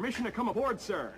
Permission to come aboard, sir.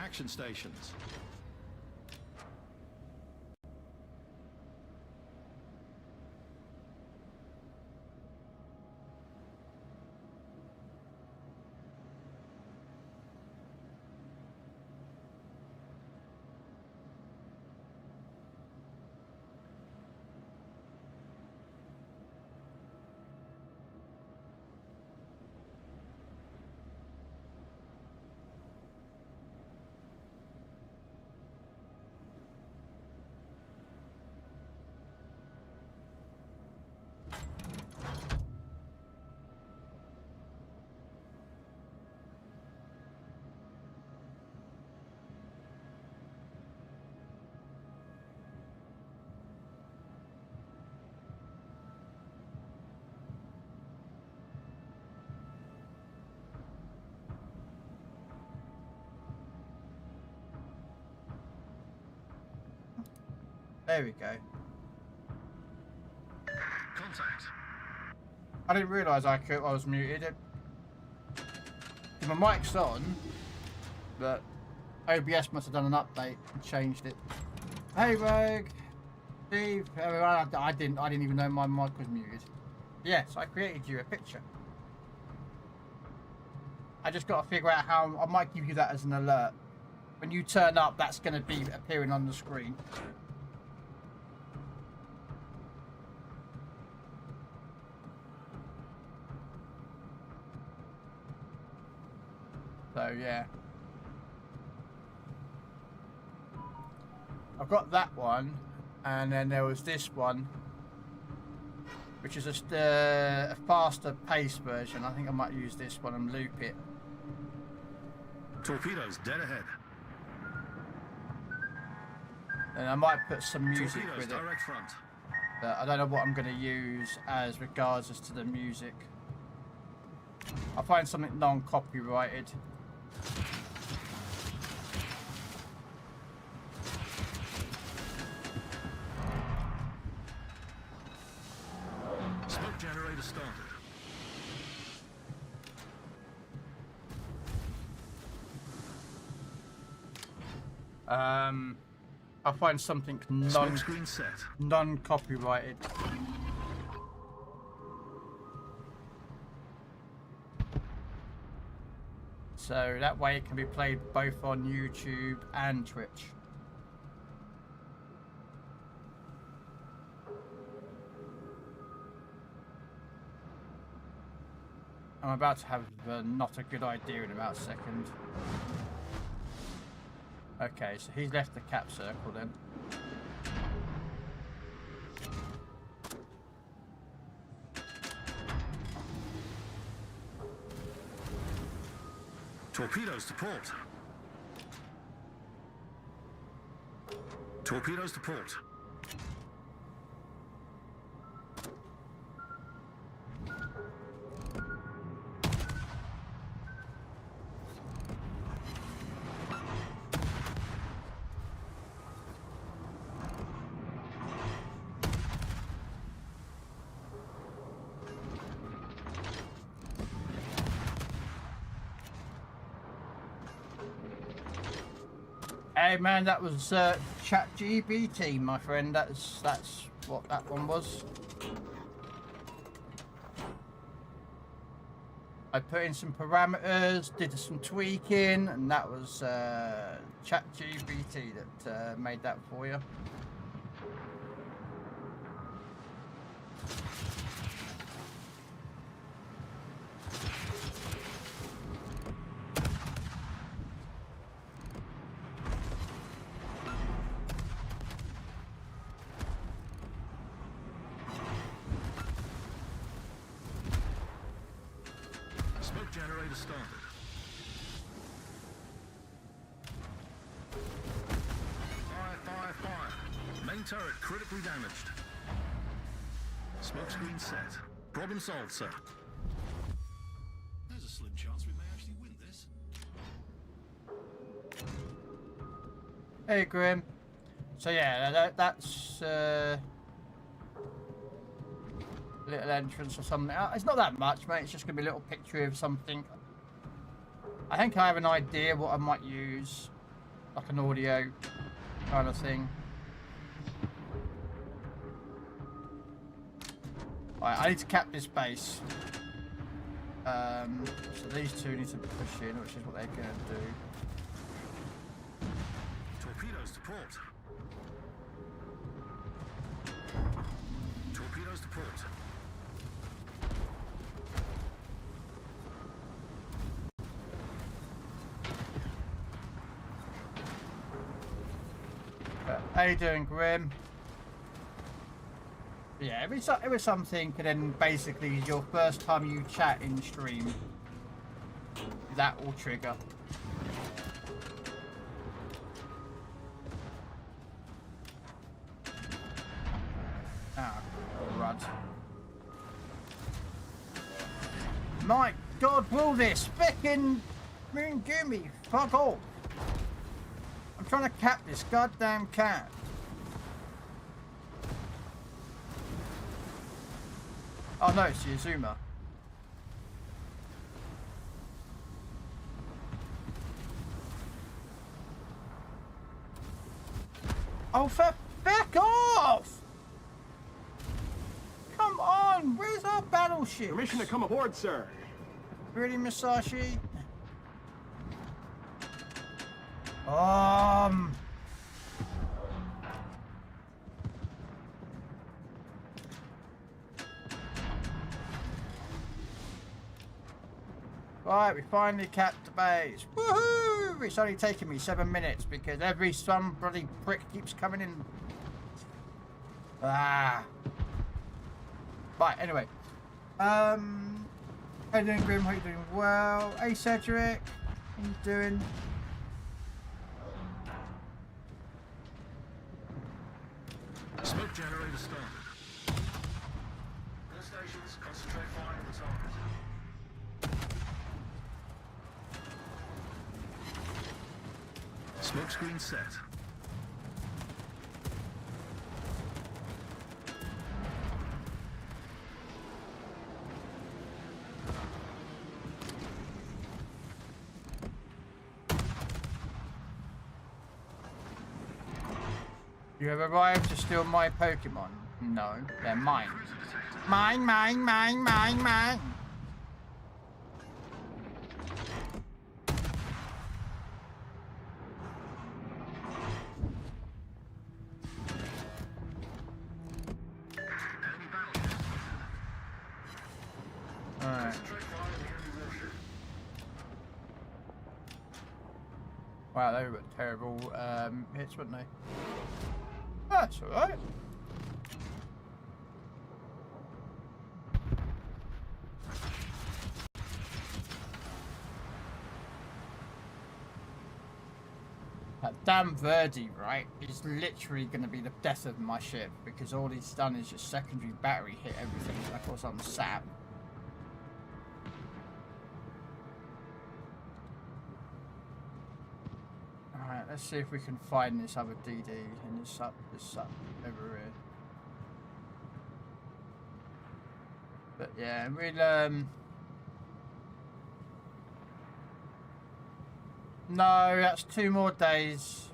Action stations. There we go. Contact. I didn't realise I was muted. My mic's on, but OBS must have done an update and changed it. Hey Rogue, Steve, everyone. I didn't even know my mic was muted. Yes, I created you a picture. I just got to figure out how. I might give you that as an alert. When you turn up, that's going to be appearing on the screen. So yeah, I've got that one, and then there was this one, which is a faster pace version. I think I might use this one and loop it. Torpedoes dead ahead. And I might put some music Torpedoes with it. direct front. But I don't know what I'm going to use as regards as to the music. I'll find something non-copyrighted. Smoke generator started. I'll find something Smoke screen set. non-copyrighted. So that way it can be played both on YouTube and Twitch. I'm about to have not a good idea in about a second. Okay, so he's left the cap circle then. Torpedoes to port. Torpedoes to port. Hey man, that was ChatGPT, my friend. That's what that one was. I put in some parameters, did some tweaking, and that was ChatGPT that made that for you. Smoke generator started. Fire, fire, fire. Main turret critically damaged. Smoke screen set. Problem solved, sir. There's a slim chance we may actually win this. Hey Grim. So yeah, that's little entrance or something. It's not that much, mate. It's just gonna be a little picture of something. I think I have an idea what I might use, like an audio kind of thing. Right, I need to cap this base. So these two need to push in, which is what they're gonna do. Torpedoes to port. Torpedoes to port. How you doing, Grim? Yeah, it was something, and then basically your first time you chat in stream, that will trigger. Ah, rud. My God, will this frickin' gimme, fuck off. I'm trying to cap this goddamn cat. Oh no, it's the Azuma. Oh, for back off! Come on, where's our battleship? Permission to come aboard, sir. Really, Masashi? Right, we finally capped the base. Woohoo! It's only taken me 7 minutes because some bloody prick keeps coming in. Ah. Right, anyway. How you doing, Grim? How you doing? Well. Hey, Cedric. How you doing? Smoke generator started. All stations, concentrate fire on the target. Smoke screen set. You have arrived to steal my Pokemon. No, they're mine. Mine, mine, mine, mine, mine. Alright. Wow, they were terrible hits, weren't they? That's alright. That damn Verdi, right, is literally going to be the death of my ship because all he's done is just secondary battery hit everything. Of course, I'm sap. Alright, let's see if we can find this other DD in this up over here. But yeah, we'll no, that's 2 more days.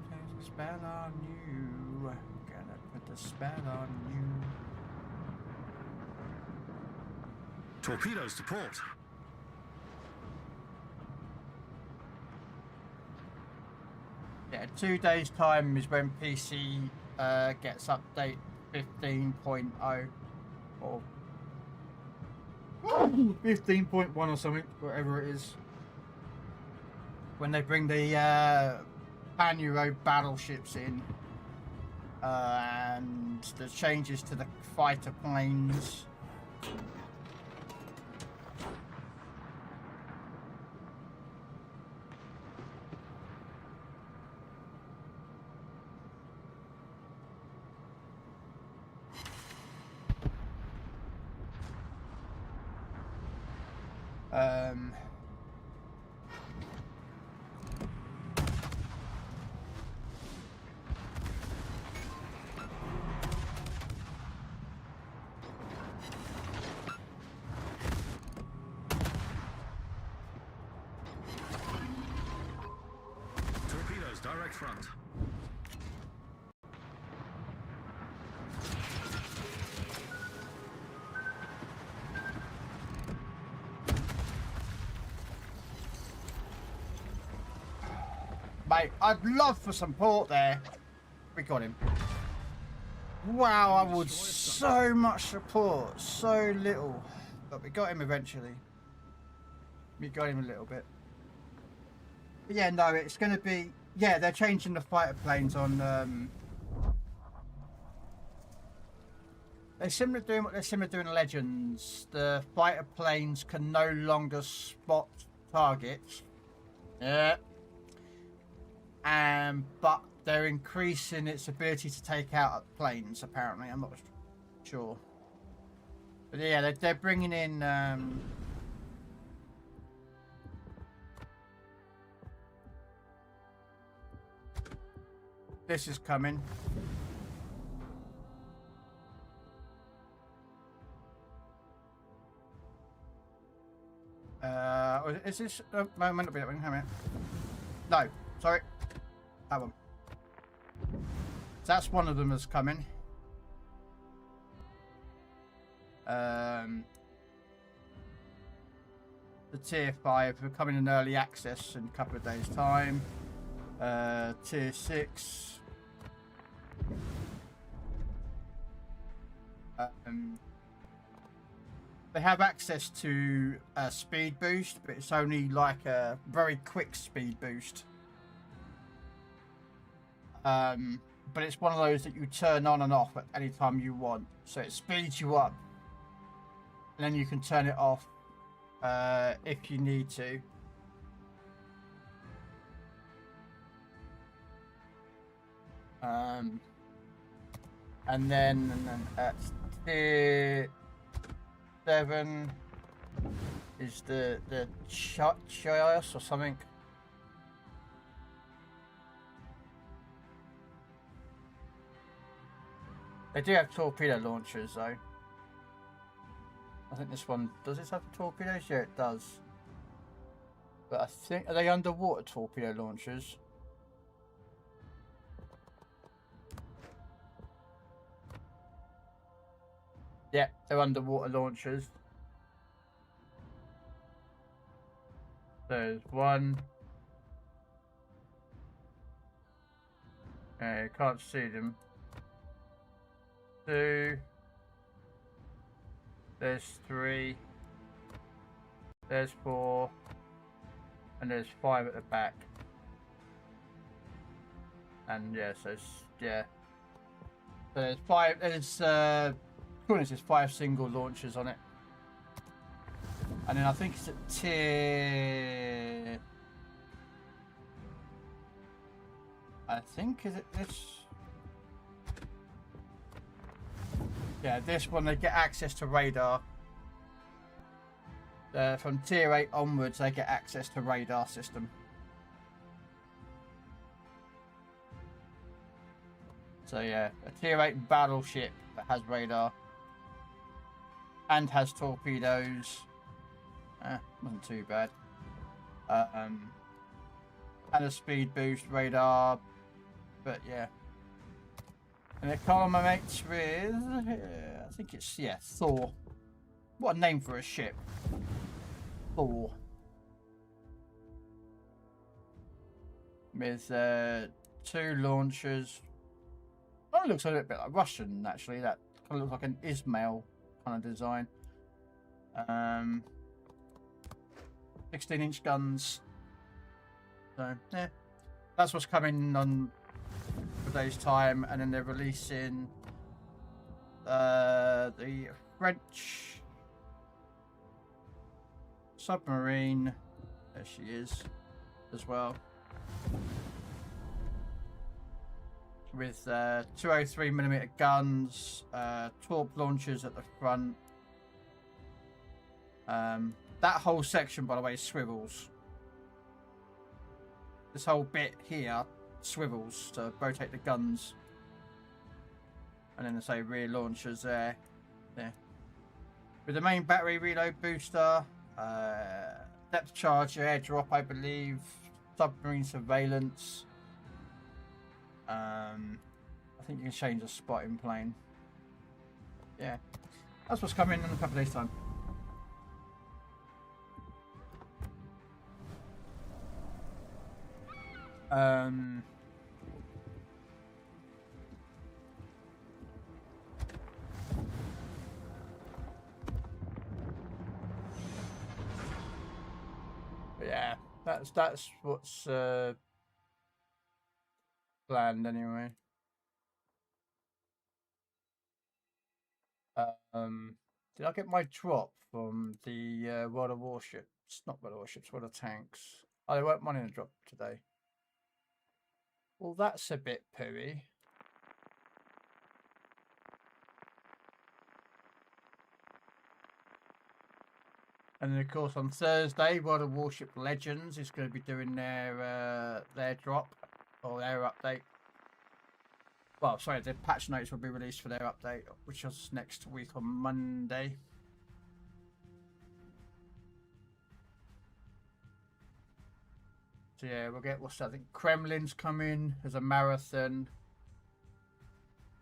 There's a spell on you. Gonna put the spell on you. Torpedoes to port. Yeah, 2 days time is when PC gets update 15.0 or 15.1 or something, whatever it is. When they bring the Pan-Euro battleships in and the changes to the fighter planes. Torpedoes direct front. Mate, I'd love for some port there. We got him. Wow, I would so much support, so little. But we got him eventually. We got him a little bit. But yeah, no, it's going to be... Yeah, they're changing the fighter planes on... They're similar doing what they're similar doing in Legends. The fighter planes can no longer spot targets. Yeah. But they're increasing its ability to take out planes, apparently. I'm not sure. But yeah, they're bringing in... this is coming. Is this? No, it might not be that one. Hang on a minute. No, sorry. That one. So that's one of them that's coming. The tier 5 are coming in early access in a couple of days' time. Tier 6. They have access to a speed boost, but it's only like a very quick speed boost. But it's one of those that you turn on and off at any time you want. So it speeds you up, and then you can turn it off if you need to. And then at tier 7 is the Chios or something. They do have torpedo launchers though. I think this one, does this have torpedoes? Yeah, it does. But I think, are they underwater torpedo launchers? Yeah, they're underwater launchers. There's one. You can't see them. 2. There's 3. There's 4. And there's 5 at the back. And yeah, so yeah. So there's 5. There's 5 single launchers on it. And then I think it's at tier... I think, is it this? Yeah, this one they get access to radar. From tier 8 onwards, they get access to radar system. So yeah, a tier 8 battleship that has radar. And has torpedoes. Wasn't too bad. And a speed boost radar. But yeah. And it culminates with, I think it's, yeah, Thor. What a name for a ship. Thor. With 2 launchers. Oh, it looks a little bit like Russian, actually. That kind of looks like an Ismail kind of design. 16-inch guns. So, yeah. That's what's coming on a day's time, and then they're releasing the French submarine. There she is, as well, with 203mm guns, torp launchers at the front. That whole section, by the way, swivels. This whole bit here swivels to rotate the guns. And then they say rear launchers there. Yeah. With the main battery reload booster, depth charger, airdrop, I believe, submarine surveillance. I think you can change the spotting plane. Yeah. That's what's coming in a couple of days' time. But yeah, that's what's planned anyway. Did I get my drop from the World of Warships? Not World of Warships, World of Tanks. Oh, they weren't wanting a drop today. Well, that's a bit pooey. And then, of course, on Thursday, World of Warship Legends is going to be doing their drop or their update. Well, sorry, the patch notes will be released for their update, which is next week on Monday. So yeah, we'll get I think Kremlin's coming as a marathon.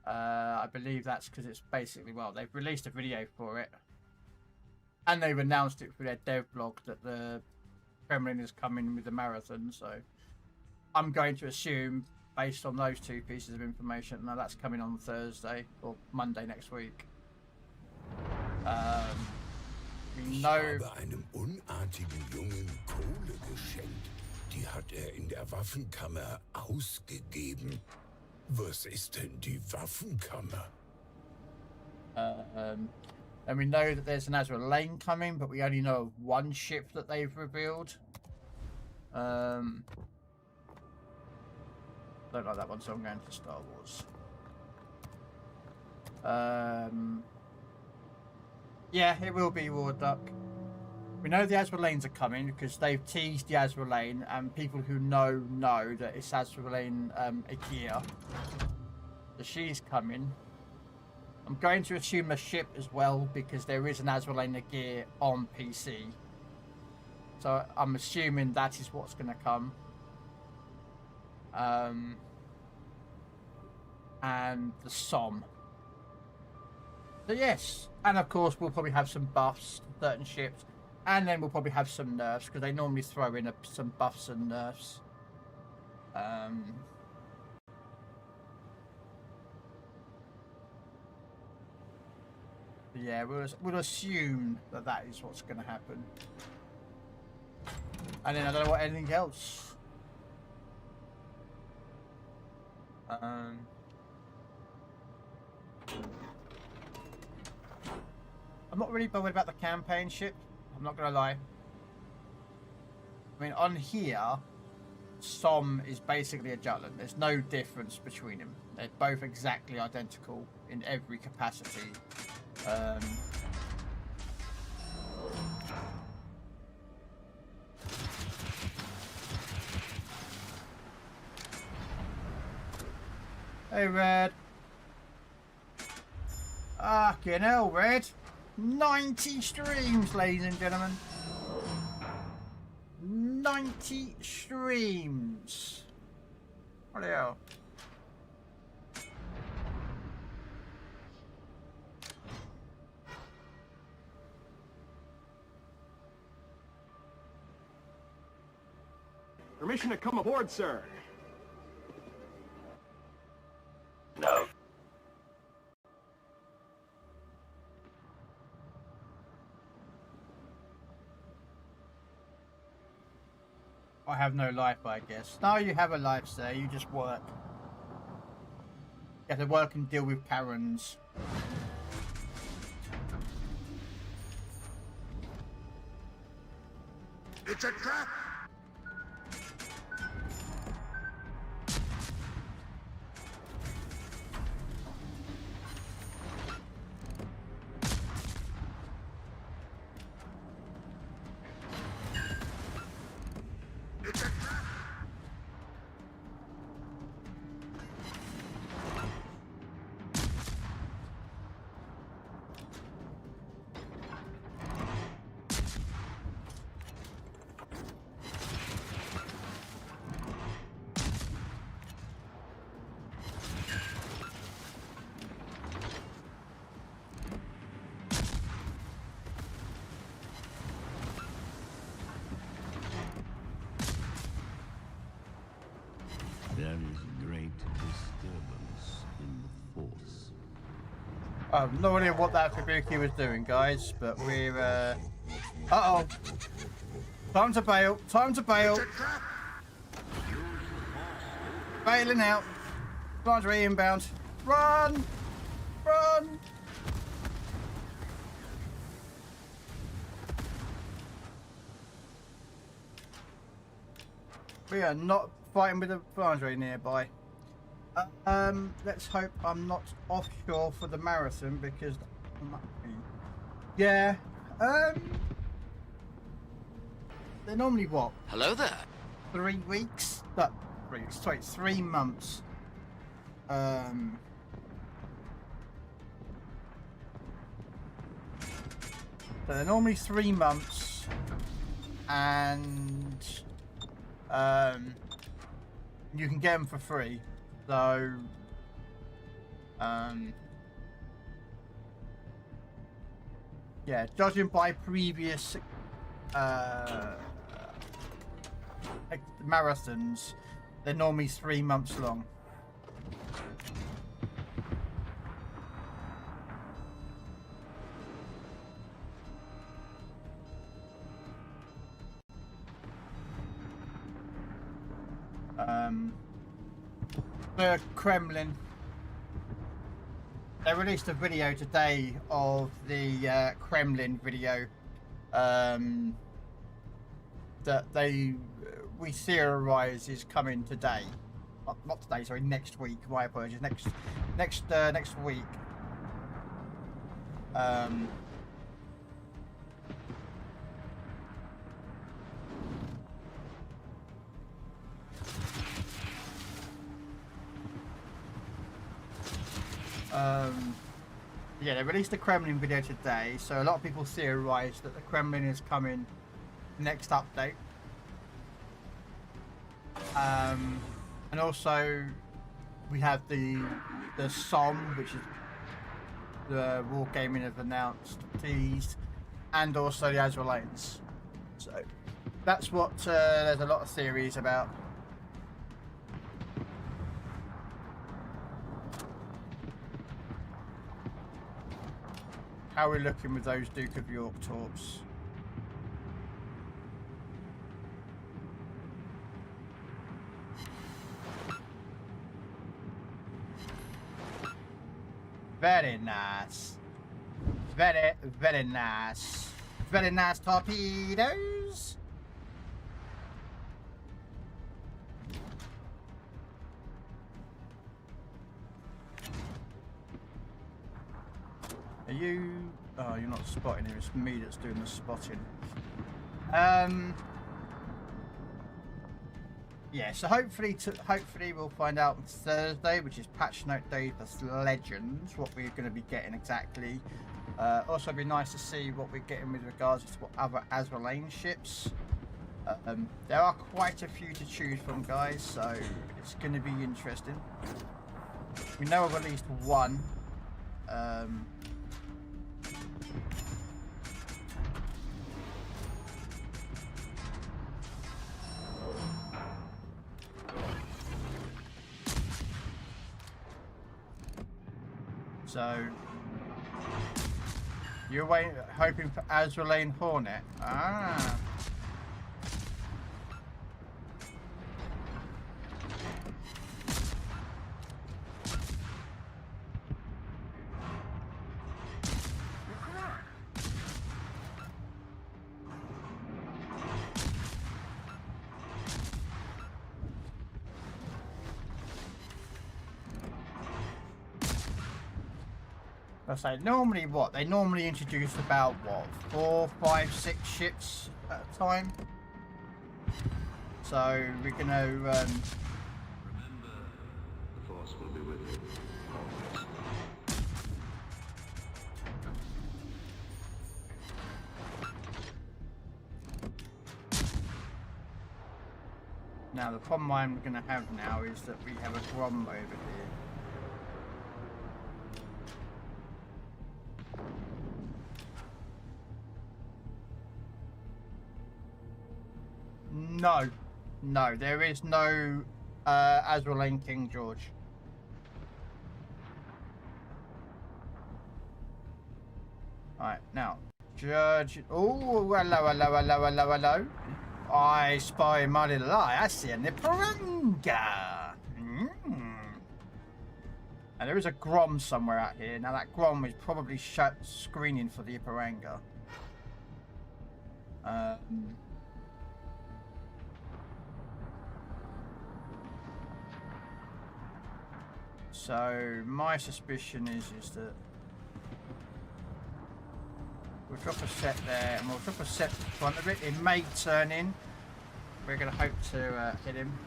I believe that's because it's basically, well, they've released a video for it, and they've announced it through their dev blog that the Kremlin is coming with the marathon. So I'm going to assume, based on those two pieces of information, now that's coming on Thursday or Monday next week. We know. Ich habe einem unartigen Jungen Kohle geschenkt. Die hat in der Waffenkammer ausgegeben. Was ist denn die Waffenkammer? And we know that there's an Azure Lane coming, but we only know of one ship that they've revealed. Don't like that one, so I'm going to Star Wars. Yeah, it will be War Duck. We know the Azure Lanes are coming because they've teased the Azure Lane, and people who know that it's Azure Lane Ikea. So she's coming. I'm going to assume a ship as well because there is an Azure Lane Gear on PC. So I'm assuming that is what's going to come. And the SOM. So yes, and of course we'll probably have some buffs to certain ships, and then we'll probably have some nerfs because they normally throw in some buffs and nerfs. Yeah, we'll assume that is what's going to happen. And then I don't know what anything else. I'm not really bothered about the campaign ship. I'm not going to lie. I mean, on here, SOM is basically a Jutland. There's no difference between them. They're both exactly identical in every capacity. Hey, Red. Fucking hell, Red. 90 streams, ladies and gentlemen. 90 streams. What the hell? Permission to come aboard, sir. No. I have no life, I guess. No, you have a life, sir. You just work. You have to work and deal with Karens. It's a trap! There is great disturbance in the Force. I have no idea what that Kabuki was doing, guys, but we're, uh-oh. Time to bail. Time to bail. Bailing out. Lingerie inbound. Run! Run! We are not fighting with a lingerie nearby. Let's hope I'm not offshore for the marathon because yeah. They're normally what? Hello there. 3 weeks? No, 3 weeks. Sorry, 3 months. So they're normally 3 months, and you can get them for free. So yeah, judging by previous marathons, they're normally 3 months long. The Kremlin, they released a video today of the Kremlin video that we theorize is coming today. Not today, sorry, next week. My apologies. Next week. Yeah, they released the Kremlin video today, so a lot of people theorize that the Kremlin is coming next update. And also we have the SOM, which is the Wargaming have announced, teased, and also the Azure Lanes. So that's what there's a lot of theories about. How are we looking with those Duke of York torps? Very nice. Very, very nice. Very nice torpedoes. Are you... Oh, you're not spotting here. It's me that's doing the spotting. Yeah, so hopefully we'll find out on Thursday, which is patch note day for Legends, what we're going to be getting exactly. Also, it'd be nice to see what we're getting with regards to what other Azure Lane ships. There are quite a few to choose from, guys, so it's going to be interesting. We know of at least one. So you're hoping for Azure Lane Hornet. Ah. I say normally what they normally introduce about what 4, 5, 6 ships at a time. So we're gonna Remember, the Force will be with you always. Now the problem I'm gonna have now is that we have a Grom over here. No, there is no Azure Lane King George. Alright, now, Judge. Oh, hello. I spy my little eye. I see a Niparanga. And there is a Grom somewhere out here. Now, that Grom is probably screening for the Iparanga. So my suspicion is that we'll drop a set there, and we'll drop a set in front of it. It may turn in. We're going to hope to hit him.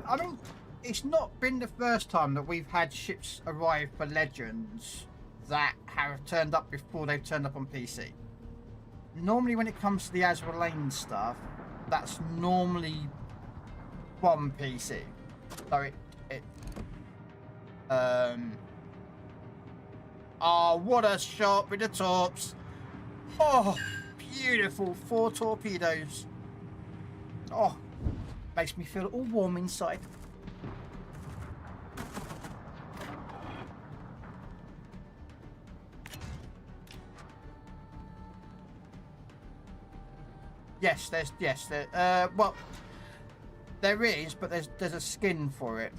I mean, it's not been the first time that we've had ships arrive for Legends that have turned up before they've turned up on PC. Normally when it comes to the Azure Lane stuff, that's normally from PC. So oh, what a shot with the torps. Oh, beautiful. 4 torpedoes. Oh, makes me feel all warm inside. Yes, well, there is, but there's a skin for it.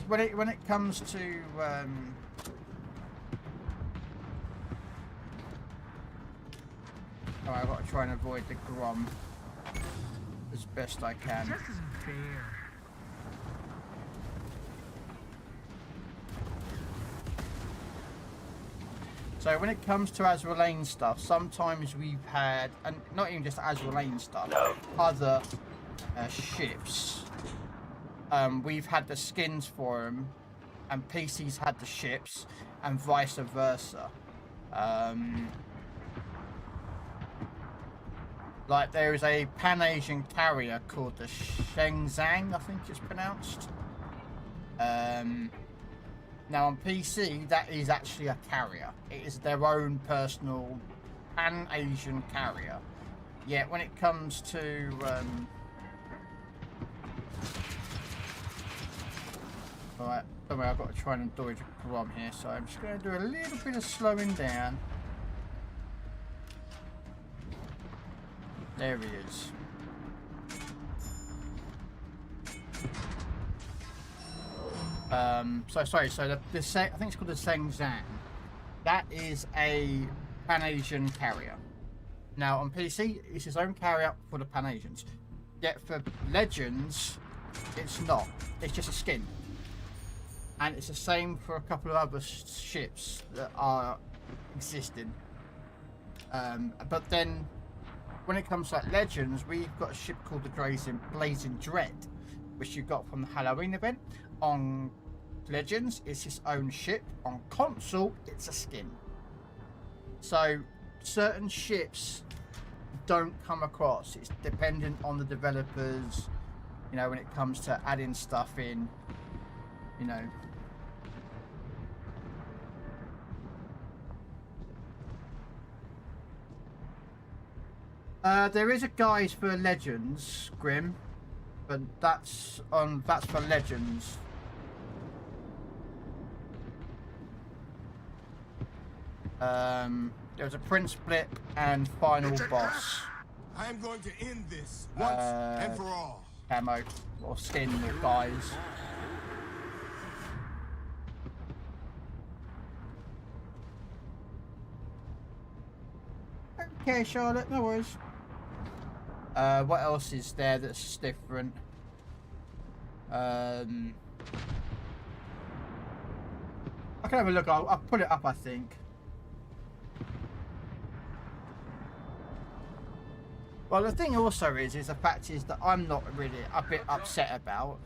When it comes to oh, I've got to try and avoid the Grom as best I can. This isn't fair. So when it comes to Azure Lane stuff, sometimes we've had, and not even just Azure Lane stuff, other ships. We've had the skins for them, and PC's had the ships, and vice versa. Like there is a Pan-Asian carrier called the Shenzhang, I think it's pronounced. Now on PC, that is actually a carrier. It is their own personal Pan-Asian carrier. Yet when it comes to alright, don't worry, I've got to try and dodge a Grom here, so I'm just going to do a little bit of slowing down. There he is. So sorry, so I think it's called the Shenzhang. That is a Pan-Asian carrier. Now on PC, it's his own carrier for the Pan-Asians. Yet for Legends, it's not. It's just a skin. And it's the same for a couple of other ships that are existing. But then, when it comes to like Legends, we've got a ship called the Blazing Dread, which you got from the Halloween event. On Legends, it's his own ship. On console, it's a skin. So certain ships don't come across. It's dependent on the developers, you know, when it comes to adding stuff in, you know. There is a guide for Legends, Grim, but that's for Legends. There's a Prince Blip and final boss. I am going to end this once and for all. Camo or skin or guys. Okay, Charlotte, no worries. What else is there that's different? I can have a look. I'll put it up, I think. Well, the thing also is the fact is that I'm not really a bit upset about,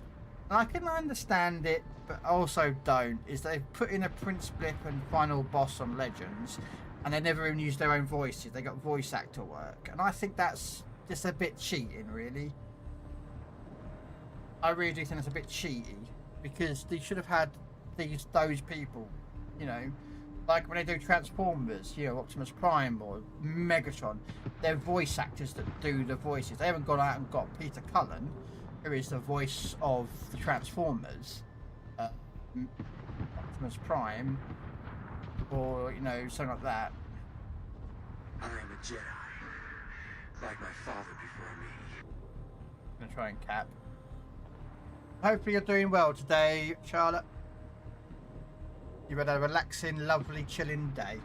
and I can understand it, but also don't, is they've put in a Prince Blip and final boss on Legends, and they never even use their own voices. They got voice actor work, and I think that's just a bit cheating, really. I really do think it's a bit cheaty, because they should have had those people, you know, like when they do Transformers, you know, Optimus Prime or Megatron, they're voice actors that do the voices. They haven't gone out and got Peter Cullen, who is the voice of the Transformers, Optimus Prime, or, you know, something like that. I am a Jedi, like my father before me. I'm gonna try and cap. Hopefully you're doing well today, Charlotte. You've had a relaxing, lovely, chilling day.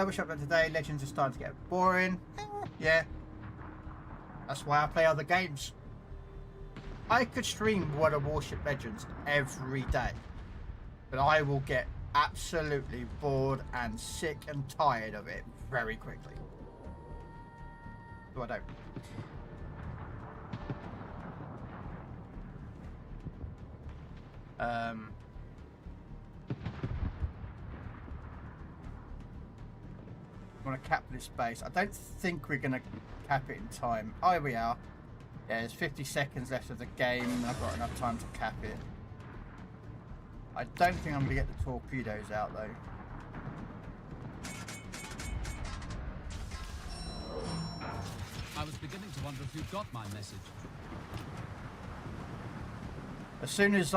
Wish up today. Legends are starting to get boring. Yeah. That's why I play other games. I could stream World of Warship Legends every day, but I will get absolutely bored and sick and tired of it very quickly. So I don't. Want to cap this base. I don't think we're going to cap it in time. Oh, here we are. Yeah, there's 50 seconds left of the game. I've got enough time to cap it. I don't think I'm going to get the torpedoes out, though. I was beginning to wonder if you'd got my message. As soon as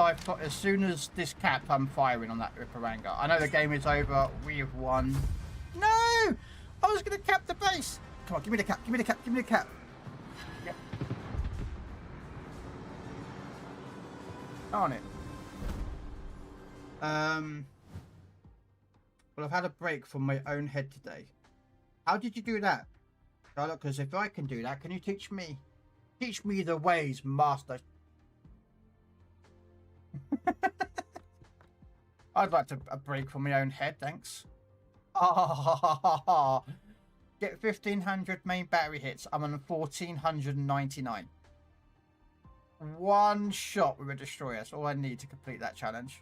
this capped, I'm firing on that Ripperanga. I know the game is over. We have won. No! I was going to cap the base. Come on, give me the cap. Give me the cap. Give me the cap. Yep. Darn it. Well, I've had a break from my own head today. How did you do that? Charlotte, because if I can do that, can you teach me? Teach me the ways, master. I'd like a break from my own head, thanks. Get 1500 main battery hits. I'm on 1499. One shot with a destroyer. That's all I need to complete that challenge.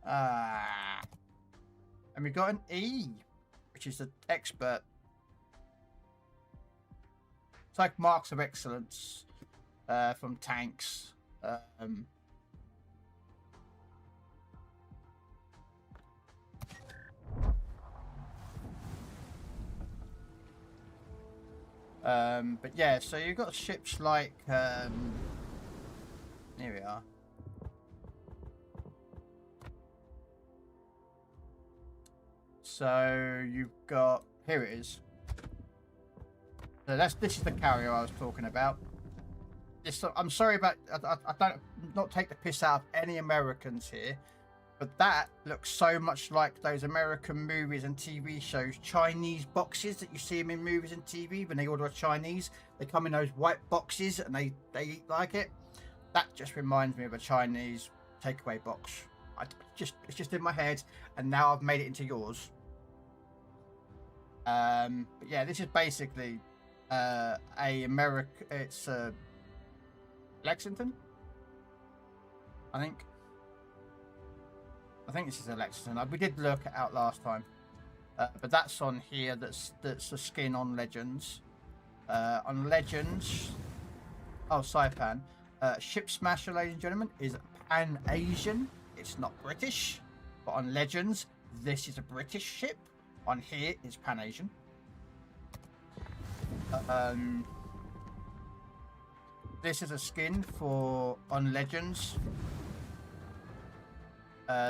And we got an E, which is the expert. It's like marks of excellence from tanks. But yeah, so you've got ships like here we are. So you've got, here it is. So this is the carrier I was talking about. I'm sorry about, I don't not take the piss out of any Americans here, but that looks so much like those American movies and TV shows, Chinese boxes that you see them in movies and TV. When they order a Chinese, they come in those white boxes and they eat like it. That just reminds me of a Chinese takeaway box. It's just in my head, and now I've made it into yours. But yeah, this is basically it's Lexington, I think this is a Lexington. We did look out last time, but that's on here. That's a skin on Legends. On Legends, oh, Saipan, Ship Smasher, ladies and gentlemen, is Pan-Asian. It's not British, but on Legends, this is a British ship. On here is Pan-Asian. This is a skin for on Legends.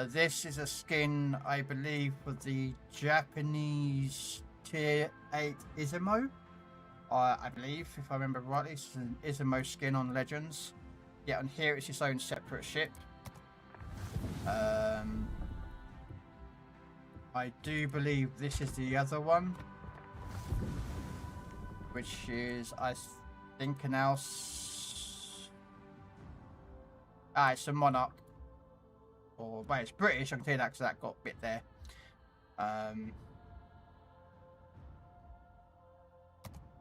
This is a skin, I believe, for the Japanese Tier 8 Izumo. I believe, if I remember rightly, this is an Izumo skin on Legends. Yeah, on here it's its own separate ship. I do believe this is the other one, which is, I think, an else. It's a Monarch. Or, well, it's British, I can tell you that because that got bit there.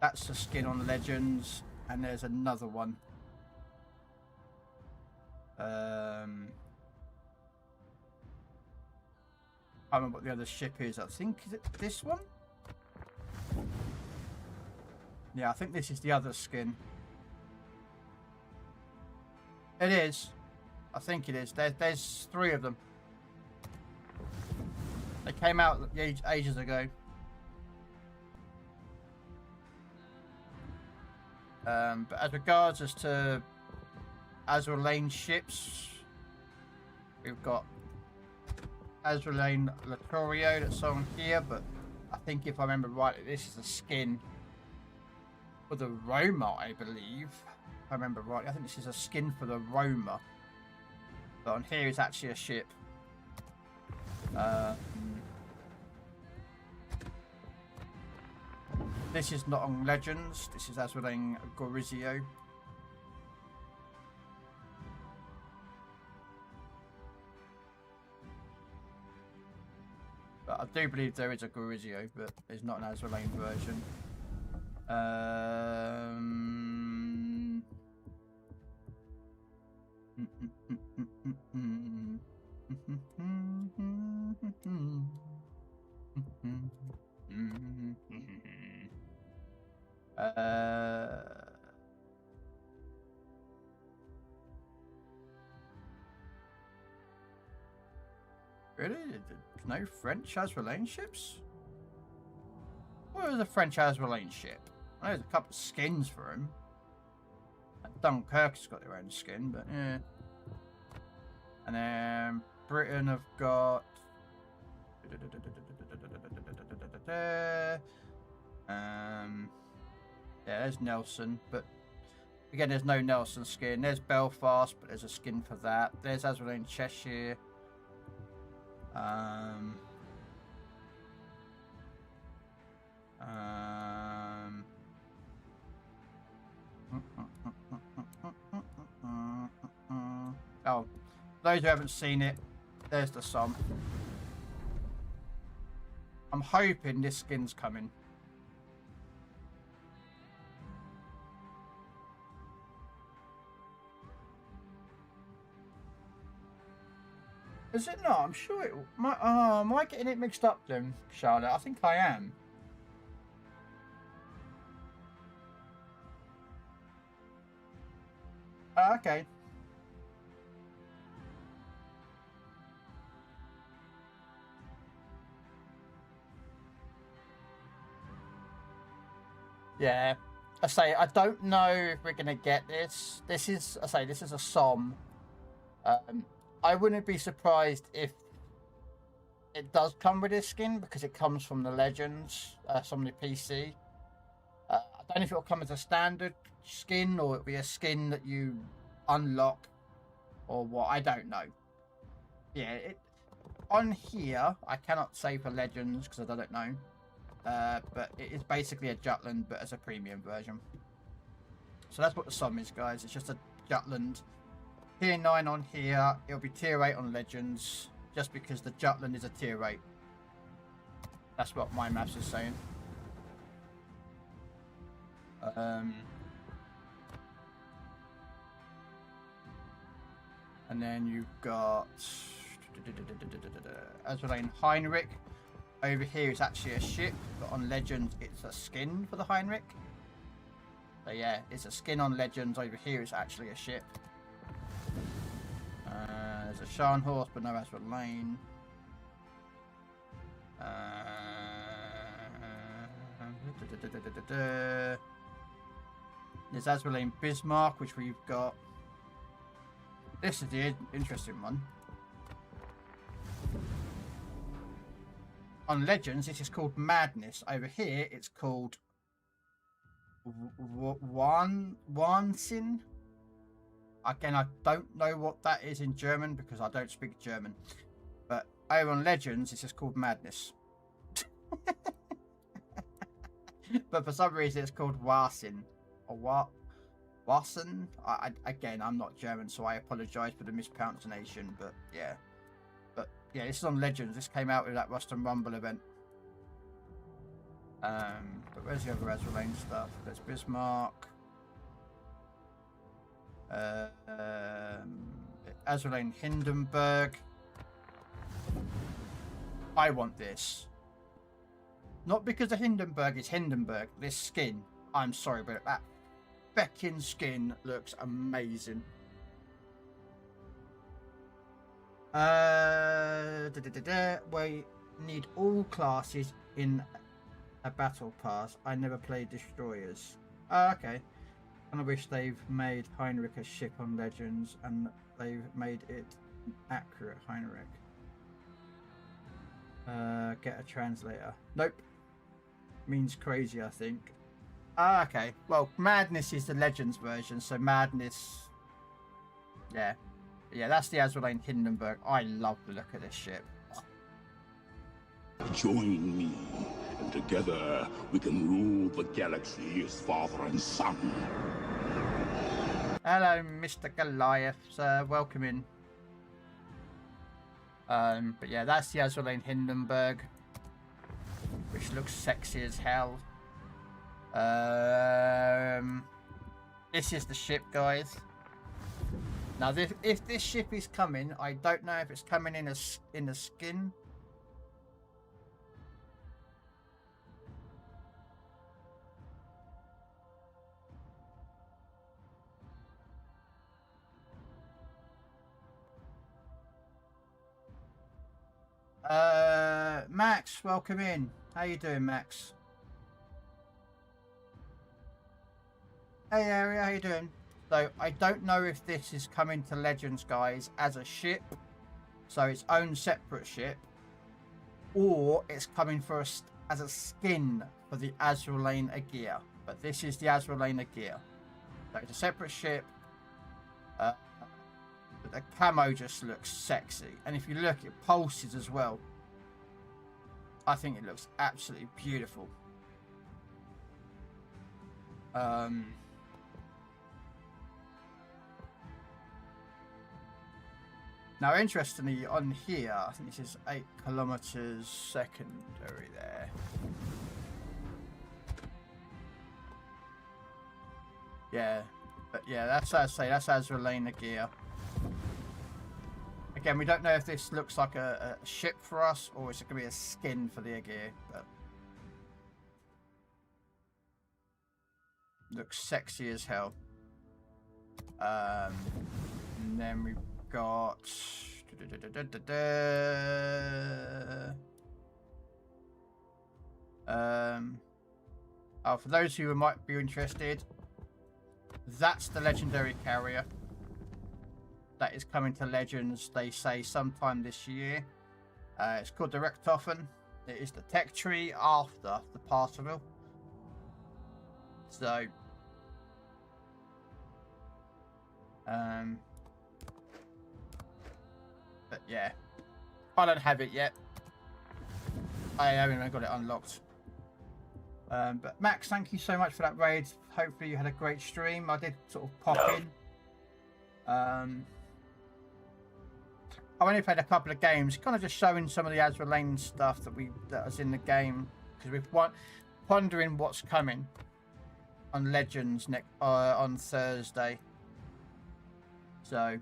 That's the skin on Legends, and there's another one. I don't remember what the other ship is. I think, is it this one? Yeah, I think this is the other skin. It is. I think it is. There's 3 of them. They came out ages ago. But as regards as to Azur Lane ships, we've got Azur Lane Latorio that's on here, but I think if I remember rightly, this is a skin for the Roma, I believe. If I remember rightly, I think this is a skin for the Roma. But on here is actually a ship. This is not on Legends. This is Azur Lane Gorizio. But I do believe there is a Gorizio, but there's not an Azur Lane version. Really? No French has relationships? Where was the French has relationship? I know there's a couple of skins for him. Dunkirk's got their own skin, but yeah. And then Britain have got yeah, there's Nelson, but again there's no Nelson skin. There's Belfast, but there's a skin for that. There's Azrael in Cheshire. Oh, those who haven't seen it, there's the song. I'm hoping this skin's coming. Is it not? I'm sure it. Am I getting it mixed up then, Charlotte? I think I am. Okay. Yeah, I say I don't know if we're gonna get this. This is this is a SOM. I wouldn't be surprised if it does come with this skin because it comes from the Legends, from the PC. I don't know if it'll come as a standard skin or it'll be a skin that you unlock or what. I don't know. Yeah, on here I cannot say for Legends because I don't know. But it is basically a Jutland, but as a premium version. So that's what the SOM is, guys. It's just a Jutland. Tier 9 on here. It'll be tier 8 on Legends, just because the Jutland is a tier 8. That's what my maths is saying. And then you've got Azrael Heinrich. Over here is actually a ship, but on Legends it's a skin for the Heinrich. So yeah, it's a skin on Legends. Over here it's actually a ship. There's a Scharnhorst, but no Azrael Lane. There's Azrael Lane Bismarck, which we've got. This is the interesting one. On Legends, this is called Madness. Over here, it's called Wahnsinn. Again, I don't know what that is in German because I don't speak German. But over on Legends, it's just called Madness. But for some reason, it's called Wahnsinn. Or what? Wahnsinn? Again, I'm not German, so I apologise for the mispronunciation. But yeah. Yeah, this is on Legends. This came out with that Rust and Rumble event. But where's the other Azrael Lane stuff? There's Bismarck. Azrael Lane Hindenburg. I want this. Not because the Hindenburg is Hindenburg. This skin, I'm sorry, but that feckin' skin looks amazing. We need all classes in a battle pass. I never played destroyers. Okay. And I wish they've made Heinrich a ship on Legends and they've made it accurate Heinrich. Get a translator. Nope. Means crazy, I think. Okay. Well, Madness is the Legends version, so Madness. Yeah. Yeah, that's the Azrael Lane Hindenburg. I love the look of this ship. Join me, and together we can rule the galaxy as father and son. Hello, Mr. Goliath, sir. Welcome in. But yeah, that's the Azrael Lane Hindenburg, which looks sexy as hell. This is the ship, guys. Now, if this ship is coming, I don't know if it's coming in a skin. Max, welcome in. How you doing, Max? Hey, Area, how you doing? So, I don't know if this is coming to Legends, guys, as a ship. So, its own separate ship. Or it's coming for us as a skin for the Azraelane Gear. But this is the Azraelane Gear. So, it's a separate ship. But the camo just looks sexy. And if you look, it pulses as well. I think it looks absolutely beautiful. Now, interestingly, on here, I think this is 8 kilometers secondary there. Yeah, but yeah, that's what I say. That's Azraelane Gear. Again, we don't know if this looks like a ship for us or is it going to be a skin for the gear. But looks sexy as hell. And then we've got oh, for those who might be interested, that's the legendary carrier that is coming to Legends, they say, sometime this year. It's called the Rectoffen. It is the tech tree after the Parterville. So but yeah, I don't have it yet. I haven't even got it unlocked. But Max, thank you so much for that raid. Hopefully you had a great stream. I did sort of pop in. I only played a couple of games, kind of just showing some of the Azraelane stuff that was in the game, because we're pondering what's coming on Legends on Thursday. So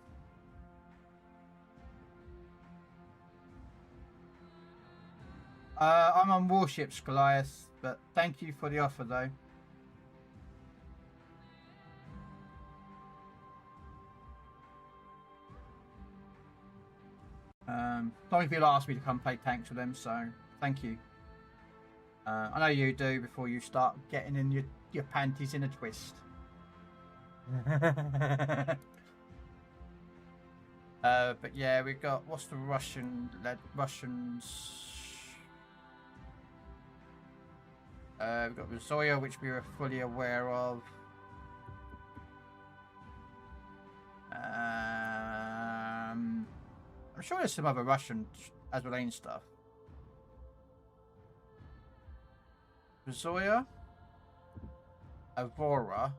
I'm on Warships, Goliath, but thank you for the offer, though. Not many people asked me to come play tanks with them, so thank you. I know you do before you start getting in your panties in a twist. But yeah, we've got, what's the Russians? We've got Zoya, which we were fully aware of. I'm sure there's some other Russian Azraelane stuff. Zoya, Avora.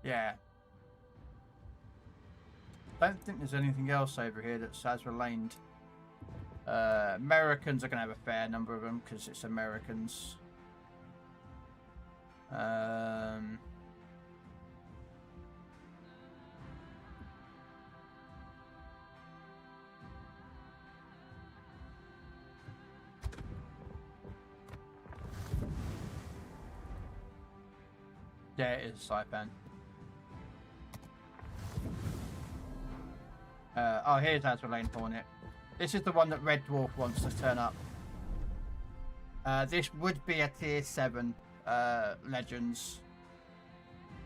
Yeah. Don't think there's anything else over here that's Azraelaned. Americans are going to have a fair number of them because it's Americans. Yeah, it is Saipan. Oh, here's Azraelane Hornet. This is the one that Red Dwarf wants to turn up. This would be a tier 7 Legends.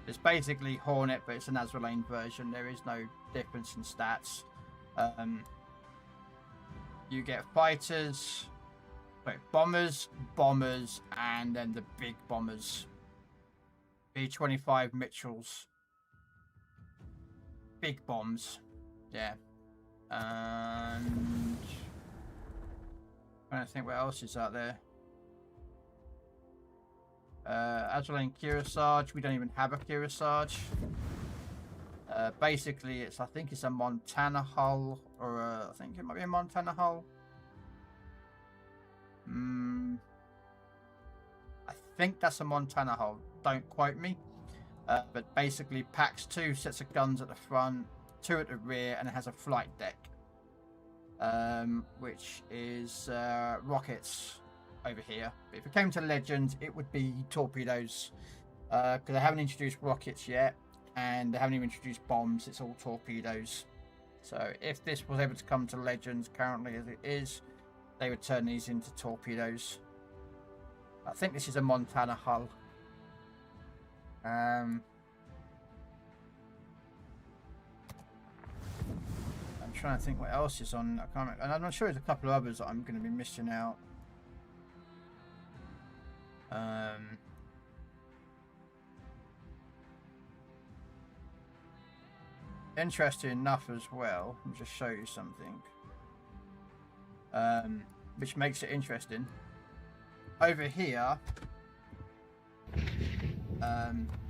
It's basically Hornet, but it's an Azraelane version. There is no difference in stats. You get fighters, bombers, and then the big bombers. B-25 Mitchells. Big bombs. Yeah. And I don't think what else is out there. Azraelane Kearsarge. We don't even have a Kearsarge. Basically, I think it's a Montana hull, or I think it might be a Montana hull. I think that's a Montana hull. Don't quote me. But basically, packs 2 sets of guns at the front, 2 at the rear, and it has a flight deck, which is rockets over here. But if it came to Legends, it would be torpedoes, because they haven't introduced rockets yet, and they haven't even introduced bombs. It's all torpedoes. So if this was able to come to Legends currently as it is, they would turn these into torpedoes. I think this is a Montana hull. I'm trying to think what else is on. I can't remember, and I'm not sure there's a couple of others that I'm going to be missing out. Interesting enough as well. Let me just show you something, which makes it interesting. Over here,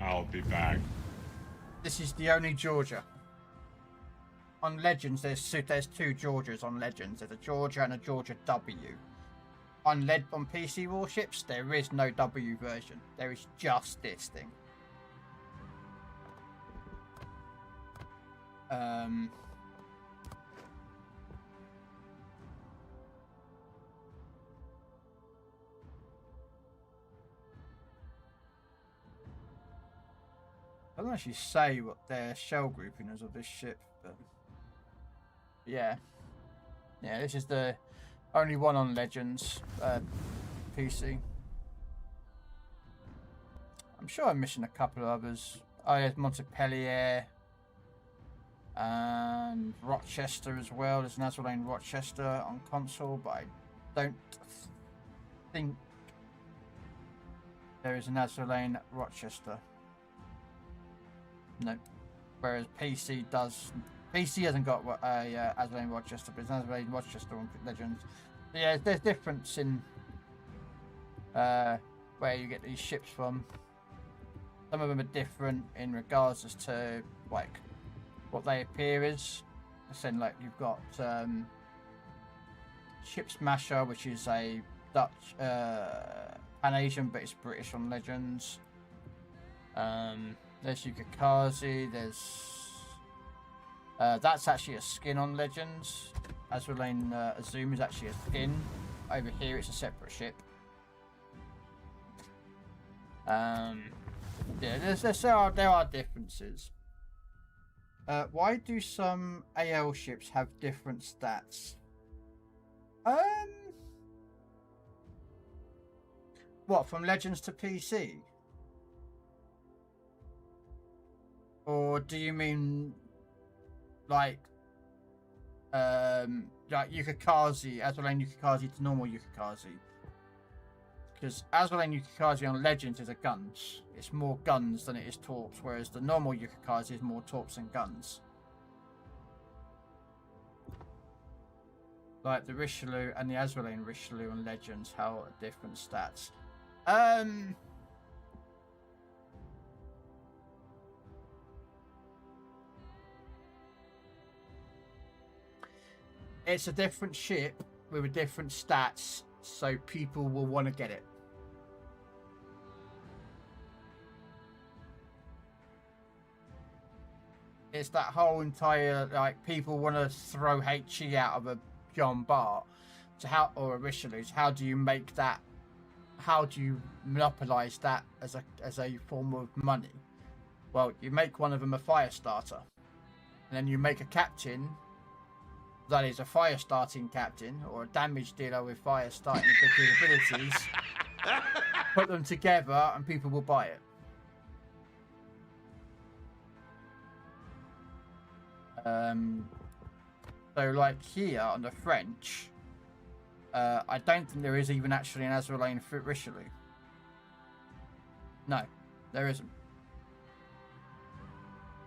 I'll be back. this is the only Georgia. On Legends, there's 2 Georgias on Legends. There's a Georgia and a Georgia W. On PC warships, there is no W version. There is just this thing. I don't actually say what their shell grouping is of this ship, but yeah, this is the only one on Legends PC. I'm sure I'm missing a couple of others. Oh, there's Montpellier and Rochester as well. There's an Azrael Rochester on console, but I don't think there is an Azrael Rochester. No. Whereas PC does. PC hasn't got a Azrael Rochester, but it's Azrael Rochester on Legends. So yeah, there's difference in where you get these ships from. Some of them are different in regards as to like what they appear as. I said, like, you've got Ship Smasher, which is a Dutch Pan-Asian, but it's British on Legends. There's Yukikazi. There's that's actually a skin on Legends. Azrael Azum is actually a skin. Over here, it's a separate ship. Yeah, there are differences. Why do some AL ships have different stats? What, from Legends to PC? Or do you mean like Yukikazi, Azrael Yukikazi to normal Yukikazi? Because Azrael Yukikazi on Legends is a guns. It's more guns than it is torps, whereas the normal Yukikazi is more torps and guns. Like the Richelieu and the Azrael Richelieu on Legends, how are different stats. It's a different ship with a different stats, so people will want to get it. It's that whole entire, like, people want to throw HE out of a John Bart or a Richelieu. So how do you make that? How do you monopolize that as a form of money? Well, you make one of them a fire starter, and then you make a captain that is a fire starting captain or a damage dealer with fire starting capabilities. Put them together, and people will buy it. So like here on the French, I don't think there is even actually an Azrael Richelieu. No, there isn't.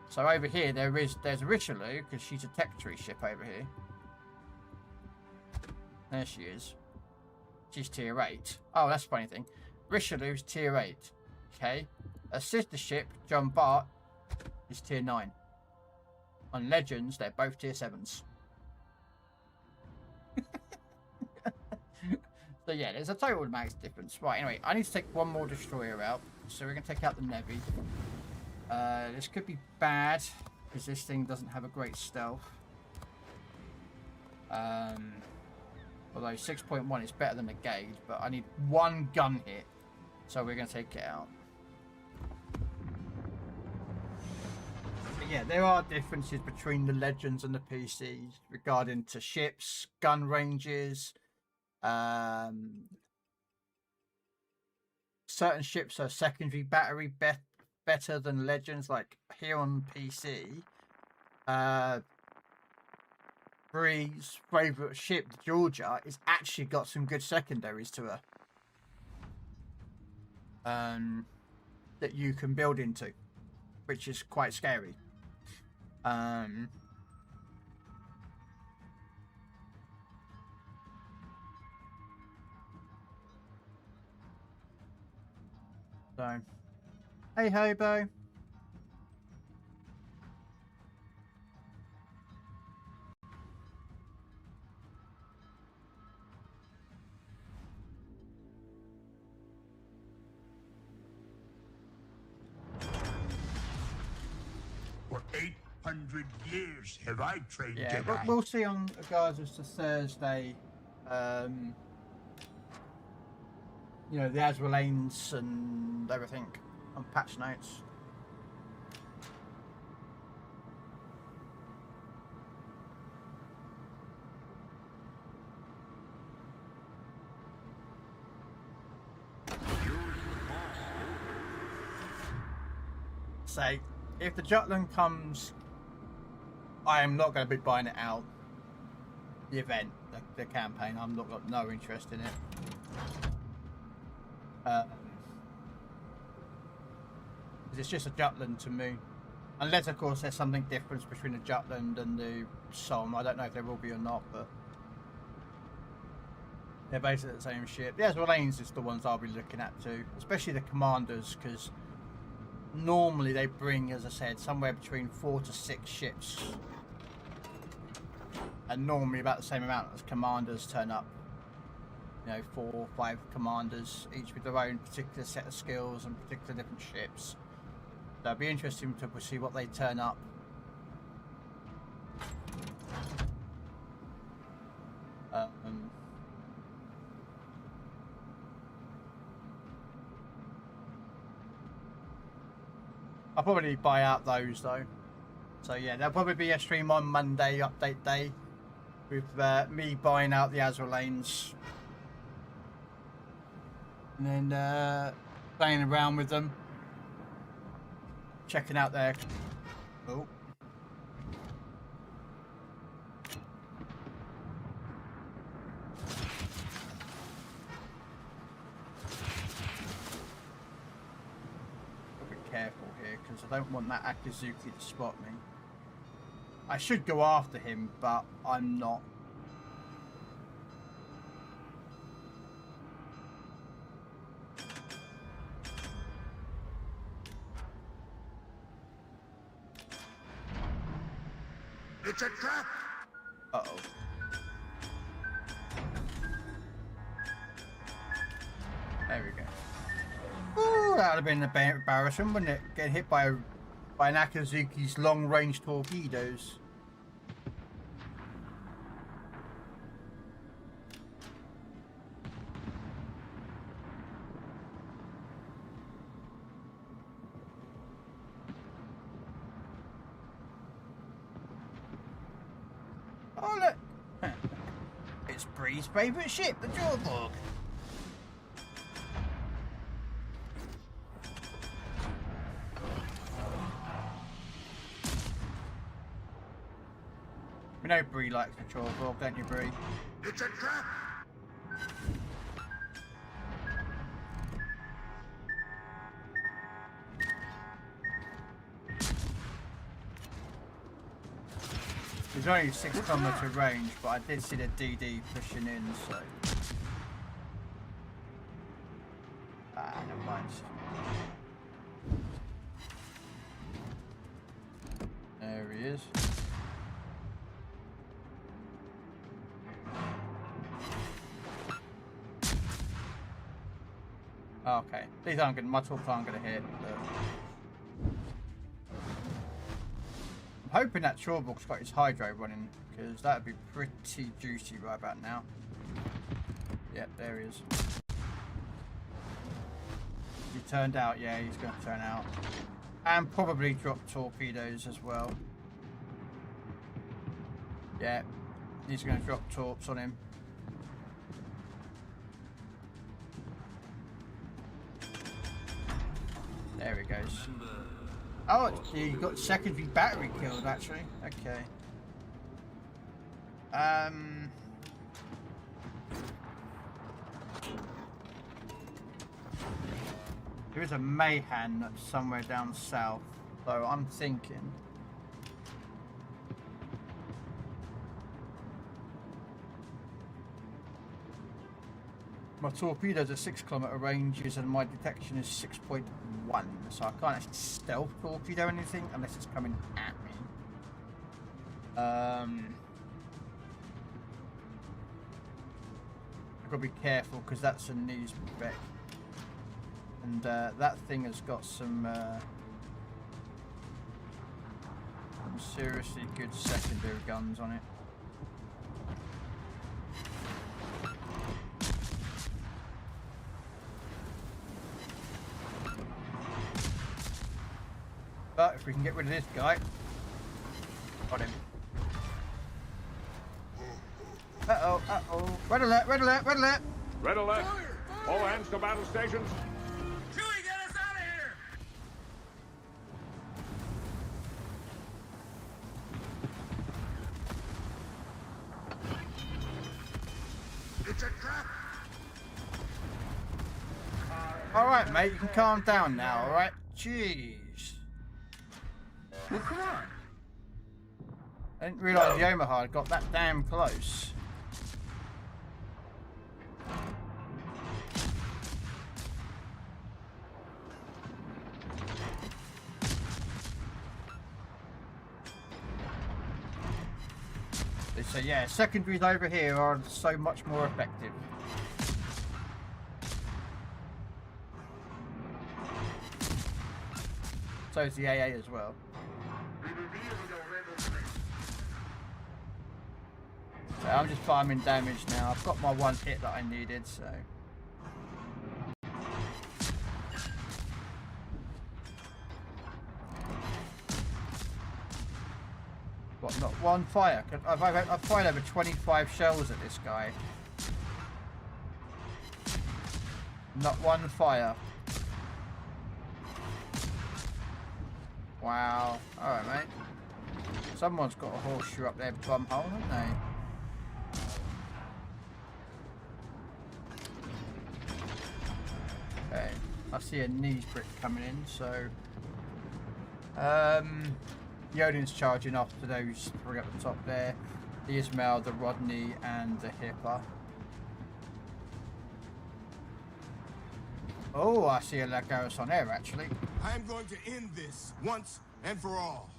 So over here there's a Richelieu because she's a tech tree ship over here. There she is. She's tier 8. Oh, that's a funny thing. Richelieu's tier 8. Okay. A sister ship, John Bart, is tier 9. On Legends, they're both tier 7s. So yeah, there's a total max difference. Right, anyway, I need to take one more destroyer out. So we're going to take out the Nevi. This could be bad, because this thing doesn't have a great stealth. Although 6.1 is better than the gauge, but I need one gun hit. So we're going to take it out. But yeah, there are differences between the Legends and the PCs regarding to ships, gun ranges. Certain ships are secondary battery better than Legends. Like here on PC, Bree's favourite ship, Georgia, is actually got some good secondaries to her. That you can build into, which is quite scary. So, hey hobo. For 800 years have I trained Yeah, Jedi. we'll see on guys as to Thursday. You know, the Azraelanes and everything on patch notes. So, if the Jutland comes, I am not going to be buying it out. The event, the campaign, I'm not got no interest in it. It's just a Jutland to me. Unless, of course, there's something different between the Jutland and the Somme. I don't know if there will be or not, but they're basically the same ship. The Azraelanes is the ones I'll be looking at too, especially the commanders, because normally they bring, as I said, somewhere between 4 to 6 ships. And normally about the same amount as commanders turn up. You know, 4 or 5 commanders, each with their own particular set of skills and particular different ships. So it'll be interesting to see what they turn up. I'll probably buy out those though. So yeah, there'll probably be a stream on Monday, update day, with me buying out the Azraelanes. And then playing around with them. Checking out their... Oh. Be careful here, because I don't want that Akazuki to spot me. I should go after him, but I'm not. It's a trap! Uh-oh. There we go. Ooh, that would have been embarrassing, wouldn't it? Getting hit by an Akazuki's long-range torpedoes. Oh look! It's Bree's favourite ship, the Jorborg. We know Bree likes the Jorborg, don't you, Bree? It's a trap! There's only 6 kilometre range, but I did see the DD pushing in, so... never mind. There he is. Okay, these aren't good. My torps aren't going to hit. But... I'm hoping that Chorborg's got his hydro running, because that would be pretty juicy right about now. Yep, there he is. He turned out, yeah, he's going to turn out. And probably drop torpedoes as well. Yeah, he's going to drop torps on him. There he goes. Oh, he got secondary battery killed, actually. Okay. There is a Mayhan somewhere down south, so I'm thinking. My torpedoes are 6 kilometer ranges and my detection is 6.1, so I can't actually stealth torpedo anything unless it's coming at me. I've got to be careful because that's a knees spec. And that thing has got some seriously good secondary guns on it. But if we can get rid of this guy, got him. Uh-oh, uh-oh. Red alert, red alert, red alert! Red alert! All hands to battle stations! Chewie, get us out of here! It's a trap! Alright, mate, you can calm down now, alright? Jeez. Well, come on. I didn't realise the Omaha got that damn close. So yeah, secondaries over here are so much more effective. So is the AA as well. So I'm just farming damage now. I've got my one hit that I needed, so. What, not one fire? I've fired over 25 shells at this guy. Not one fire. Wow. Alright, mate. Someone's got a horseshoe up their bum hole, haven't they? Okay. I see a knees brick coming in, so... Yodin's charging off to those three up the top there. The Ismail, the Rodney, and the Hipper. Oh, I see a Lagos on air, actually. I am going to end this once and for all.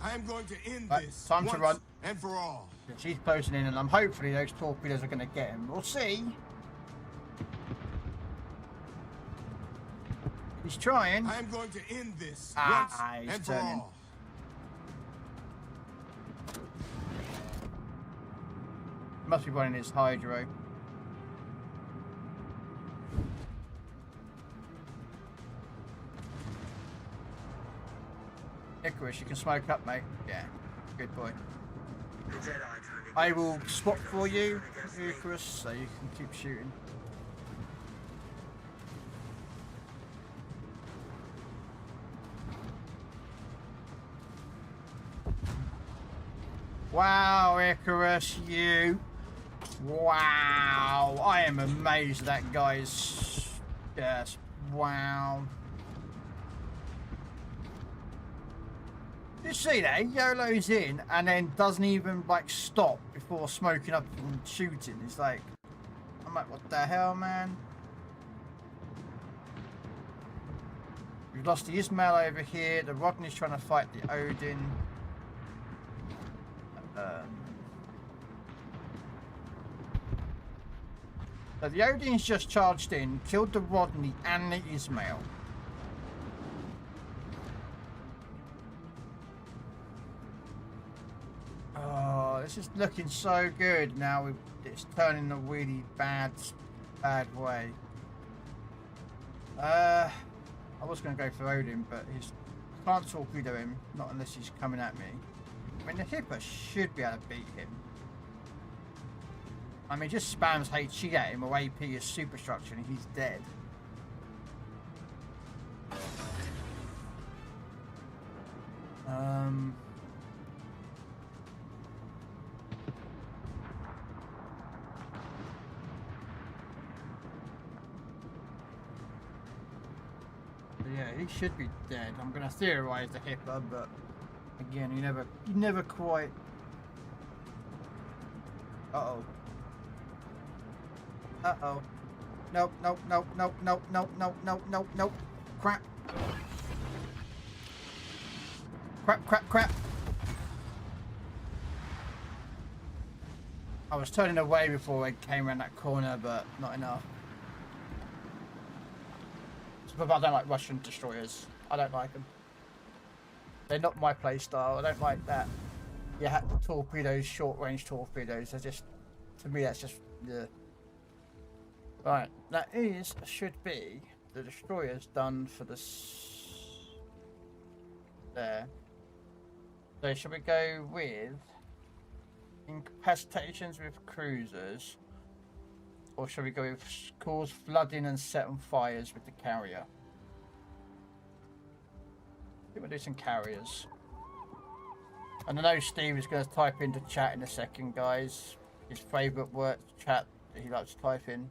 I am going to end this time once to run. And for all. She's closing in, and hopefully those torpedoes are going to get him. We'll see. He's trying. I am going to end this once and he's for turning. all. Must be running his hydro. Icarus, you can smoke up, mate. Yeah, good boy. I will swap for you, Icarus, so you can keep shooting. Wow, Icarus, you. Wow, I am amazed that guy's. Yes, wow. You see that? He YOLO's in and then doesn't even like stop before smoking up and shooting. It's like, I'm like, what the hell, man? We've lost the Ismail over here. The Rodney's trying to fight the Odin. So the Odin's just charged in, killed the Rodney and the Ismail. Oh, this is looking so good now. It's turning a really bad way. I was going to go for Odin, but I can't torpedo him, not unless he's coming at me. I mean, the Hipper should be able to beat him. I mean, just spams HE at him, or AP is superstructure, and he's dead. Yeah, he should be dead. I'm gonna theorize the Hipper, but again, you never quite. Uh-oh. Uh-oh. Nope, nope, nope, nope, nope, nope, nope, nope, nope, nope. Crap. Crap, crap, crap. I was turning away before I came around that corner, but not enough. But I don't like Russian destroyers. I don't like them. They're not my play style. I don't like that. You have the torpedoes, short-range torpedoes. They're just, to me, that's just, yeah. Right, that should be the destroyers done for this. There. So should we go with incapacitations with cruisers? Or should we go with cause flooding and set on fires with the carrier? I think we'll do some carriers. And I know Steve is going to type into chat in a second, guys. His favourite word chat that he likes to type in.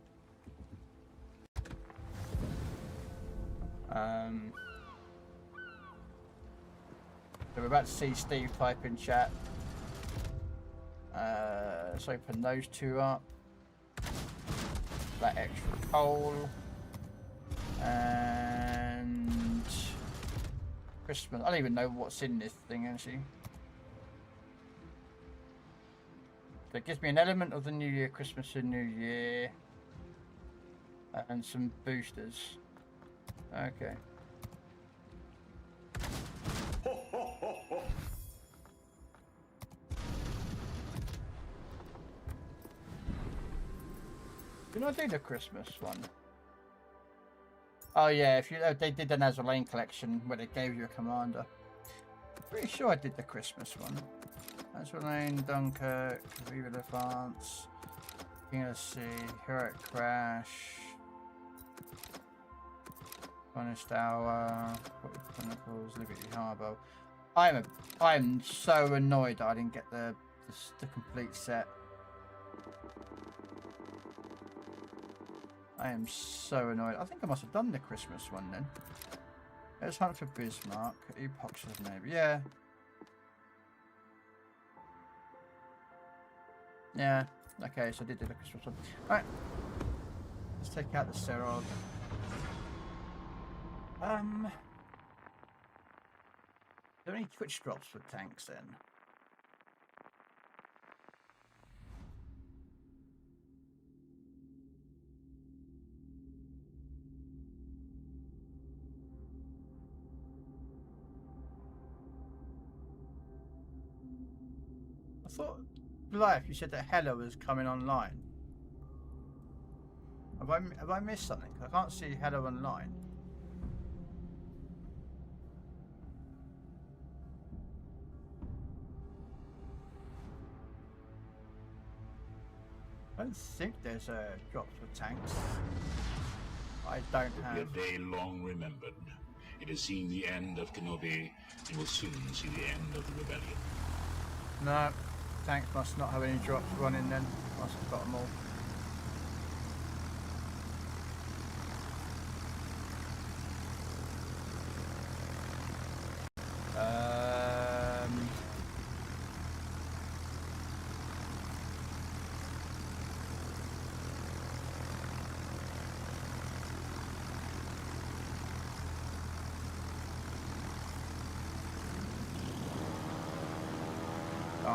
So we're about to see Steve type in chat. Let's open those two up. That extra coal and Christmas. I don't even know what's in this thing actually. So it gives me an element of the New Year, Christmas and New Year, and some boosters. Okay. Did I do the Christmas one? Oh yeah, if you they did an Azure Lane collection where they gave you a commander. Pretty sure I did the Christmas one. Azure Lane, Dunkirk, Viva la France, King of the Sea, Heroic Crash, Honest Hour, Chronicles, Liberty Harbour. I'm so annoyed that I didn't get the complete set. I am so annoyed. I think I must have done the Christmas one then. Let's hunt for Bismarck. Epochs maybe. Yeah. Yeah. Okay, so I did do the Christmas one. Right. Let's take out the Serog. Are there any Twitch drops for tanks then? I thought, Life, you said that Hella was coming online. Have I missed something? I can't see Hella online. I don't think there's a drops for tanks. I don't have. A day long remembered. It has seen the end of Kenobi and will soon see the end of the rebellion. No, tanks must not have any drops running then. Must have got them all.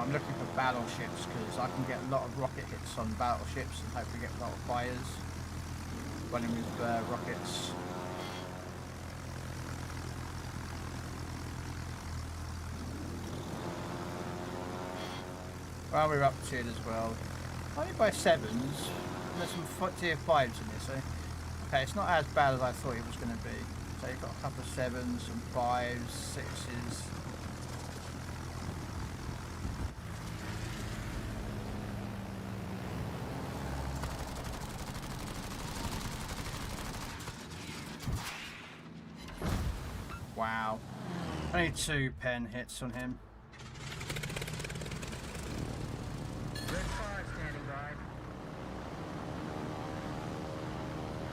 I'm looking for battleships because I can get a lot of rocket hits on battleships and hopefully get a lot of fires running with rockets. Well, we're up tiered as well. Only by 7s. There's some tier 5s in this, so okay, it's not as bad as I thought it was going to be. So you've got a couple of 7s, some 5s, 6s. Wow. Only 2 pen hits on him.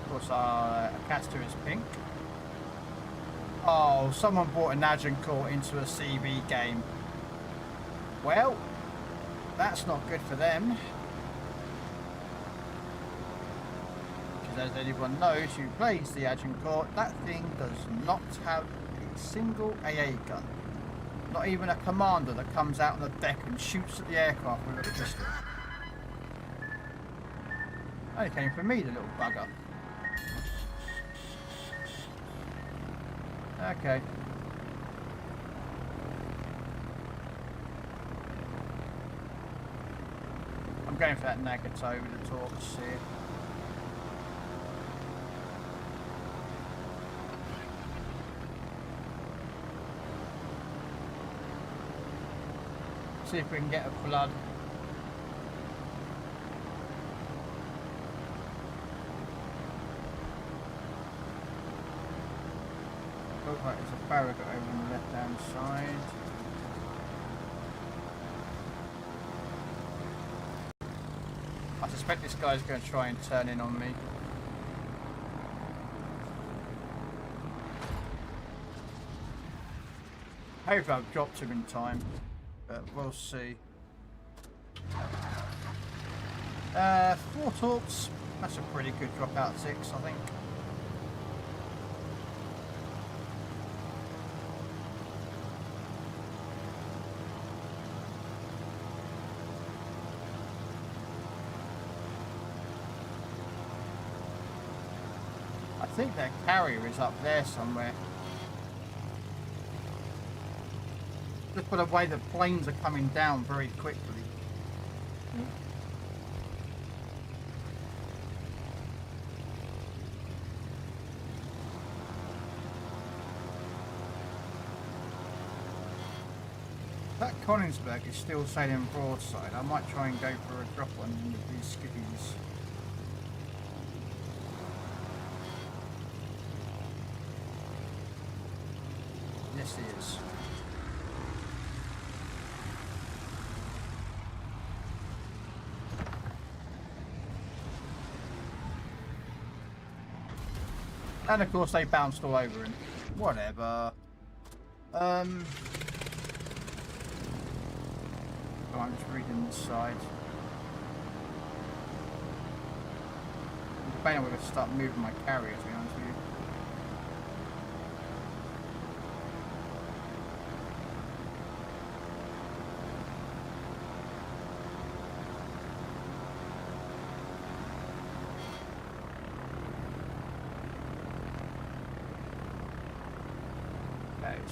Of course, our caster is pink. Oh, someone brought an Agincourt into a CB game. Well, that's not good for them. Because as anyone knows who plays the Agincourt, that thing does not have a single AA gun. Not even a commander that comes out on the deck and shoots at the aircraft with a pistol. Only came for me, the little bugger. Okay. I'm going for that Nagato with the torch here. See if we can get a flood. Looks like there's a Farragut over on the left hand side. I suspect this guy's going to try and turn in on me. Hopefully I've dropped him in time, but we'll see. 4 torps, that's a pretty good drop out of 6, I think. I think their carrier is up there somewhere. Just by the way the planes are coming down very quickly. That Königsberg is still sailing broadside. I might try and go for a drop on with these skippies. Yes, he is. And of course they bounced all over him. Whatever. I'm just reading this side. I'm debating whether to start moving my carrier, to be honest with you.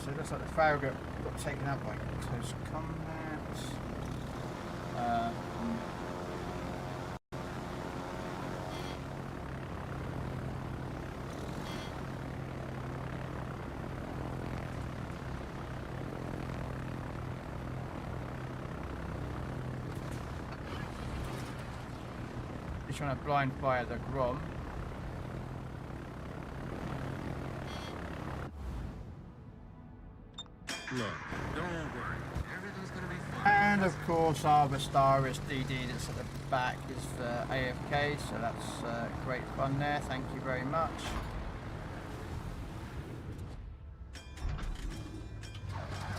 So it looks like the Farragut got taken out by close combat. He's trying to blind fire the Grom. Look, don't worry. Everything's gonna be fine. And of course our Vistaris DD that's at the back is for AFK, so that's great fun there, thank you very much.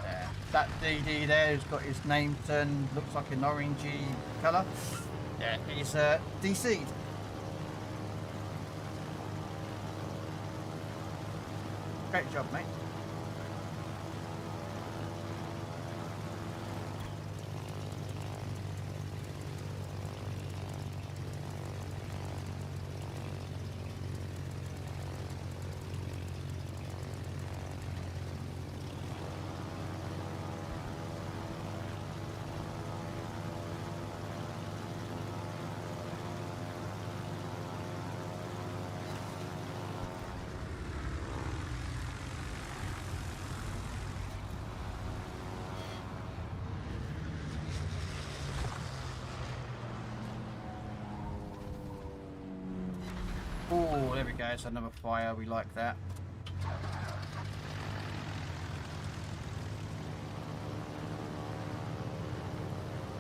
Yeah, that DD there has got his name turned, looks like an orangey colour. Yeah, he's DC'd. Great job, mate. we go, it's another fire, we like that.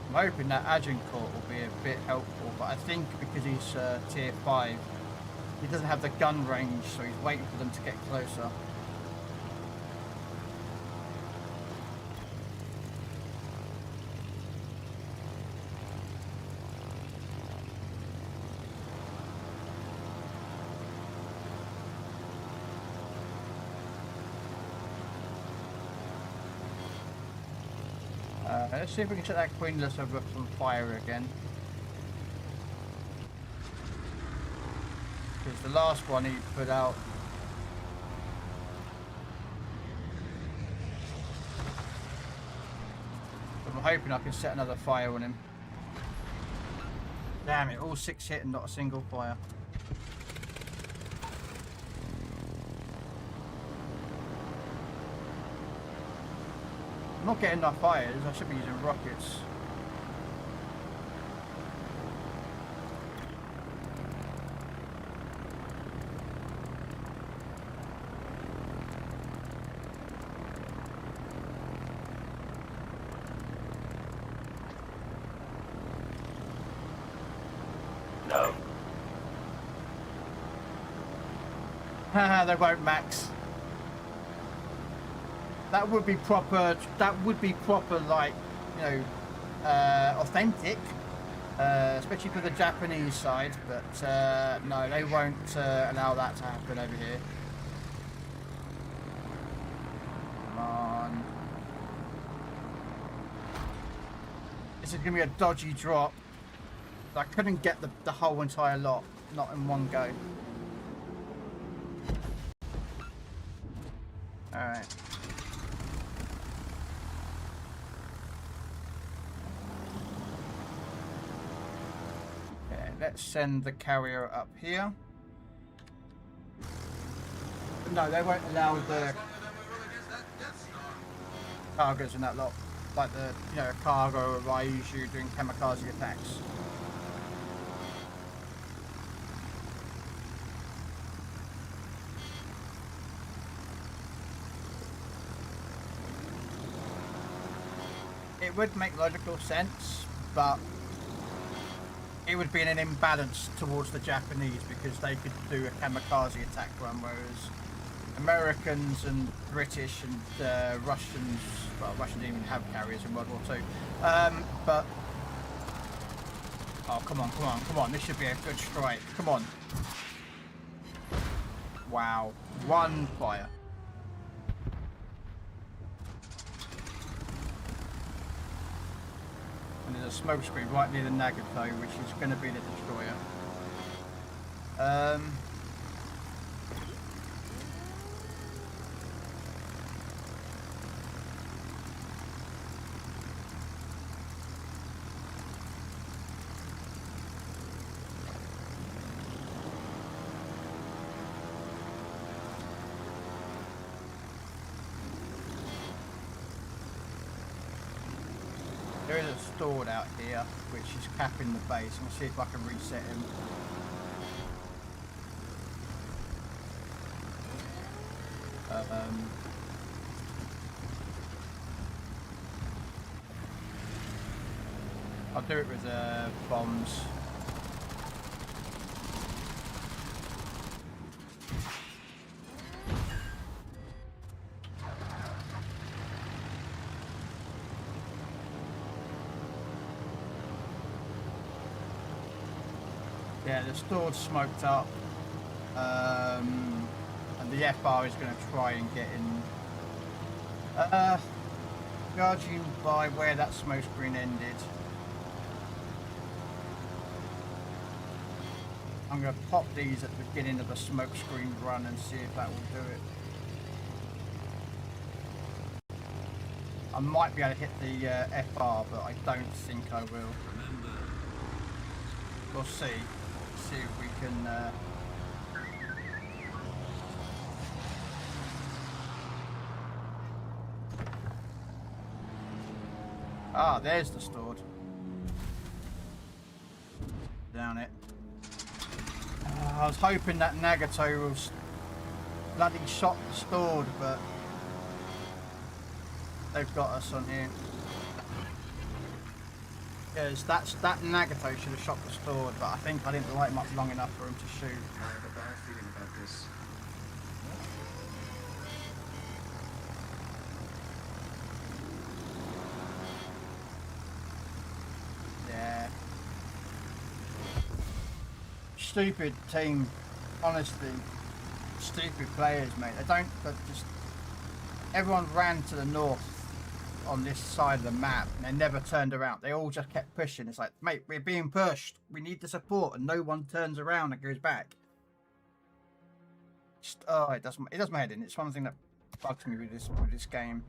I'm hoping that Agincourt will be a bit helpful, but I think because he's tier 5, he doesn't have the gun range, so he's waiting for them to get closer. Let's see if we can set that Queenless over some fire again. Because the last one he put out. I'm hoping I can set another fire on him. Damn it, all 6 hit and not a single fire. I'm not getting enough fires, I should be using rockets. No. Haha, they won't max. That would be proper. That would be proper, like, you know, authentic, especially for the Japanese side. But no, they won't allow that to happen over here. Come on. This is gonna be a dodgy drop. I couldn't get the whole entire lot, not in one go. All right. Let's send the carrier up here. No, they won't allow the cargoes in that lot, like the, you know, cargo or Ryuju doing kamikaze attacks. It would make logical sense, but it would be in an imbalance towards the Japanese because they could do a kamikaze attack run, whereas Americans and British and Russians, well, Russians didn't even have carriers in World War II. But oh, come on, come on, come on! This should be a good strike. Come on! Wow, one fire. And there's a smoke screen right near the Nagato, which is going to be the destroyer. There is a stored out here, which is capping the base. I'll see if I can reset him. I'll do it with bombs. Yeah, the store's smoked up, and the FR is going to try and get in. Judging by where that smoke screen ended, I'm going to pop these at the beginning of the smoke screen run and see if that will do it. I might be able to hit the FR, but I don't think I will. We'll see. See if we can ah, there's the stored. Down it. I was hoping that Nagato was bloody shot restored, but they've got us on here. Yes, that Nagato should have shot restored, but I think I didn't light him up long enough for him to shoot. I have a bad feeling about this. Yeah. Stupid team, honestly. Stupid players, mate. They don't, but just everyone ran to the north on this side of the map and they never turned around. They all just kept pushing. It's like, mate, we're being pushed. We need the support, and no one turns around and goes back. Just, oh, it does my head in. It's one thing that bugs me with this game.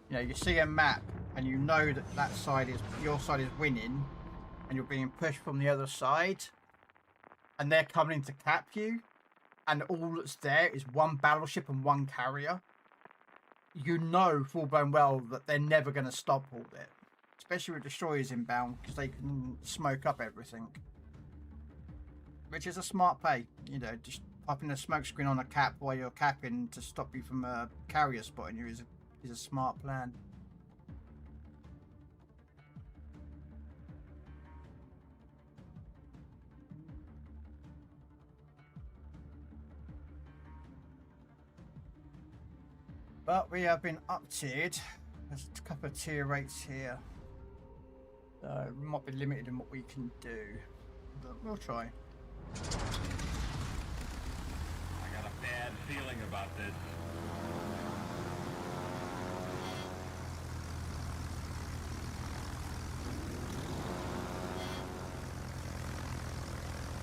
You know, you see a map and you know that your side is winning, and you're being pushed from the other side, and they're coming in to cap you, and all that's there is one battleship and one carrier. You know full blown well that they're never going to stop all that, especially with destroyers inbound, because they can smoke up everything, which is a smart play. You know, just popping a smoke screen on a cap while you're capping to stop you from a carrier spotting you is a smart plan. But we have been up-tiered. There's a couple of tier rates here. So we might be limited in what we can do. But we'll try. I got a bad feeling about this.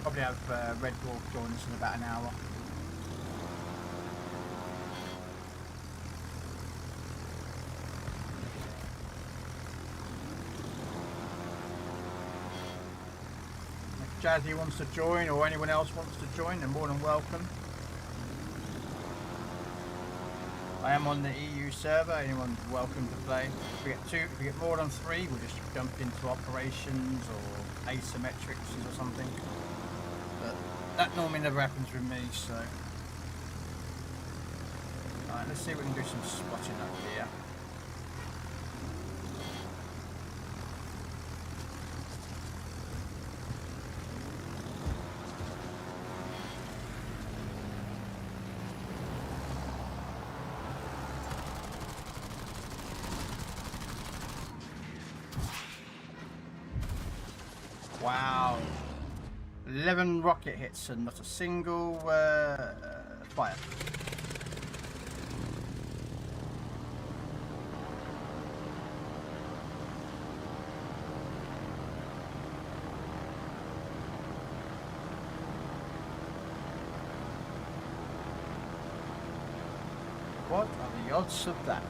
Probably have Red Dwarf join us in about an hour. If Jazzy wants to join, or anyone else wants to join, they're more than welcome. I am on the EU server. Anyone's welcome to play. If we get more than 3, we'll just jump into operations or asymmetrics or something. But that normally never happens with me, so. Alright, let's see if we can do some spotting up here. Wow. 11 rocket hits and not a single fire. What are the odds of that?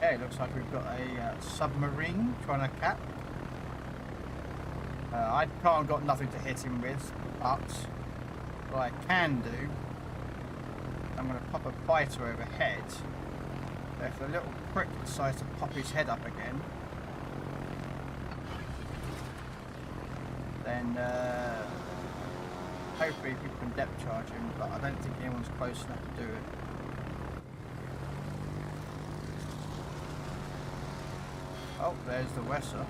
Okay, looks like we've got a submarine trying to cap. I can't got nothing to hit him with, but what I can do, I'm going to pop a fighter overhead. So if the little prick decides to pop his head up again, then hopefully people can depth charge him, but I don't think anyone's close enough to do it. Oh, there's the Wesser.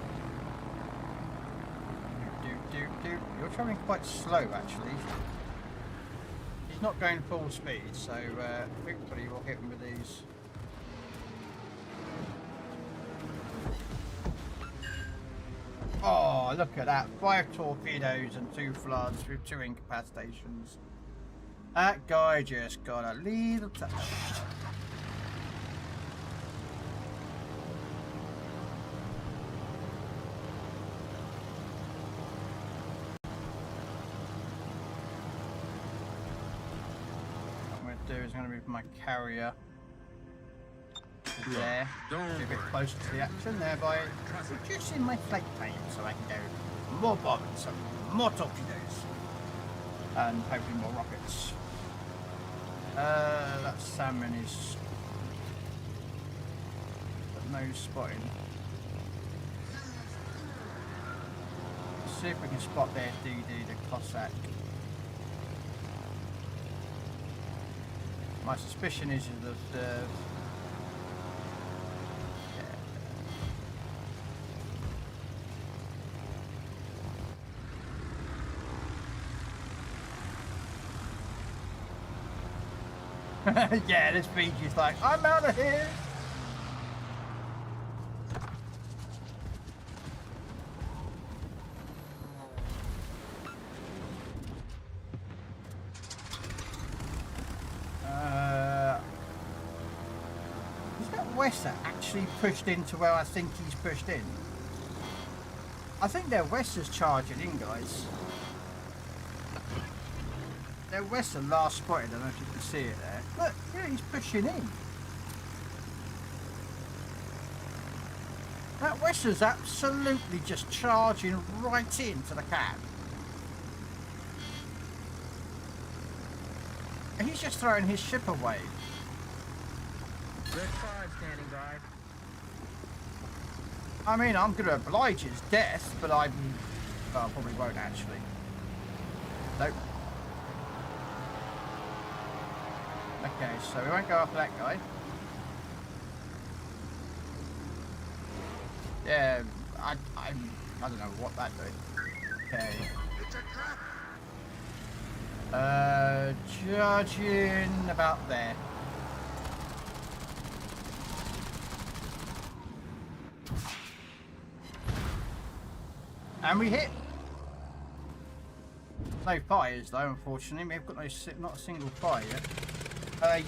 You're travelling quite slow, actually. He's not going full speed, so hopefully we'll hit him with these. Oh, look at that. 5 torpedoes and 2 floods with 2 incapacitations. That guy just got a little touched. Is going to move my carrier there, a bit closer to the action, thereby reducing my flight time so I can go more bombs, and more torpedoes, and hopefully more rockets. That salmon is got no spotting. Let's see if we can spot their DD, the Cossack. My suspicion is that the yeah, this Fiji's like, I'm out of here. Is that Wesser actually pushed into where I think he's pushed in? I think their Wesser's charging in, guys. Their Wesser last spotted, I don't know if you can see it there. Look, yeah, he's pushing in. That Wesser's absolutely just charging right into the cab. And he's just throwing his ship away. Red 5 standing by. I mean, I'm going to oblige his death, but well, I probably won't actually. Nope. Okay, so we won't go after that guy. Yeah, I don't know what that did. Okay. Judging about there. And we hit. No fires though, unfortunately. We've got not a single fire yet.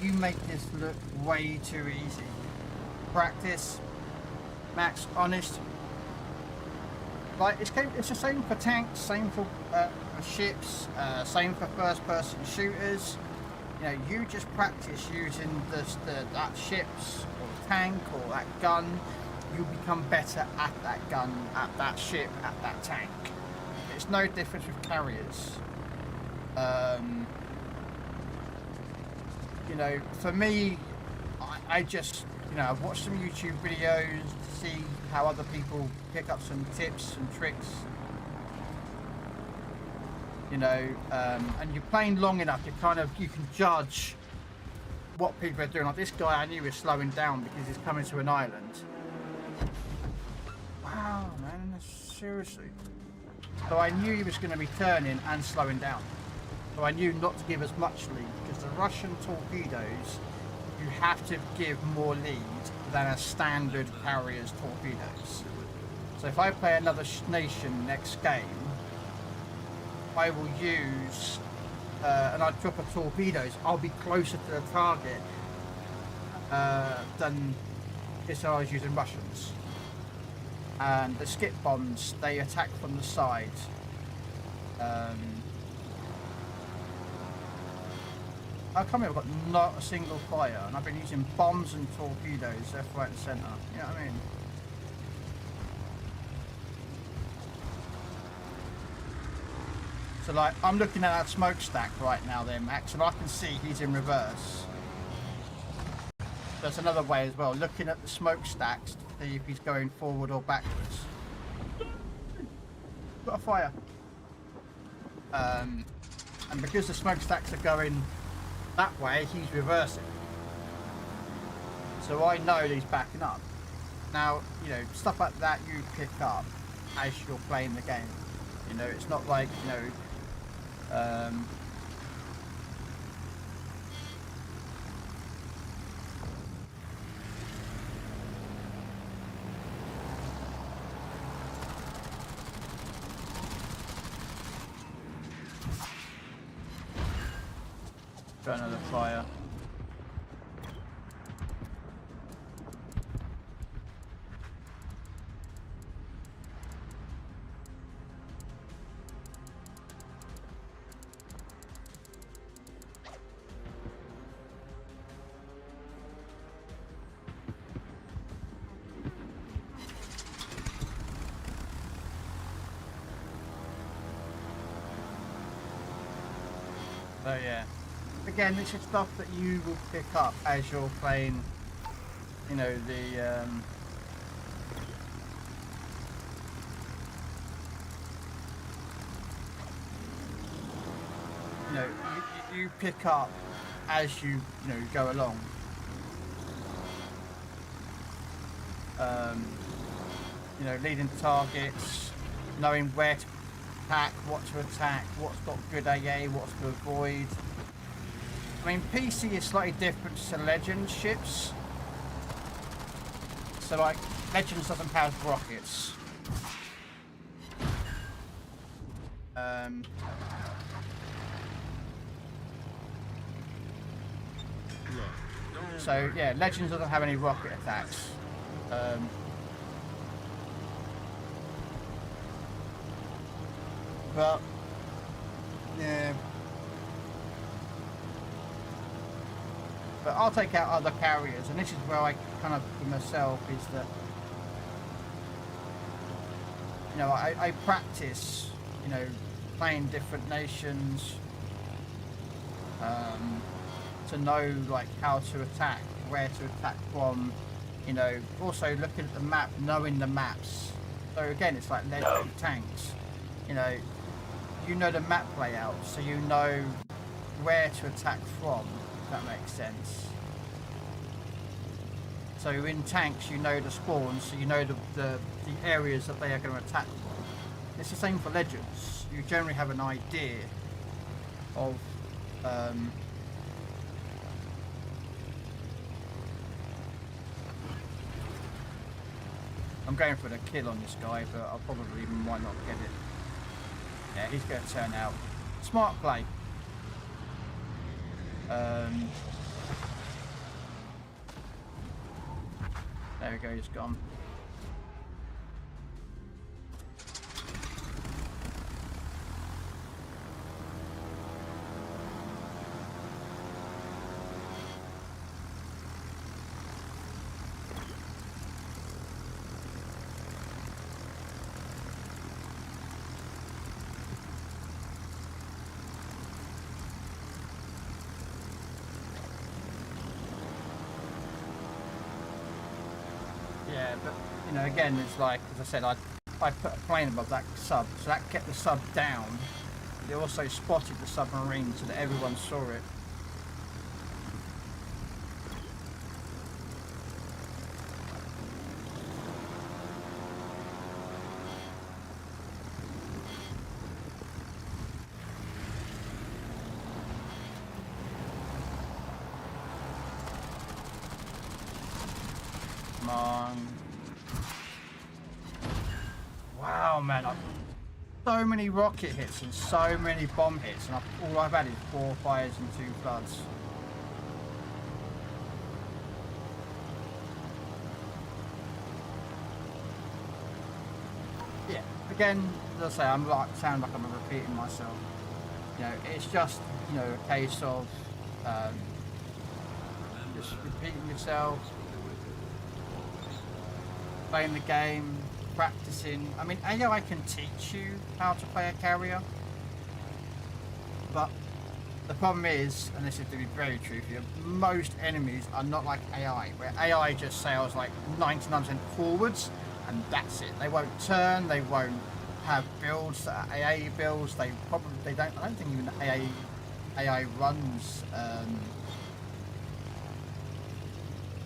You make this look way too easy. Practice. Max, honest. Like, it's the same for tanks, same for ships, same for first-person shooters. You know, you just practice using that ships or tank or that gun. You become better at that gun, at that ship, at that tank. It's no difference with carriers. You know, for me, I just, you know, I've watched some YouTube videos to see how other people pick up some tips and tricks. You know, and you're playing long enough, you can judge what people are doing. Like this guy, I knew was slowing down because he's coming to an island. Wow, man, seriously. So I knew he was going to be turning and slowing down. So I knew not to give as much lead, because the Russian torpedoes, you have to give more lead than a standard carrier's torpedoes. So if I play another nation next game, I will use, and I drop a torpedoes, I'll be closer to the target than if I was using Russians. And the skip bombs, they attack from the side. How come I've got not a single fire, and I've been using bombs and torpedoes left, right and centre? You know what I mean? So like, I'm looking at that smokestack right now there, Max, and I can see he's in reverse. There's another way as well, looking at the smokestacks to see if he's going forward or backwards. Got a fire. And because the smokestacks are going that way, he's reversing. So I know he's backing up. Now, you know, stuff like that you pick up as you're playing the game. You know, it's not like, you know, got another fire. So yeah, again, this is stuff that you will pick up as you're playing, you know, the you know, you pick up as you know, go along. You know, leading targets, knowing where to attack, what to attack, what's got good AA, what's to avoid. I mean, PC is slightly different to Legends ships. So, like, Legends doesn't have rockets. So, yeah, Legends doesn't have any rocket attacks. But, yeah. But I'll take out other carriers, and this is where I kind of, for myself, is that, you know, I practice, you know, playing different nations, to know, like, how to attack, where to attack from, you know, also looking at the map, knowing the maps. So again, it's like Lego tanks, you know the map layout, so you know where to attack from, if that makes sense. So in tanks, you know the spawns, so you know the areas that they are going to attack from. It's the same for Legends. You generally have an idea of I'm going for the kill on this guy, but I probably might not get it. Yeah, he's going to turn out. Smart play. There we go, he's gone. Yeah, but you know, again, it's like, as I said, I put a plane above that sub, so that kept the sub down. They also spotted the submarine so that everyone saw it. Come on. Wow, man, so many rocket hits and so many bomb hits, and all I've had is 4 fires and 2 floods. Yeah, again, as I say, sound like I'm repeating myself. You know, it's just, you know, a case of just repeating yourself, playing the game, practicing. I mean, AI can teach you how to play a carrier, but the problem is, and this is to be very true for you, most enemies are not like AI, where AI just sails like 99% forwards, and that's it. They won't turn, they won't have builds that are AA builds. They don't. I don't think even AI runs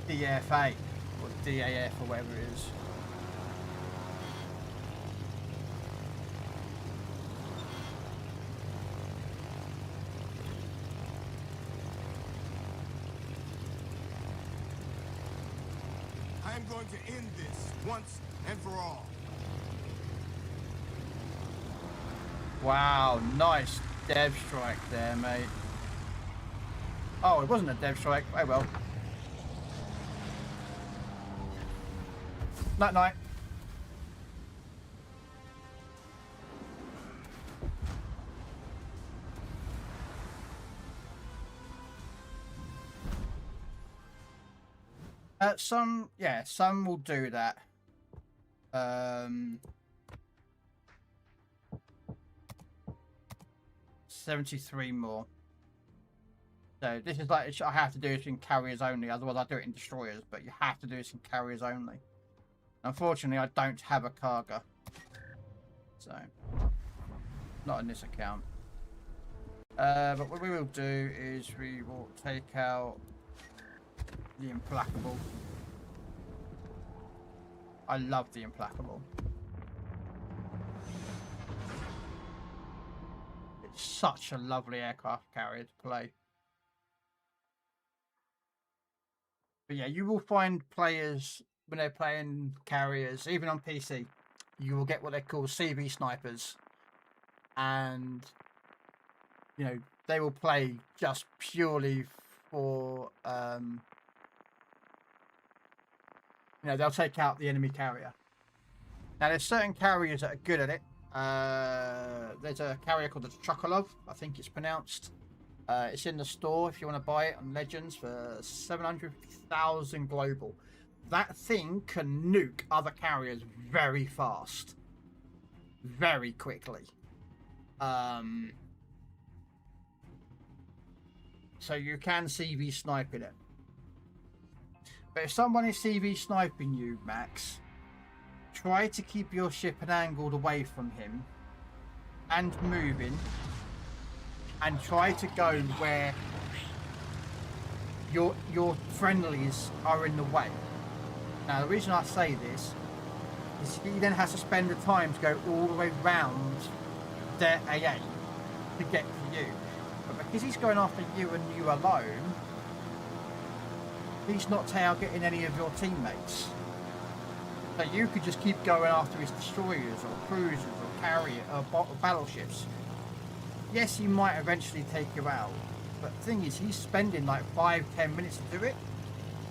DFA or DAF or whatever it is. I'm going to end this once and for all. Wow, nice dev strike there, mate. Oh, it wasn't a dev strike. Oh well. Night night. Some will do that. 73 more. So this is like, I have to do this in carriers only, otherwise I do it in destroyers, but you have to do this in carriers only. Unfortunately, I don't have a cargo. So, not in this account. But what we will do is we will take out the Implacable. I love the Implacable. It's such a lovely aircraft carrier to play. But yeah, you will find players when they're playing carriers, even on PC, you will get what they call CV snipers. And, you know, they will play just purely for, you know, they'll take out the enemy carrier. Now, there's certain carriers that are good at it. There's a carrier called the Chocolov, I think it's pronounced. It's in the store if you want to buy it on Legends for 700,000 global. That thing can nuke other carriers very fast. Very quickly. So you can CV snipe in it. But if someone is CV sniping you, Max, try to keep your ship angled away from him and moving, and try to go where your friendlies are in the way. Now, the reason I say this is he then has to spend the time to go all the way round their AA to get to you. But because he's going after you and you alone, he's not targeting any of your teammates. So you could just keep going after his destroyers or cruisers or carrier or battleships. Yes, he might eventually take you out, but the thing is, he's spending like 5-10 minutes to do it,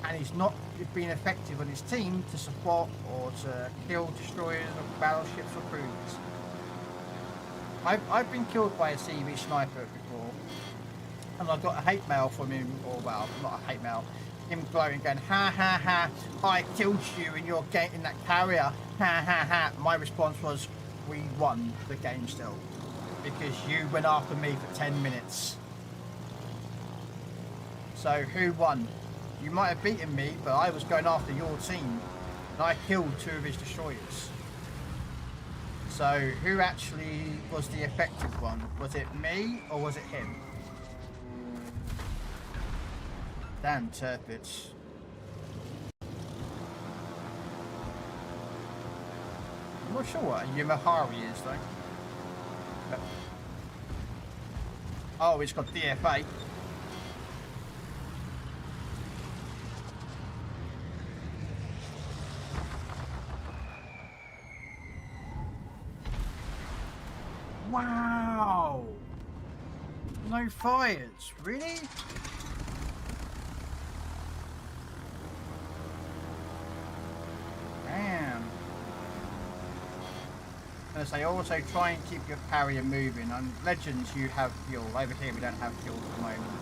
and he's not being effective on his team to support or to kill destroyers or battleships or cruisers. I've been killed by a CV sniper before, and I got a hate mail from him, or well, not a hate mail, him glowing, going, ha ha ha, I killed you and you're getting that carrier, ha ha ha. My response was, we won the game still, because you went after me for 10 minutes. So who won? You might have beaten me, but I was going after your team, and I killed 2 of his destroyers. So who actually was the effective one? Was it me or was it him? Damn turpits. I'm not sure what a Yamahari is though. But... oh, it's got DFA. Wow! No fires, really? Damn. As I also try and keep your carrier moving. On Legends, you have fuel. Over here, we don't have fuel at the moment.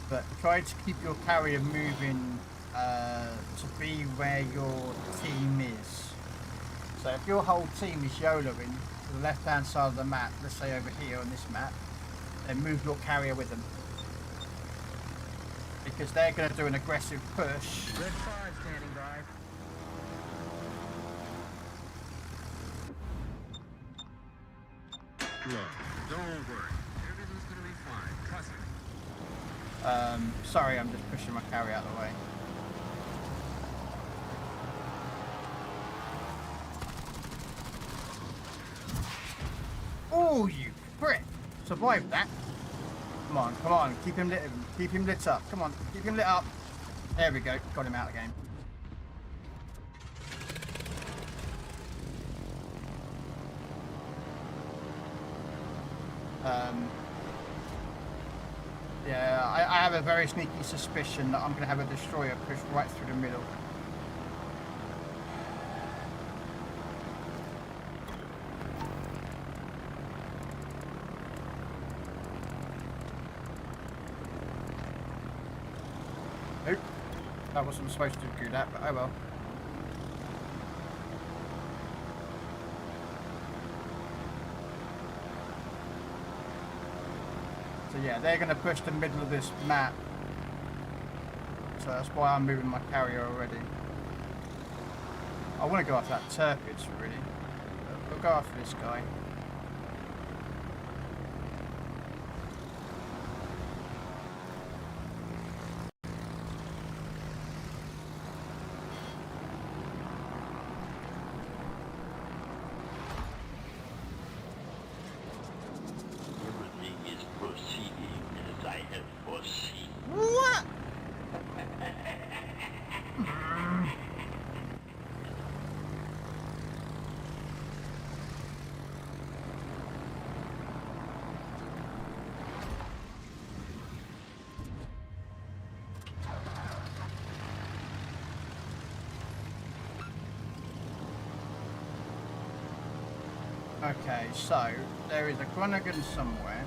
But try to keep your carrier moving to be where your team is. So if your whole team is YOLOing to the left hand side of the map, let's say over here on this map, then move your carrier with them. Because they're going to do an aggressive push. Red 5 standing by. Look, don't worry. Everything's going to be fine. Trust me. Sorry, I'm just pushing my carrier out of the way. Oh, you prick! Survived that. Come on, come on. Keep him lit up. Come on, keep him lit up. There we go. Got him out of the game. Yeah, I have a very sneaky suspicion that I'm going to have a destroyer push right through the middle. Nope, I wasn't supposed to do that, but oh well. yeah, they're going to push the middle of this map. So that's why I'm moving my carrier already. I want to go after that Turkish, really. We'll go after this guy. Everything is proceeding as I have foreseen. What? Okay, so there is a Groningen somewhere.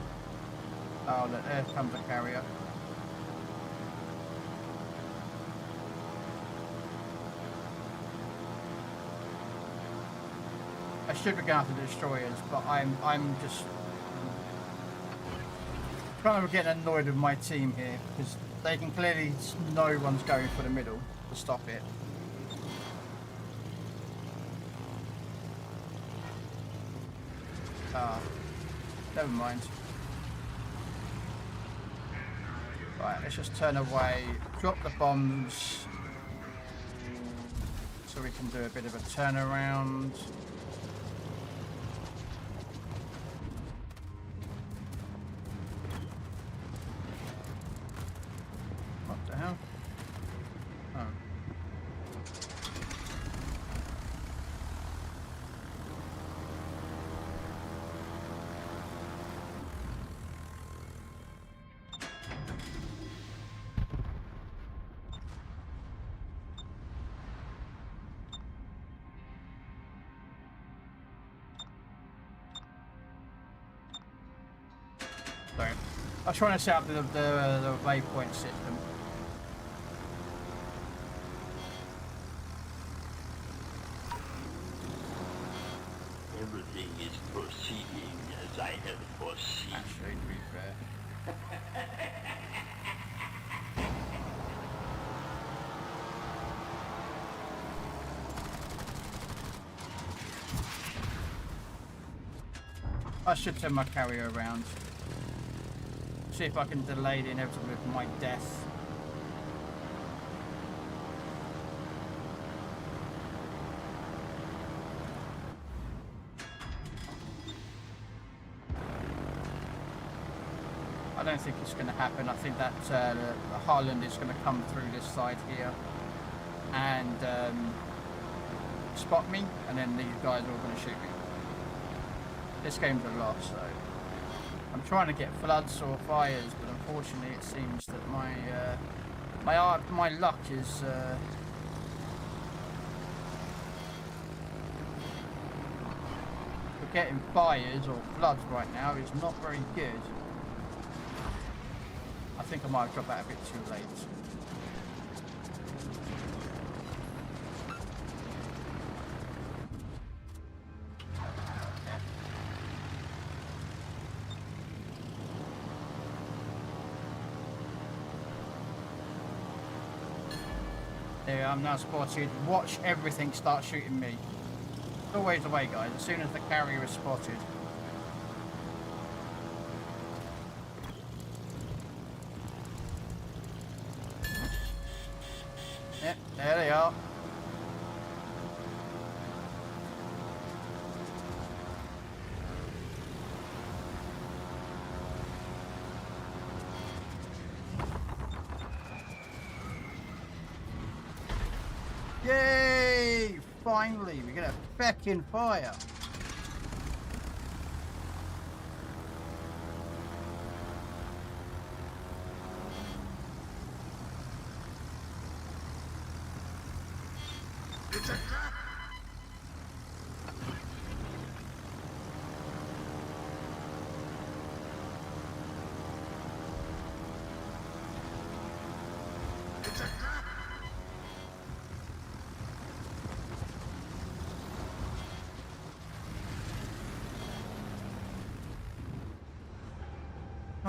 Oh, look, there comes a carrier. I should be going after the destroyers, but I'm just kind of getting annoyed with my team here because they can clearly no one's going for the middle to stop it. Ah, never mind. Right, let's just turn away, drop the bombs, so we can do a bit of a turnaround. What the hell? Oh. Sorry. I was trying to set up the waypoint system. Everything is proceeding as I have foreseen. Actually, to be fair. I should turn my carrier around. See if I can delay the inevitable of my death. I don't think it's going to happen. I think that the Harland is going to come through this side here and spot me, and then these guys are all going to shoot me. This game's a loss, so I'm trying to get floods or fires, but unfortunately it seems that my luck is for getting fires or floods right now is not very good. I think I might have dropped that a bit too late. There, I'm now spotted. Watch everything start shooting me. Always away, guys, as soon as the carrier is spotted. Yep, there they are. Yay! Finally, we get a feckin' fire. It's a trap! It's a trap!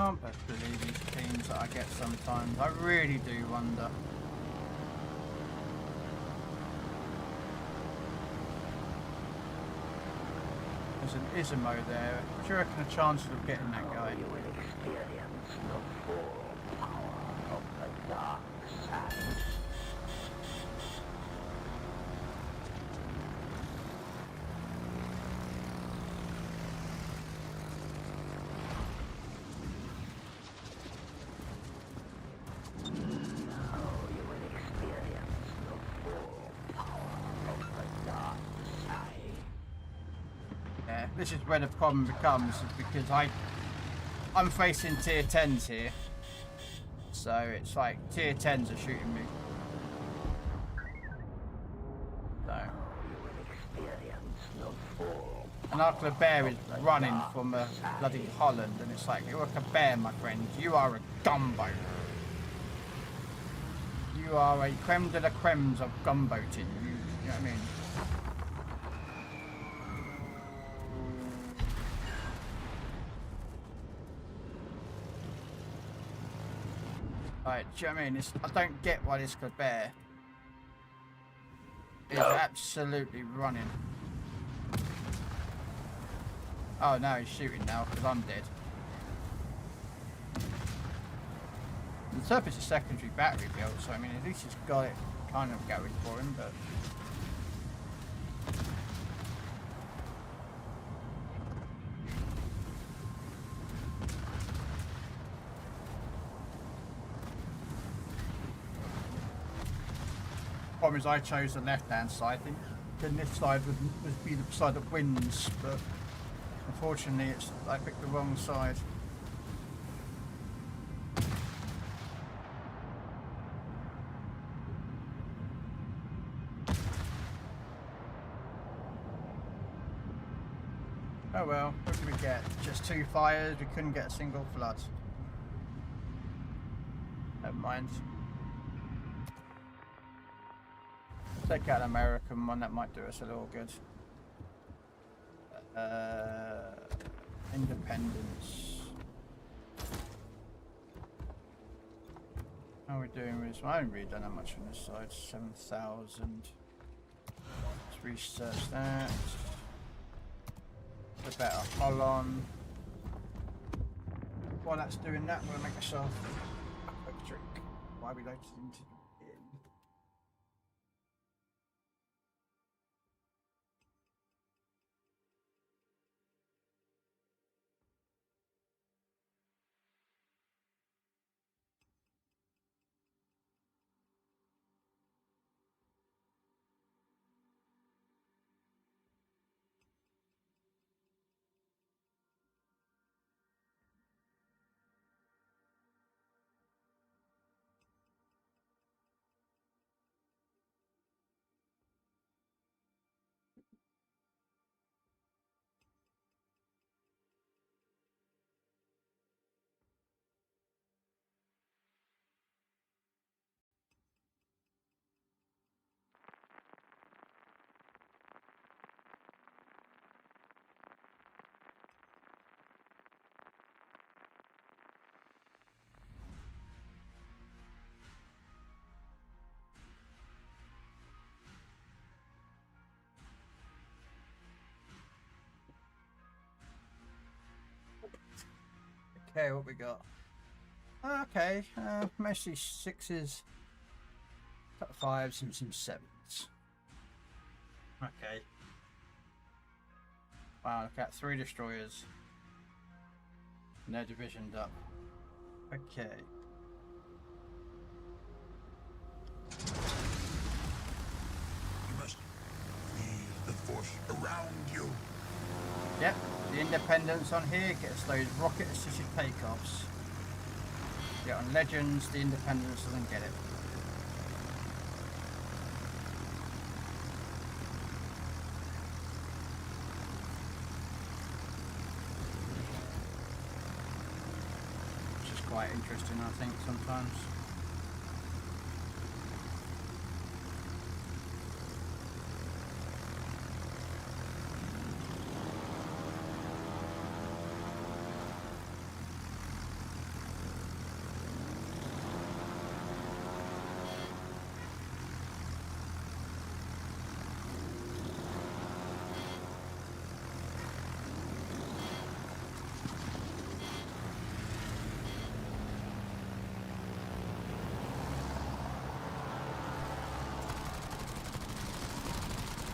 can't believe these teams that I get sometimes. I really do wonder. There's an Ismo there. What do you reckon the chances of getting that guy? You will experience the full power of the dark side. This is where the problem becomes, is because I'm facing tier 10s here, so it's like tier 10s are shooting me. So, and Uncle Bear is running from a bloody Holland, and it's like, you're a bear, my friend. You are a gumbo. You are a creme de la cremes of gumboating. You know what I mean? Right, do you know what I mean? I don't get why this bear is absolutely running. Oh no, he's shooting now because I'm dead. The surface is secondary battery built, so I mean at least he's got it kind of going for him, but problem is I chose the left-hand side, then this side would be the side that wins, but unfortunately I picked the wrong side. Oh well, what did we get? Just 2 fires, we couldn't get a single flood. Never mind. Take out an American one, that might do us a little good. Independence. How are we doing with this one? I haven't really done that much on this side. 7,000. Let's research that. A better hull on. While that's doing that, I'm going to make myself a quick drink. Why we loaded into the bin. Okay, what we got? Okay, mostly 6s, couple 5s and some 7s. Okay. Wow, look at 3 destroyers. No divisioned up. Okay. You must feel the force around you. Yep, the Independence on here gets those rocket-assisted takeoffs. Yeah, on Legends, the Independence doesn't get it. Which is quite interesting, I think, sometimes.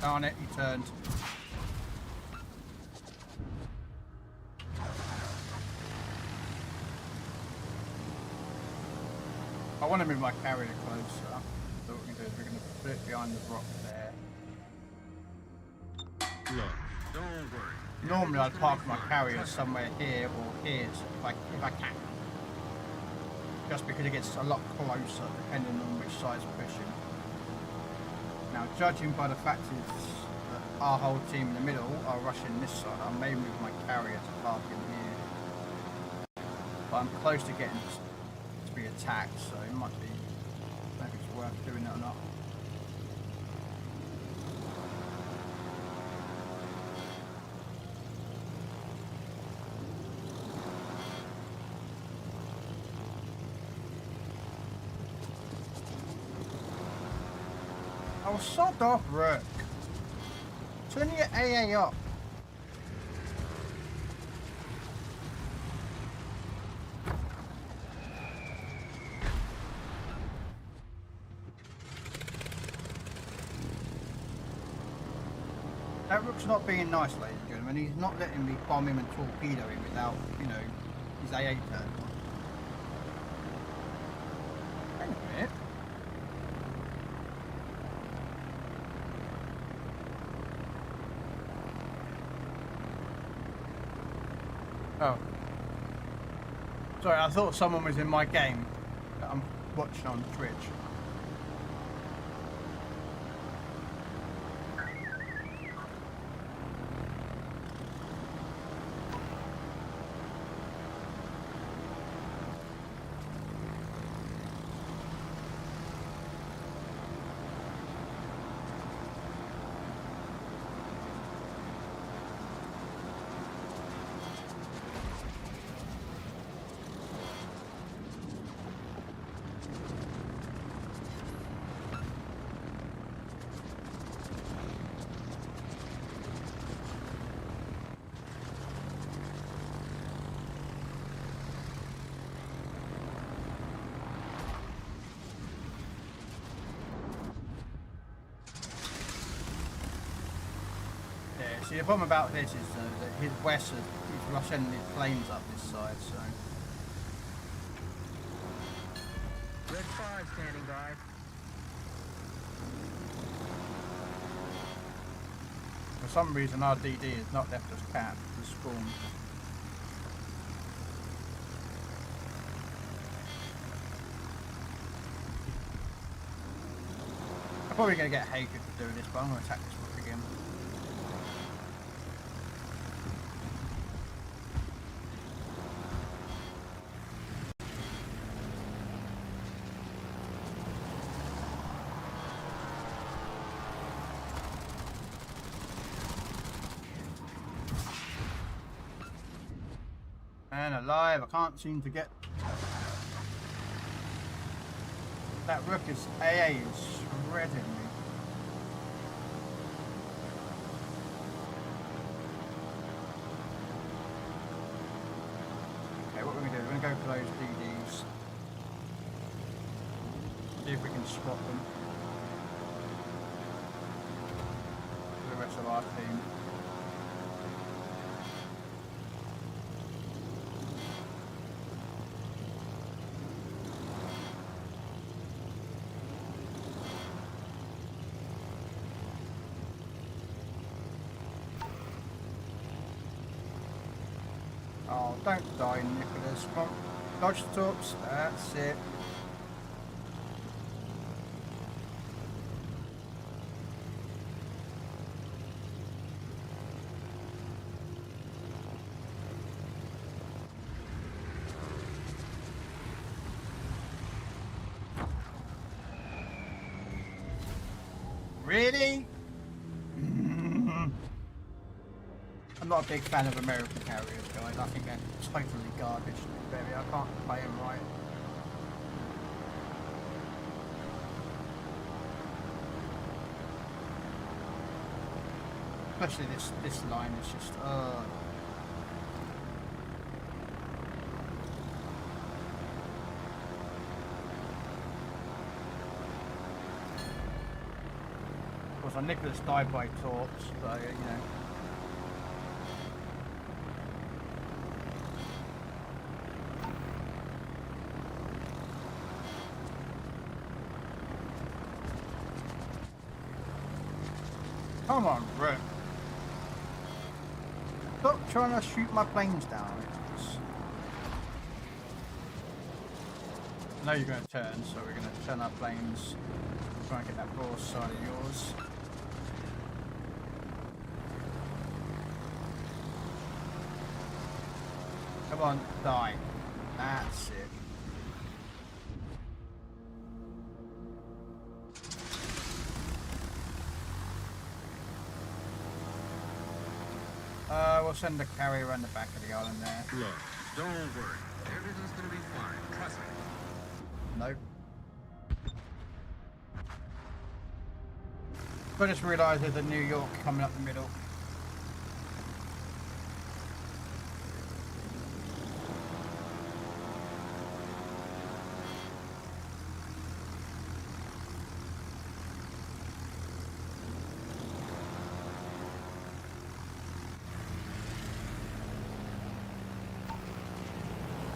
Darn it, he turned. I want to move my carrier closer. So what we're going to do is we're going to put it behind the rock there. Look, don't worry. Normally I'd park my carrier somewhere here or here if I can. Just because it gets a lot closer depending on which side's pushing. Now judging by the fact is that our whole team in the middle are rushing this side, I may move my carrier to park in here. But I'm close to getting to be attacked, so it might be, maybe it's worth doing it or not. Oh, sod off, Rook. Turn your AA up. That Rook's not being nice, ladies and gentlemen. He's not letting me bomb him and torpedo him without, you know, his AA turned on. Hang on a minute. Oh. Sorry, I thought someone was in my game that I'm watching on Twitch. See, the problem about this is that his west is rushing his planes up this side, so. Red 5 standing by. For some reason, our DD has not left us capped to spawn. I'm probably going to get hated for doing this, but I'm going to attack this book again. Man alive, I can't seem to get... That Rook is AA is shredding me. Okay, what we're going to do, we're going to go for those DDs. See if we can spot them. For the rest of our team. Oh, don't die, Nicholas. Come on. Dodge the tops. That's it. Really? I'm not a big fan of American carriers, guys. I think they're totally garbage. Baby, I can't play them right. Especially this line is just Of course, So Nicholas died by torps, but you know. Come on, Rick. Stop trying to shoot my planes down. I know you're going to turn, so we're going to turn our planes. Try and get that broad side of yours. Come on, die. That's it. We'll send the carrier around the back of the island there. Look, don't worry. Everything's gonna be fine. Trust me. Nope. I just realised there's a New York coming up the middle.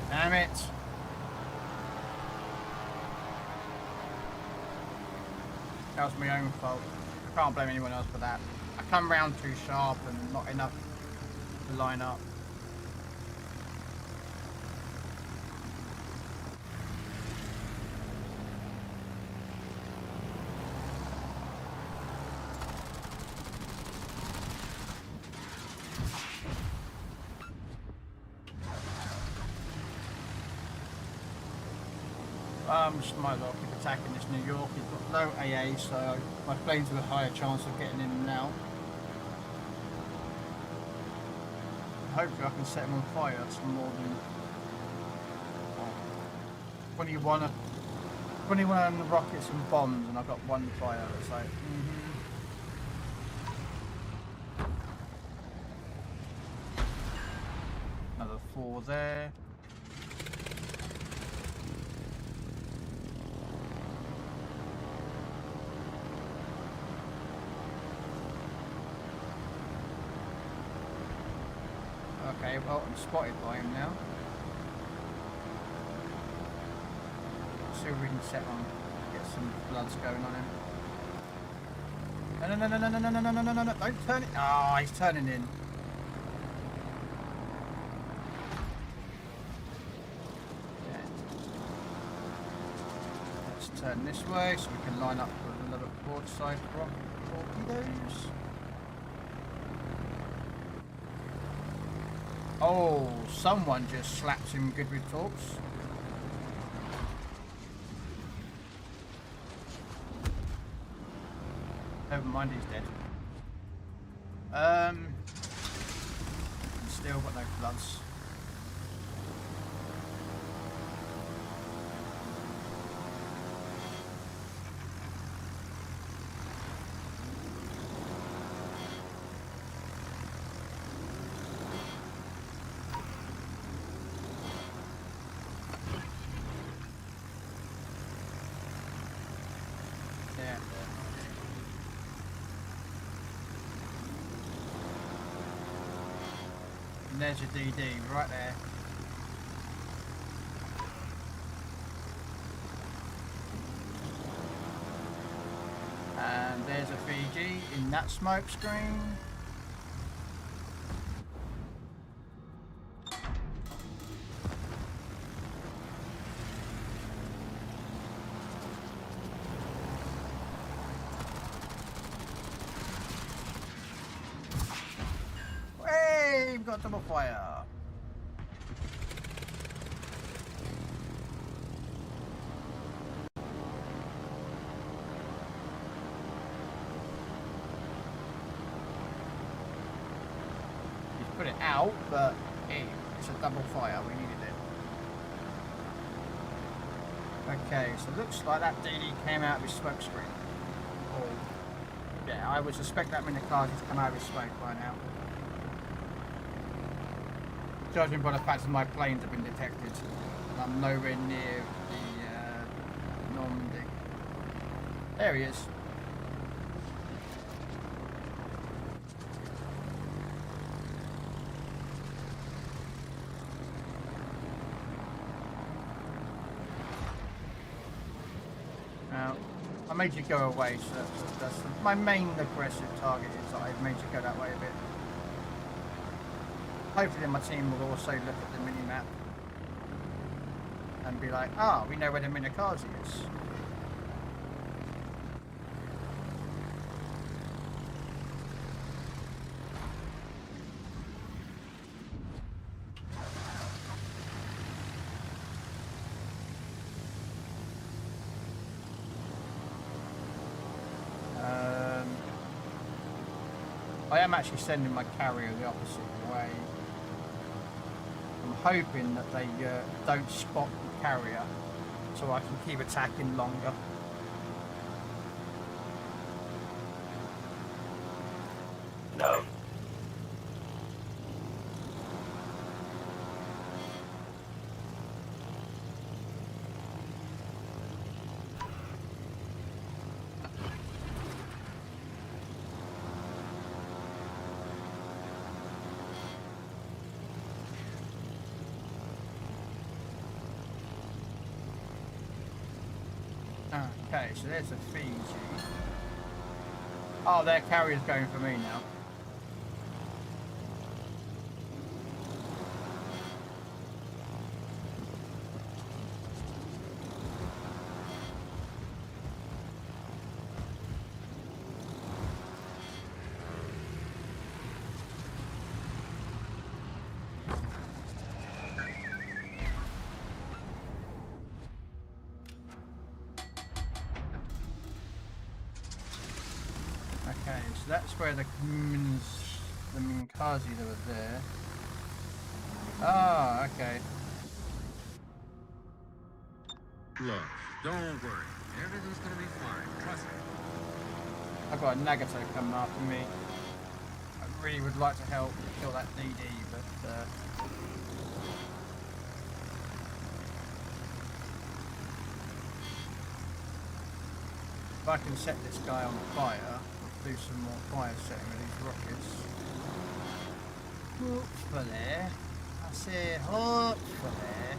Damn it! That was my own fault. I can't blame anyone else for that. I come round too sharp and not enough to line up. Just might as well keep attacking this New York. It's got low AA, so my planes have a higher chance of getting in and out. Hopefully I can set them on fire some more than 21 rockets and bombs, and I've got one fire. It's like, Another 4 there. Okay, well, I'm spotted by him now. See if we can set on, get some bloods going on him. No, don't turn it. Ah, he's turning in. Yeah. Let's turn this way so we can line up with another broadside torpedoes. Oh, someone just slapped him good with torps. Never mind, he's dead. Still got no floods. There's your DD right there. And there's a Fiji in that smoke screen. Got double fire. He's put it out, but hey, it's a double fire. We needed it. Okay, so it looks like that DD came out of his smoke screen. Oh, yeah, I would suspect that many cars has come out of his smoke by now. Judging by the fact that my planes have been detected, and I'm nowhere near the Normandy. There he is. I made you go away, so that's my main aggressive target is that I made you go that way a bit. Hopefully my team will also look at the mini-map and be like, ah, we know where the Minakazi is. I am actually sending my carrier the opposite way. I'm hoping that they don't spot the carrier so I can keep attacking longer. No. Okay, so there's a Fiji. Oh, their carrier's going for me now. Okay, so that's where the Minakazi that were there. Ah, okay. Look, don't worry. Everything's gonna be fine. Trust me. I've got a Nagato coming after me. I really would like to help kill that DD, but if I can set this guy on fire, do some more fire setting with these rockets. Hook for there. I say hook for there.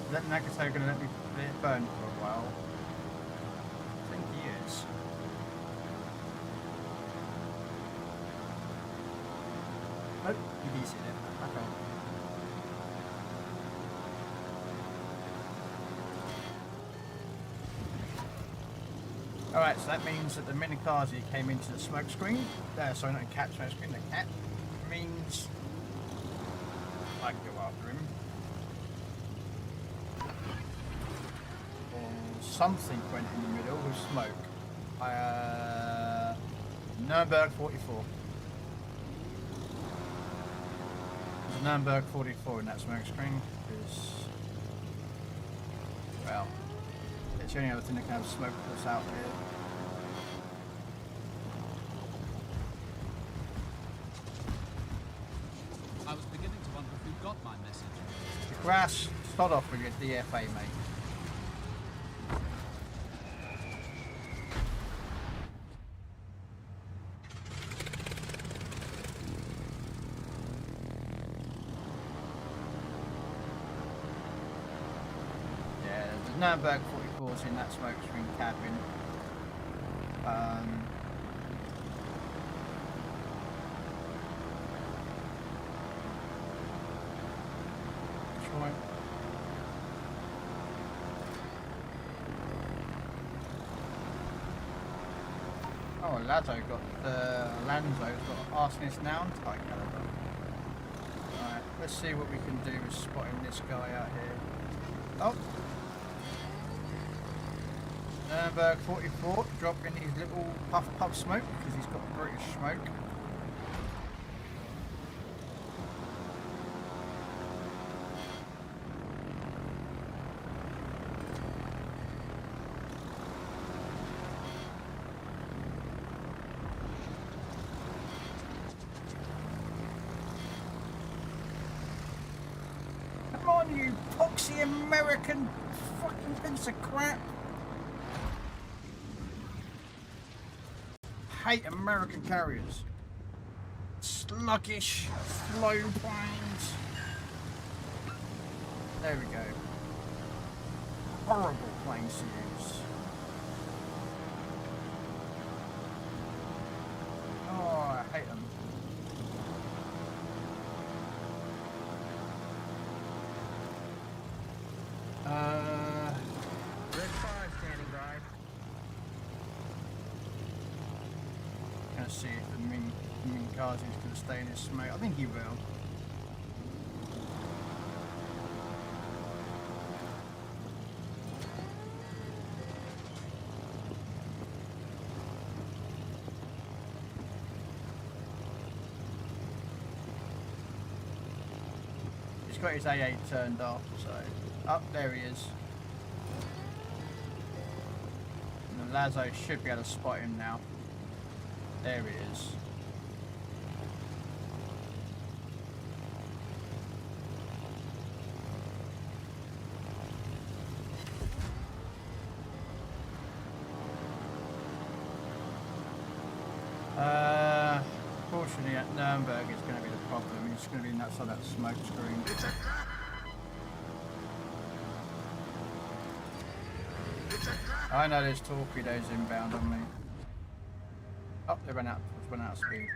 Is that Nagato going to let me burn for a while? I think he is. Oh, he is in it. Okay. Alright, so that means that the Minakazi came into the smoke screen. Sorry, not the cat smoke screen, the cat. Means I can go after him. Something went in the middle with smoke. Nuremberg 44. There's a Nuremberg 44 in that smoke screen because, well, it's the only other thing that can have smoke that's out here. I was beginning to wonder if you got my message. The grass, start off with your DFA, mate. Nuremberg 44's in that smoke screen cabin. Troy. Oh, Lazo got Lanzo's got arsonist now and type caliber. Alright, let's see what we can do with spotting this guy out here. Oh! Nuremberg 44 dropping his little puff smoke because he's got British smoke. bloody American fucking piece of crap. Hate American carriers. Sluggish, slow planes. There we go. Horrible planes to use. Oh, I hate them. Red 5 standing by. Gonna see if the Minkazi is gonna stay in his smoke. I think he will. He's got his A8 turned off, so up there he is. And the Lazo should be able to spot him now. There he is. Fortunately at Nuremberg is going to be the problem. He's going to be in that side of that smoke screen. It's a trap! It's a trap! I know there's torpedoes inbound on me. Oh, they ran out of speed.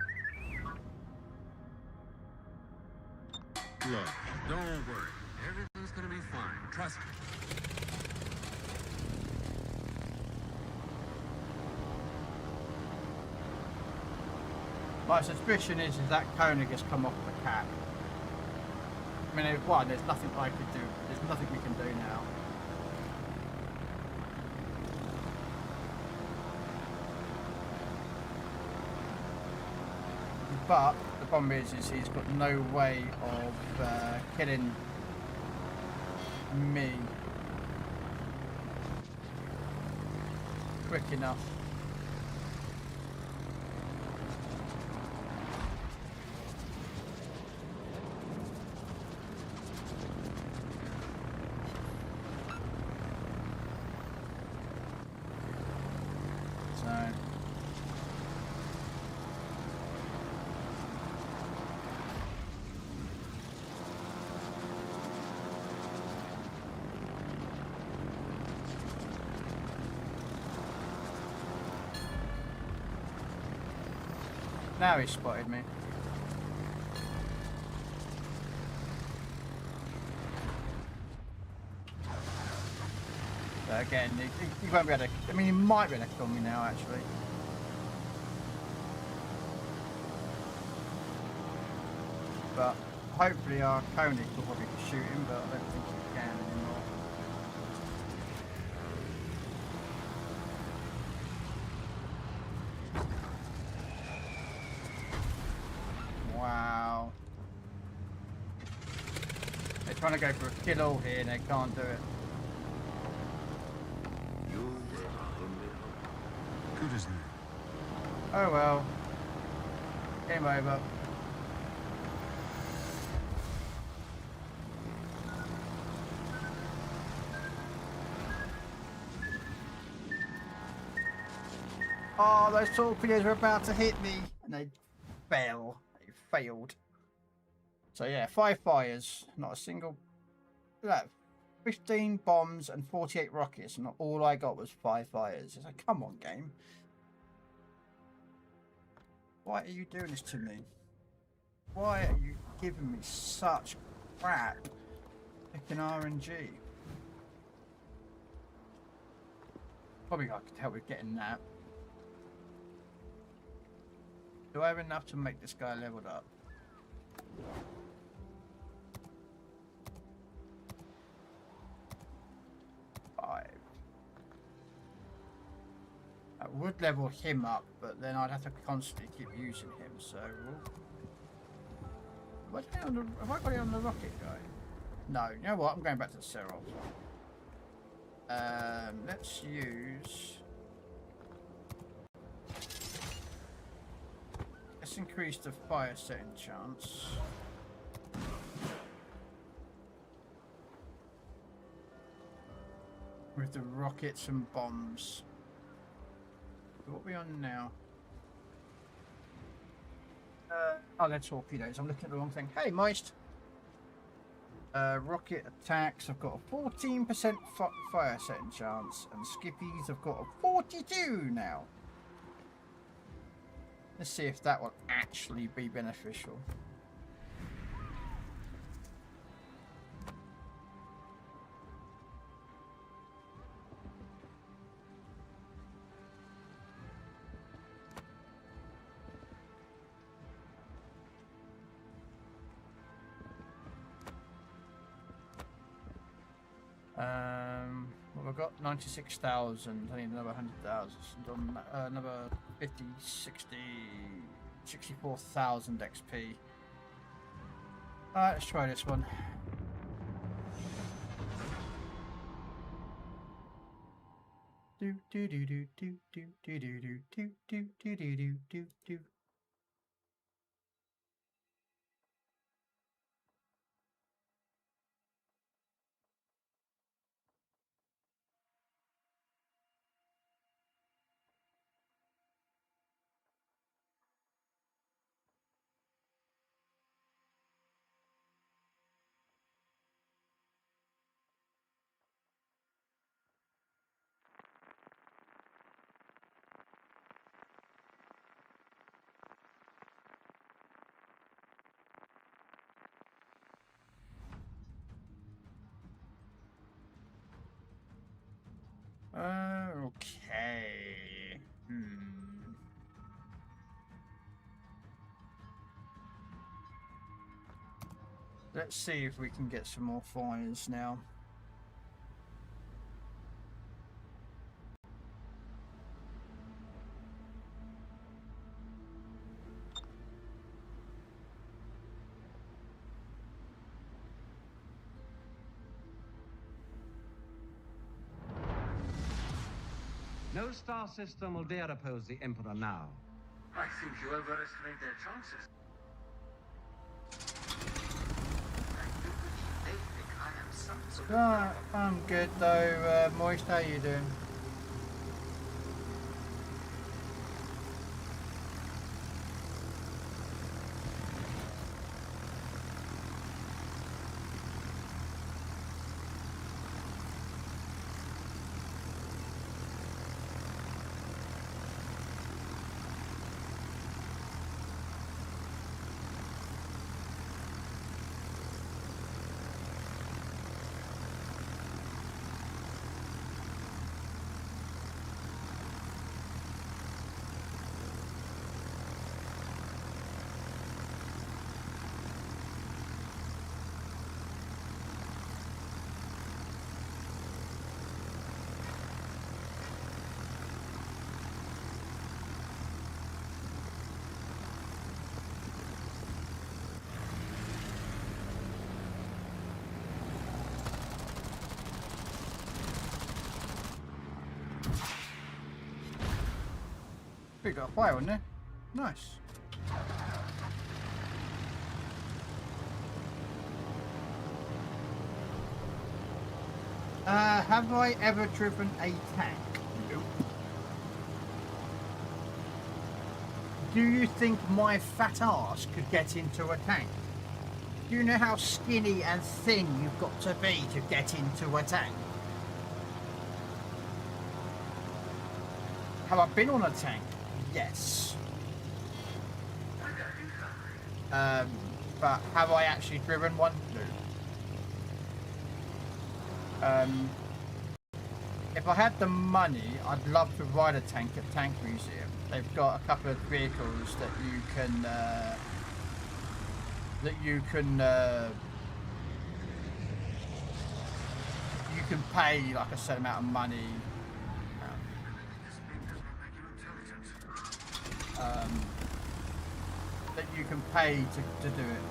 Look, don't worry. Everything's gonna be fine. Trust me. My suspicion is that Koenig has come off the cap. I mean, one, there's nothing I could do. There's nothing we can do now. But the problem is he's got no way of killing me quick enough. Now he spotted me. But again, he won't be able to. I mean, he might be able to kill me now, actually. But hopefully our Koenig will probably shoot him, but I don't think he can anymore. Wow. They're trying to go for a kill all here and they can't do it. Good as new. Oh well. Game over. Oh, those torpedoes were about to hit me and they fell. They failed. So yeah, 5 fires, not a single. Look at that, 15 bombs and 48 rockets, and all I got was 5 fires. It's like, come on, game. Why are you doing this to me? Why are you giving me such crap? Picking RNG. Probably I could help with getting that. Do I have enough to make this guy leveled up? I would level him up, but then I'd have to constantly keep using him, so... Have I got it on the rocket guy? No, you know what? I'm going back to the Serov. Let's use... Let's increase the fire setting chance. with the rockets and bombs. What are we on now? Oh, they're torpedoes. I'm looking at the wrong thing. Hey, Moist. Rocket attacks. I've got a 14% fire setting chance, and Skippies I've got a 42 now. Let's see if that will actually be beneficial. What have I got? 96,000. I need another 100,000. Another 50, 60, 64,000 XP. Alright, let's try this one. Do do do do do do do do do do do do do do do. Okay. Let's see if we can get some more fires now. No star system will dare oppose the Emperor now. I think you overestimate their chances. They think I am some sort of... I'm good though, Moist, how you doing? We got a fire on there. Nice. Have I ever driven a tank? Nope. Do you think my fat ass could get into a tank? Do you know how skinny and thin you've got to be to get into a tank? Have I been on a tank? Yes. But have I actually driven one? No. If I had the money, I'd love to ride a tank at Tank Museum. They've got a couple of vehicles that you can pay like a certain amount of money. That you can pay to do it.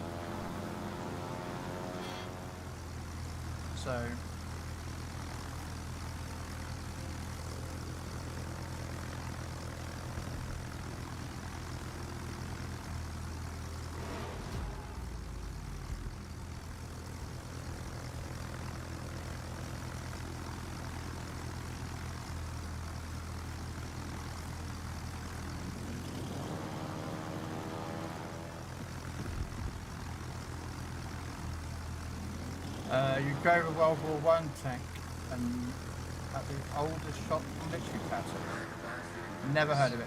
So You go over World War One tank and at the oldest shop military pattern. Never heard of it.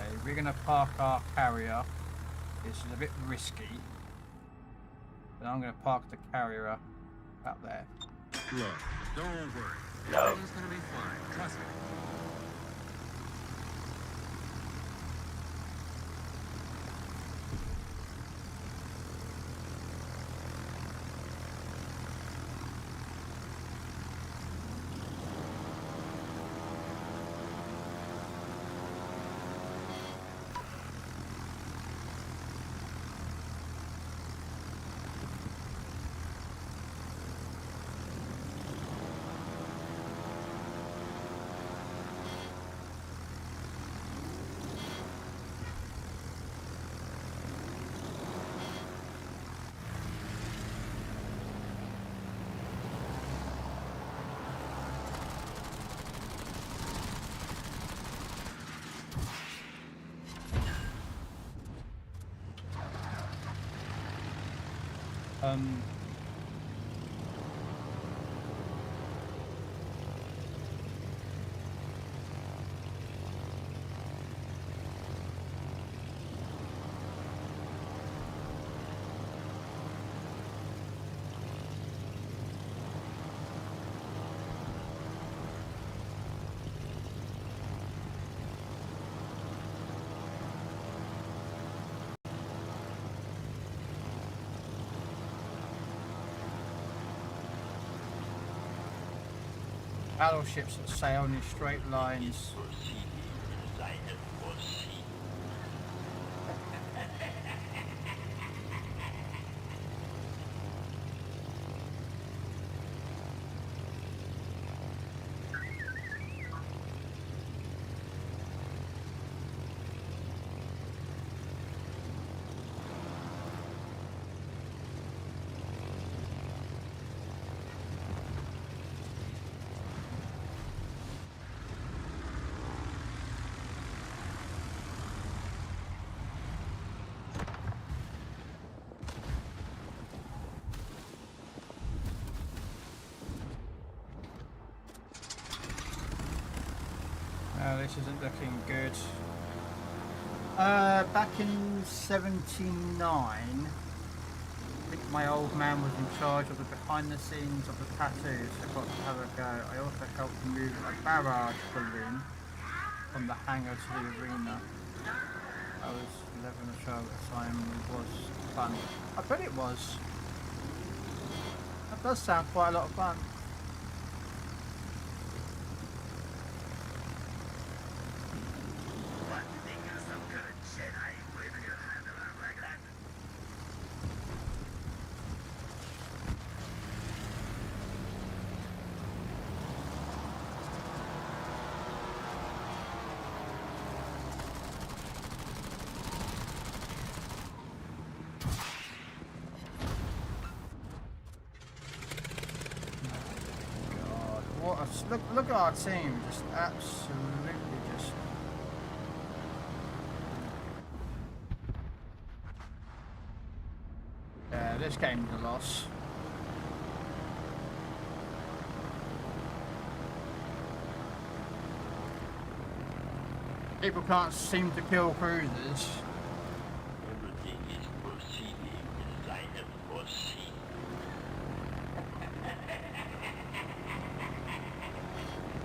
Okay, we're gonna park our carrier. This is a bit risky, but I'm gonna park the carrier up there. Look, don't worry. No. Everything's gonna be fine. Trust me. Battleships that sail in straight lines. This isn't looking good. Back in '79, I think my old man was in charge of the behind the scenes of the tattoos. I got to have a go. I also helped move a barrage balloon from the hangar to the arena. I was 11 or 12 at the time. It was fun. I bet it was. That does sound quite a lot of fun. Look at our team, just absolutely just... Yeah, this game's a loss. People can't seem to kill cruisers. Everything is proceeding as I have foreseen.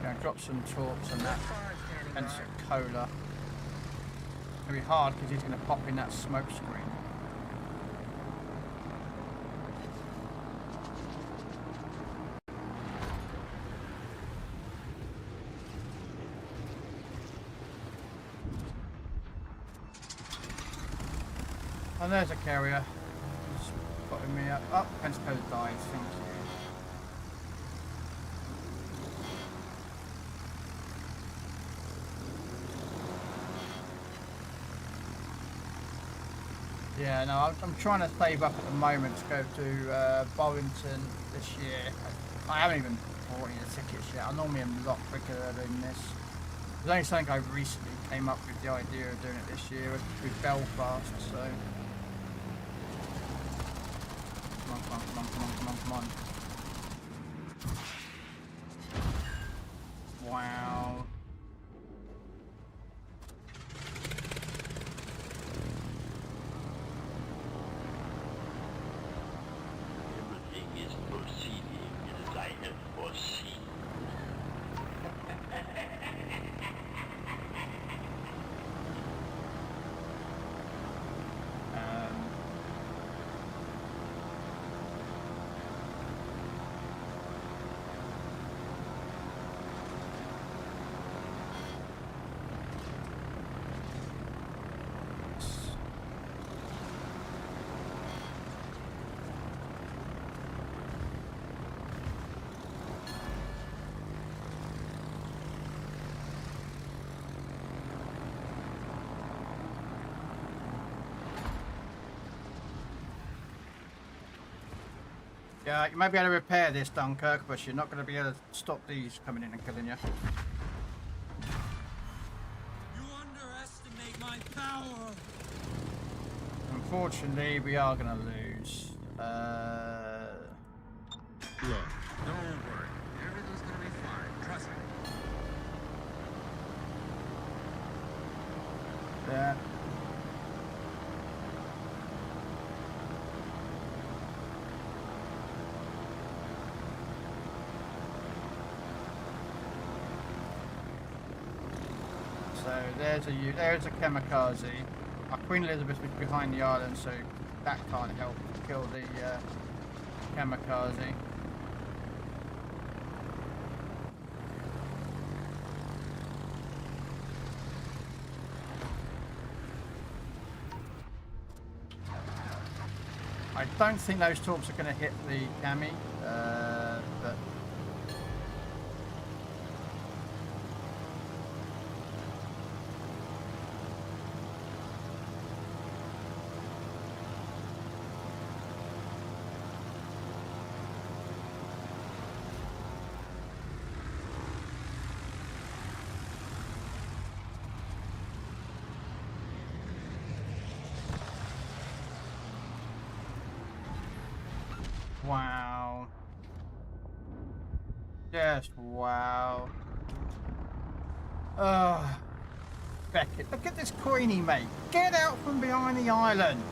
Gonna drop some torps and that, and some cola. It's gonna be hard because he's gonna pop in that smoke screen. And there's a carrier. Just spotting me up. Oh, Pensacola died, thank you. Yeah, no, I'm trying to save up at the moment to go to Bollington this year. I haven't even bought any tickets yet. I normally am a lot quicker than this. There's only something I recently came up with the idea of doing it this year with Belfast, so... Come on, come on, come on, come on, come on, come on. Wow. Everything is proceeding as I have foreseen. Yeah, you might be able to repair this, Dunkirk, but you're not going to be able to stop these coming in and killing you. You underestimate my power. Unfortunately, we are going to lose. Look, don't worry. Everything's gonna be fine. Trust me. Yeah. So there's a kamikaze. Our Queen Elizabeth is behind the island, so that can't help kill the kamikaze. I don't think those torps are going to hit the cami, but wow. Just wow. Oh, Beckett, look at this Queenie, mate. Get out from behind the island.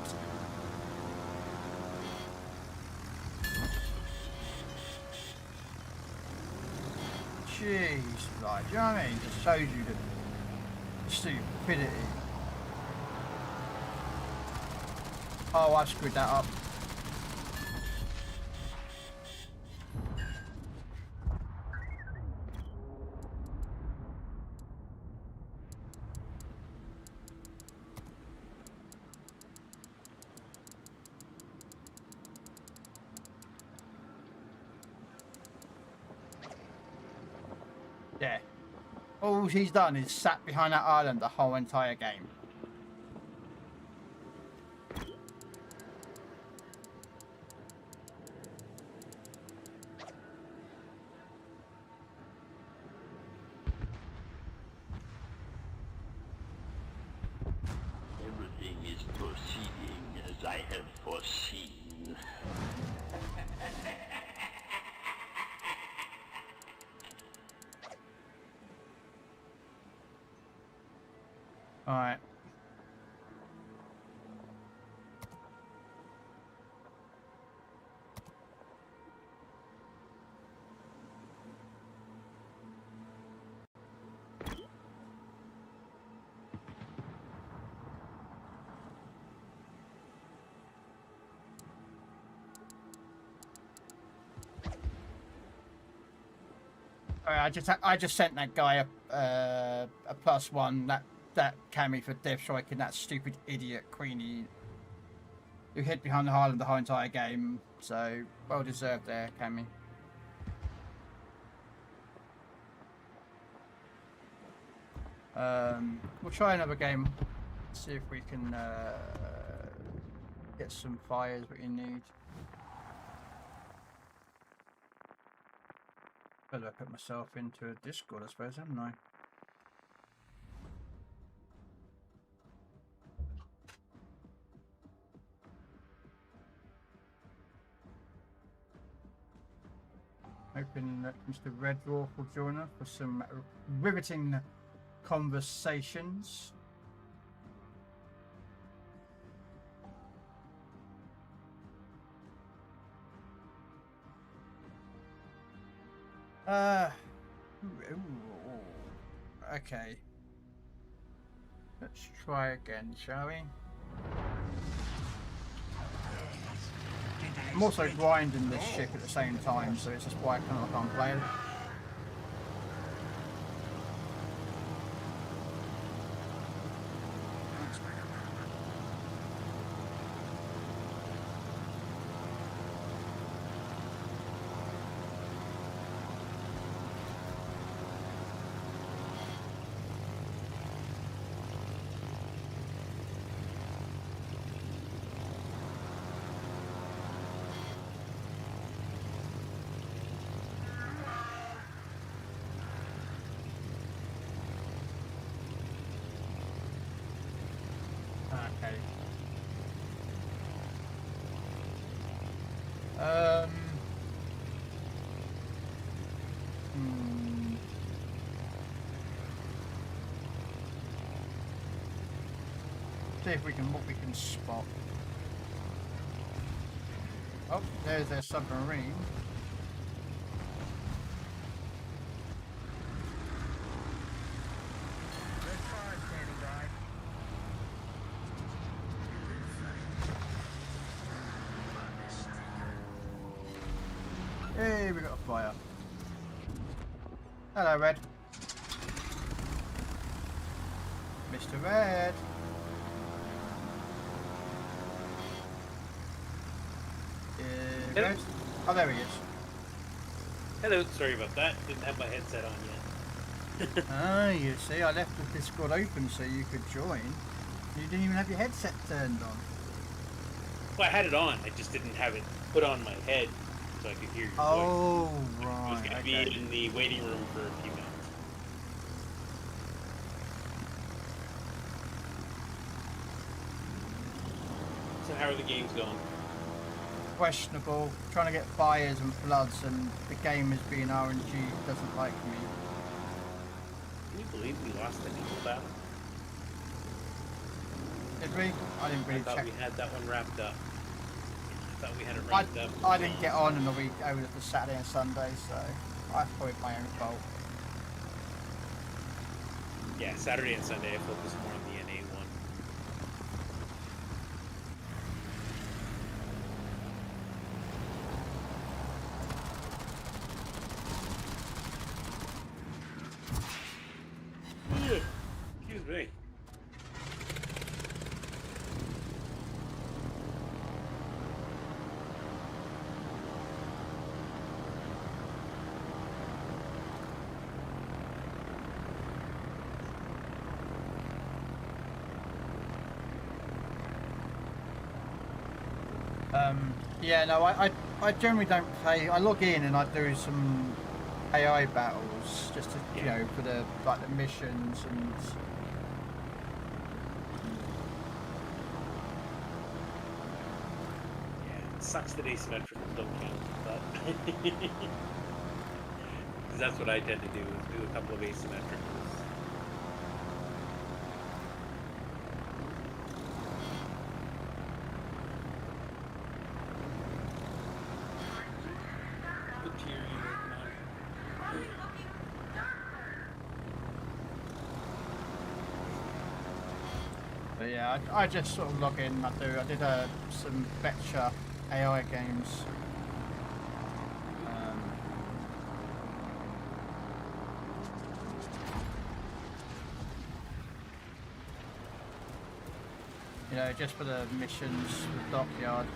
Jeez, like, do you know what I mean? Just shows you the stupidity. Oh, I screwed that up. Yeah. All he's done is sat behind that island the whole entire game. Everything is proceeding as I have foreseen. All right. I just sent that guy a +1 that cami for death striking that stupid idiot Queenie who hid behind the island the whole entire game. So well deserved there, cami. We'll try another game. See if we can Get some fires, what you need. Better put myself into a Discord, I suppose, haven't I? Hoping that Mr. Red Dwarf will join us for some riveting conversations. Okay. Let's try again, shall we? I'm also grinding this ship at the same time, so it's just why I kind of can't play it. Okay. See if we can what we can spot. Oh, there's their submarine. Hey, we got a fire. Hello, Red. Mr. Red. Red? Oh, there he is. Hello, sorry about that. Didn't have my headset on yet. Ah, you see, I left the Discord open so you could join. You didn't even have your headset turned on. Well, I had it on. I just didn't have it put on my head so I could hear your voice. Oh, right. I was going to be in the waiting room for a few minutes. So how are the games going? Questionable. Trying to get fires and floods, and the game is being RNG. Doesn't like me. Can you believe we lost the Eagle battle? Did we? I didn't really check. I thought we had that one wrapped up. I thought we had it wrapped up. I didn't get on in the week over the Saturday and Sunday, so I probably my own fault. Yeah, Saturday and Sunday I focused more on the NA one. Excuse me. Yeah, no, I generally don't play. I log in and I do some AI battles just to, you know, for the like the missions and. Yeah, it sucks that asymmetricals don't count, but because that's what I tend to do is do a couple of asymmetricals. But yeah, I just sort of log in. I did some betcha AI games. You know, just for the missions, the dockyard.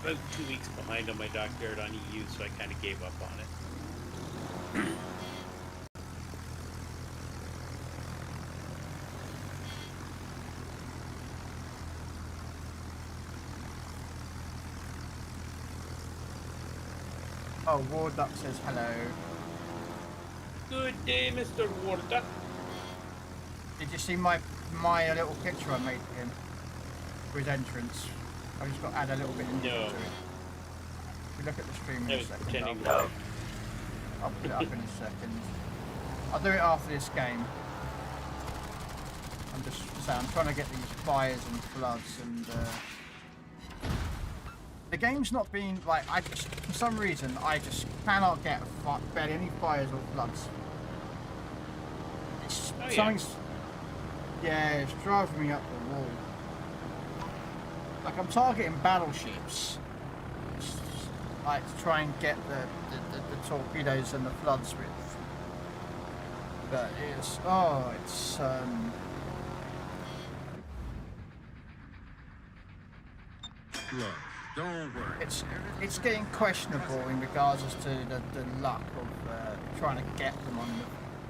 about 2 weeks behind on my dockyard on EU, so I kind of gave up on it. Oh, Warduck says hello. Good day, Mr. Warduck. Did you see my little picture I made for him? For his entrance. I just got to add a little bit into it. If you look at the stream in a second, I'll put it up in a second. I'll do it after this game. I'm trying to get these fires and floods and the game's not being like, for some reason I just cannot get barely any fires or floods. It's driving me up the wall. Like I'm targeting battleships, like to try and get the torpedoes and the floods with. But it's Look, don't worry. It's getting questionable in regards as to the luck of trying to get them on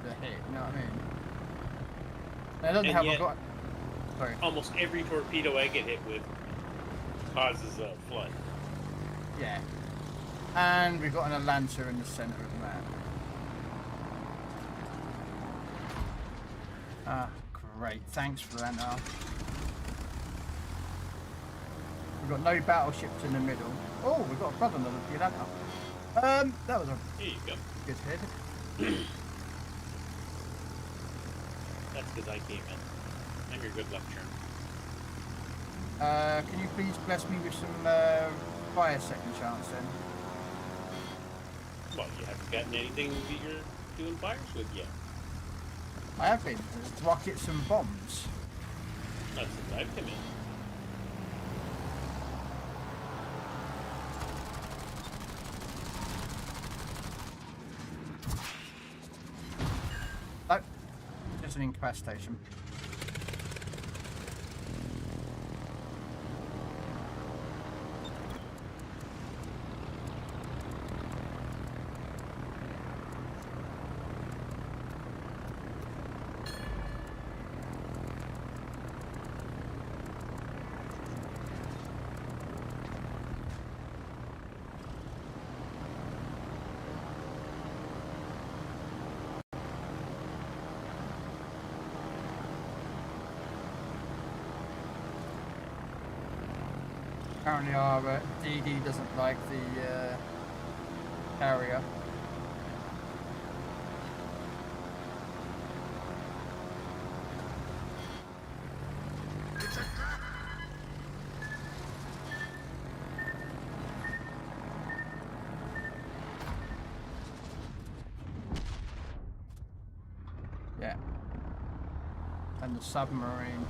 the hit. You know what I mean? I don't have a got. Sorry. Almost every torpedo I get hit with causes a flood. Yeah. And we've got an Atlanta in the centre of the map. Ah, great. Thanks for that now. We've got no battleships in the middle. Oh, we've got a brother on the Atlanta. That was a there you go. Good hit. That's because I came in. I'm your good luck charm. Can you please bless me with some fire second chance then? Well, you haven't gotten anything that you're doing fires with yet. I have been. Rockets and bombs. Not since I've come in. Nope. Just an incapacitation. Apparently our DD doesn't like the carrier. Yeah. And the submarine.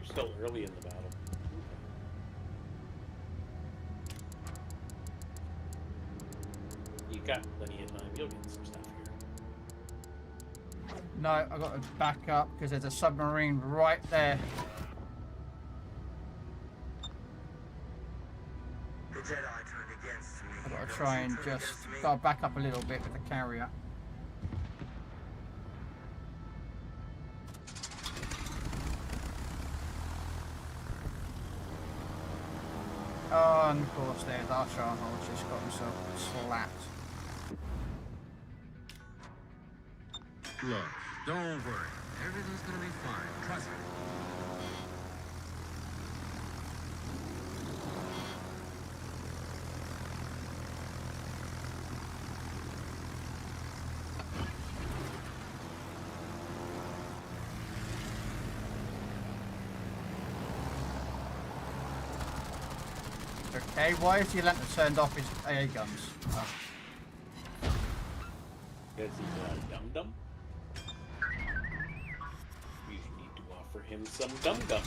Still early in the battle. You got plenty of time. You'll get some stuff here. No, I got to back up because there's a submarine right there. The Jedi turned against me. I've got to try and just go back up a little bit with the carrier. Oh, and of course there's our Charles just got himself slapped. Look, don't worry. Everything's gonna be fine. Trust me. Okay, why is the Atlanta turned off his AA guns? Oh. Because he's a dum-dum. We need to offer him some dum-dum.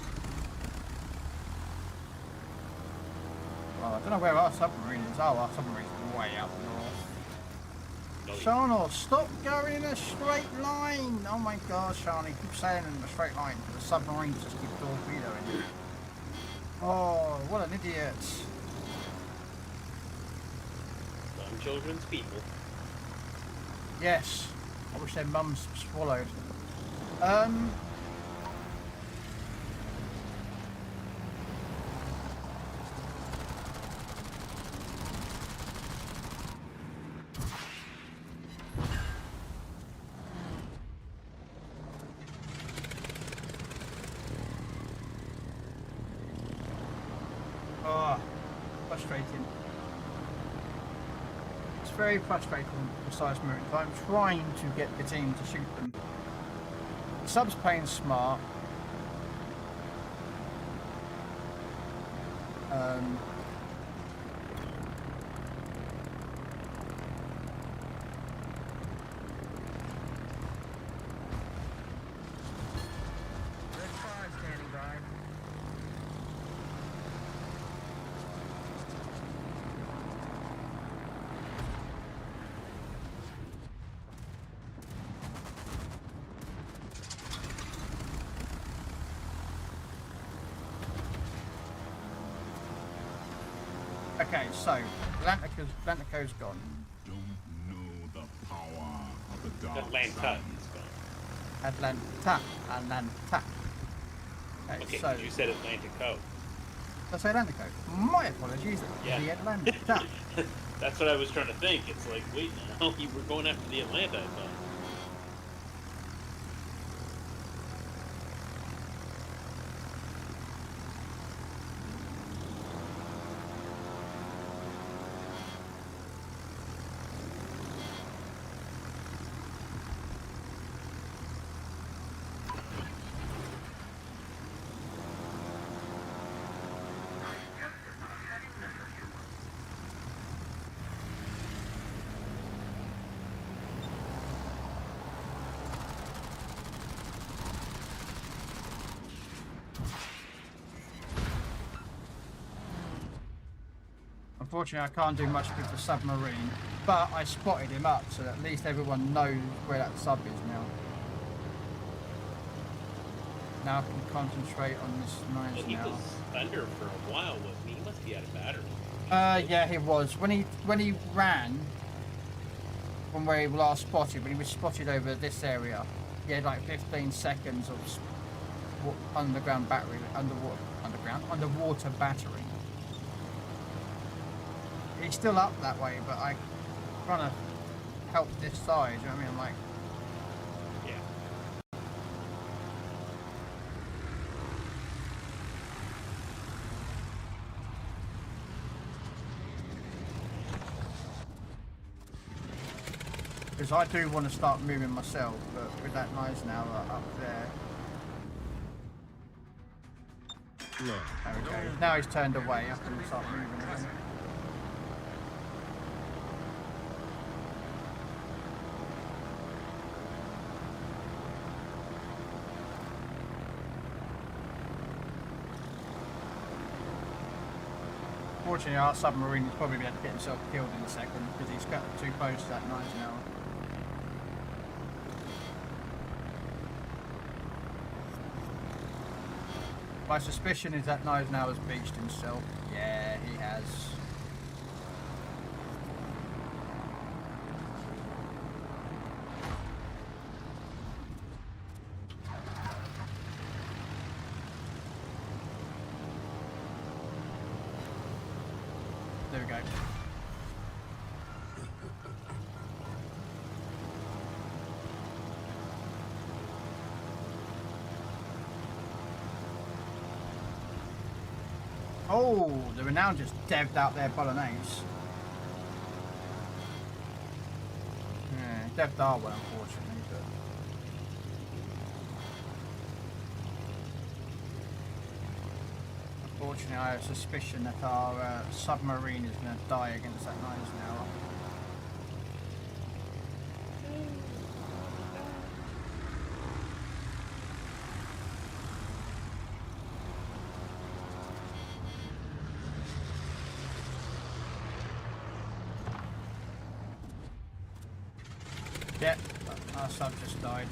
Well, I don't know where our submarine is. Oh, our submarine's way up north. Shana, stop going in a straight line! Oh my god, Shana, you keep saying in a straight line, but the submarines just keep torpedoing you. Oh, what an idiot. Some children's people. Yes. I wish their mums swallowed. Frustrating. It's very frustrating with precise movement. I'm trying to get the team to shoot them. The sub's playing smart. Okay, so Atlantico's gone. Don't know the power of the dark Atlanta is gone. Atlanta. Okay, so you said Atlantico. Did I say Atlantico? My apologies. Yeah. The Atlanta. That's what I was trying to think. It's like, wait, now you were going after the Atlanta, I thought. Unfortunately, I can't do much with the submarine, but I spotted him up, so at least everyone knows where that sub is now. Now I can concentrate on this nice Well, he now. was under for a while, wasn't he? He must be out of battery. Yeah, he was. When he ran from where he last spotted, when he was spotted over this area, he had like 15 seconds of underground battery, underwater battery. He's still up that way, but I'm trying to help this side, you know what I mean? I'm like... Yeah. Because I do want to start moving myself, but with that noise now up there... There we go. Now he's turned away, I can start moving again. Unfortunately, our submarine is probably going to get himself killed in a second because he's got too close to that 90 an hour. My suspicion is that Eisenhower's beached himself. Yeah, he has. There we go. Oh, the Renown just devved out their bolognese. Yeah, devved our one, unfortunately, but... Unfortunately, I have a suspicion that our submarine is going to die against that Eisenhower. Yep, our sub just died.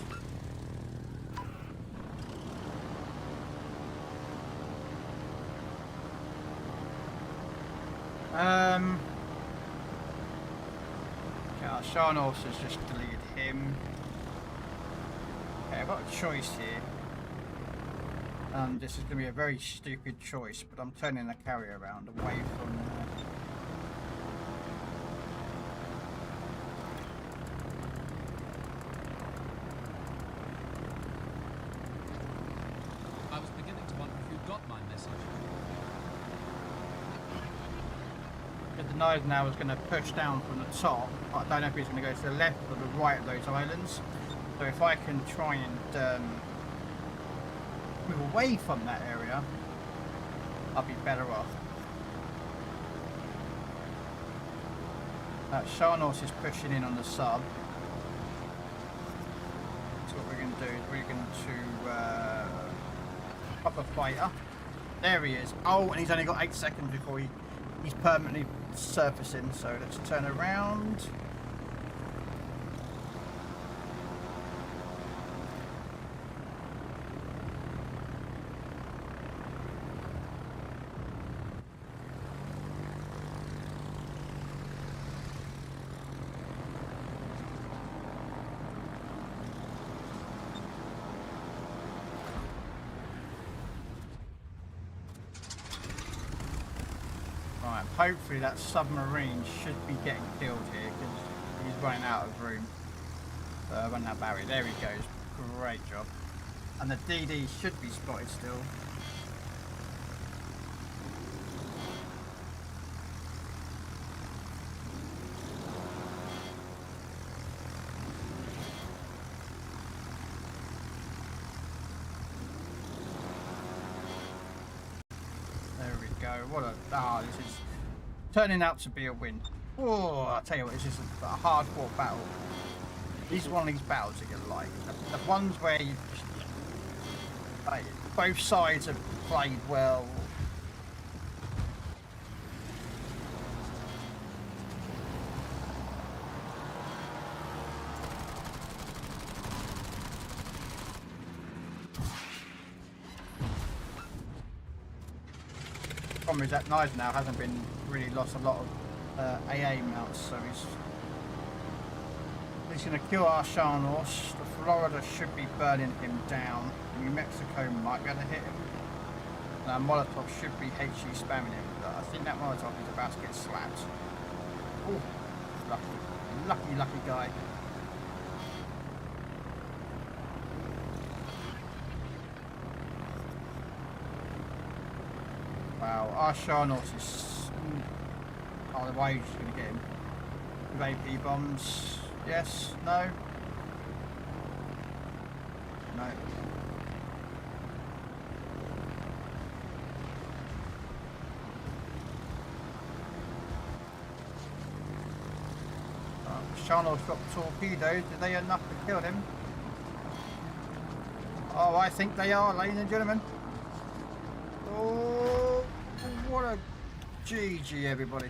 Okay, our Sharnos has just deleted him. Okay, I've got a choice here. This is going to be a very stupid choice, but I'm turning the carrier around away from... I was beginning to wonder if you got my message. The nose now is going to push down from the top. I don't know if he's going to go to the left or the right of those islands. So if I can try and move away from that area, I'll be better off. Sharnos is pushing in on the sub. So what we're going to do is we're going to pop a fighter. There he is. Oh, and he's only got 8 seconds before he's permanently surfacing. So let's turn around. Right, hopefully that submarine should be getting killed here because he's running out of room. Running out of barrier. There he goes. Great job. And the DD should be spotted still. What a this is turning out to be a win. Oh, I tell you what, this is a hard-fought battle. These are one of these battles that you like. The ones where you both sides have played well. Problem is that knife now hasn't been really lost a lot of AA mounts, so he's going to kill our Sharnos. The Florida should be burning him down. New Mexico might be able to hit him. Now Molotov should be HE spamming him, but I think that Molotov is about to get slapped. Oh, lucky guy. Wow, our Sharnos is... Oh, the wave's going to get him. With AP bombs. Yes? No? No. Sharnos got torpedoes. Are they enough to kill him? Oh, I think they are, ladies and gentlemen. Oh, what a GG, everybody.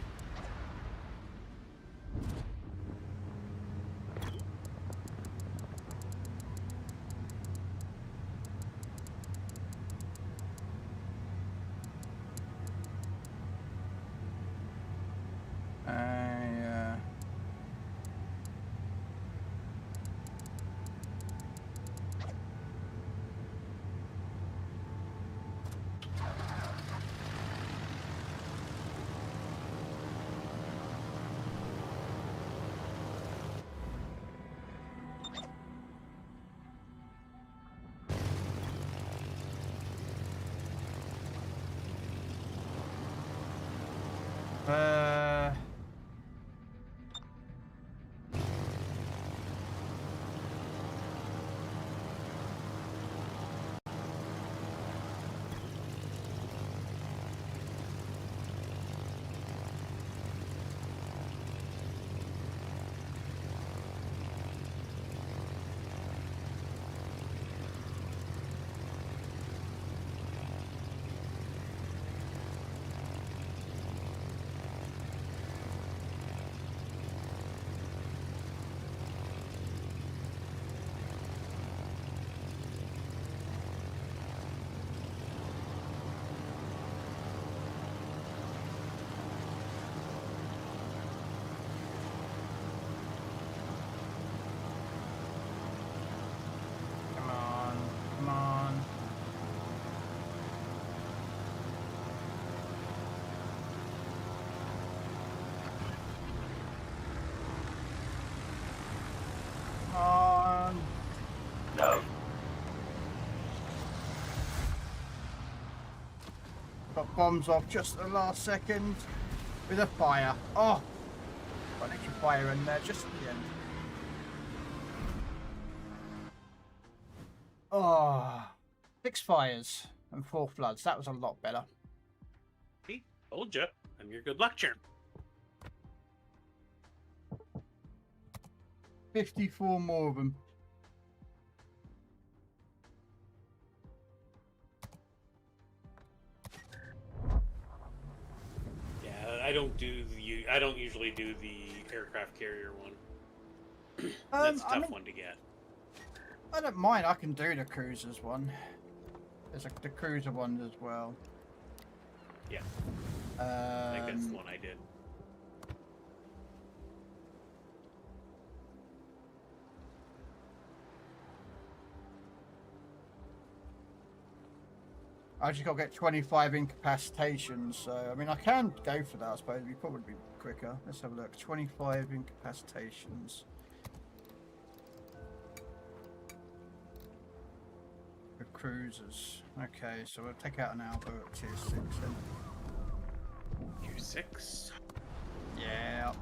got bombs off just at the last second with a fire. Oh, got an extra fire in there just at the end. Oh, 6 fires and 4 floods. That was a lot better. Hey, told ya. I'm your good luck charm. 54 more of them. Yeah, I don't usually do the aircraft carrier one. That's a tough one to get. I don't mind. I can do the cruisers one. There's the cruiser one as well. Yeah. I think that's the one I did. I just got to get 25 incapacitations, so I mean I can go for that. I suppose it'd probably be quicker. Let's have a look. 25 incapacitations. For cruisers. Okay, so we'll take out an Alpha at tier 6 then. Tier 6? Yeah.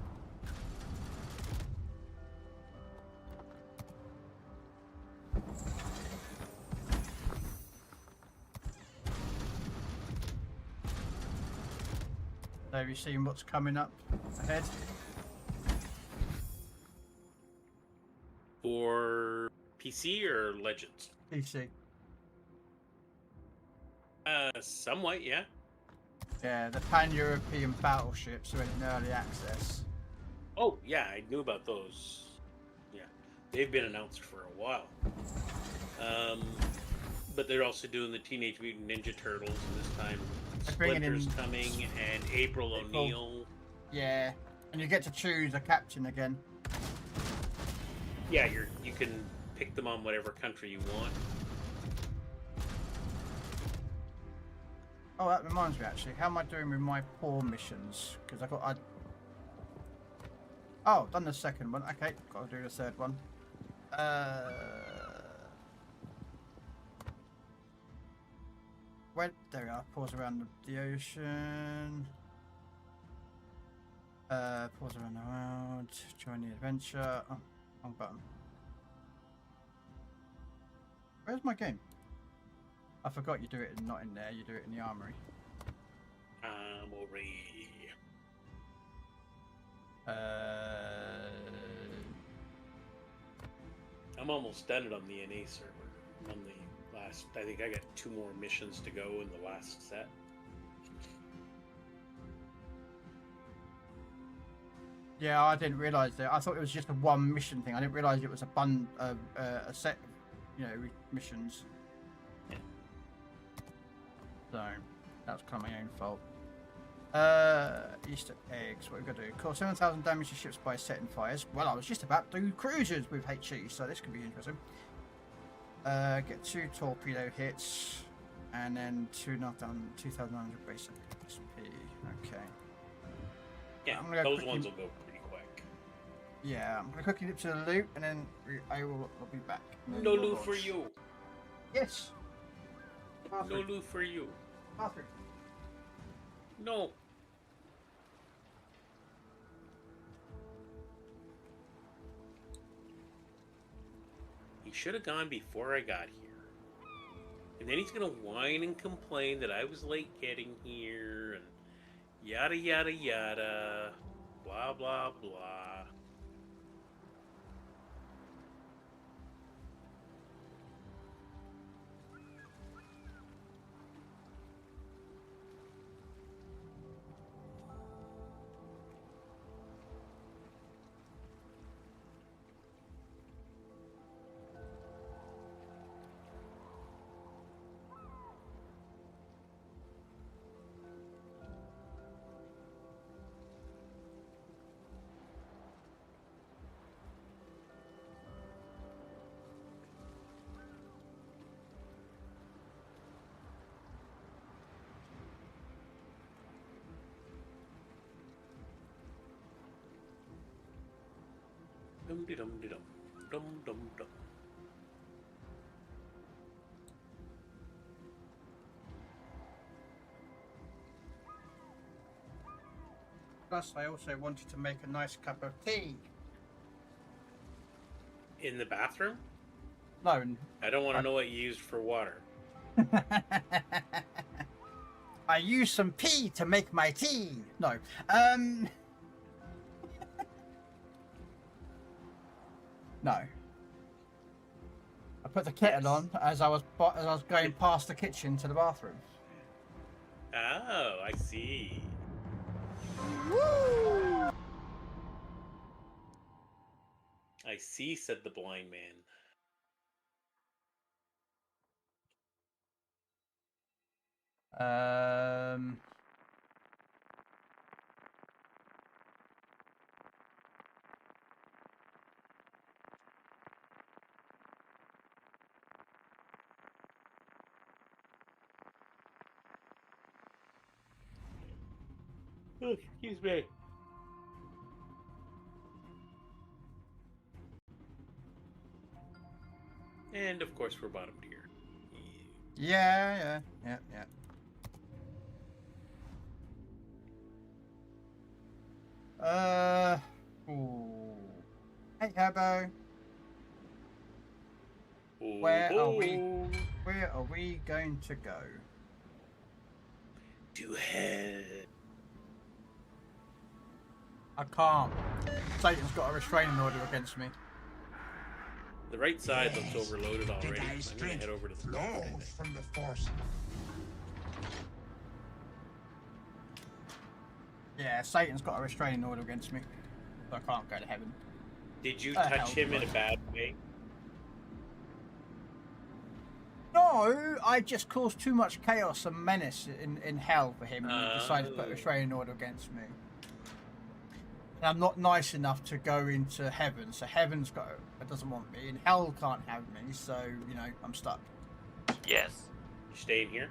So have you seen what's coming up ahead? For PC or Legends? PC. Somewhat, yeah. Yeah, the Pan-European battleships are in early access. Oh, yeah, I knew about those. Yeah, they've been announced for a while. But they're also doing the Teenage Mutant Ninja Turtles, and this time Splinter's coming, and April O'Neil. Yeah, and you get to choose a captain again. Yeah, you can pick them on whatever country you want. Oh, that reminds me actually. How am I doing with my poor missions? Because Oh, done the second one. Okay, got to do the third one. There we are. Pause around the ocean. Pause around the world. Join the adventure. Oh, wrong button. Where's my game? I forgot you do it not in there. You do it in the armory. I'm almost done it on the NA server. I'm on the last. I think I got 2 more missions to go in the last set. Yeah, I didn't realise that. I thought it was just a 1 mission thing. I didn't realise it was a set of, missions. Yeah. So that's kind of my own fault. Easter eggs. What we've got to do? Cause 7,000 damage to ships by setting fires. Well, I was just about to do cruisers with HE, so this could be interesting. Get 2 torpedo hits, and then 2,900 basic XP. Okay. Yeah, those ones will go pretty quick. Yeah, I'm gonna quickly dip to the loot, and then I'll be back. No loot for you. Yes. No loot for you. Bathroom. No. He should have gone before I got here. And then he's gonna whine and complain that I was late getting here, and yada yada yada, blah blah blah. Dum de dum de dum dum dum dum. Plus, I also wanted to make a nice cup of tea. In the bathroom? No. I don't want to know what you used for water. I used some pee to make my tea. No. No. I put the kettle on as I was going past the kitchen to the bathroom. Oh, I see. Woo! I see, said the blind man. Oh, excuse me. And of course, we're bottom tier. Yeah. Ooh. Hey, Herbo. Ooh. Where are we going to go? To hell. I can't. Satan's got a restraining order against me. The right side looks overloaded already. I'm gonna head over to the flows from the force. Yeah, Satan's got a restraining order against me, so I can't go to heaven. Did you touch him in a bad way? No, I just caused too much chaos and menace in hell for him, and he decided to put a restraining order against me. And I'm not nice enough to go into heaven, so heaven's it doesn't want me, and hell can't have me, so, you know, I'm stuck. Yes. You staying here?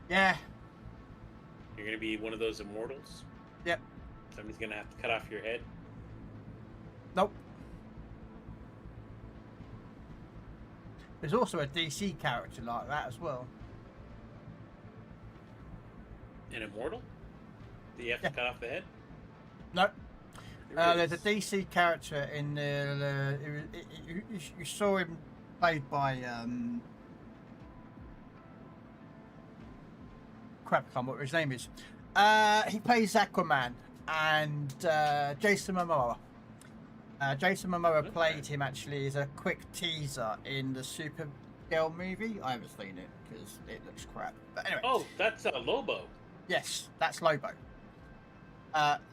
Yeah. You're gonna be one of those immortals? Yep. Somebody's gonna have to cut off your head? Nope. There's also a DC character like that as well. An immortal? Do you have to cut off the head? No. There's a DC character in the. You saw him played by. Crap, I can't remember what his name is. He plays Aquaman and Jason Momoa. Jason Momoa played him actually as a quick teaser in the Supergirl movie. I haven't seen it because it looks crap. But anyway. Oh, that's Lobo. Yes, that's Lobo.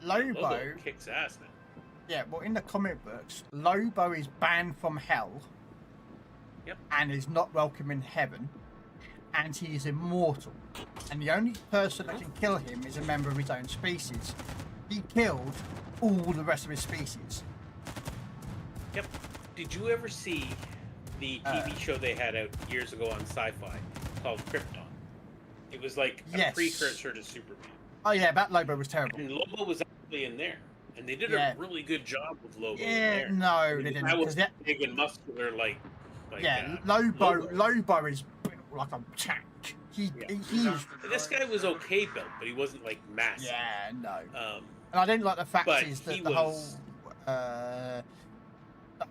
Lobo kicks ass now. Yeah, well, in the comic books, Lobo is banned from hell. Yep. And is not welcome in heaven. And he is immortal. And the only person that can kill him is a member of his own species. He killed all the rest of his species. Yep. Did you ever see the TV show they had out years ago on Sci-Fi called Krypton? It was like a precursor to Superman. Oh yeah, that Lobo was terrible. And Lobo was actually in there, and they did a really good job with Lobo. Yeah, in there. no, they didn't. That was big and muscular, like Lobo is built like a tank. He's. This guy was okay built, but he wasn't like massive. Yeah, no. And I didn't like the fact is that the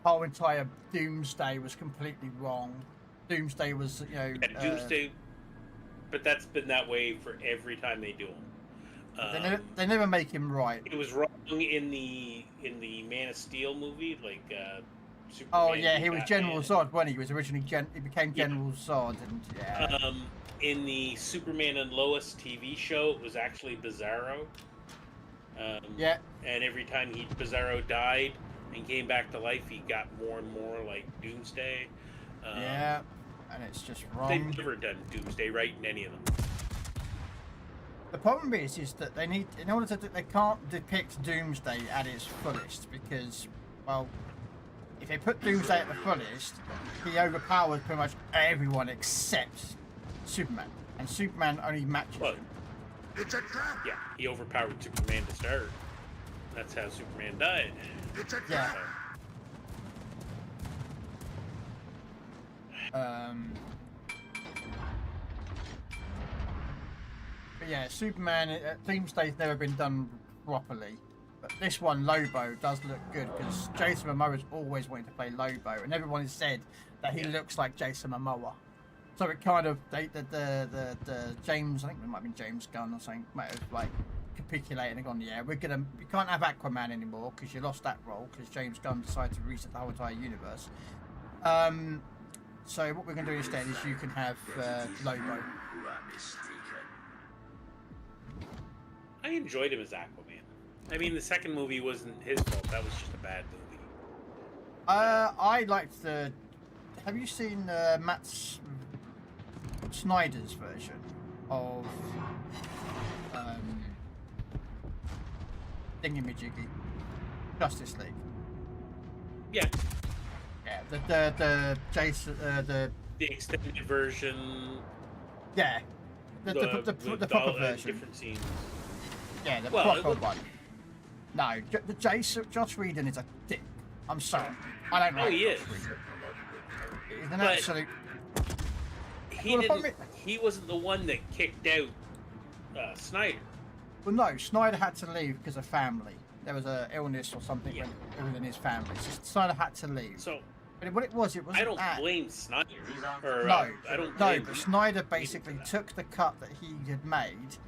whole entire Doomsday was completely wrong. Doomsday was, you know. Yeah, Doomsday, but that's been that way for every time they do him. They never make him right. It was wrong in the Man of Steel movie, like Superman. Oh yeah, he was General Zod when he was originally he became General Zod, and in the Superman and Lois TV show, it was actually Bizarro. And every time Bizarro died and came back to life, he got more and more like Doomsday. And it's just wrong. They've never done Doomsday right in any of them. The problem is that they need, in order to, they can't depict Doomsday at its fullest because, well, if they put Doomsday at the fullest, he overpowers pretty much everyone except Superman, and Superman only matches him. It's a trap. Yeah, he overpowered Superman to start. That's how Superman died. It's a trap. But yeah, Superman, Doomsday's never been done properly. But this one, Lobo, does look good because Jason Momoa's always wanted to play Lobo, and everyone has said that he looks like Jason Momoa. So it kind of the James, I think it might have been James Gunn or something, might have like capitulated and gone, yeah, we can't have Aquaman anymore because you lost that role because James Gunn decided to reset the whole entire universe. So what we're going to do instead is you can have Lobo. I enjoyed him as Aquaman. I mean, the second movie wasn't his fault. That was just a bad movie. I liked the... Have you seen Matt Snyder's version of Thingamajiggy? Justice League? Yeah. Yeah, the Jason... the extended version... Yeah. The proper version. Different scenes. Yeah, the proper one. No, the Josh Whedon is a dick. I'm sorry. I don't know. Oh, he is. He's an absolute... He wasn't the one that kicked out Snyder. Well, no, Snyder had to leave because of family. There was an illness or something within his family. So Snyder had to leave. So, but what it wasn't I don't blame Snyder. Or, no, I don't blame but Snyder basically took the cut that he had made,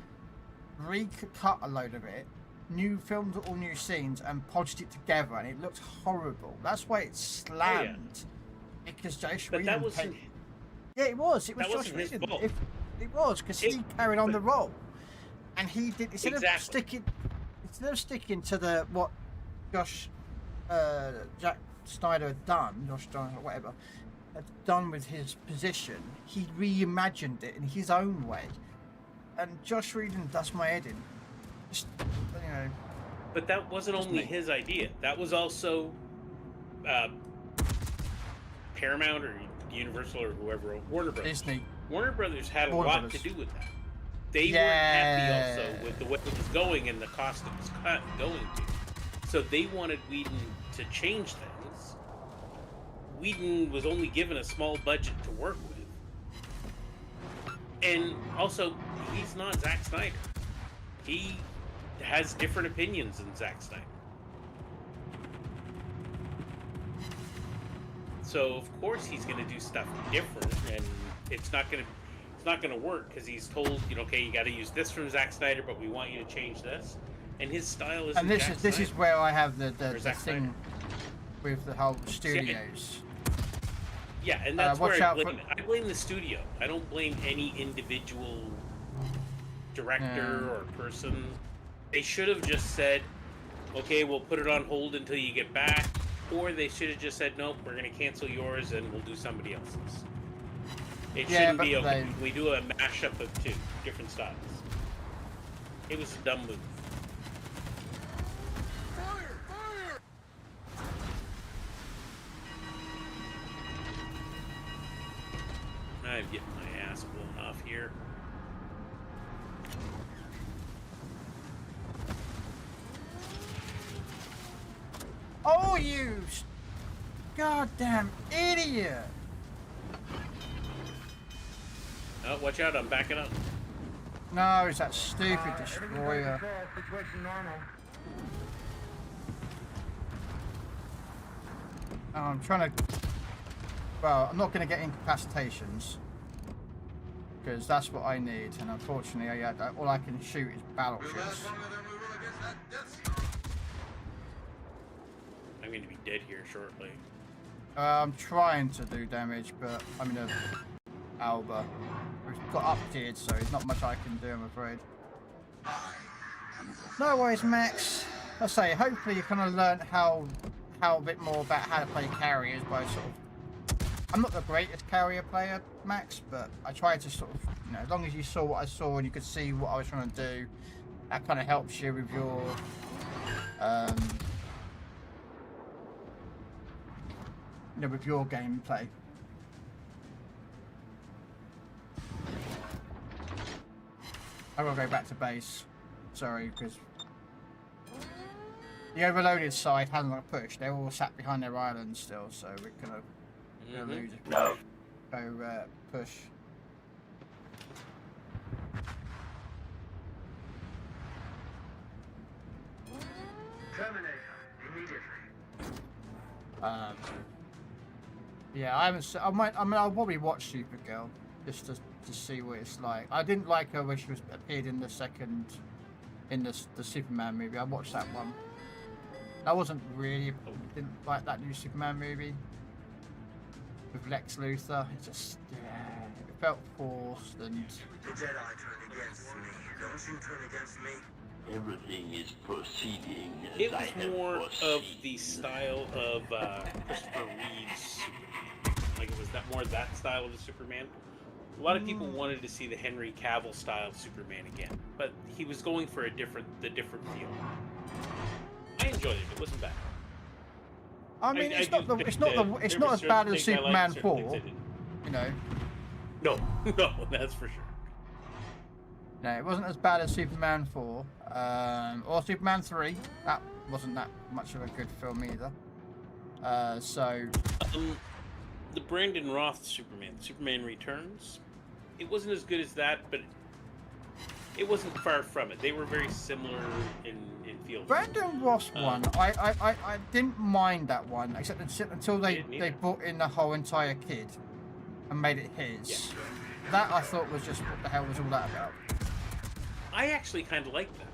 recut a load of it, filmed all new scenes, and podged it together, and it looked horrible. That's why it slammed. Because Josh Whedon... that wasn't... Yeah, it was. It was Josh Whedon. It was, because he carried on the role. And he did... Instead of sticking to what Jack Snyder had done, Josh Snyder, whatever, had done with his position, he reimagined it in his own way. And Josh Whedon does my head in. Just, you know. But that wasn't only his idea. That was also Paramount or Universal or whoever, Warner Brothers. Disney. Warner Brothers had a lot to do with that. They weren't happy also with the way it was going and the cost it was going to. So they wanted Whedon to change things. Whedon was only given a small budget to work with. And also, he's not Zack Snyder. He has different opinions than Zack Snyder. So of course he's going to do stuff different, and it's not going to work because he's told, okay, you got to use this from Zack Snyder, but we want you to change this. And his style is. And this is where I have the thing with the whole studios. Yeah, and that's where I blame it. I blame the studio. I don't blame any individual director or person. They should have just said, okay, we'll put it on hold until you get back. Or they should have just said, nope, we're going to cancel yours and we'll do somebody else's. It shouldn't be okay. We do a mashup of two different styles. It was a dumb move. I'm getting my ass blown off here. Oh, you goddamn idiot! Oh, watch out, I'm backing up. No, it's that stupid destroyer. Oh, I'm trying to... Well, I'm not going to get incapacitations. Because that's what I need, and unfortunately, all I can shoot is battleships. I'm going to be dead here shortly. I'm trying to do damage, but I'm in a Alba. We've got up-tiered, so there's not much I can do, I'm afraid. No worries, Max. I say, hopefully you kind of learned how a bit more about how to play carriers by sort of... I'm not the greatest carrier player, Max, but I tried to sort of, as long as you saw what I saw and you could see what I was trying to do, that kind of helps you with your, with your gameplay. I gotta go back to base. Sorry, because the overloaded side hasn't got pushed. They're all sat behind their islands still, so we're gonna lose if we go push. Terminator, immediately. Yeah, I haven't. I mean, I'll probably watch Supergirl just to see what it's like. I didn't like her when she appeared in the Superman movie. I watched that one. I didn't like that new Superman movie with Lex Luthor. It just, it felt forced and. The Jedi turned against me. Don't you turn against me? Everything is proceeding as It I was have more foreseen. of the style of Christopher Reeve's Superman. Like it was that style of the Superman. A lot of people wanted to see the Henry Cavill style Superman again, but he was going for the different feel. I enjoyed it. It wasn't bad. I mean, it's not as bad as Superman 4, you know. No, that's for sure. No, it wasn't as bad as Superman 4 or Superman 3. That wasn't that much of a good film either. The Brandon Roth Superman Returns, it wasn't as good as that, but it wasn't far from it. They were very similar in feel. Brandon Roth one, I didn't mind that one, except until they brought in the whole entire kid and made it his. Yeah. That I thought was just, what the hell was all that about? I actually kind of like that,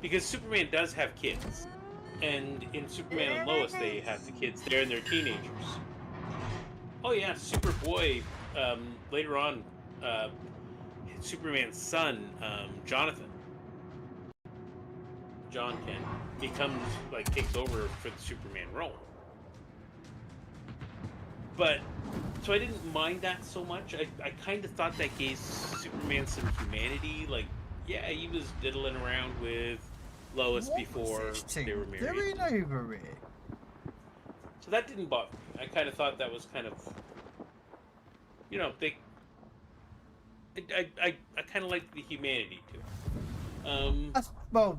because Superman does have kids, and in Superman and Lois they have the kids there and they're teenagers. Oh yeah, Superboy, later on, Superman's son, Jonathan, John Kent, takes over for the Superman role. But, so I didn't mind that so much. I kind of thought that gave Superman some humanity. Like, yeah, he was diddling around with Lois before they were married. They're in over it. So that didn't bother me. I kind of thought that was kind of, you know, I kind of liked the humanity to it. Well,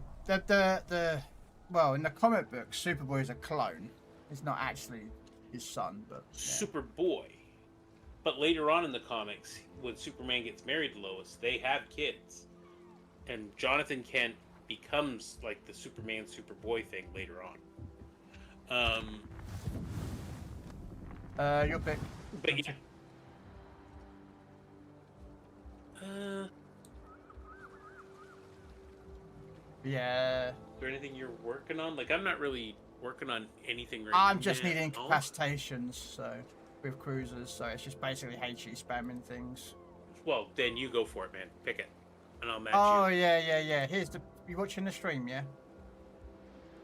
well, in the comic book, Superboy is a clone. He's not actually his son, but yeah. Superboy. But later on in the comics, when Superman gets married to Lois, they have kids, and Jonathan Kent becomes like the Superman Superboy thing later on. Your pick. But yeah. Yeah. Is there anything you're working on? Like, I'm not really working on anything right now. I'm just needing incapacitations, so with cruisers, so it's just basically HE spamming things. Well, then you go for it, man. Pick it, and I'll match you. Oh yeah. Here's the. You watching the stream, yeah?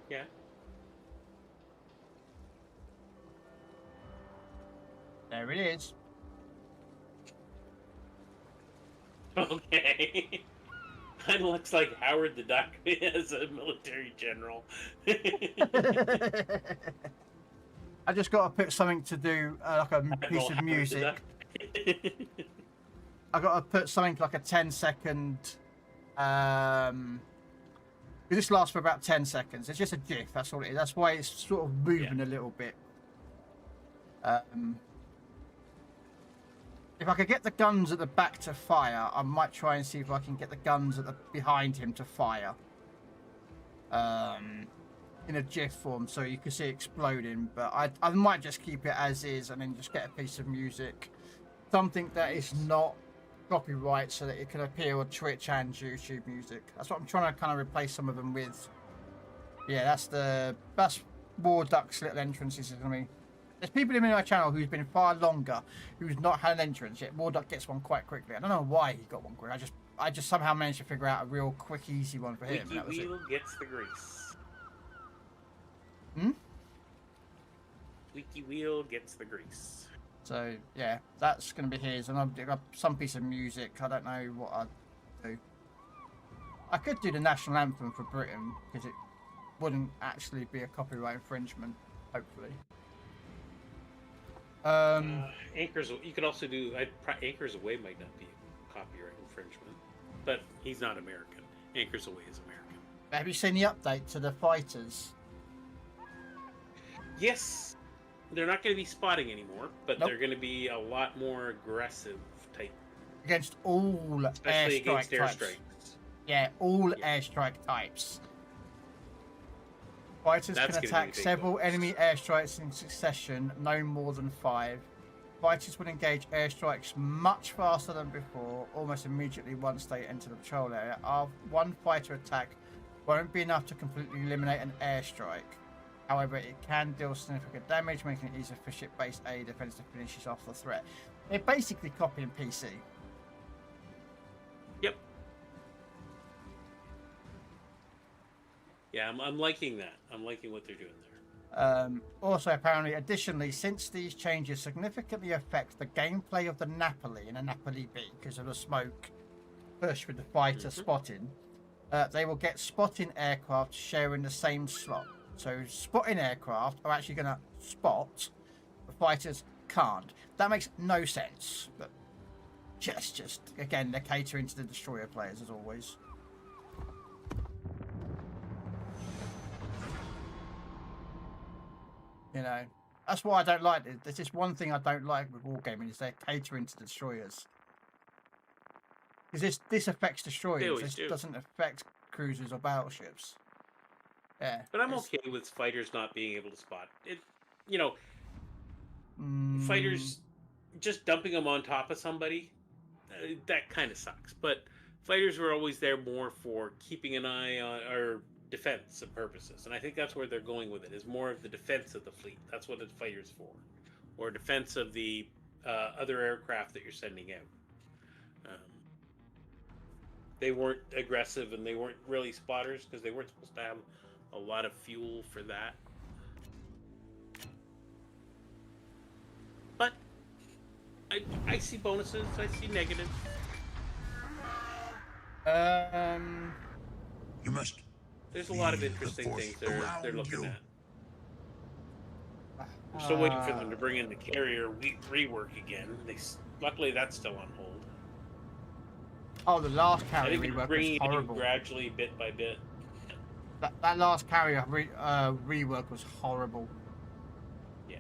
Yeah. There it is. Okay. Kind of looks like Howard the Duck as a military general. I just got to put something to do, like a piece of music. I got to put something like a 10-second. This lasts for about 10 seconds. It's just a GIF. That's all it is. That's why it's sort of moving a little bit. If I could get the guns at the back to fire, I might try and see if I can get the guns at the behind him to fire. In a GIF form, so you can see it exploding. But I might just keep it as is and then just get a piece of music. Something that is not copyright, so that it can appear on Twitch and YouTube music. That's what I'm trying to kind of replace some of them with. Yeah, that's War Duck's little entrances is gonna be. There's people in my channel who's been far longer, who's not had an entrance yet. War Duck gets one quite quickly. I don't know why he got one quick. I just somehow managed to figure out a real quick, easy one for him. Wiki Wheel gets the grease. Squeaky wheel gets the grease. So yeah, that's gonna be his, and I've got some piece of music. I don't know what I'd do. I could do the national anthem for Britain because it wouldn't actually be a copyright infringement, hopefully. Anchors. You could also do. Anchors Away might not be a copyright infringement, but he's not American. Anchors Away is American. Have you seen the update to the fighters? Yes, they're not going to be spotting anymore, but they're going to be a lot more aggressive type. Against all especially against airstrikes. Yeah, all airstrike types. Fighters That's can gonna be attack the big several bonus. enemy airstrikes in succession, no more than 5. Fighters will engage airstrikes much faster than before, almost immediately once they enter the patrol area. One fighter attack won't be enough to completely eliminate an airstrike. However, it can deal significant damage, making it easier for ship-based air defense to finish off the threat. They're basically copying PC. Yep. Yeah, I'm liking that. I'm liking what they're doing there. Also, apparently, additionally, since these changes significantly affect the gameplay of the Napoli and a Napoli B because of the smoke push with the fighter spotting, they will get spotting aircraft sharing the same slot. So spotting aircraft are actually going to spot, the fighters can't. That makes no sense, but just again, they're catering to the destroyer players as always. You know, that's why I don't like it. There's just one thing I don't like with wargaming is they're catering to destroyers. Because this affects destroyers. This doesn't affect cruisers or battleships. Yeah. But I'm okay with fighters not being able to spot it. You know, fighters just dumping them on top of somebody, that kind of sucks. But fighters were always there more for keeping an eye on our defense purposes, and I think that's where they're going with it. Is more of the defense of the fleet. That's what the fighters for, or defense of the other aircraft that you're sending out. They weren't aggressive, and they weren't really spotters because they weren't supposed to have a lot of fuel for that. But I see bonuses. I see negatives. You must. There's a lot of interesting things they're looking at. I'm still waiting for them to bring in the carrier rework again. Luckily, that's still on hold. Oh, the last carrier I think rework bringing was it in horrible. gradually, bit by bit. That last carrier rework was horrible. Yeah.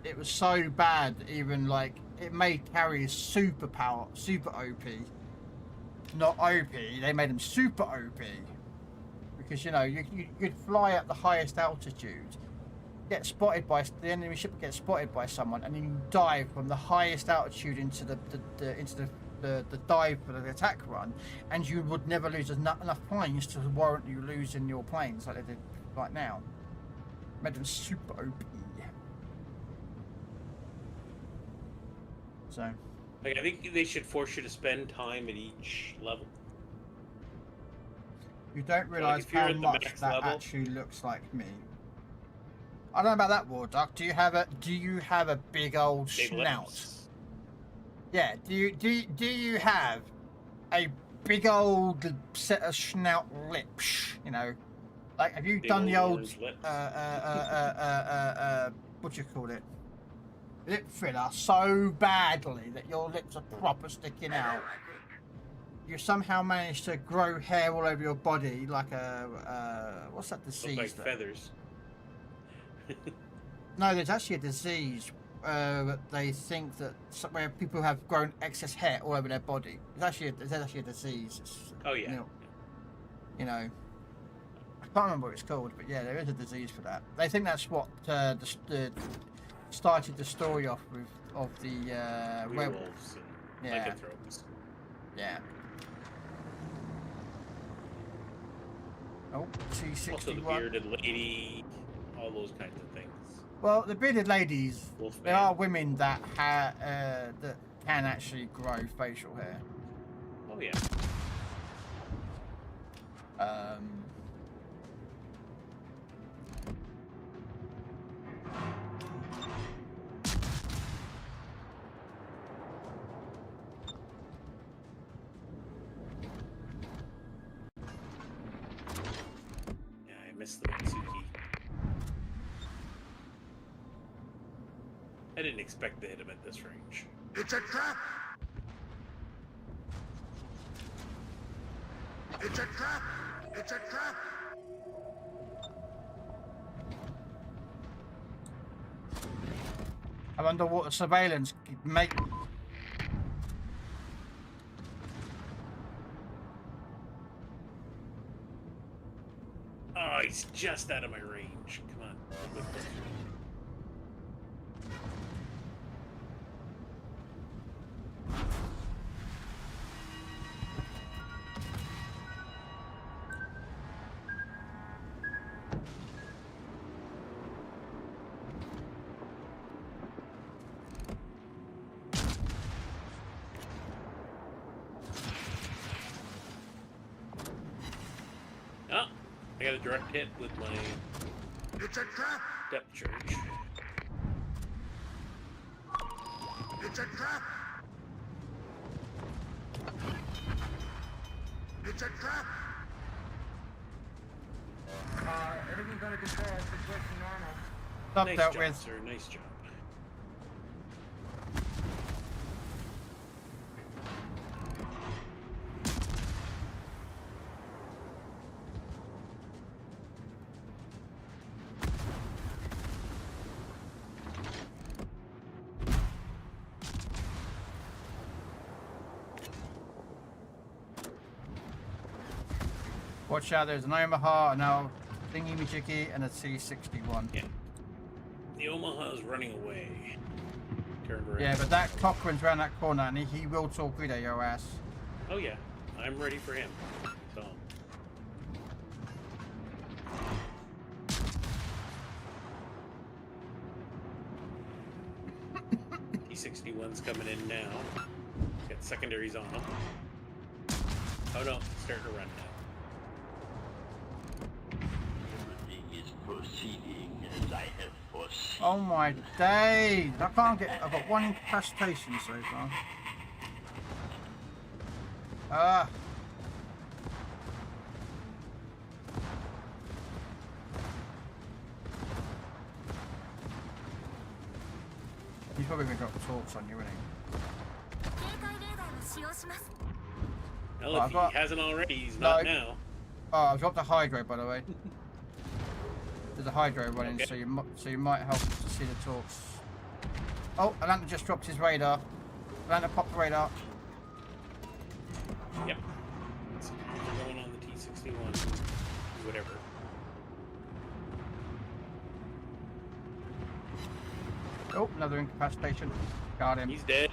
It was so bad, even like it made carriers super OP. Not OP, they made them super OP. Because, you know, you'd fly at the highest altitude, get spotted by the enemy ship, get spotted by someone, and then you dive from the highest altitude into the dive for the attack run, and you would never lose enough planes to warrant you losing your planes like they did right now. Made them super OP. So. Like, I think they should force you to spend time at each level. You don't realise how much that actually looks like me. I don't know about that, War Duck. Do you have a big old snout? Lips. Yeah. Do you have a big old set of snout lips? You know, like have you done the old what do you call it? Lip filler so badly that your lips are proper sticking out. You somehow managed to grow hair all over your body like a what's that disease? Look like feathers. No, there's actually a disease. They think that where people have grown excess hair all over their body. There's actually a disease. Oh yeah. You know, I can't remember what it's called, but yeah, there is a disease for that. They think that's what started the story off with of the werewolves and lycanthropes. Yeah. Oh, T61. Also the bearded lady, all those kinds of things. Well, the bearded ladies, Wolfman. there are women that that can actually grow facial hair. Oh yeah. The Mitsuki. I didn't expect to hit him at this range. It's a trap! It's a trap! It's a trap! Underwater surveillance make. He's just out of my range. Come on. Oh, I got a direct hit with my It's a trap! depth charge. It's a trap! It's a trap! Everything's under control. Situation normal. Stop Nice that job, with. sir. Nice job. Watch out, there's an Omaha, an old thingy majiggy, and a T61. Yeah. The Omaha's running away. Turned around. Yeah, but that Cochrane's around that corner, and he will torpedo your ass. Oh yeah, I'm ready for him. So. T61's coming in now. Got secondaries on him. Oh no, it's starting to run now. Proceeding as I have foreseen. Oh my days! I can't get. I've got one incapacitation so far. Ah. He's probably gonna drop the torch on you, isn't he? Well, if he hasn't already, he's not now. Oh, I've dropped a hydro, by the way. There's a hydro running, Okay. so you might help to see the torch. Oh, Atlanta just dropped his radar. Atlanta popped the radar. Yep. It's going on the T61. Whatever. Oh, another incapacitation. Got him. He's dead.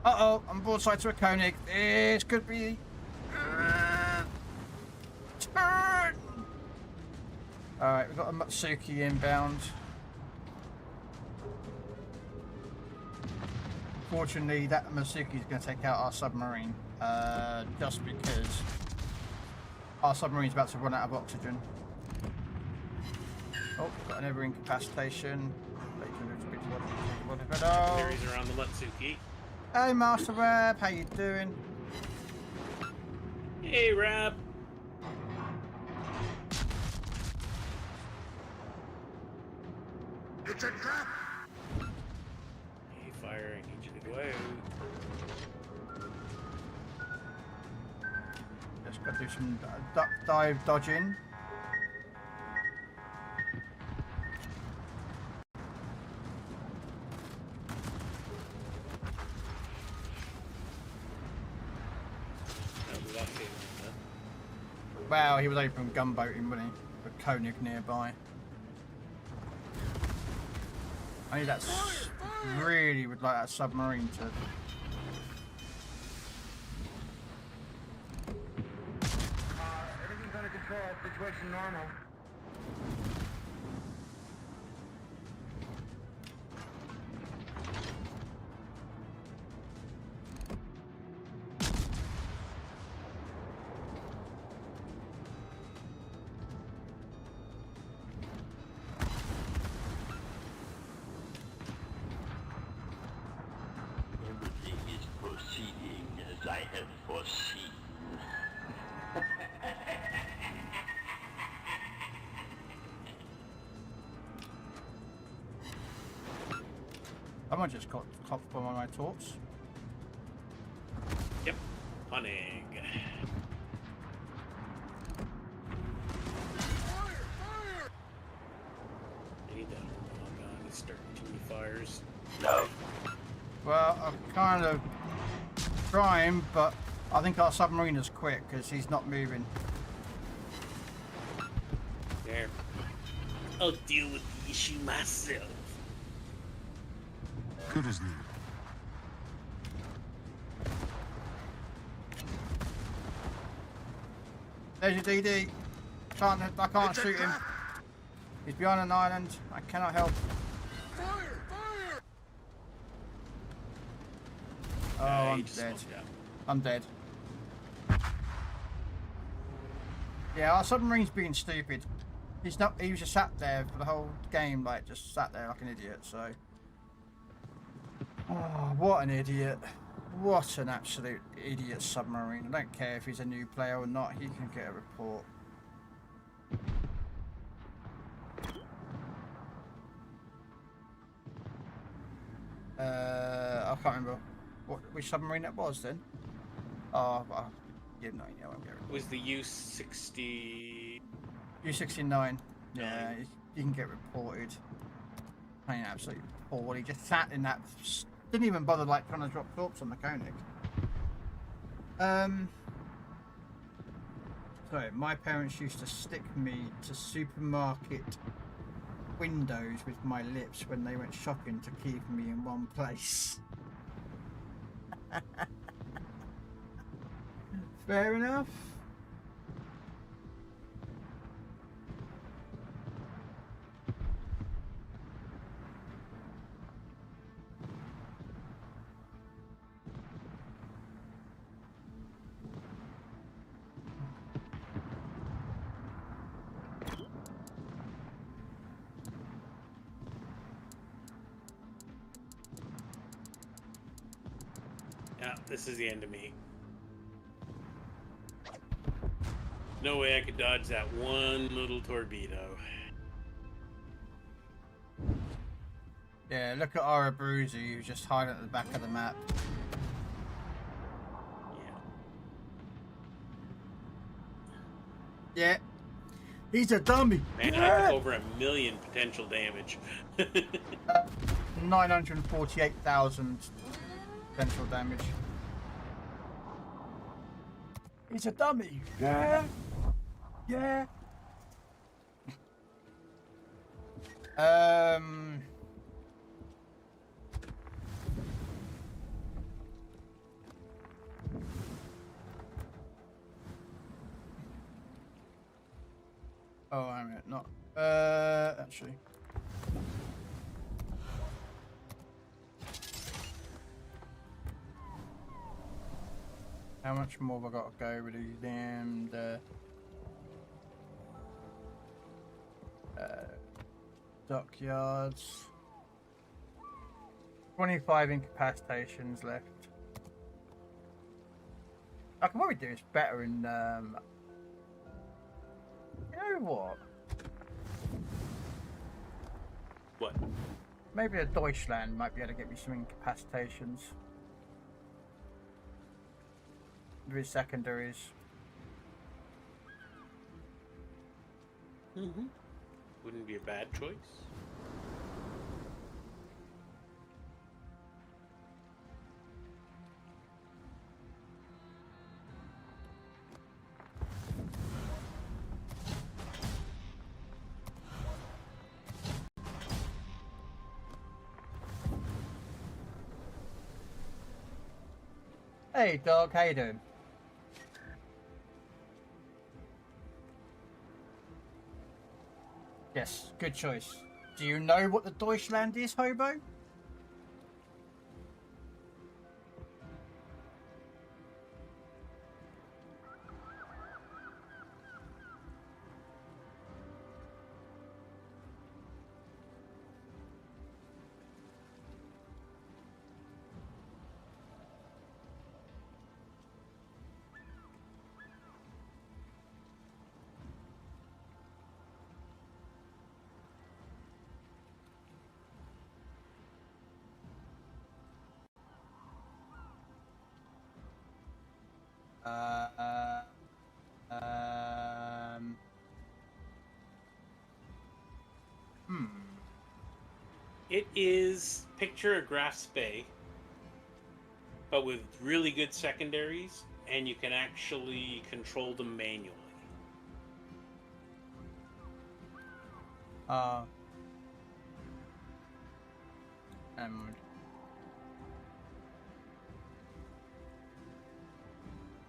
Uh-oh, I'm broadside to a Koenig. This could be... turn! Alright, we've got a Matsuki inbound. Fortunately, that Matsuki is going to take out our submarine. Just because our submarine's about to run out of oxygen. Oh, got another incapacitation. There he's around the Matsuki. Hey, Master Rab, how you doing? Hey, Rab. It's a trap! Hey, fire, I need you to go out. Just got to do some duck dive dodging. Wow, he was open gunboating, wasn't he? With Koenig nearby. I need that. Really would like that submarine to. Everything's under control. Situation normal. Everything is proceeding as I have foreseen. Someone just got copped by one of my torps. Yep. Hunting. I need that Omaha gun. He's starting too many fires. No. Well, I'm kind of trying, but I think our submarine is quick because he's not moving. There. I'll deal with the issue myself. Good as new. There's your DD. I can't shoot him. He's behind an island. I cannot help. Fire! Fire! Oh, I'm dead. I'm dead. Yeah, our submarine's being stupid. He's not. He was just sat there for the whole game, like just sat there like an idiot. So, oh, what an idiot! What an absolute idiot submarine. I don't care if he's a new player or not. He can get a report. I can't remember which submarine it was then. Oh, well, yeah, no, yeah, I won't get it. It was the U-60... U-69. Yeah, you can get reported. Playing absolutely poor. He just sat in that... Didn't even bother like trying to drop thoughts on the Koenig. So, my parents used to stick me to supermarket windows with my lips when they went shopping to keep me in one place. Fair enough. Yeah, this is the end of me. No way I could dodge that one little torpedo. Yeah, look at Aura Bruiser, who's just hiding at the back of the map. Yeah. He's a dummy. Man, I took over 1 million potential damage. 948,000 potential damage. He's a dummy. Yeah. Yeah. Oh, I'm not. Actually. How much more have I got to go with these damned dockyards? 25 incapacitations left. I can probably do this better in you know what? What? Maybe a Deutschland might be able to get me some incapacitations. With secondaries. Wouldn't be a bad choice. Hey dog, how you doing? Yes, good choice. Do you know what the Deutschland is, Hobo? It is picture a Graphs Bay, but with really good secondaries, and you can actually control them manually.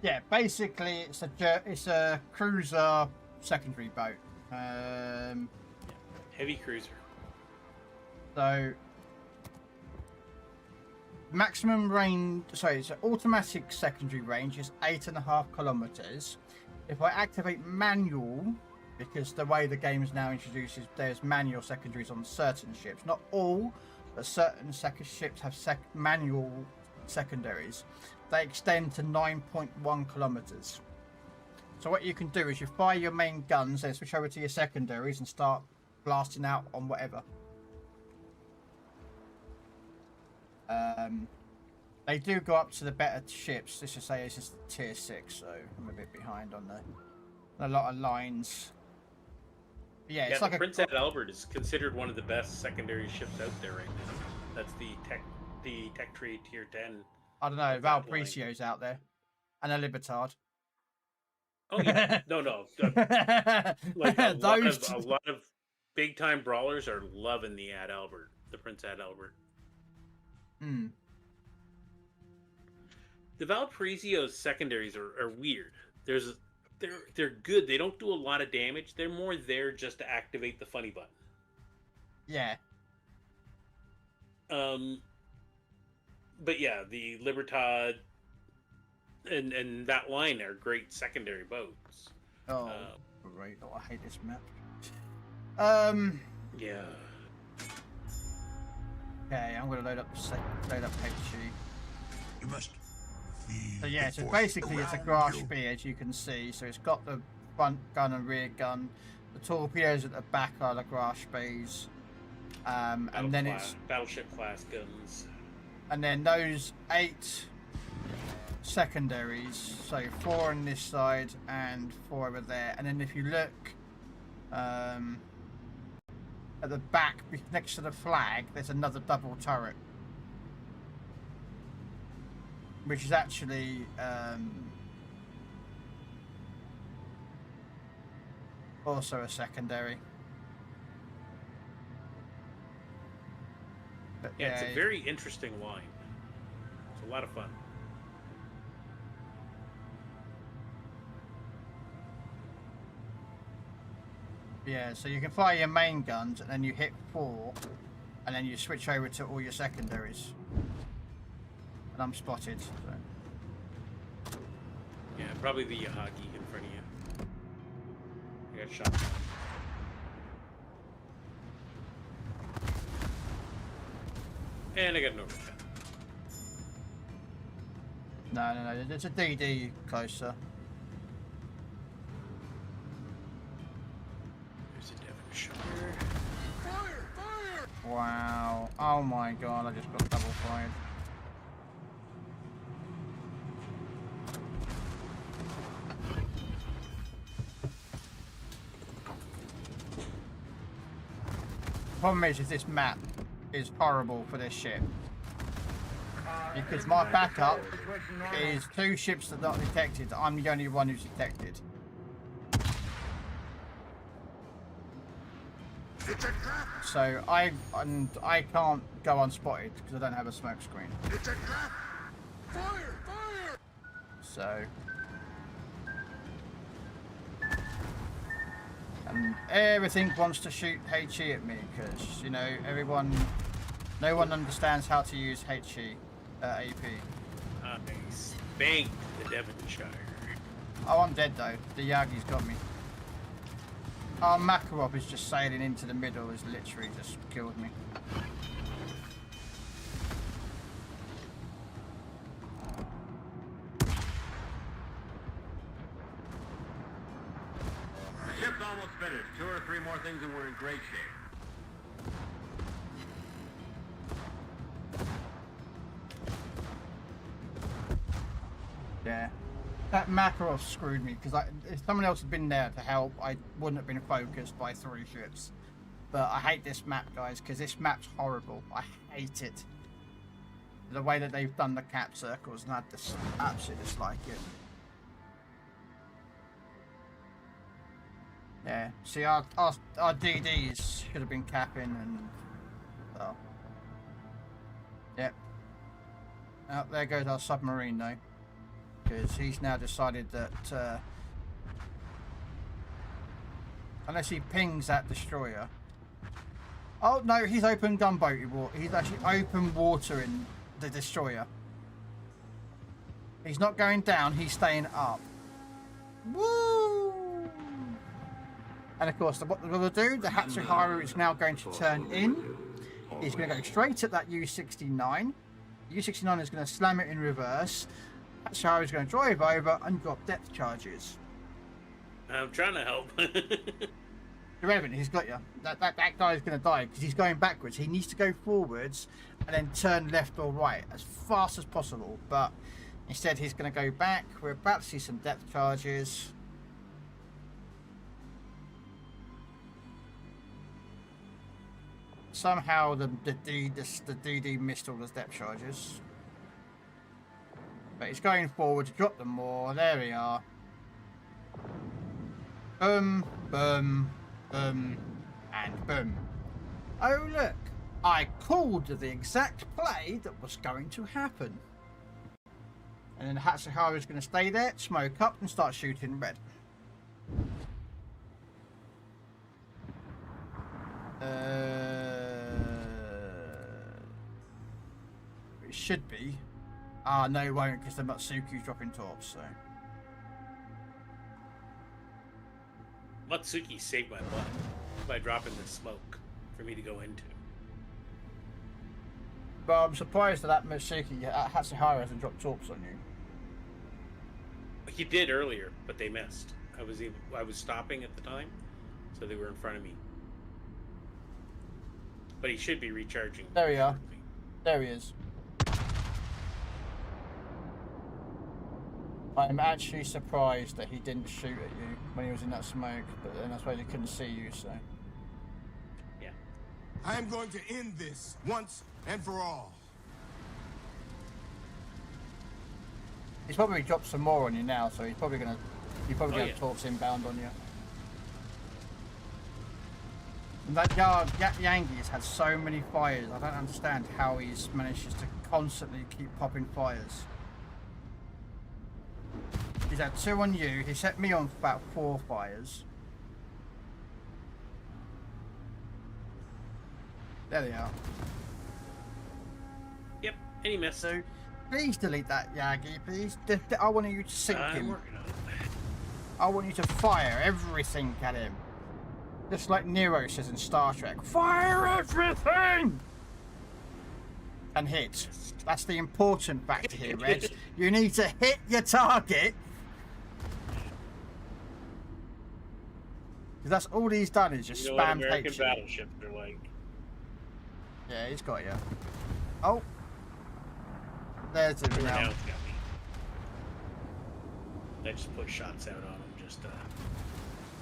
Yeah, basically it's a cruiser secondary boat. Heavy cruiser. So maximum range, sorry, so automatic secondary range is 8.5 kilometers. If I activate manual, because the way the game is now introduced is there's manual secondaries on certain ships, not all, but certain ships have manual secondaries. They extend to 9.1 kilometers. So what you can do is you fire your main guns, then switch over to your secondaries and start blasting out on whatever. They do go up to the better ships. Let's just say this is tier 6, so I'm a bit behind on a lot of lines. But yeah, it's like the Prince Albert is considered one of the best secondary ships out there right now. That's the tech tree tier 10. I don't know, Valprecio's out there. And a Libertad. Oh yeah, no. Like a lot of big time brawlers are loving the Prince Albert. Hmm. The Valprecio's secondaries are weird. They're good. They don't do a lot of damage. They're more there just to activate the funny button. Yeah. But yeah, the Libertad and that line are great secondary boats. Oh, great. Oh, I hate this map. Yeah. Okay, I'm going to load up HE. You must So yeah, so basically it's a grass spear, as you can see. So it's got the front gun and rear gun. The torpedoes at the back are the grass spears. And then it's battleship class guns. And then those 8 secondaries, so 4 on this side and 4 over there. And then if you look at the back next to the flag, there's another double turret, which is actually also a secondary. But yeah, it's a very interesting line. It's a lot of fun. Yeah, so you can fire your main guns and then you hit 4 and then you switch over to all your secondaries. And I'm spotted. So. Yeah, probably the Yahagi in front of you. I got shot. And I got an overshot. No, there's a DD closer. There's a Devon shot. Fire! Wow. Oh my god, I just got double fired. The problem is this map is horrible for this ship. Because my backup is 2 ships that are not detected. I'm the only one who's detected. So I can't go unspotted because I don't have a smoke screen. It's a trap! Fire! So and everything wants to shoot HE at me because you know no one understands how to use HE AP. I spanked the Devonshire. Oh, I'm dead though. The Yagi's got me. Oh, Makarov is just sailing into the middle. Has literally just killed me. The ship's almost finished. 2 or 3 more things and we're in great shape. Yeah. That Makarov screwed me because if someone else had been there to help, I wouldn't have been focused by 3 ships. But I hate this map, guys, because this map's horrible. I hate it. The way that they've done the cap circles, and I just absolutely dislike it. Yeah, see, our DDs should have been capping and... Oh. Yep. Oh, there goes our submarine, though. Because he's now decided that... unless he pings that destroyer... Oh, no, he's open gunboat. He's actually open water in the destroyer. He's not going down, he's staying up. Woo! And of course, what we're going to do, the Hatsuharu is now going to turn in. He's going to go straight at that U-69. U-69 is going to slam it in reverse. Hatsuharu is going to drive over and drop depth charges. I'm trying to help. Irrelevant, he's got you. That guy is going to die because he's going backwards. He needs to go forwards and then turn left or right as fast as possible. But instead, he's going to go back. We're about to see some depth charges. Somehow the DD missed all the depth charges. But he's going forward to drop them more. There we are. Boom, boom, boom, and boom. Oh look, I called the exact play that was going to happen. And then Hatsuharu is going to stay there, smoke up, and start shooting red. It should be. Ah, no, it won't, because the Matsuki's dropping torps, so. Matsuki saved my butt by dropping the smoke for me to go into. But I'm surprised that Matsuki, Hatsuharu hasn't dropped torps on you. He did earlier, but they missed. I was stopping at the time, so they were in front of me. But he should be recharging. There we are. There he is. I'm actually surprised that he didn't shoot at you when he was in that smoke, but then I suppose he couldn't see you, so. Yeah. I am going to end this once and for all. He's probably dropped some more on you now, so he's probably gonna have torps inbound on you. And that guard, Yangi, has had so many fires. I don't understand how he's managed to constantly keep popping fires. He's had 2 on you. He set me on for about 4 fires. There they are. Yep, and he missed. So, please delete that, Yagi, please. I want you to sink him. I'm working on it. I want you to fire everything at him. Just like Nero says in Star Trek. Fire everything! And hit. That's the important factor here, Reds. You need to hit your target. Because that's all he's done is just spam American H. battleships are like. Yeah, he's got you. Oh. There's him now. Now it's got me. I just put shots out on him, just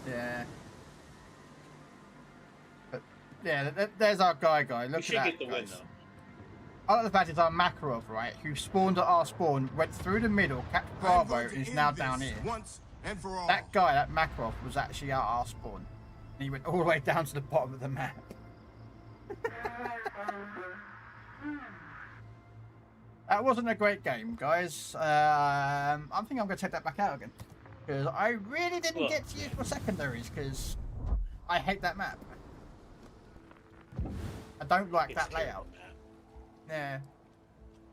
Yeah. But yeah, there's our guy. Look at that. We should get the win though. I like the fact it's our Makarov, right? Who spawned at our spawn, went through the middle, capped Bravo, and is now down here. Once and for all. That guy, that Makarov, was actually at our spawn. And he went all the way down to the bottom of the map. That wasn't a great game, guys. I think I'm going to take that back out again. Because I really didn't get to use my secondaries, because I hate that map. I don't like that layout. Yeah.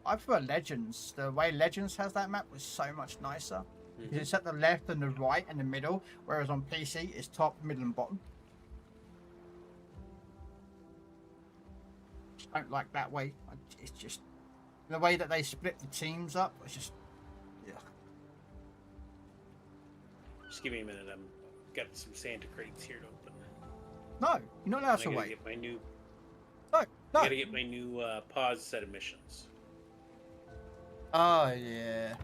I prefer Legends. The way Legends has that map was so much nicer. Because it's at the left and the right and the middle, whereas on PC it's top, middle and bottom. I don't like that way. It's just the way that they split the teams up. It's just, yeah. Just give me a minute. I'm got some Santa crates here to open. No, you're not allowed to wait. Get my new. No. I gotta get my new pause set of missions. Oh yeah.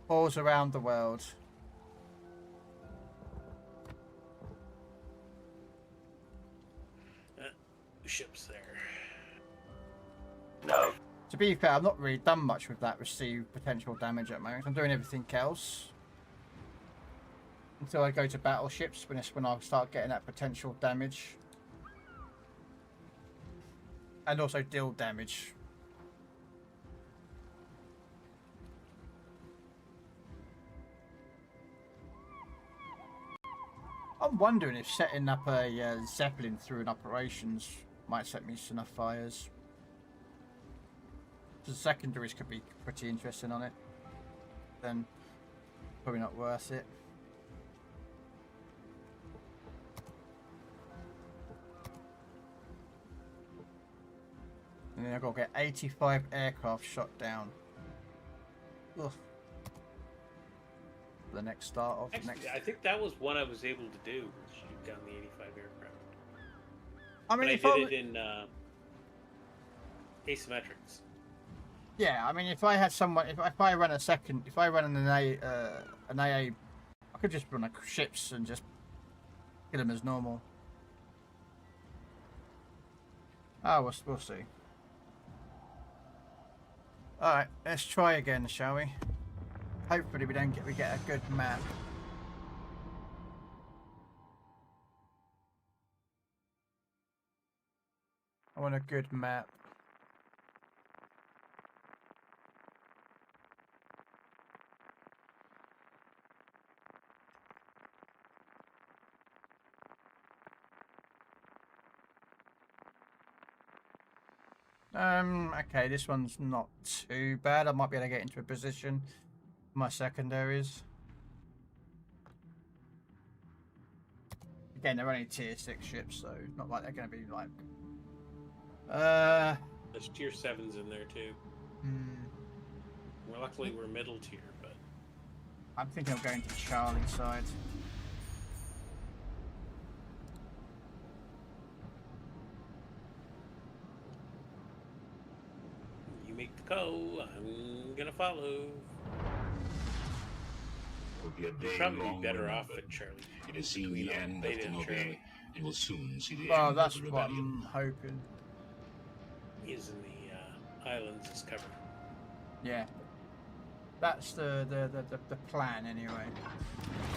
Balls around the world. Ships there. No. To be fair, I've not really done much with that received potential damage at the moment. I'm doing everything else. until I go to battleships, when I start getting that potential damage. And also deal damage. I'm wondering if setting up a Zeppelin through an operations might set me enough fires. The secondaries could be pretty interesting on it. Then probably not worth it. And then I've got to get 85 aircraft shot down. Ugh. The next start of Actually, I think that was one I was able to do. Shoot down the 85 aircraft. I mean, but I did it in asymmetrics. Yeah, I mean, if I had someone, if I run an AA, I could just run ships and just kill them as normal. Oh, we'll see. All right, let's try again, shall we? Hopefully, we get a good map. I want a good map. Okay, this one's not too bad. I might be able to get into a position for my secondaries. Again, they're only tier 6 ships, so it's not like they're going to be like... There's tier 7s in there too. Well, luckily we're middle tier, but... I'm thinking of going to Charlie's side. You make the call, I'm gonna follow. Will be a day Probably long be better remembered. off at Charlie. It has seen the end of Kenobi, and will soon see the Well, end that's of the what rebellion. I'm hoping. Is in the islands is covered. Yeah. That's the plan anyway.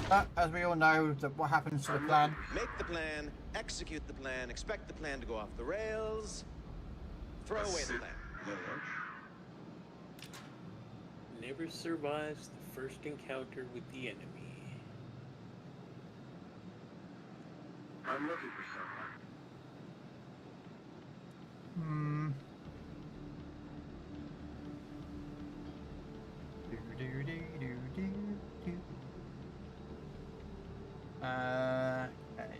But as we all know, what happens to the plan? Make the plan, execute the plan, expect the plan to go off the rails, throw away the plan. Never survives the first encounter with the enemy. I'm looking for someone. Okay.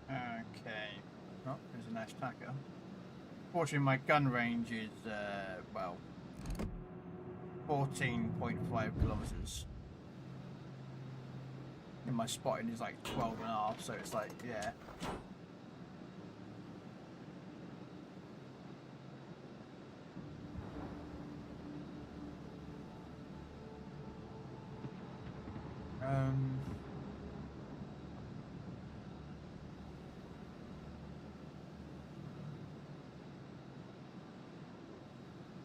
Okay. Oh, there's a nice attacker. Fortunately, my gun range is, well, 14.5 kilometers. And my spotting is like 12.5, so it's like, yeah.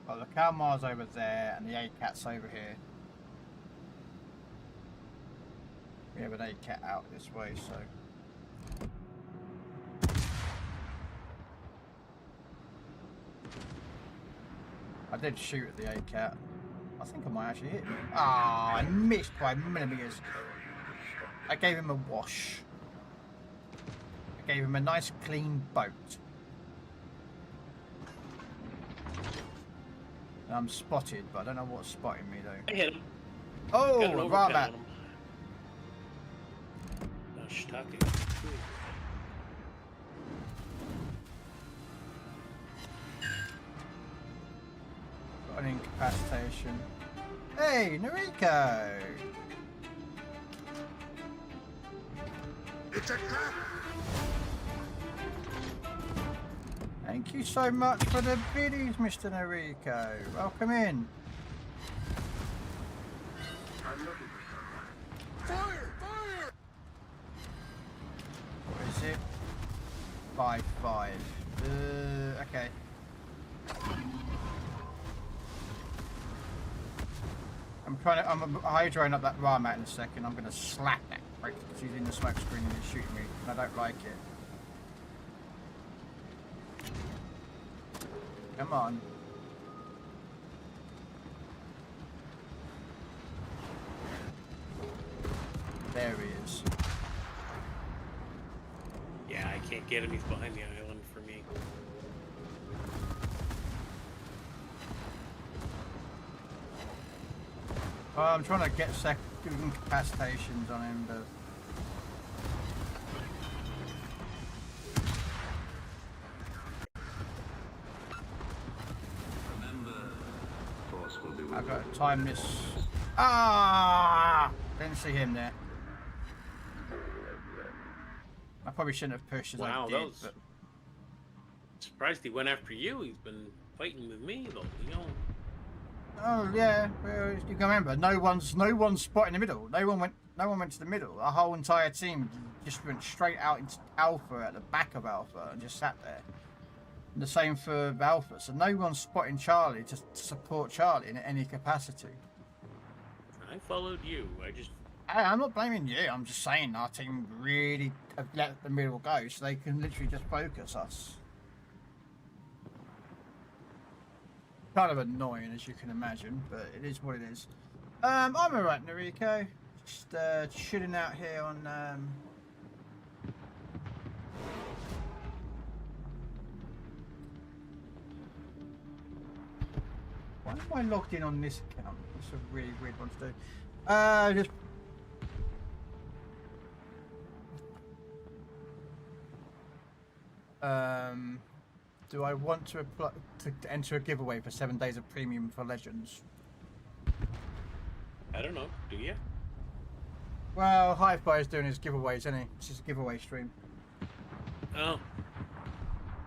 Well, the Kalmar's over there and the ACAT's over here. We have an ACAT out this way, so... I did shoot at the ACAT. I think I might actually hit him. Ah, I missed by millimeters. I gave him a wash. I gave him a nice clean boat. And I'm spotted, but I don't know what's spotting me though. I hit him. Oh, Got an right overpound back. on him. No, Shiitake. Got an incapacitation. Hey, Noriko! It's a trap! Thank you so much for the biddies, Mr. Noriko. Welcome in. I'm looking for someone. Fire! Fire! What is it? 5-5. Okay. I'm hydroing up that Ramat in a second. I'm gonna slap that prick because he's in the smoke screen and he's shooting me, and I don't like it. Come on. There he is. Yeah, I can't get him. He's behind the island for me. I'm trying to get second incapacitations on him, but... I've got to time this. Ah! Didn't see him there. I probably shouldn't have pushed as I did. But... Surprised he went after you. He's been fighting with me though, you know. Oh yeah, well, you can remember, no one's spot in the middle. No one went to the middle. Our whole entire team just went straight out into Alpha at the back of Alpha and just sat there. And the same for Alpha. So no one's spotting Charlie to support Charlie in any capacity. I followed you. I'm not blaming you. I'm just saying our team really have let the middle go, so they can literally just focus us. Kind of annoying, as you can imagine, but it is what it is. I'm alright, Noriko. Just chilling out here on. Why am I logged in on this account? That's a really weird one to do. Just. Do I want to apply to enter a giveaway for 7 days of premium for Legends? I don't know. Do you? Well, Hi-Fi is doing his giveaways, isn't he? It's just a giveaway stream. Oh.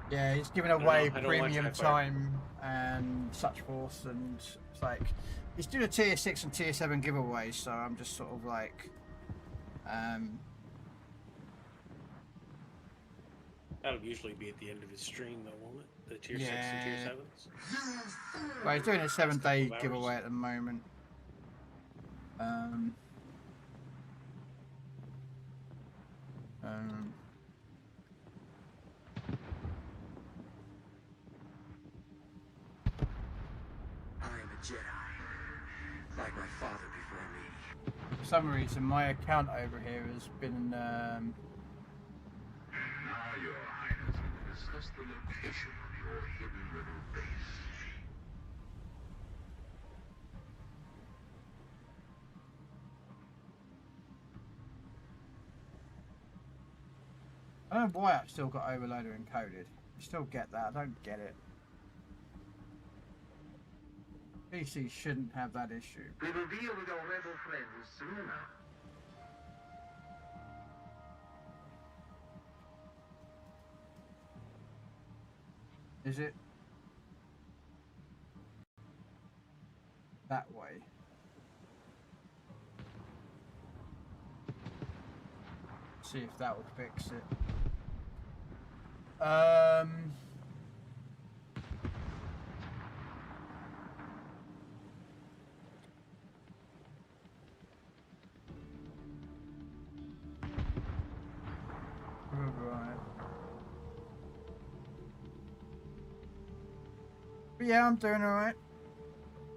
Yeah, he's giving away premium time and such forth, and it's like he's doing a tier 6 and tier 7 giveaway. So I'm just sort of like, That'll usually be at the end of his stream, though, won't it? The tier 6 and tier 7s? Well, he's doing a 7-day giveaway at the moment. I am a Jedi, like my father before me. For some reason, my account over here has been. Now, Your Highness, discuss the location of your hidden little base. I don't know why I've still got Overloader encoded. I still get that. I don't get it. PC shouldn't have that issue. We will deal with our rebel friends soon enough. Is it that way? See if that will fix it. Right. But yeah, I'm doing alright.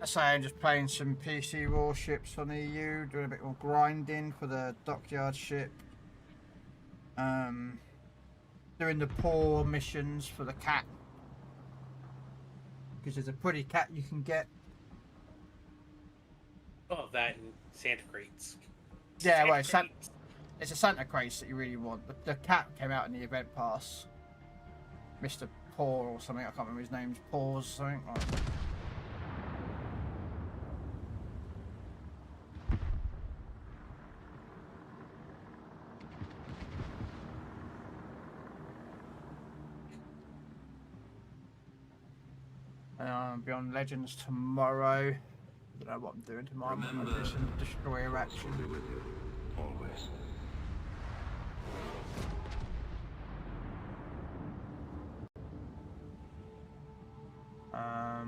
I say I'm just playing some PC warships on EU, doing a bit more grinding for the dockyard ship. Doing the poor missions for the cat. Because there's a pretty cat you can get. Oh, that and Santa crates. Yeah, well, it's a Santa crate that you really want. The cat came out in the event pass. Mr. Paw or something, I can't remember his name. Paws or something. And I'll be on Legends tomorrow. I don't know what I'm doing tomorrow. I'm going to do some destroyer action. With you, always. I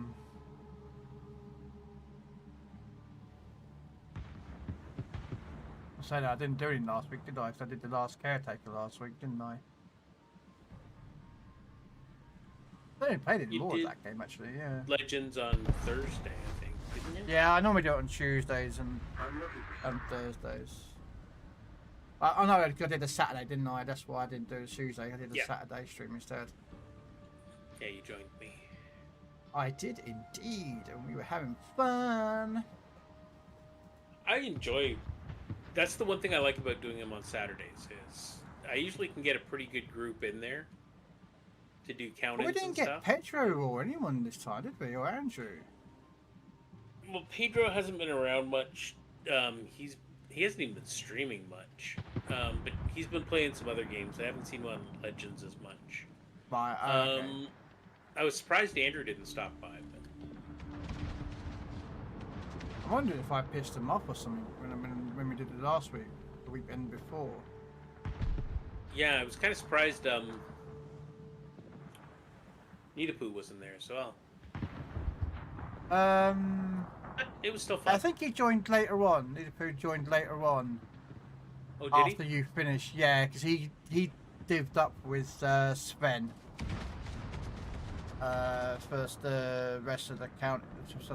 say that I didn't do anything last week, did I? Because I did the last caretaker last week, didn't I? I didn't play any more of that game actually. Yeah. Legends on Thursday, I think, didn't you? Yeah, I normally do it on Tuesdays and Thursdays. I know I did the Saturday, didn't I? That's why I didn't do the Tuesday. I did the Saturday stream instead. Yeah, you joined me. I did indeed, and we were having fun. I enjoy. That's the one thing I like about doing them on Saturdays is I usually can get a pretty good group in there to do count-ins. We didn't get Pedro or anyone this time, did we? Or Andrew? Well, Pedro hasn't been around much. He hasn't even been streaming much. But he's been playing some other games. I haven't seen him on Legends as much. Right. Okay. I was surprised Andrew didn't stop by. But... I wondered if I pissed him off or something when we did it last week, the weekend before. Yeah, I was kind of surprised. Nidapoo wasn't there, so it was still fun. I think he joined later on. Nidapoo joined later on. Oh, did after you finished, yeah, because he divvied up with Sven. First the rest of the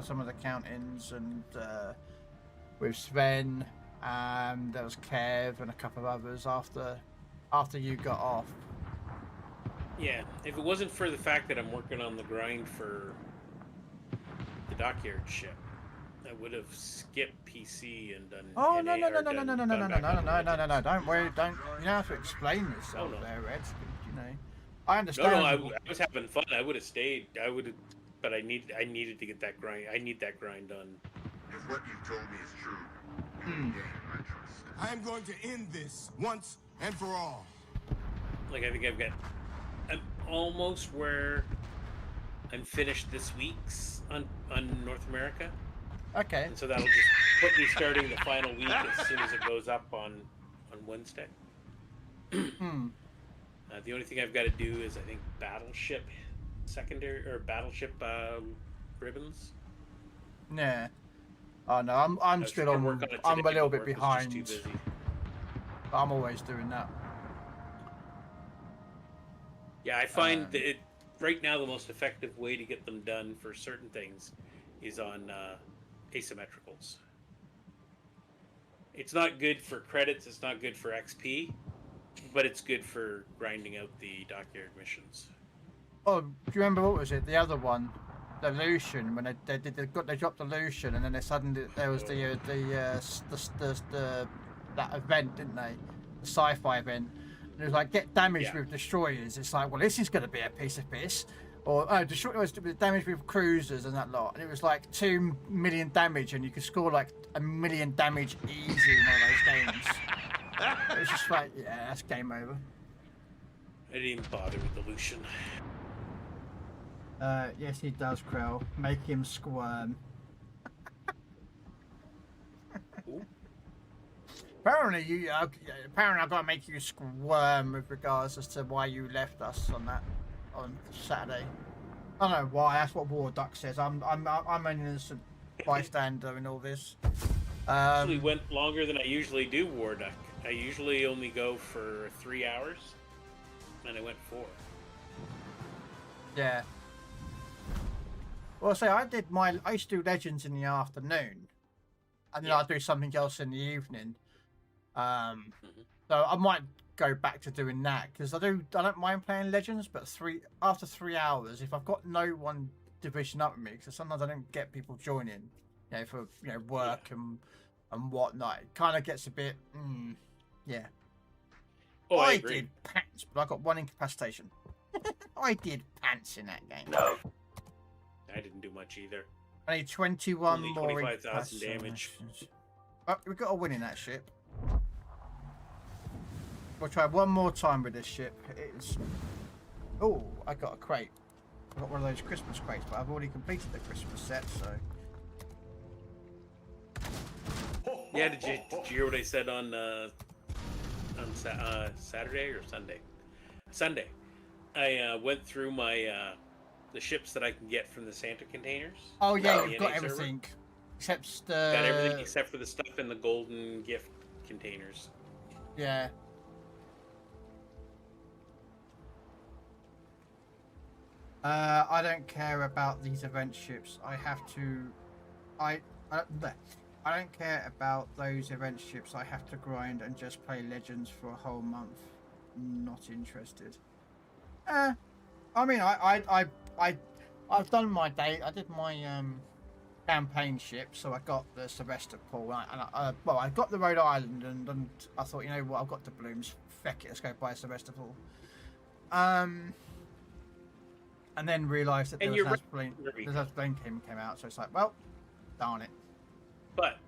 some of the count-ins, and with Sven, and there was Kev and a couple of others after you got off. Yeah, if it wasn't for the fact that I'm working on the grind for the dockyard ship, I would have skipped PC and done. Oh no! Don't worry, don't. You don't have to explain yourself there, Red. You know, I understand. No, I was having fun. I would have stayed. I would have, but I needed to get that grind. I need that grind done. If what you've told me is true, I am going to end this once and for all. Like I think I'm almost where I'm finished this week's on North America. Okay. And so that'll just put me starting the final week as soon as it goes up on Wednesday. The only thing I've got to do is I think battleship secondary or battleship ribbons. Yeah. Oh no, I'm still on. I'm a little bit behind. I'm always doing that. Yeah, I find that right now the most effective way to get them done for certain things is on asymmetricals. It's not good for credits, it's not good for XP, but it's good for grinding out the dockyard missions. Oh, do you remember what was it? The other one, the Lucian, when they dropped the Lucian, and then there was that event, didn't they? The sci-fi event. And it was like get damaged with destroyers. It's like, well, this is going to be a piece of piss. Or destroyers damage with cruisers and that lot. And it was like 2 million damage, and you could score like 1 million damage easy in one of those games. It was just like, yeah, that's game over. I didn't even bother with the Lucian. Yes, he does, Krell. Make him squirm. Apparently, I've got to make you squirm with regards as to why you left us on Saturday. I don't know why. That's what War Duck says. I'm an innocent bystander in all this. Actually went longer than I usually do, War Duck. I usually only go for 3 hours, and I went 4. Yeah. Well, I used to do Legends in the afternoon, and then I'd do something else in the evening. So I might go back to doing that because I don't mind playing Legends, but after 3 hours, if I've got no one division up with me, because sometimes I don't get people joining, for work and whatnot, it kind of gets a bit, yeah. Oh, I agree. Did pants, but I got 1 incapacitation. I did pants in that game. No, I didn't do much either. I need 21 only more 25,000 damage. Oh, we've got a win in that ship. We'll try one more time with this ship. Oh, I got a crate. I got one of those Christmas crates, but I've already completed the Christmas set, so. Yeah, did you hear what I said on Saturday or Sunday? Sunday. I went through my the ships that I can get from the Santa containers. Oh yeah, you've got everything except got everything except for the stuff in the golden gift containers. Yeah. I don't care about these event ships. I have to. I don't care about those event ships. I have to grind and just play Legends for a whole month. Not interested. I mean, I've done my day. I did my campaign ship, so I got the Sevastopol, and I got the Rhode Island, and I thought, you know what, I've got the blooms. Feck it, let's go buy a Sevastopol. And then realised that there was an Asplane came out, so it's like, well, darn it. But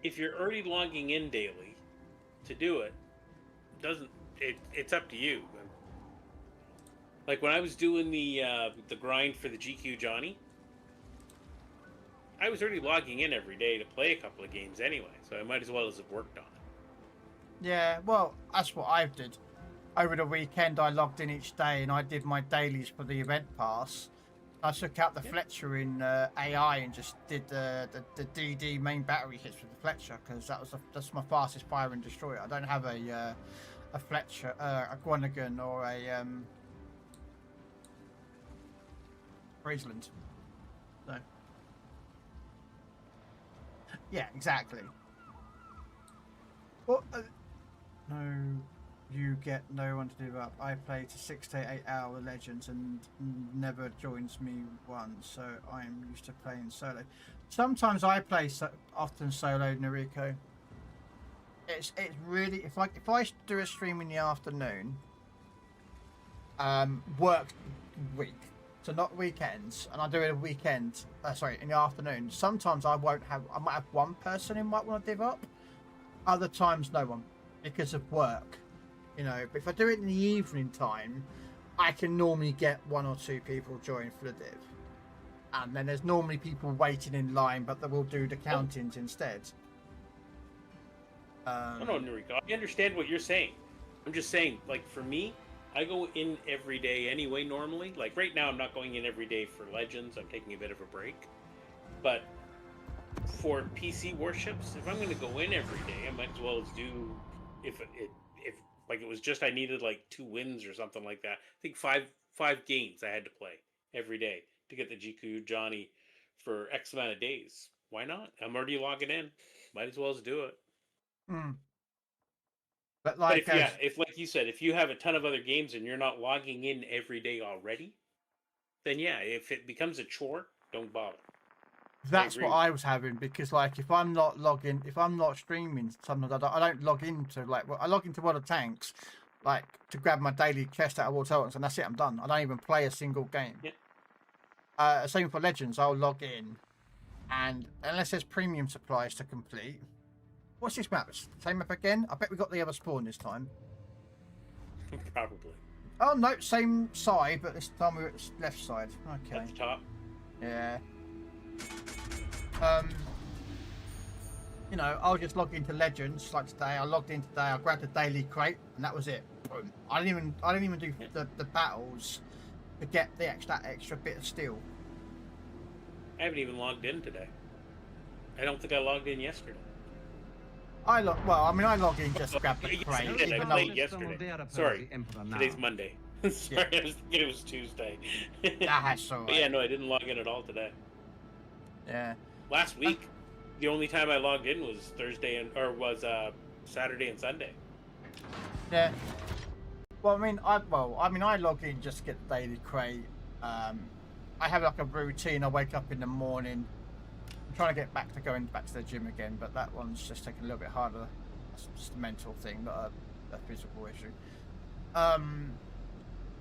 if you're already logging in daily to do it, it's up to you. Like when I was doing the grind for the GQ Johnny, I was already logging in every day to play a couple of games anyway, so I might as well have worked on it. Yeah, well, that's what I did. Over the weekend, I logged in each day and I did my dailies for the event pass. I took out the Fletcher in AI and just did the DD main battery hits with the Fletcher, because that's my fastest fire and destroyer. I don't have a Fletcher, a Groningen or a Friesland. No. Yeah, exactly. Well, no, you get no one to do up. I play to 6 to 8 hour Legends and never joins me once, so I'm used to playing solo. Sometimes I play often solo, Noriko. It's really, if I do a stream in the afternoon, work week, so not weekends, and I do it a weekend, in the afternoon. Sometimes I might have one person who might want to div up. Other times no one, because of work, you know. But if I do it in the evening time, I can normally get 1 or 2 people join for the div. And then there's normally people waiting in line, but they will do the countings instead. No, Noriko, I understand what you're saying. I'm just saying, like, for me, I go in every day anyway, normally. Like, right now, I'm not going in every day for Legends. I'm taking a bit of a break. But for PC warships, if I'm going to go in every day, I might as well do, if like, it was just I needed, like, 2 wins or something like that. I think five games I had to play every day to get the GQ Johnny for X amount of days. Why not? I'm already logging in. Might as well do it. But like, if like you said, if you have a ton of other games and you're not logging in every day already, then yeah, if it becomes a chore, don't bother. That's what I was having, because like if I'm not streaming, sometimes I don't log into, like, I log into World of Tanks, like, to grab my daily chest out of World of Tanks, and that's it, I'm done. I don't even play a single game. Yeah. Same for Legends, I'll log in, and unless there's premium supplies to complete. What's this map? Same map again? I bet we got the other spawn this time. Probably. Oh no, same side, but this time we're at the left side. Okay. At the top. Yeah. You know, I'll just log into Legends like today. I logged in today. I grabbed a daily crate, and that was it. Boom. I didn't even do the battles to get that extra bit of steel. I haven't even logged in today. I don't think I logged in yesterday. I log in just to grab the crate. I played yesterday. Sorry, today's Monday. Sorry, I was thinking it was Tuesday. That's all right. But yeah, no, I didn't log in at all today. Yeah. Last week, the only time I logged in was Saturday and Sunday. Yeah. Well, I log in just to get the daily crate. I have like a routine. I wake up in the morning. I'm trying to get going back to the gym again, but that one's just taking a little bit harder. It's just a mental thing, not a physical issue. But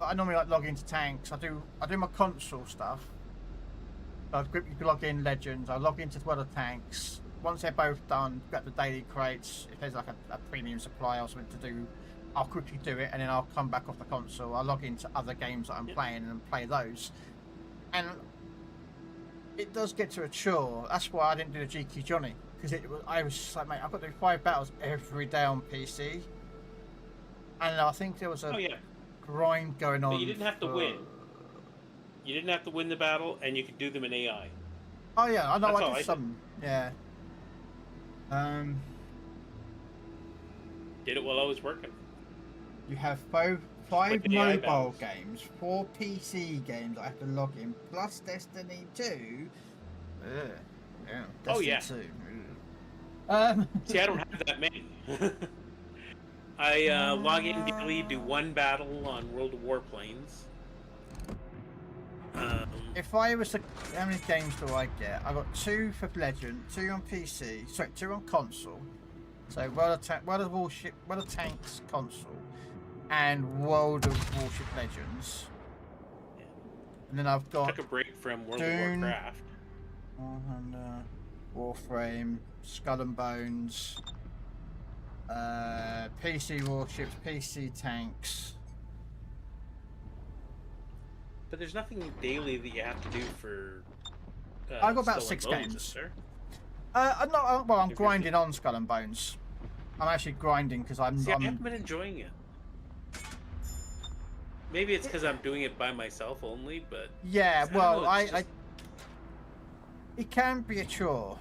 I normally like log into tanks. I do my console stuff. So you can log in Legends. I log into World of Tanks. Once they're both done, grab the daily crates. If there's like a premium supply or something to do, I'll quickly do it, and then I'll come back off the console. I'll log into other games that I'm playing and play those. And it does get to a chore. That's why I didn't do the GQ Johnny, because I was just like, mate, I've got to do 5 battles every day on PC, and I think there was a grind going on. But you didn't have to win. You didn't have to win the battle, and you could do them in AI. Oh yeah, I know. That's I did some. Yeah. Did it while I was working. You have 5 mobile games, 4 PC games I have to log in, plus Destiny 2. Yeah. Destiny 2. See, I don't have that many. I log in daily, do 1 battle on World of Warplanes. If I was to, how many games do I get? I got 2 for Legend, 2 on PC, sorry, 2 on console. So World of Tanks console, and World of Warship Legends. And then I've got took a break from World of Warcraft. Warframe, Skull and Bones, PC warships, PC tanks. But there's nothing daily that you have to do for. I've got about 6 games. I'm grinding on Skull and Bones. I'm actually grinding because I haven't been enjoying it. Maybe it's because I'm doing it by myself only, but yeah, well, it can be a chore.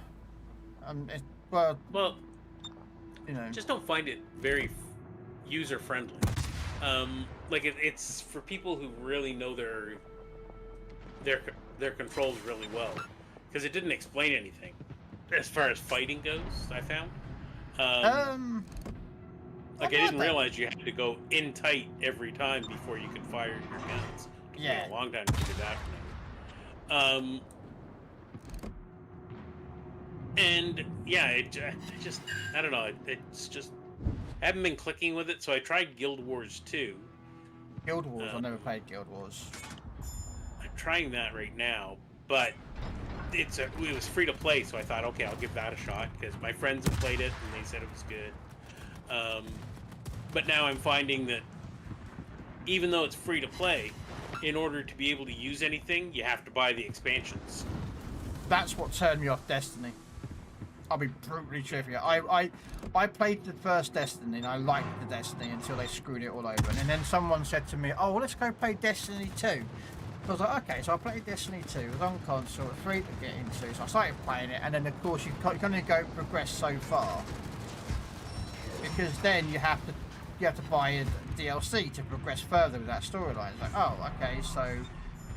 Well, you know, just don't find it very user friendly. Like it's for people who really know their controls really well, because it didn't explain anything as far as fighting goes. I found. Like I didn't realize you had to go in tight every time before you could fire your guns. It took me a long time to figure that out. And yeah, it just I don't know. It's just I haven't been clicking with it, so I tried Guild Wars 2. Guild Wars? I've never played Guild Wars. I'm trying that right now, but it was free to play, so I thought, okay, I'll give that a shot because my friends have played it and they said it was good. But now I'm finding that even though it's free to play, in order to be able to use anything, you have to buy the expansions. That's what turned me off Destiny. I'll be brutally truthful. I played the first Destiny and I liked the Destiny until they screwed it all over. And then someone said to me, oh, well, let's go play Destiny 2. So I was like, okay, so I played Destiny 2. It was on console, it was free to get into. So I started playing it, and then of course you can only progress so far, because then you have to buy a DLC to progress further with that storyline. It's like, oh, okay, so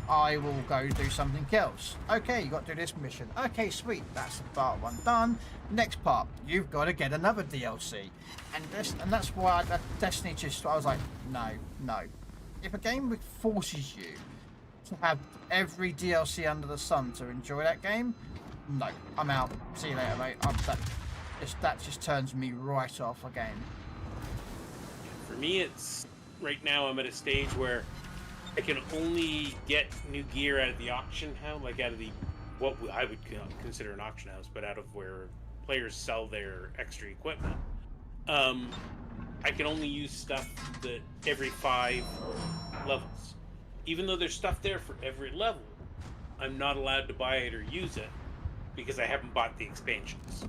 I will go do something else. Okay, you got to do this mission. Okay, sweet, that's part 1 done. Next part, you've got to get another DLC, and that's why Destiny I was like, no. If a game forces you to have every DLC under the sun to enjoy that game, no, I'm out. See you later, mate. That just turns me right off a game. For me, it's right now I'm at a stage where I can only get new gear out of the auction house, like out of what I would consider an auction house, but out of where players sell their extra equipment. I can only use stuff that every 5 levels. Even though there's stuff there for every level, I'm not allowed to buy it or use it because I haven't bought the expansions.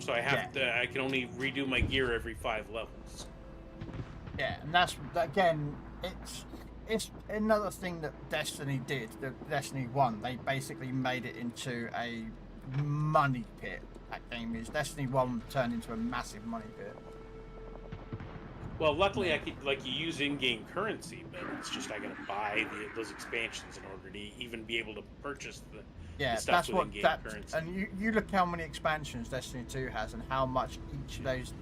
So I have to. I can only redo my gear every 5 levels. Yeah, and that's again. It's another thing that Destiny did. The Destiny 1, they basically made it into a money pit. That game is Destiny 1 turned into a massive money pit. Well, luckily I could you use in-game currency, but it's just I gotta buy those expansions in order to even be able to purchase the stuff that's with what in-game currency. And you look how many expansions Destiny 2 has, and how much each of those,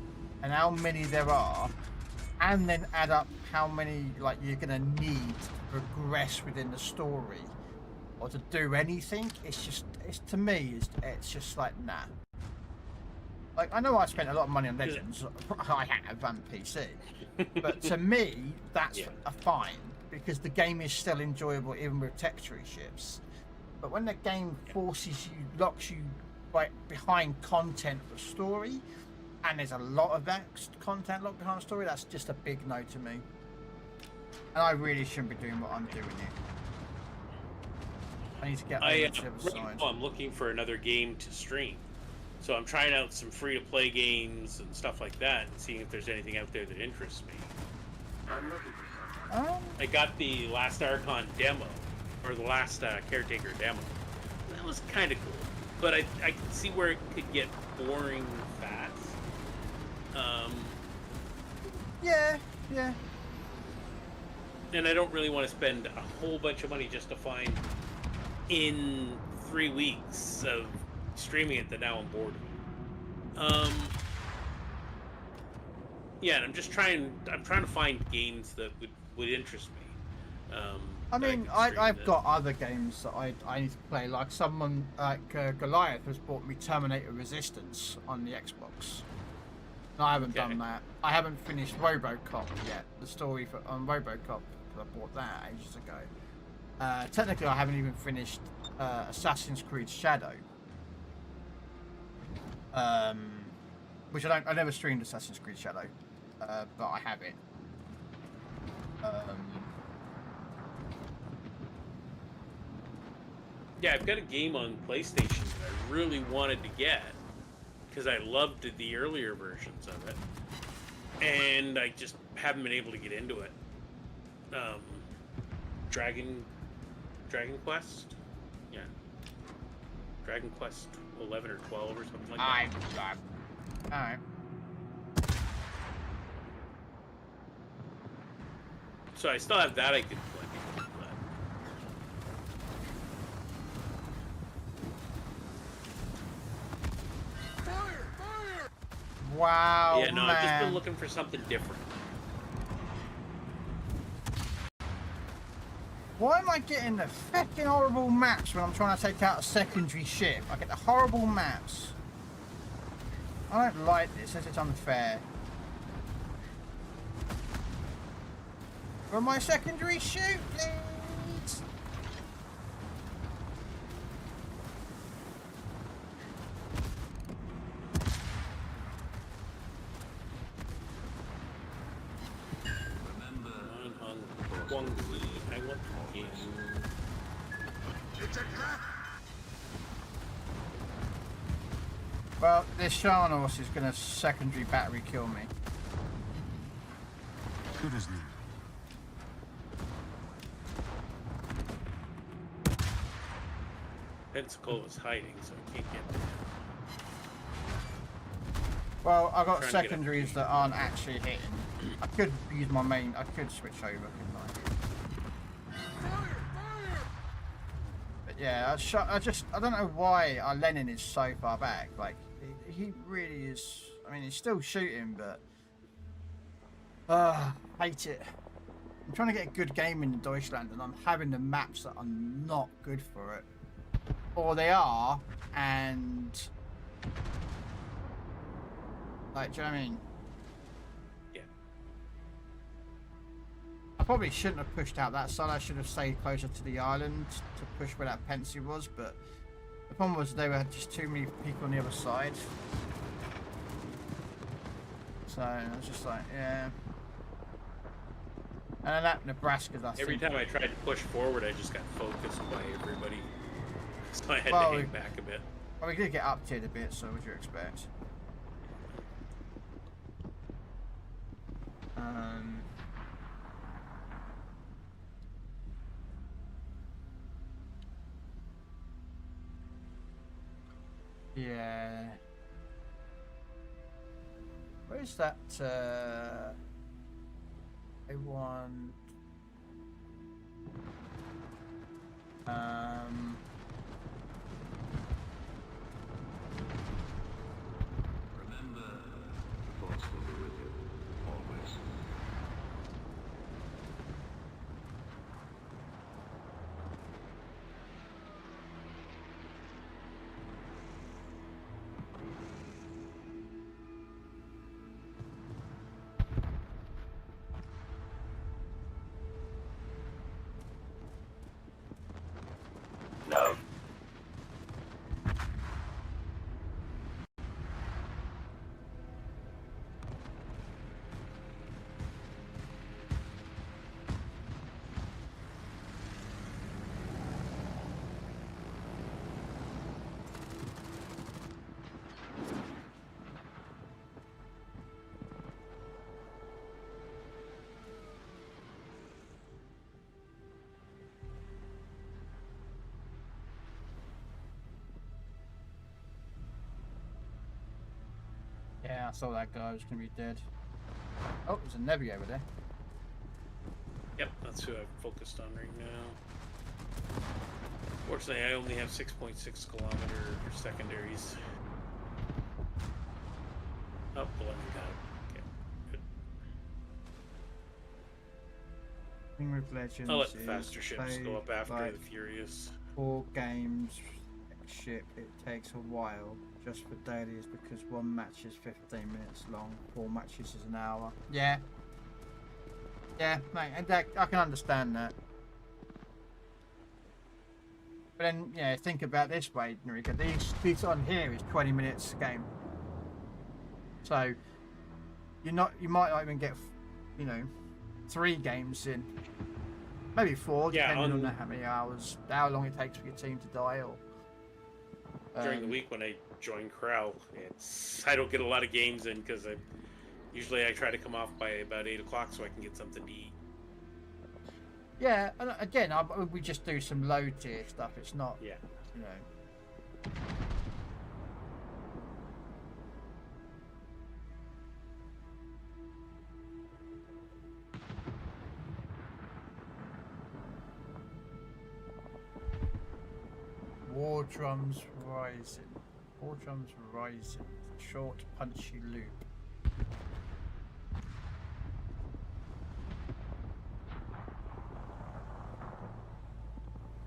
and how many there are, and then add up how many you're gonna need to progress within the story or to do anything. It's to me it's just like, nah. Like, I know I spent a lot of money on Legends. I have on PC, but to me that's a fine, because the game is still enjoyable even with tech tree ships. But when the game forces you, locks you right behind content for story, and there's a lot of that content locked behind the story, that's just a big no to me. And I really shouldn't be doing what I'm doing here. I need to get over to the other side. I'm looking for another game to stream. So I'm trying out some free-to-play games and stuff like that and seeing if there's anything out there that interests me. I got the last Archon demo, or the last Caretaker demo. That was kind of cool, but I can see where it could get boring fast. Yeah. And I don't really want to spend a whole bunch of money just to find in 3 weeks of streaming it that now I'm bored of. Yeah, and I'm trying to find games that would interest me. I mean, I've got other games that I need to play. Like someone like Goliath has bought me Terminator Resistance on the Xbox. No, I haven't done that. I haven't finished RoboCop yet. The story on RoboCop, because I bought that ages ago. Technically, I haven't even finished Assassin's Creed Shadow. Which I never streamed Assassin's Creed Shadow, but I have it. Yeah, I've got a game on PlayStation that I really wanted to get because I loved the earlier versions of it, and I just haven't been able to get into it. Dragon Quest, yeah, Dragon Quest 11 or 12 or something like that. All right. So I still have that I could play. Wow. Yeah, no, man. I've just been looking for something different. Why am I getting the fucking horrible maps when I'm trying to take out a secondary ship? I get the horrible maps. I don't like this. It's unfair. For my secondary shoot, please. Well, this Sharnos is going to secondary battery kill me. Good as new. Pensacola's hiding, so I can't get to him. Well, I've got secondaries that aren't actually hitting. I could use my main. I could switch over, couldn't I? But yeah, I don't know why Lenin is so far back. Like, he really is. I mean, he's still shooting, but hate it. I'm trying to get a good game in Deutschland, and I'm having the maps that are not good for it. Or they are, and like, do you know what I mean? Yeah. I probably shouldn't have pushed out that side. I should have stayed closer to the island to push where that Pensy was, but the problem was there were just too many people on the other side. So I was just like, yeah. And that Nebraska's, I think. Every time I tried to push forward, I just got focused by everybody. So I had to hang back a bit. Well, we did get up tiered a bit, so what do you expect? Yeah. Where's that? I want. Remember, thoughts will be with you, always. Yeah, I thought that guy was going to be dead. Oh, there's a Nevi over there. Yep, that's who I've focused on right now. Fortunately, I only have 6.6 kilometer secondaries. Oh, the one got it. Okay, good. Thing with Legends. I'll let the faster ships go up after like the Furious. 4 games ship, it takes a while just for dailies because one match is 15 minutes long, 4 matches is an hour. Yeah. Yeah, mate, and that, I can understand that. But then, yeah, think about this way, Narika. These on here is 20 minutes a game. So, you might not even get, 3 games in. Maybe 4, depending on how many hours, how long it takes for your team to die, or... During the week when I join Krell, I don't get a lot of games in because usually I try to come off by about 8 o'clock so I can get something to eat. Yeah, and again, we just do some low tier stuff. It's not, War drums rising. War drums rising. Short, punchy loop.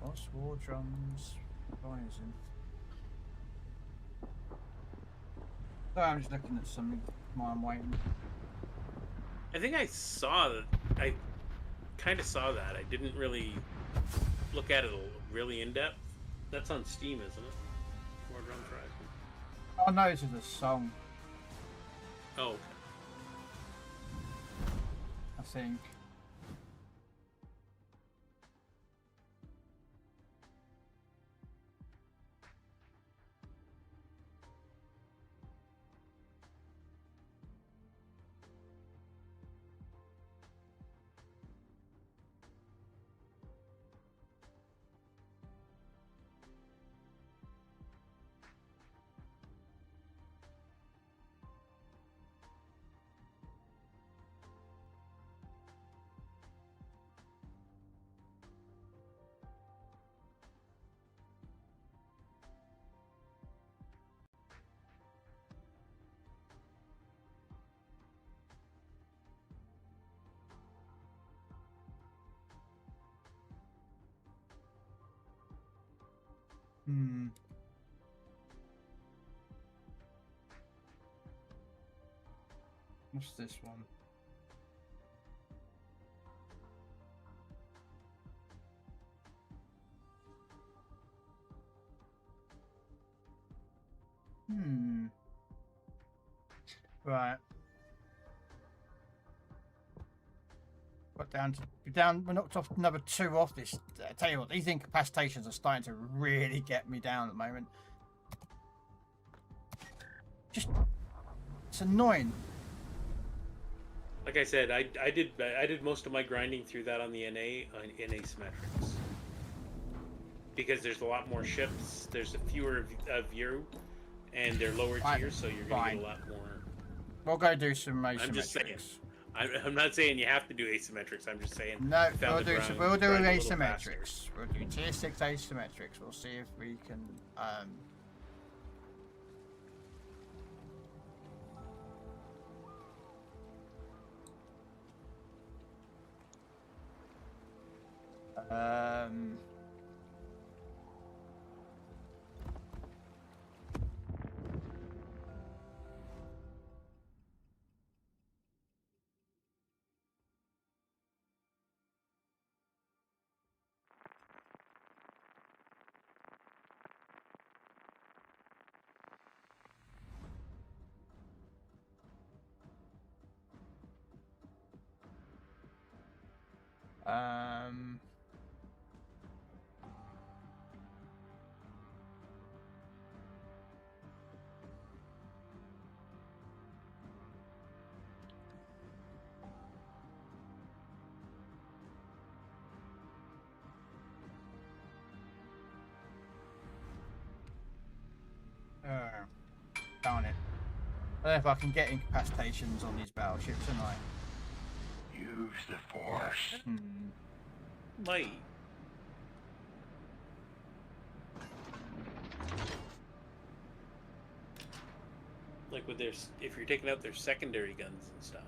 What's war drums rising? Sorry, I'm just looking at something while I'm waiting. I think I saw that. I kind of saw that. I didn't really look at it really in depth. That's on Steam, isn't it? War drums rising. Oh no, this is a song. Oh, okay. I think. What's this one? Right. We're knocked off number 2 off this. I tell you what, these incapacitations are starting to really get me down at the moment. It's annoying. Like I said, I did most of my grinding through that on the NA asymmetrics. Because there's a lot more ships, there's a fewer of you, and they're lower tiers, so you're gonna get a lot more. We'll go do some asymmetrics. I'm just saying. I'm not saying you have to do asymmetrics. I'm just saying. No, we'll do asymmetrics. We'll do tier 6 asymmetrics. We'll see if we can. Darn it. I don't know if I can get incapacitations on these battleships tonight. Use the force. Might. Like with their, if you're taking out their secondary guns and stuff.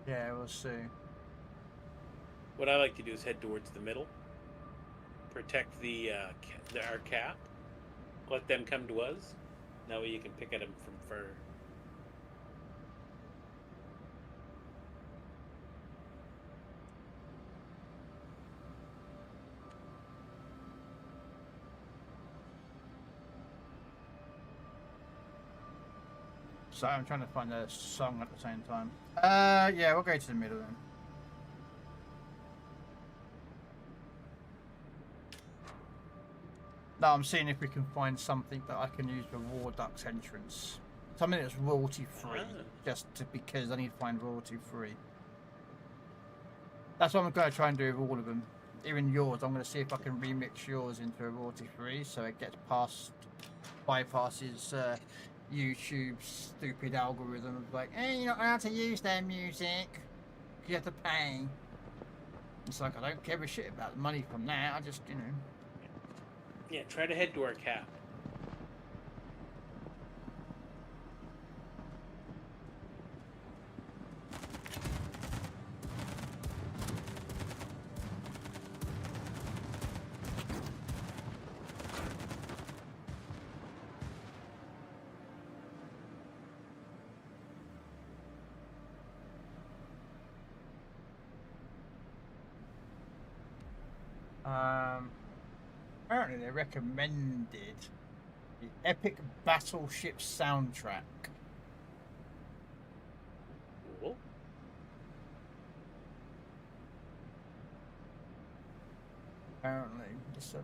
Yeah, we'll see. What I like to do is head towards the middle, protect our cap, let them come to us. That way you can pick at them from far. So I'm trying to find a song at the same time. Yeah, we'll go to the middle then. No, I'm seeing if we can find something that I can use for War Duck's entrance. Something that's royalty free, because I need to find royalty free. That's what I'm going to try and do with all of them. Even yours, I'm going to see if I can remix yours into a royalty free so it gets bypasses YouTube's stupid algorithm of like, hey, you're not allowed to use their music. You have to pay. It's like, I don't give a shit about the money from that. I just, you know. Yeah, try to head to our cap. Apparently they recommended the Epic Battleship soundtrack. Cool. Apparently, just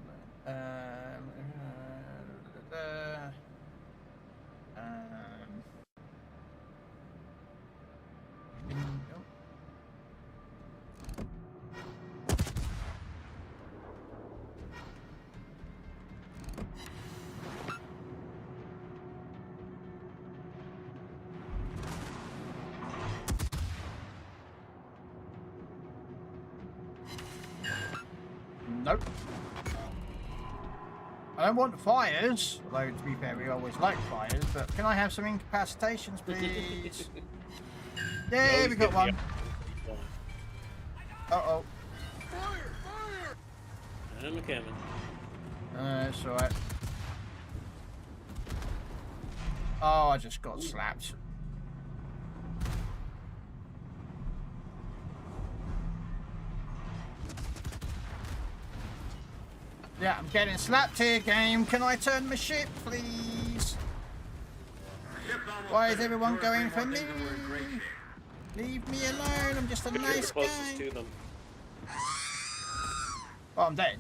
nope. I don't want fires, although to be fair we always like fires, but can I have some incapacitations please? Yeah, we got one. Uh-oh. I'm coming. It's alright. Oh, I just got slapped. Yeah, I'm getting slapped here, game. Can I turn my ship, please? Why is everyone going for me? Leave me alone. I'm just a nice guy. To them. Oh, I'm dead.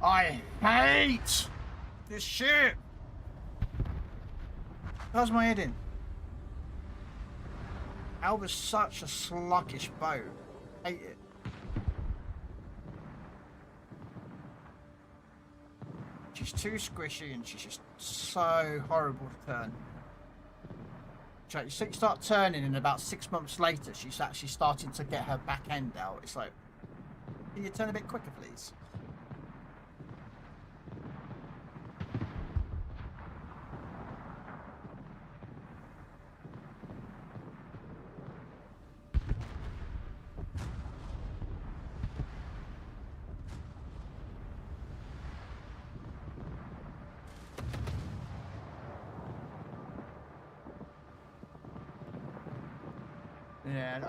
I hate this ship. How's my head in? Alba's such a sluggish boat. Hate it. She's too squishy and she's just so horrible to turn. You start turning and about 6 months later she's actually starting to get her back end out. It's like, can you turn a bit quicker please? Yeah,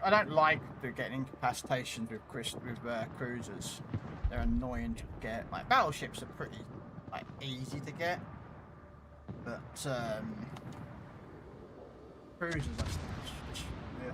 I don't like getting incapacitations with cruisers. They're annoying to get. Like battleships are pretty easy to get, but cruisers are just yeah.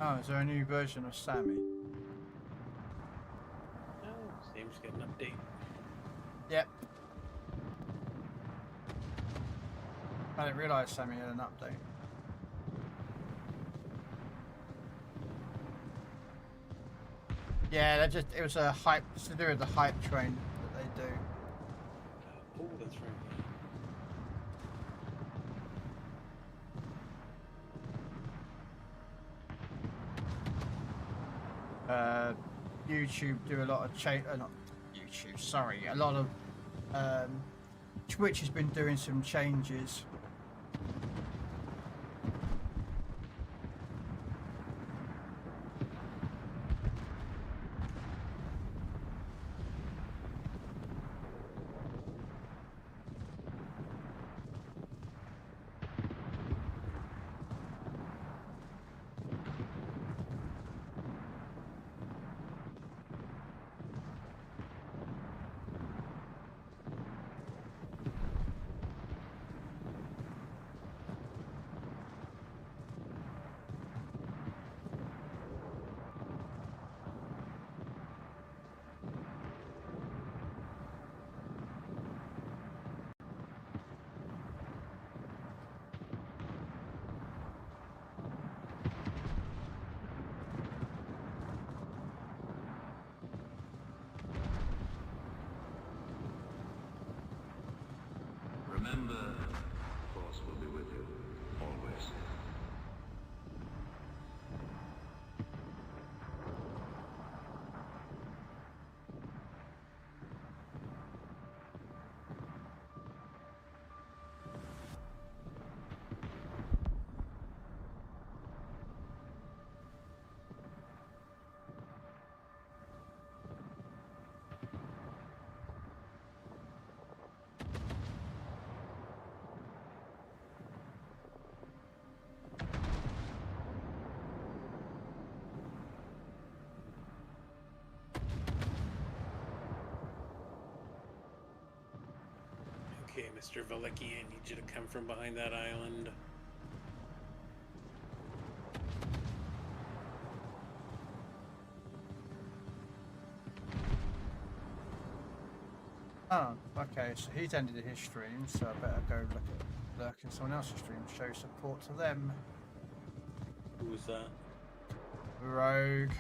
Oh, is there a new version of Sammy? Oh, seems to get an update. Yep. I didn't realise Sammy had an update. Yeah, it was a hype, it's to do with the hype train that they do. Oh, that's right. YouTube do a lot of not YouTube, sorry, a lot of Twitch has been doing some changes. Remember, the Force will be with you, always. Okay, Mr. Valecki, I need you to come from behind that island. Oh, okay, so he's ended his stream, so I better go lurk in someone else's stream, show support to them. Who's that? Rogue.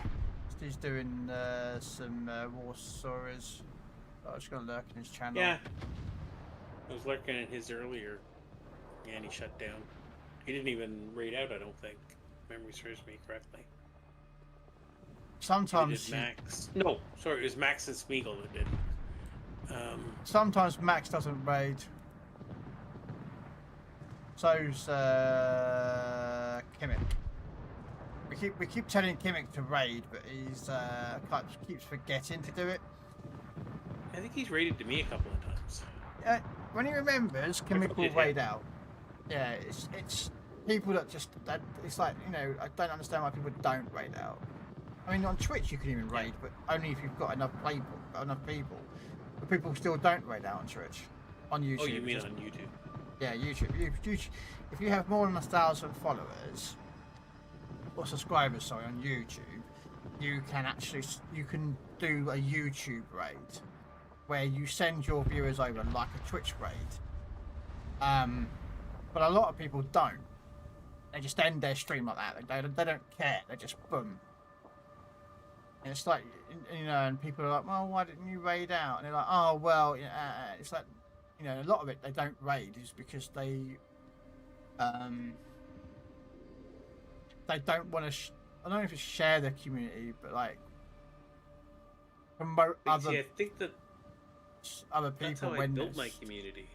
He's doing some war stories. I was going to lurk in his channel. Yeah. I was lurking at his earlier. Yeah, and he shut down. He didn't even raid out, I don't think. If memory serves me correctly. Sometimes Max. No, sorry, it was Max and Smeagol that did. Sometimes Max doesn't raid. So's Kimmick. We keep telling Kimmick to raid, but he's keeps forgetting to do it. I think he's raided to me a couple of times. Yeah, when he remembers, Kimmick will raid out. Yeah, it's people that it's like, you know, I don't understand why people don't raid out. I mean, on Twitch you can even raid, but only if you've got enough people. But people still don't raid out on Twitch. On YouTube. Oh, you mean on YouTube? Yeah, YouTube. If you have more than 1,000 followers or subscribers, sorry, on YouTube, you can do a YouTube raid where you send your viewers over like a Twitch raid. But a lot of people don't. They just end their stream like that. They don't care. They just boom. And it's like, you know, and people are like, well, why didn't you raid out? And they're like, oh, well, it's like, you know, a lot of it they don't raid is because they don't want to. I don't know if it's share their community, but like promote other. See, I think that other people. That's how I when built my community.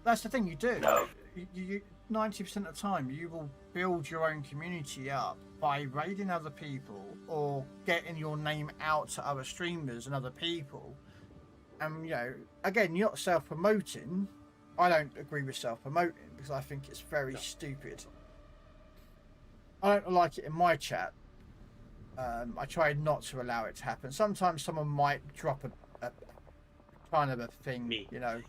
That's the thing you do. No. You 90% of the time you will build your own community up by raiding other people or getting your name out to other streamers and other people. And you know, again, you're not self-promoting. I don't agree with self-promoting because I think it's very stupid. I don't like it in my chat. I try not to allow it to happen. Sometimes someone might drop a kind of a thing, you know.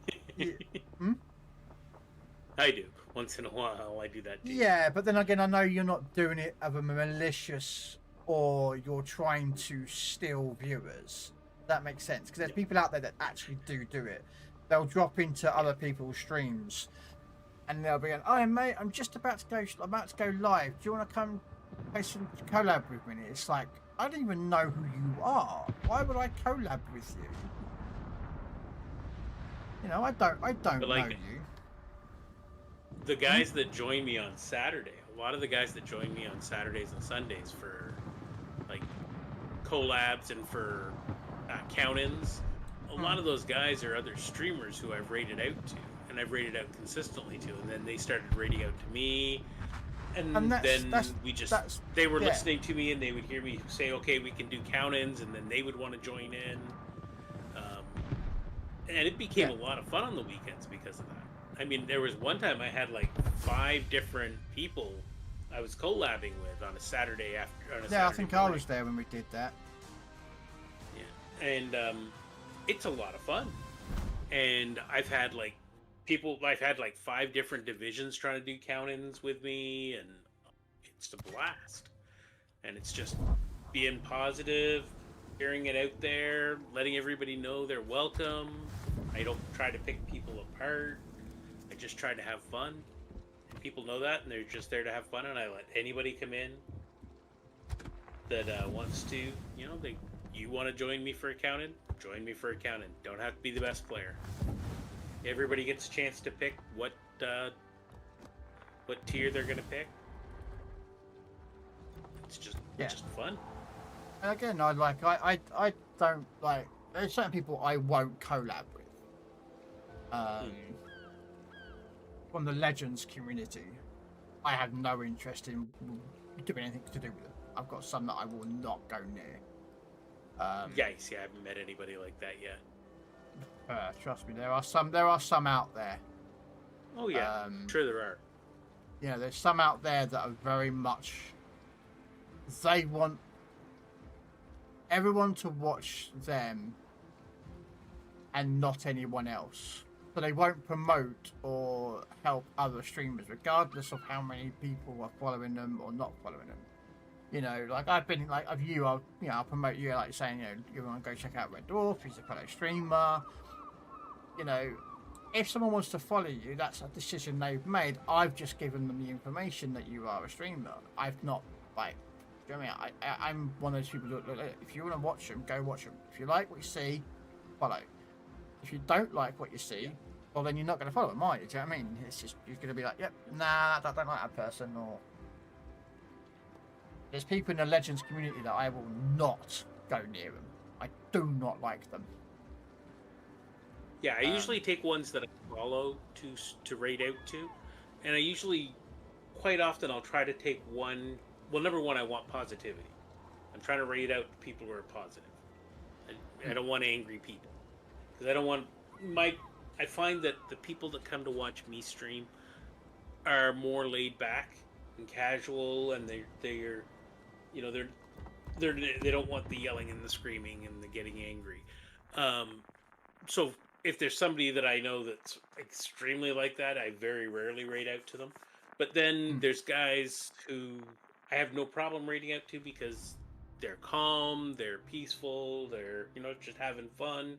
I do. once in a while I do that too. Yeah, but then again, I know you're not doing it of a malicious or you're trying to steal viewers. That makes sense because there's people out there that actually do it. They'll drop into other people's streams, and they'll be going, "Oh, mate, I'm just about to go live. Do you want to come play some collab with me?" And it's like, I don't even know who you are. Why would I collab with you? You know, I don't know you. The guys that join me on Saturday, a lot of the guys that join me on Saturdays and Sundays for like collabs and for count-ins, a lot of those guys are other streamers who I've rated out to, and I've rated out consistently to, and then they started rating out to me, and then they were listening to me, and they would hear me say, okay, we can do count-ins, and then they would want to join in, and it became a lot of fun on the weekends because of that. I mean, there was one time I had like 5 different people I was collabing with on a Saturday after. I think I was there when we did that. Yeah, and it's a lot of fun. And I've had like 5 different divisions trying to do count-ins with me, and it's a blast. And it's just being positive, sharing it out there, letting everybody know they're welcome. I don't try to pick people apart. I just try to have fun. And people know that, and they're just there to have fun, and I let anybody come in that wants to, you want to join me for a count-in? Join me for a count-in. Don't have to be the best player. Everybody gets a chance to pick what tier they're going to pick. It's just fun. And again, I don't like. There's certain people I won't collab with. From the Legends community, I have no interest in doing anything to do with them. I've got some that I will not go near. Yeah, you see, I haven't met anybody like that yet. Trust me, there are some out there. Oh yeah, sure there are. Yeah, there's some out there that are very much. They want everyone to watch them and not anyone else. So they won't promote or help other streamers, regardless of how many people are following them or not following them. You know, like I've been like of you, I'll promote you, like saying, you want to go check out Red Dwarf, he's a fellow streamer. You know, if someone wants to follow you, that's a decision they've made. I've just given them the information that you are a streamer. I've not like. Do you know what I mean? I'm one of those people that look, if you want to watch them, go watch them. If you like what you see, follow. If you don't like what you see, well, then you're not going to follow them, are you? Do you know what I mean? It's just, you're going to be like, yep, nah, I don't like that person. Or there's people in the Legends community that I will not go near them. I do not like them. Yeah, I usually take ones that I follow to raid out to, and I usually, quite often, I'll try to take one. Well, number one, I want positivity. I'm trying to raid out people who are positive. I don't want angry people, because I don't want I find that the people that come to watch me stream are more laid back and casual, and they don't want the yelling and the screaming and the getting angry. So if there's somebody that I know that's extremely like that, I very rarely raid out to them. But then there's guys who I have no problem raiding out to because they're calm, they're peaceful, they're just having fun.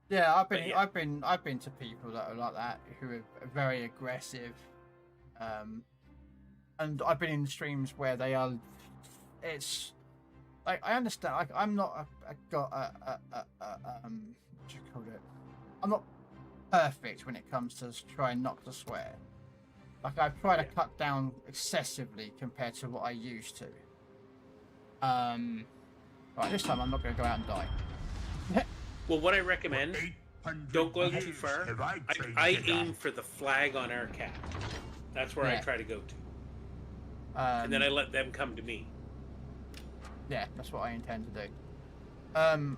Yeah, I've been to people that are like that, who are very aggressive, and I've been in streams where they are. It's like I understand. Like I'm not what do you call it? I'm not perfect when it comes to trying not to swear. Like I try to cut down excessively compared to what I used to. Right, this time I'm not going to go out and die. Well, what I recommend, don't go too far. I aim for the flag on our cap. That's where I try to go to. And then I let them come to me. Yeah, that's what I intend to do.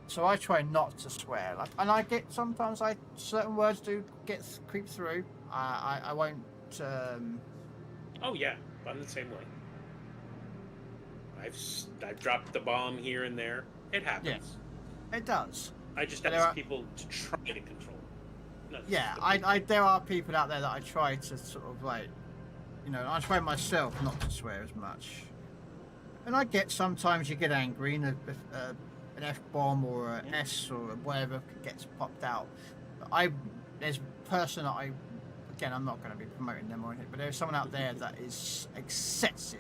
So I try not to swear. Like, and I get sometimes certain words do creep through. I won't. Oh yeah, I'm the same way. I've dropped the bomb here and there. It happens. Yeah, it does. I just ask people to try to control. Yeah, there are people out there that I try to sort of like, you know, I try myself not to swear as much. And I get, sometimes you get angry and an F-bomb or an S or whatever gets popped out. There's a person that again, I'm not going to be promoting them or anything, but there's someone out there that is excessive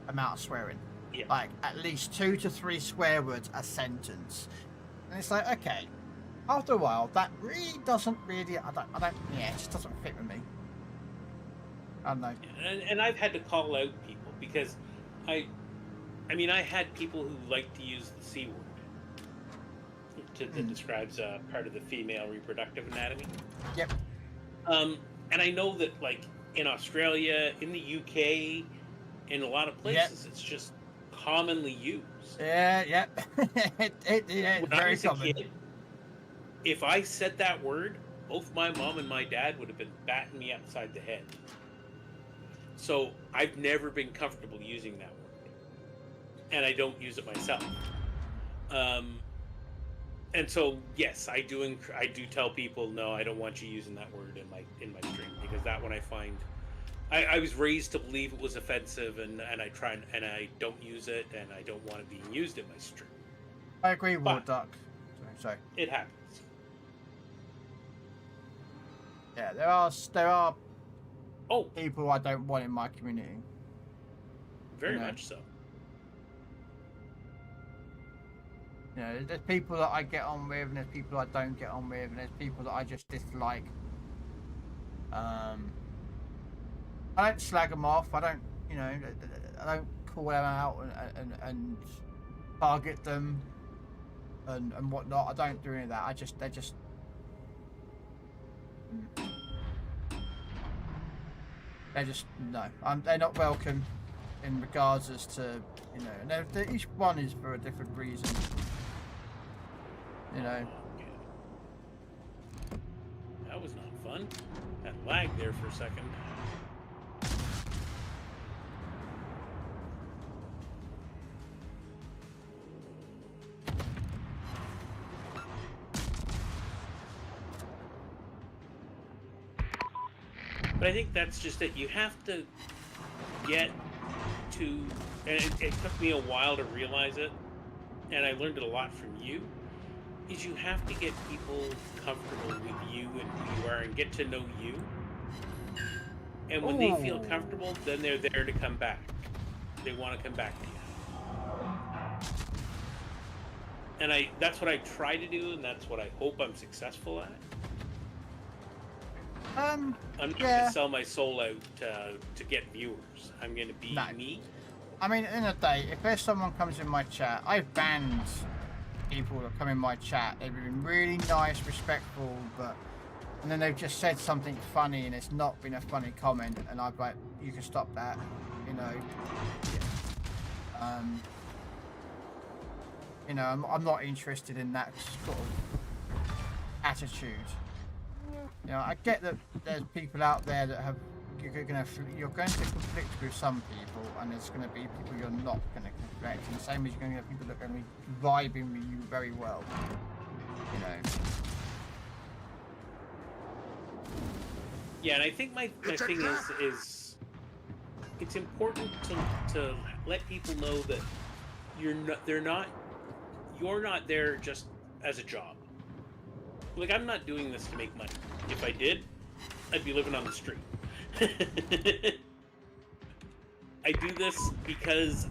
amount of swearing. Yeah. Like at least 2 to 3 swear words a sentence. And it's like, okay, after a while, that really doesn't really, it just doesn't fit with me. I don't know. And I've had to call out people because I mean, I had people who like to use the C word that describes part of the female reproductive anatomy. Yep. And I know that, like, in Australia, in the UK, in a lot of places, it's just commonly used. Yeah. It's when very I was common. a kid, if I said that word, both my mom and my dad would have been batting me upside the head. So I've never been comfortable using that word, and I don't use it myself. And so yes, I do tell people, no, I don't want you using that word in my stream, because that one I find, I was raised to believe it was offensive, and I try and I don't use it, and I don't want it being used in my stream. I agree, War Duck. Sorry. It happens. Yeah, there are people I don't want in my community. Very much so. You know, there's people that I get on with, and there's people I don't get on with, and there's people that I just dislike. I don't slag them off. I don't, you know, I don't call them out and target them and whatnot. I don't do any of that. They're just. No. They're not welcome in regards as to, you know, and each one is for a different reason. You know. That was not fun. That lag there for a second. But I think that's just it. You have to get to, and it took me a while to realize it, and I learned it a lot from you, is you have to get people comfortable with you and who you are and get to know you. And when they feel comfortable, then they're there to come back. They want to come back to you. And that's what I try to do, and that's what I hope I'm successful at. I'm not going to sell my soul out to get viewers. I'm going to be me. I mean, in a day, if there's someone comes in my chat, I've banned people that come in my chat. They've been really nice, respectful, and then they've just said something funny, and it's not been a funny comment, and I'm like, you can stop that, you know. Yeah. You know, I'm not interested in that sort of attitude. You know, I get that there's people out there that have you're going to conflict with some people, and there's going to be people you're not going to conflict, and the same as you're going to have people that are going to be vibing with you very well. You know. Yeah, and I think my thing is it's important to let people know that you're not there just as a job. Like, I'm not doing this to make money. If I did, I'd be living on the street. I do this because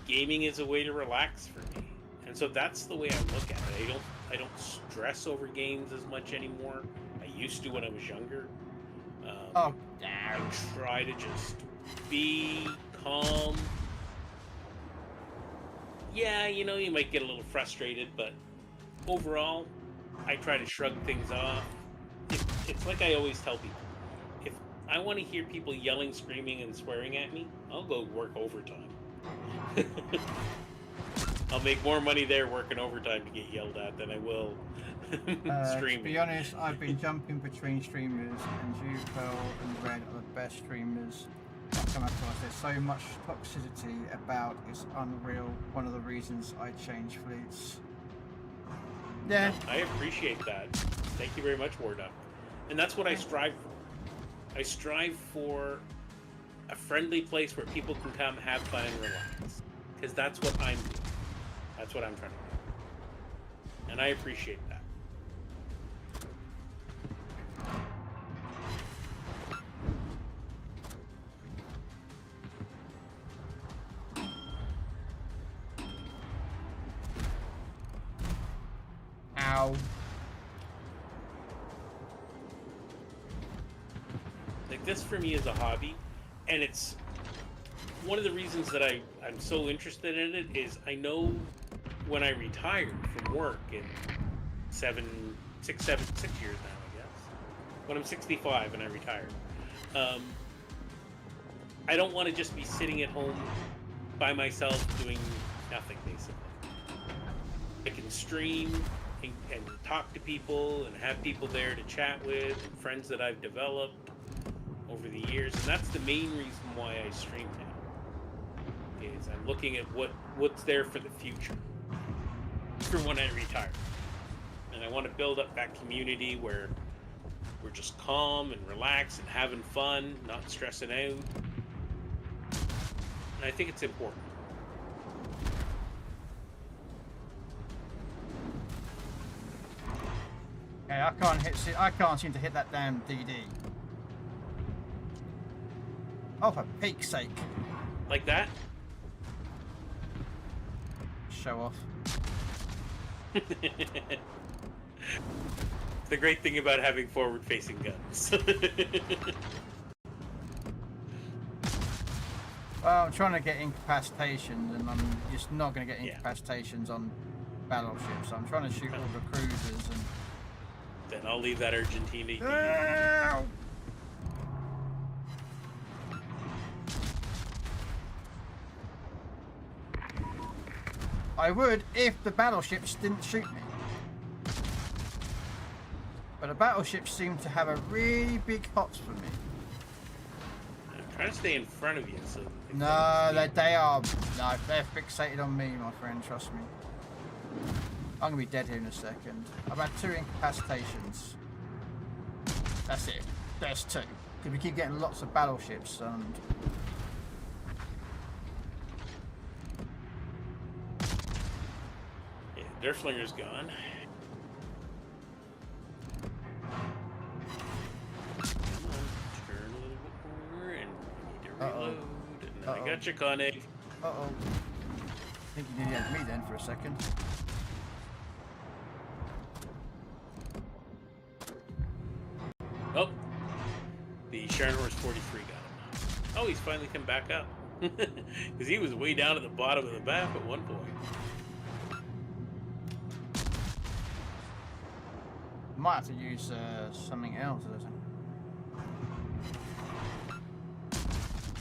gaming is a way to relax for me. And so that's the way I look at it. I don't stress over games as much anymore. I used to when I was younger. I try to just be calm. Yeah, you know, you might get a little frustrated, but overall, I try to shrug things off. It's like I always tell people, if I want to hear people yelling, screaming, and swearing at me, I'll go work overtime. I'll make more money there working overtime to get yelled at than I will streaming. To be honest, I've been jumping between streamers, and you, Krell, and Red are the best streamers I've come across. There's so much toxicity about, it's unreal. One of the reasons I changed fleets. Yeah. No, I appreciate that. Thank you very much, Warduck. And that's what I strive for. I strive for a friendly place where people can come, have fun, and relax. Because that's what I'm doing. That's what I'm trying to do. And I appreciate that. Ow. Like, this for me is a hobby, and it's one of the reasons that I'm so interested in it is I know when I retire from work in 6 years now, I guess, when I'm 65 and I retire, I don't want to just be sitting at home by myself doing nothing, basically. I can stream and talk to people and have people there to chat with, and friends that I've developed over the years, and that's the main reason why I stream now. Is I'm looking at what's there for the future, for when I retire, and I want to build up that community where we're just calm and relaxed and having fun, not stressing out, and I think it's important. Okay, I can't seem to hit that damn DD. Oh, for peak's sake. Like that? Show off. The great thing about having forward-facing guns. Well, I'm trying to get incapacitations, and I'm just not going to get incapacitations on battleships. So I'm trying to shoot all the cruisers and... Then I'll leave that Argentina. I would if the battleships didn't shoot me. But the battleships seem to have a really big hots for me. I'm trying to stay in front of you, so... No, they are... No, they're fixated on me, my friend, trust me. I'm going to be dead here in a second. I've had 2 incapacitations. That's it. There's 2. Because we keep getting lots of battleships and... Yeah, Derflinger's gone. Come on, turn a little bit more, and we need to reload. And I got you, Koenig. Uh-oh. I think you nearly had me then for a second. Oh, the Sharon Horse 43 got him. Oh, he's finally come back up. Because he was way down at the bottom of the map at one point. Might have to use something else.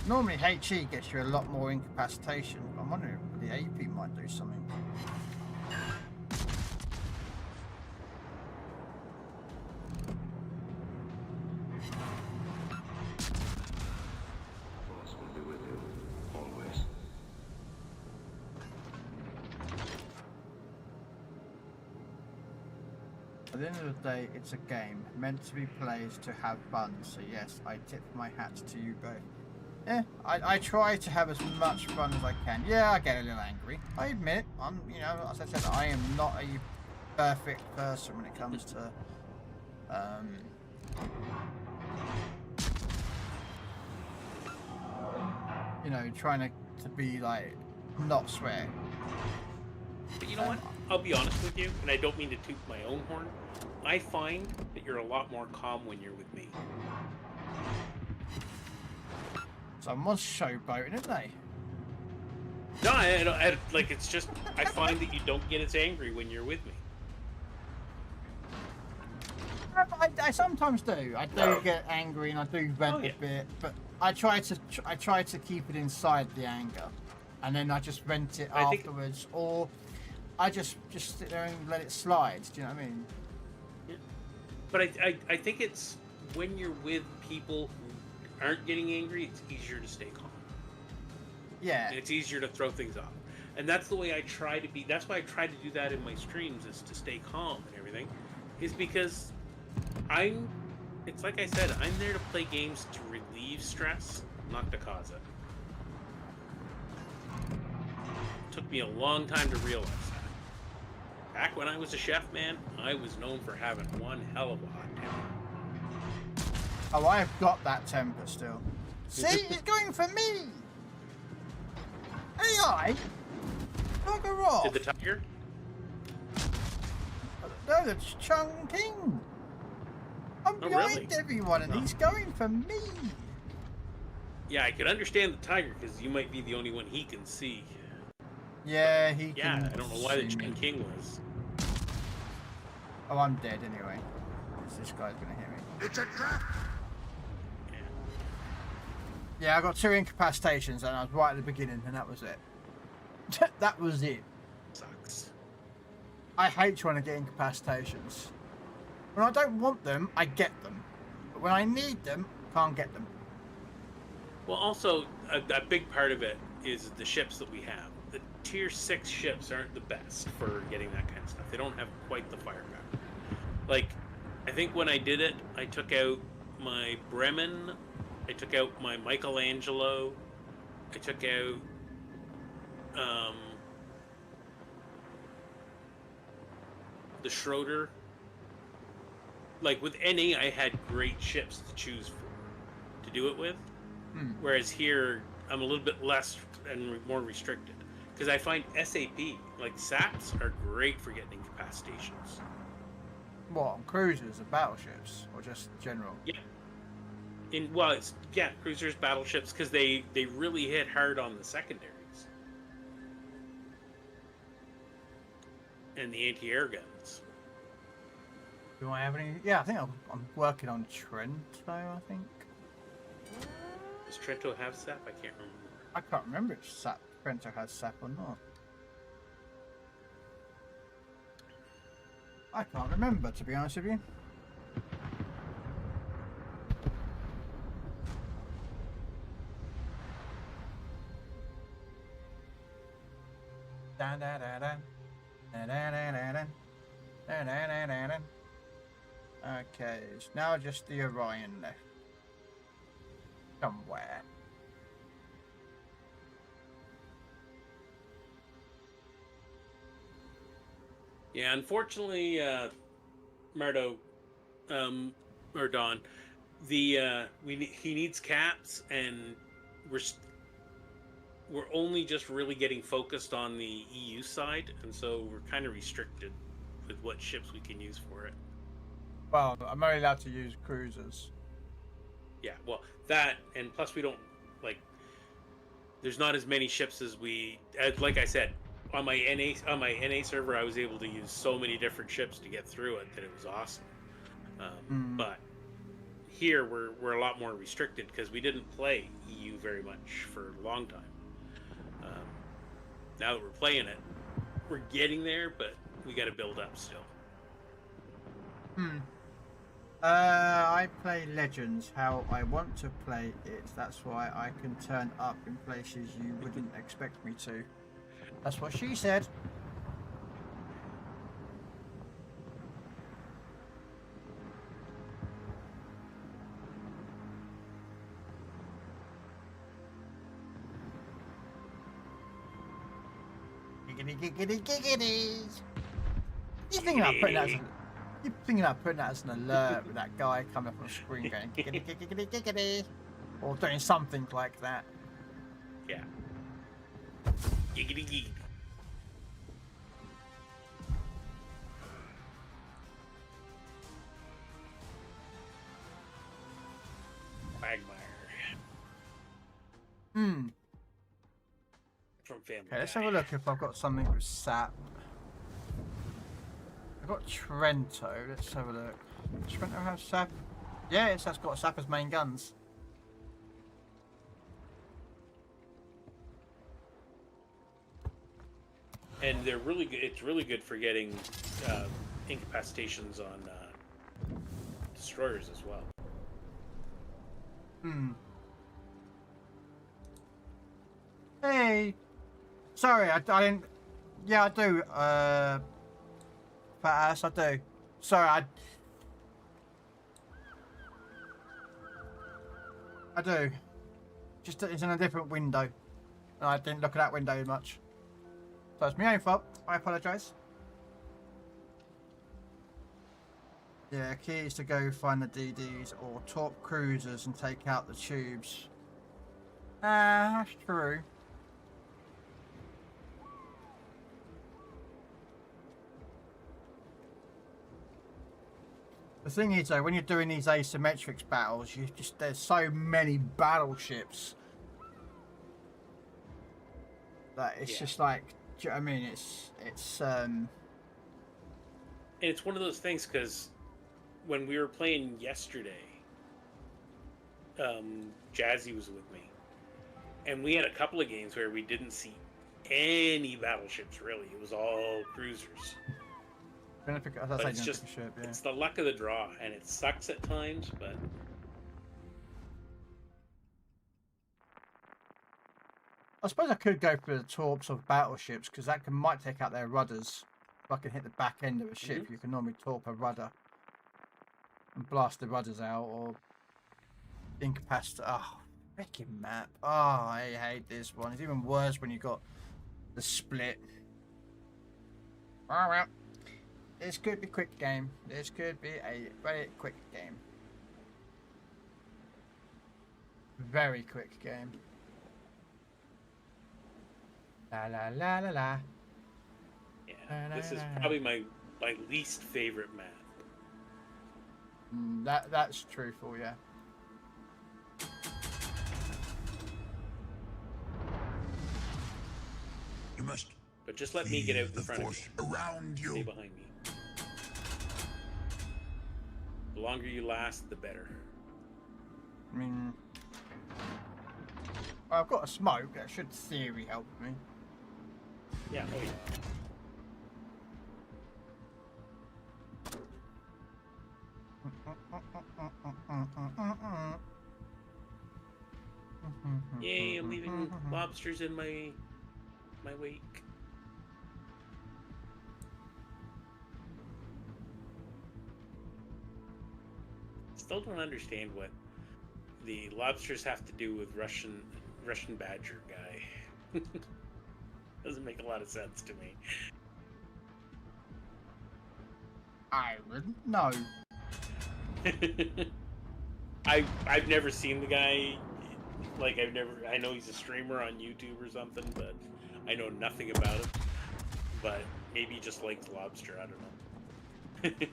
Normally HE gets you a lot more incapacitation. I'm wondering if the AP might do something. Force will be with you, always. At the end of the day, it's a game meant to be played to have fun. So yes, I tip my hat to you both. Yeah, I try to have as much fun as I can. Yeah, I get a little angry. I admit, you know, as I said, I am not a perfect person when it comes to, you know, trying to be like not swear. But you know what? I'll be honest with you, and I don't mean to toot my own horn. I find that you're a lot more calm when you're with me. Someone's showboating, isn't they? No, I like, it's just, I find that you don't get as angry when you're with me. I sometimes do. I do get angry and I do vent a bit, but I try to keep it inside the anger, and then I just vent it afterwards, or I just sit there and let it slide. Do you know what I mean? Yeah. But I think it's when you're with people who aren't getting angry, it's easier to stay calm. Yeah. And it's easier to throw things off. And that's the way I try to be. That's why I try to do that in my streams, is to stay calm and everything. Is because It's like I said, I'm there to play games to relieve stress, not to cause it. Took me a long time to realize that. Back when I was a chef, man, I was known for having one hell of a hot temper. Oh, I've got that temper still. See, it's going for me! AI! Bugger off! Did the tiger? No, the Chung King! I'm behind everyone and he's going for me! Yeah, I could understand the tiger because you might be the only one he can see. Yeah, he can. Yeah, I don't know why the Chung King was. Oh, I'm dead anyway. This guy's gonna hit me. It's a trap! Yeah, I got 2 incapacitations and I was right at the beginning and that was it. That was it. Sucks. I hate trying to get incapacitations. When I don't want them, I get them. But when I need them, can't get them. Well, also, a big part of it is the ships that we have. The tier 6 ships aren't the best for getting that kind of stuff. They don't have quite the firepower. Like, I think when I did it, I took out my Bremen, I took out my Michelangelo, I took out the Schroeder. Like with NA, I had great ships to choose for, to do it with. Whereas here, I'm a little bit less and more restricted. Because I find SAP, like SAPs, are great for getting incapacitations. What, on cruisers and battleships? Or just general? Yeah. Cruisers, battleships, because they really hit hard on the secondaries. And the anti-air guns. Do I have any? Yeah, I think I'm working on Trento, I think. Does Trento have SAP? I can't remember. I can't remember if Trento has SAP or not. I can't remember, to be honest with you. Da da da da. Da da da da da. Da da da da da. Okay, it's now just the Orion left. Somewhere. Yeah, unfortunately, Mardo, or Don, he needs caps, and we're only just really getting focused on the EU side, and so we're kind of restricted with what ships we can use for it. Well, I'm only allowed to use cruisers. Yeah, well, that, and plus we don't, like, there's not as many ships as like I said, on my NA server, I was able to use so many different ships to get through it that it was awesome. But here we're a lot more restricted because we didn't play EU very much for a long time. Now that we're playing it, we're getting there, but we got to build up still. I play Legends how I want to play it. That's why I can turn up in places you wouldn't expect me to. That's what she said. Giggity, giggity, giggity. You're thinking about putting that as an alert with that guy coming up on the screen going giggity, giggity, giggity, or doing something like that. Yeah. Giggity, giggity. Quagmire. From Family Okay, let's have a look if I've got something with SAP. I've got Trento. Let's have a look. Does Trento have SAP? Yeah, it's got SAP as main guns. And they're really good. It's really good for getting incapacitations on destroyers as well. Hey, sorry, I didn't. Yeah, I do. Fat ass, I do. Sorry, I do. Just it's in a different window. And I didn't look at that window much. So it's my own fault. I apologise. Yeah, key is to go find the DDs or torp cruisers and take out the tubes. That's true. The thing is though, when you're doing these asymmetrics battles, there's so many battleships that it's just like, do you know what I mean? And it's one of those things because when we were playing yesterday, Jazzy was with me, and we had a couple of games where we didn't see any battleships really. It was all cruisers. But it's just it's the luck of the draw, and it sucks at times, but I suppose I could go for the torps of battleships because that might take out their rudders. If I can hit the back end of a ship, you can normally torp a rudder and blast the rudders out or incapacitate. Oh, freaking map! Oh, I hate this one. It's even worse when you got the split. All right. This could be a quick game. This could be a very quick game. Very quick game. La la la la la. Yeah, this is probably my least favorite map. That's truthful, yeah. You must. But just let me get out in front of you. Around you. Stay behind me. The longer you last, the better. I mean, I've got a smoke. That should theory help me. Yeah. Oh yeah. Yay! I'm leaving lobsters in my wake. Still don't understand what the lobsters have to do with Russian badger guy. Doesn't make a lot of sense to me. I wouldn't know. I've never seen the guy. Like I know he's a streamer on YouTube or something, but I know nothing about him. But maybe he just likes lobster. I don't know.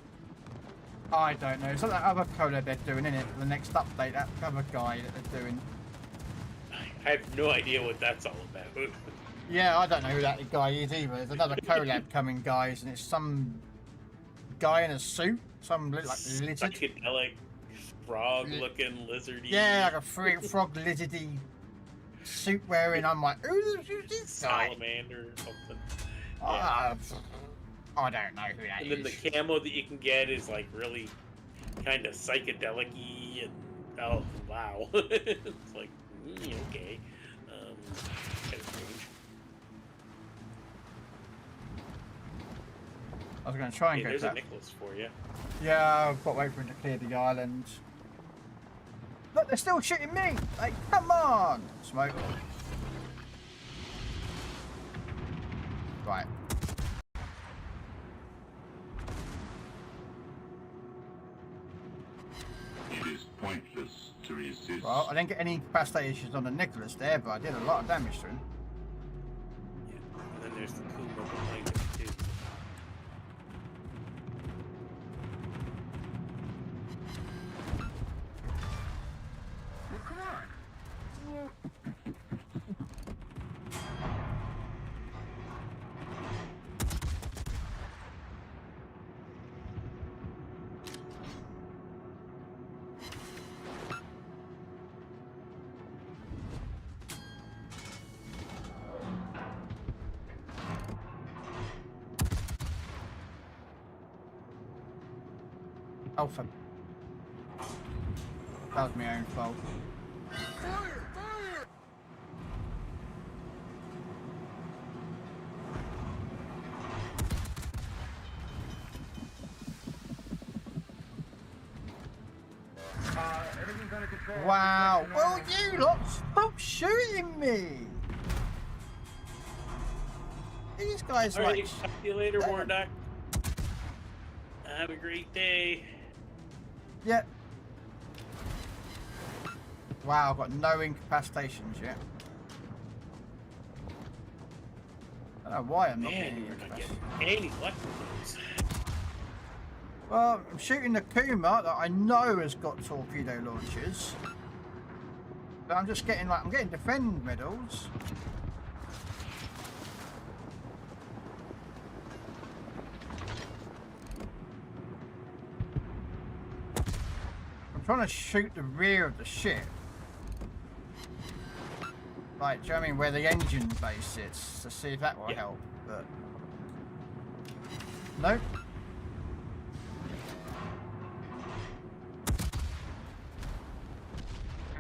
I don't know. It's like that other collab they're doing, isn't it? The next update, that other guy that they're doing. I have no idea what that's all about. Yeah, I don't know who that guy is either. There's another collab coming, guys, and it's some guy in a suit, some like lizard. Psychedelic frog-looking lizardy. Yeah, like a frog lizardy suit wearing. I'm like, who's this guy? Salamander or something. Yeah. I don't know who that is. And then the camo that you can get is like really kind of psychedelic-y and oh wow. It's like okay. Kind of strange. I was going to try and go there's that. A Nicholas for you. Yeah, I've got to wait for him to clear the island. Look, they're still shooting me! Like, come on! Smoke. Right. It is pointless to resist. Well, I didn't get any incapacitations on the Nicholas there, but I did a lot of damage to him. Yeah, and then there's the Kuma behind it too. Well, come on. Alpha. That was my own fault. Fire! Fire! Everything's gonna control. Wow. Well, you lot stop shooting me. These guys All right, like. talk to you later, Wardock. Have a great day. Yep. Wow, I've got no incapacitations yet. I don't know why I'm not getting any luck with those. Well, I'm shooting the Kuma that I know has got torpedo launchers. But I'm just getting I'm getting defend medals. I'm trying to shoot the rear of the ship. Like, do you know what I mean, where the engine base sits, to see if that will help, but... Nope.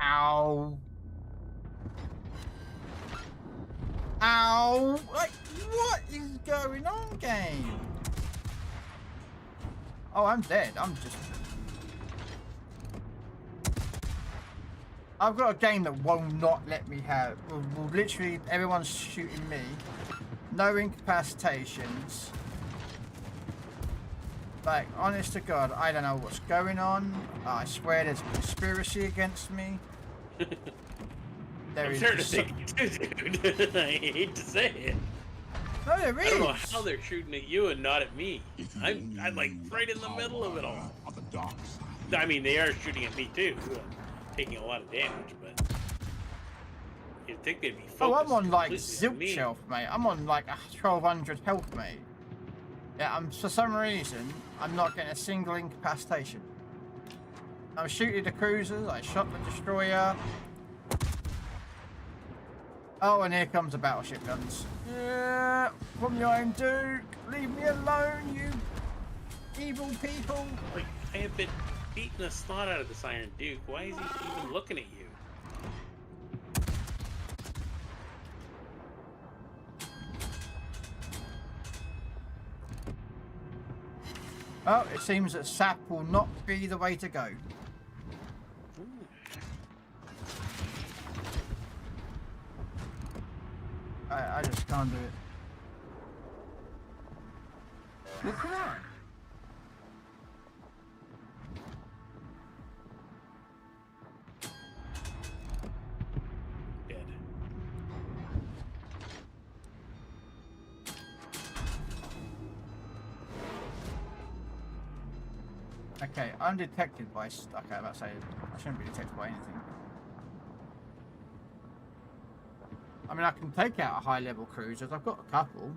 Ow. Ow! Like, what is going on, game? Oh, I'm dead. I'm just... I've got a game that will not let me have... Will literally, everyone's shooting me. No incapacitations. Like, honest to God, I don't know what's going on. I swear there's a conspiracy against me. I'm sure to say dude. I hate to say it. No, there is. I don't know how they're shooting at you and not at me. I'm like right in the middle of it all. I mean, they are shooting at me too. Taking a lot of damage, but you'd think they'd be focused. Oh, I'm on like zilch health, mate. I'm on like 1200 health, mate. Yeah, for some reason, I'm not getting a single incapacitation. I'm shooting the cruisers, I shot the destroyer. Oh, and here comes the battleship guns. Yeah, from your own Duke. Leave me alone, you evil people. Like, I have been beating the snot out of this Iron Duke. Why is he even looking at you? Oh, it seems that sap will not be the way to go. I just can't do it. Well, come on. Dead. Okay, I'm detected by... Okay, I'm about to say, I shouldn't be detected by anything. I mean, I can take out a high-level cruisers. I've got a couple.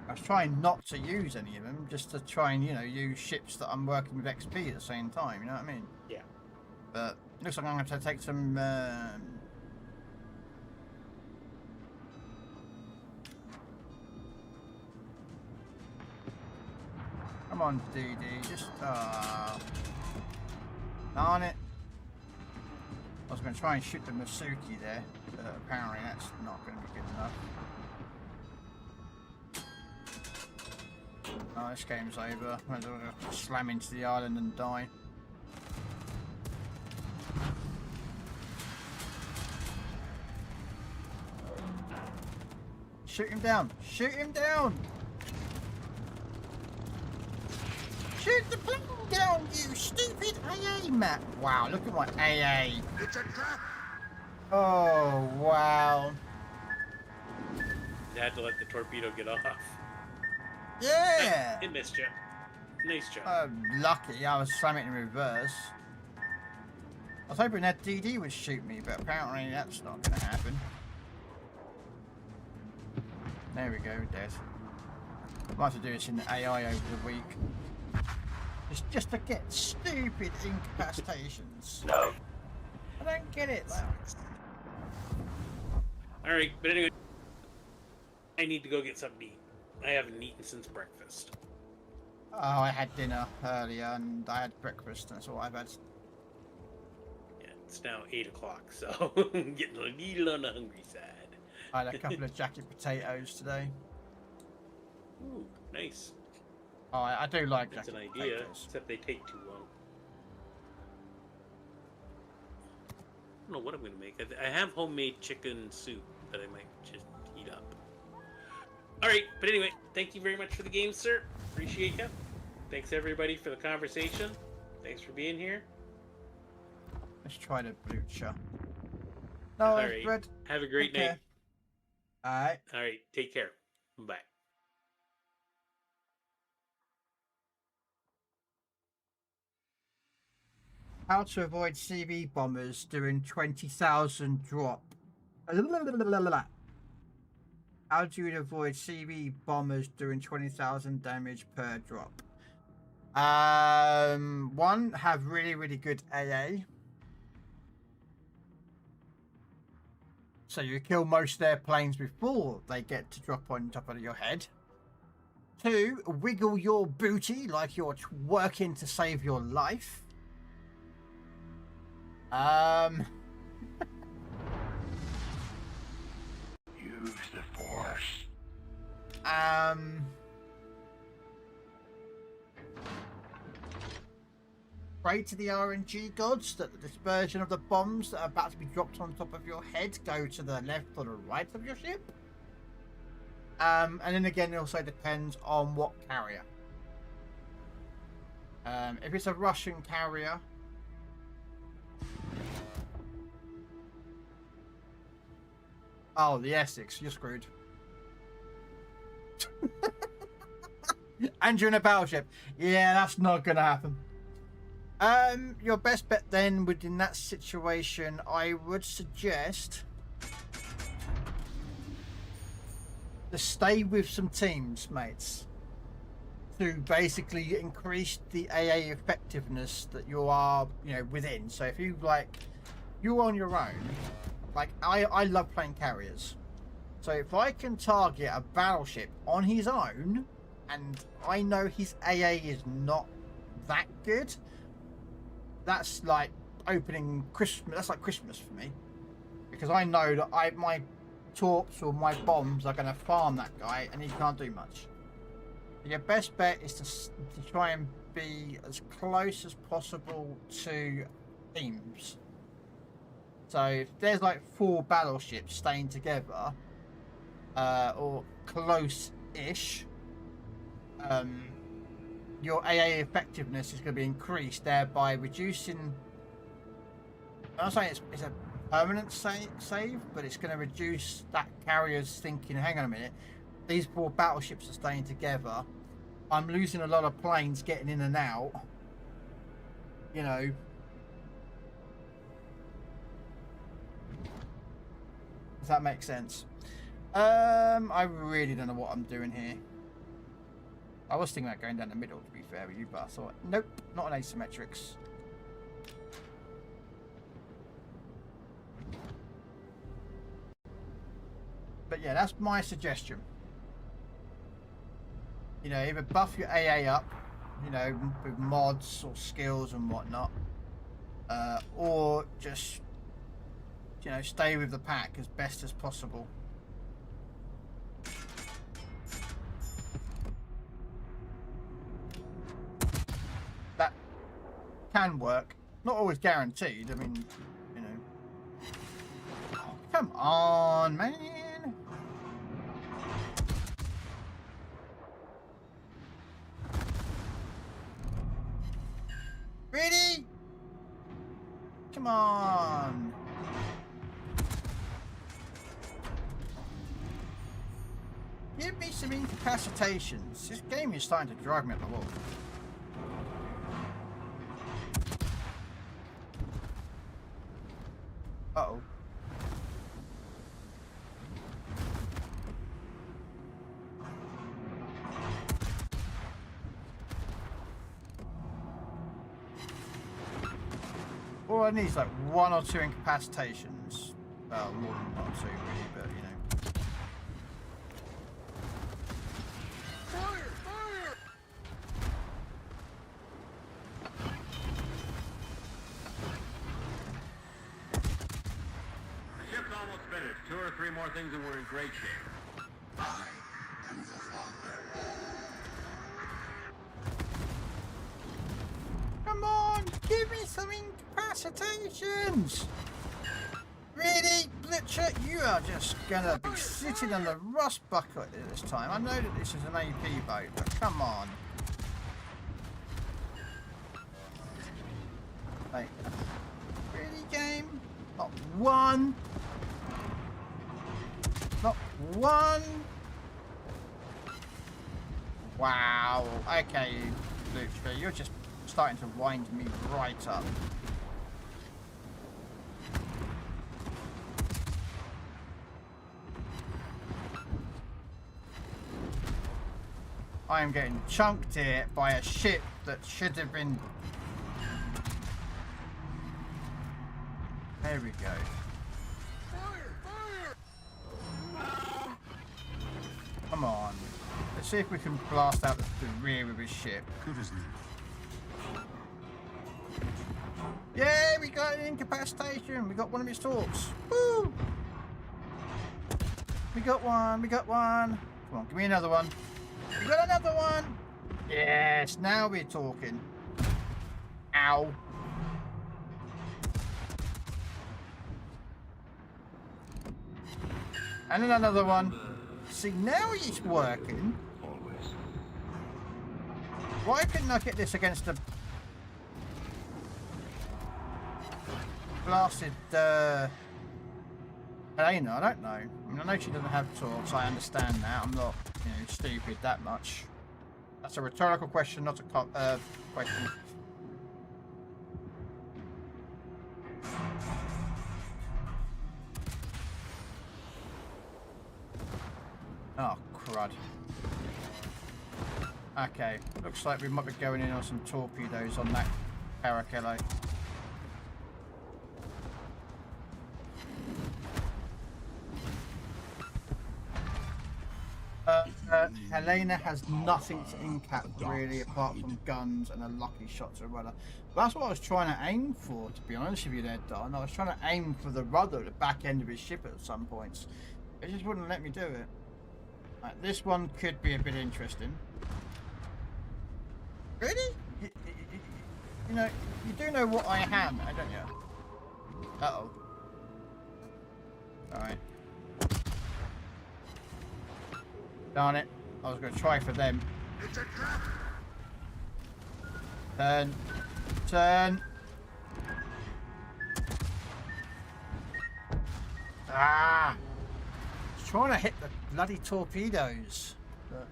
I was trying not to use any of them, just to try and, you know, use ships that I'm working with XP at the same time, you know what I mean? Yeah. But looks like I'm going to have to take some... Come on, DD, just... Darn it. I was going to try and shoot the Masuki there, but apparently that's not going to be good enough. Oh, this game's over. I'm going to slam into the island and die. Shoot him down! Shoot him down! Shoot the plane down, you stupid AA map! Wow, look at my AA. It's a trap! Oh, wow. You had to let the torpedo get off. Yeah! It missed you. Nice job. Lucky, I was slamming it in reverse. I was hoping that DD would shoot me, but apparently that's not going to happen. There we go, dead. Might have to do this in the AI over the week. Just to get stupid incapacitations. No. I don't get it. Alright, but anyway, I need to go get something to eat. I haven't eaten since breakfast. Oh, I had dinner earlier and I had breakfast, and that's all I've had. Yeah, it's now 8 o'clock, so I'm getting a little on the hungry side. I had a couple of jacket potatoes today. Ooh, nice. Oh, I do like That's jacket an idea, potatoes. except they take too long. don't know what I'm gonna make. I have homemade chicken soup that I might just heat up. All right, but anyway, thank you very much for the game, sir. Appreciate you. Thanks everybody for the conversation. Thanks for being here. Let's try the blucher. No, All it's right. bread. Have a great night. All right. All right. Take care. Bye. How to avoid CV bombers doing 20,000 drop. How do you avoid CV bombers doing 20,000 damage per drop? One, have really good AA. So you kill most of their planes before they get to drop on top of your head. 2, wiggle your booty like you're working to save your life. Use the Force. Pray to the RNG gods that the dispersion of the bombs that are about to be dropped on top of your head go to the left or the right of your ship. And then again, it also depends on what carrier. If it's a Russian carrier, oh, the Essex, you're screwed. And you're in a battleship. Yeah, that's not gonna happen. Your best bet then would, in that situation, I would suggest to stay with some teams, mates, to basically increase the AA effectiveness that you are, within. So if you you're on your own, I love playing carriers. So if I can target a battleship on his own, and I know his AA is not that good, that's like opening Christmas. That's like Christmas for me, because I know that my torps or my bombs are going to farm that guy, and he can't do much. Your best bet is to try and be as close as possible to teams. So if there's 4 battleships staying together, or close-ish, your AA effectiveness is going to be increased, thereby reducing. I'm not saying it's a permanent save, but it's going to reduce that carrier's thinking, hang on a minute, these 4 battleships are staying together, I'm losing a lot of planes getting in and out, Does that make sense? I really don't know what I'm doing here. I was thinking about going down the middle, to be fair with you, but I thought, nope, not an asymmetrics. But yeah, that's my suggestion. Either buff your AA up, with mods or skills and whatnot, or just, stay with the pack as best as possible. That can work. Not always guaranteed. I mean, Oh, come on, man. Really? Come on. Give me some incapacitations. This game is starting to drive me up the wall. Uh-oh. All I need is 1 or 2 incapacitations. Well, more than 1 or 2 really, but Fire! Fire! The ship's almost finished. 2 or 3 more things and we're in great shape. I am the father. Come on, give me some incapacitations! Really, Blitcher? You are just gonna be sitting on the rust bucket this time. I know that this is an AP boat, but come on. Like, really, game? Not one. Not one. Wow. Okay, Blitcher, you're just starting to wind me right up. I am getting chunked here by a ship that should have been... There we go. Come on. Let's see if we can blast out the rear of his ship. Good as new. Yeah, we got an incapacitation. We got one of his torps. Woo! We got one. We got one. Come on, give me another one. We got another one. Yes, now we're talking. Ow. And then another one. See, now he's working. Why couldn't I get this against the blasted Helena? I don't know. I mean, I know she doesn't have torps. I understand that. I'm not, you know, stupid that much. That's a rhetorical question, not a question. Oh, crud. Okay, looks like we might be going in on some torpedoes on that Caracello. Helena has nothing to incap really, apart from guns and a lucky shot to the rudder. That's what I was trying to aim for, to be honest with you there, Don. I was trying to aim for the rudder at the back end of his ship at some points. It just wouldn't let me do it. Right, this one could be a bit interesting. Really? You know, you do know what I am, don't you? Uh-oh. Alright. Darn it. I was going to try for them. It's a trap. Turn. Turn. Ah! I was trying to hit the bloody torpedoes. But,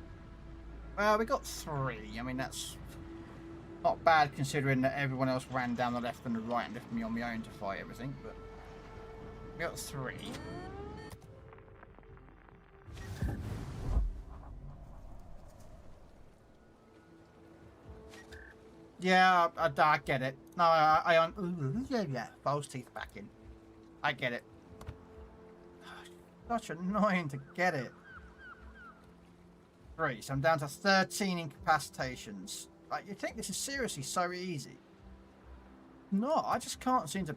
well, we got 3. I mean, that's not bad considering that everyone else ran down the left and the right and left me on my own to fight everything, but we got 3. Yeah, I get it. No, yeah, false teeth back in. I get it. Such annoying to get it. 3, so I'm down to 13 incapacitations. Like, you think this is seriously so easy? No, I just can't seem to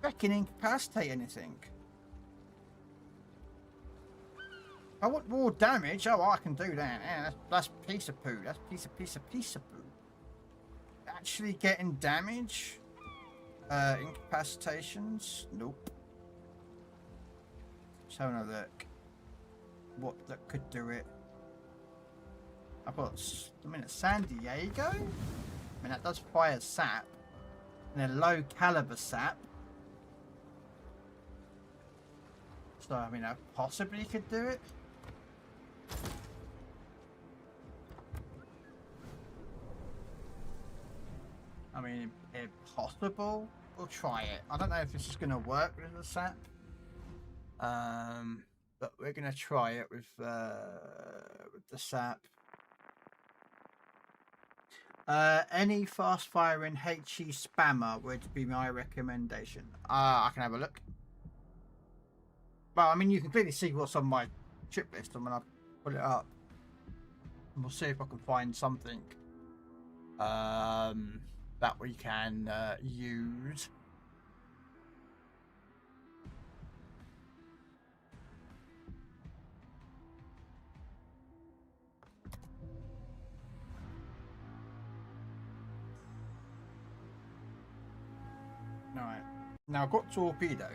freaking incapacitate anything. I want more damage. Oh, I can do that. Yeah, that's piece of poo. That's piece of poo. Actually getting damage? Incapacitations? Nope. Just having a look. What that could do it? I've got, I mean, it's San Diego. I mean, that does fire sap. And a low caliber sap. So, I mean, I possibly could do it. I mean, impossible. We'll try it. I don't know if this is going to work with the sap. But we're going to try it with the sap. Any fast firing HE spammer would be my recommendation. I can have a look. Well, I mean, you can clearly see what's on my chip list when I put it up. And we'll see if I can find something that we can use. All right. Now I've got torpedoes.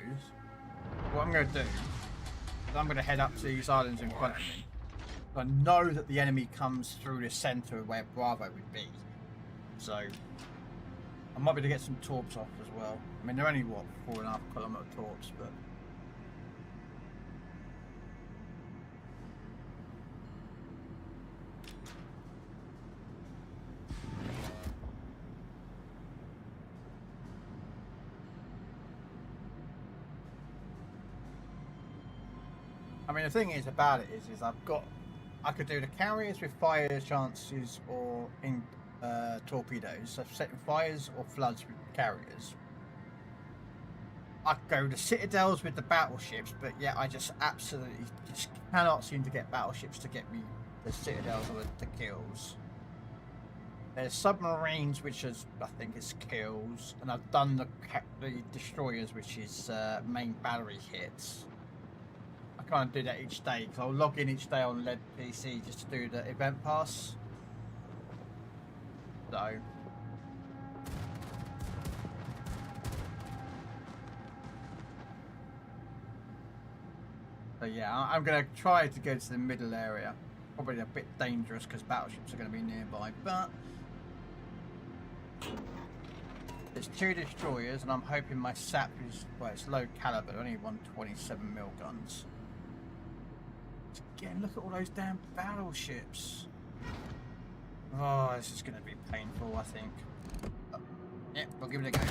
What I'm going to do is I'm going to head up to these islands in front of me. I know that the enemy comes through the centre where Bravo would be. So I might be able to get some torps off as well. I mean, they're only, what, 4.5 kilometre torps, but... I mean, the thing is about it is I could do the carriers with fire chances or in torpedoes, so setting fires or floods with carriers. I could go the citadels with the battleships, but yeah, I just absolutely just cannot seem to get battleships to get me the citadels or the kills. There's submarines, which is, I think, is kills, and I've done the destroyers, which is main battery hits. I can't do that each day because I'll log in each day on LED PC just to do the event pass. So yeah, I'm going to try to go to the middle area. Probably a bit dangerous because battleships are going to be nearby, but there's 2 destroyers and I'm hoping my SAP is, well, it's low caliber, only 127mm guns. Again, look at all those damn battleships. Oh, this is going to be painful, I think. Yeah, we'll give it a go.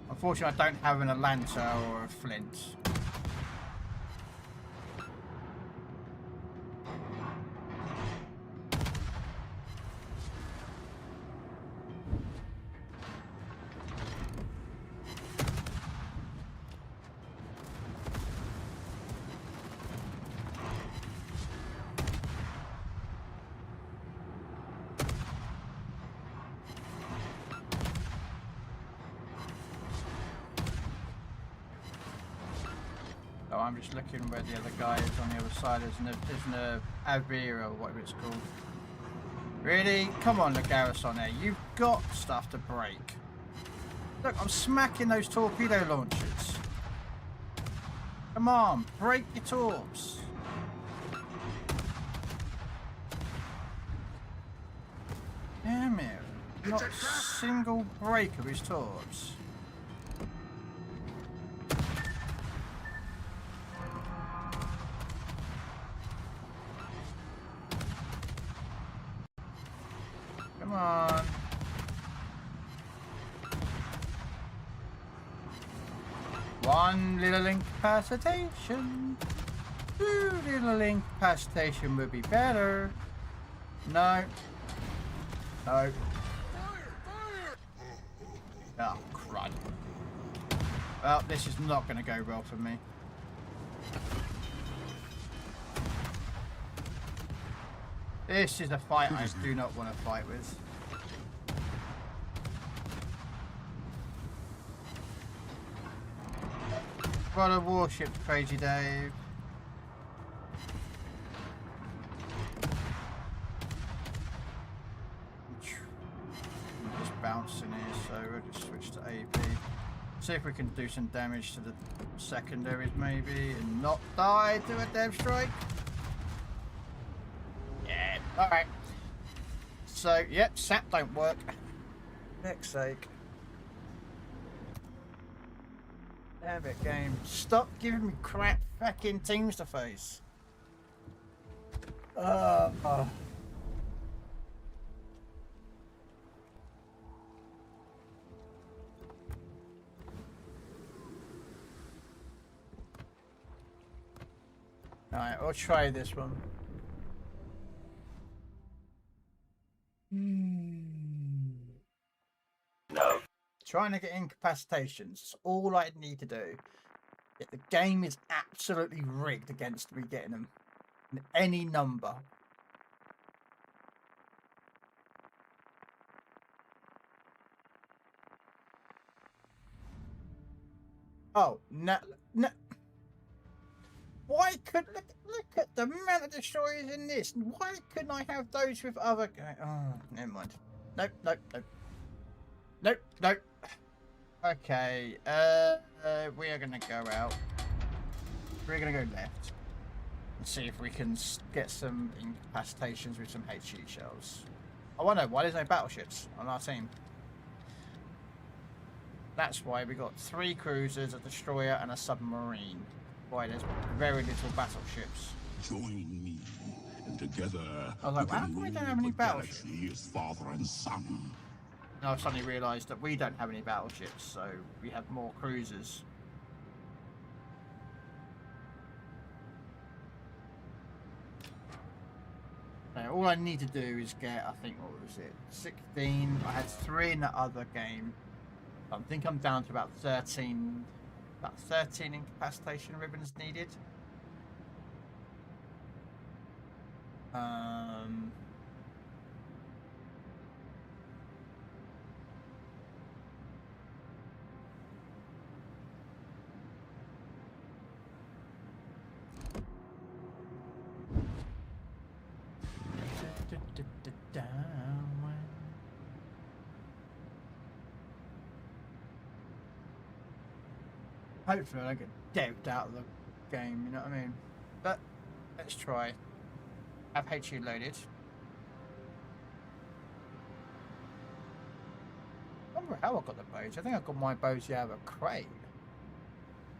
Unfortunately, I don't have an Atlanta or a Flint. So I'm just looking where the other guy is on the other side. There's an Avira or whatever it's called. Really? Come on, the garrison there. You've got stuff to break. Look, I'm smacking those torpedo launchers. Come on, break your torps. Damn it. Not a single break of his torps. Come on. One little incapacitation. 2 little incapacitation would be better. No. No. Oh, crud. Well, this is not going to go well for me. This is a fight I do not want to fight with. What a warship, Crazy Dave. I'm just bouncing here, so we'll just switch to AP. See if we can do some damage to the secondaries maybe and not die to a dev strike. Yeah, alright. So, yep, SAP don't work. Next sake. Damn it, game. Stop giving me crap fucking teams to face. Alright, I'll try this one. No. Trying to get incapacitations. That's all I need to do. Yet the game is absolutely rigged against me getting them. In any number. Oh, no. No. Why could look at the amount of destroyers in this? Why couldn't I have those with other? Oh, never mind. Nope, nope, nope. Nope, nope. Okay, we are gonna go out. We're gonna go left and see if we can get some incapacitations with some HE shells. I wonder why there's no battleships on our team. That's why we got 3 cruisers, a destroyer, and a submarine. Why there's very little battleships. Join me, and together I was like, how come we don't have any battleships? Is father and son. And I suddenly realised that we don't have any battleships, so we have more cruisers. Now, all I need to do is get, I think, what was it, 16. I had 3 in the other game. I think I'm down to about 13 incapacitation ribbons needed. Hopefully I don't get decked out of the game, you know what I mean? But let's try. Have HE loaded. I wonder how I got the bows. I think I got my bows out of a crate.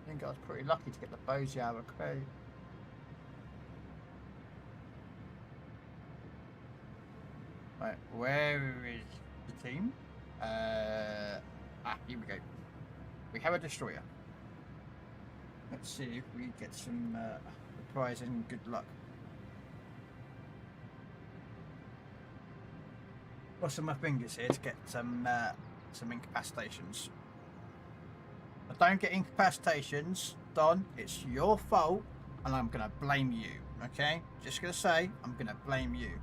I think I was pretty lucky to get the bows out of a crate. Right, where is the team? Here we go. We have a destroyer. Let's see if we get some prize and good luck. Crossing my fingers here to get some incapacitations. If I don't get incapacitations, Don, it's your fault, and I'm gonna blame you. Okay? Just gonna say, I'm gonna blame you.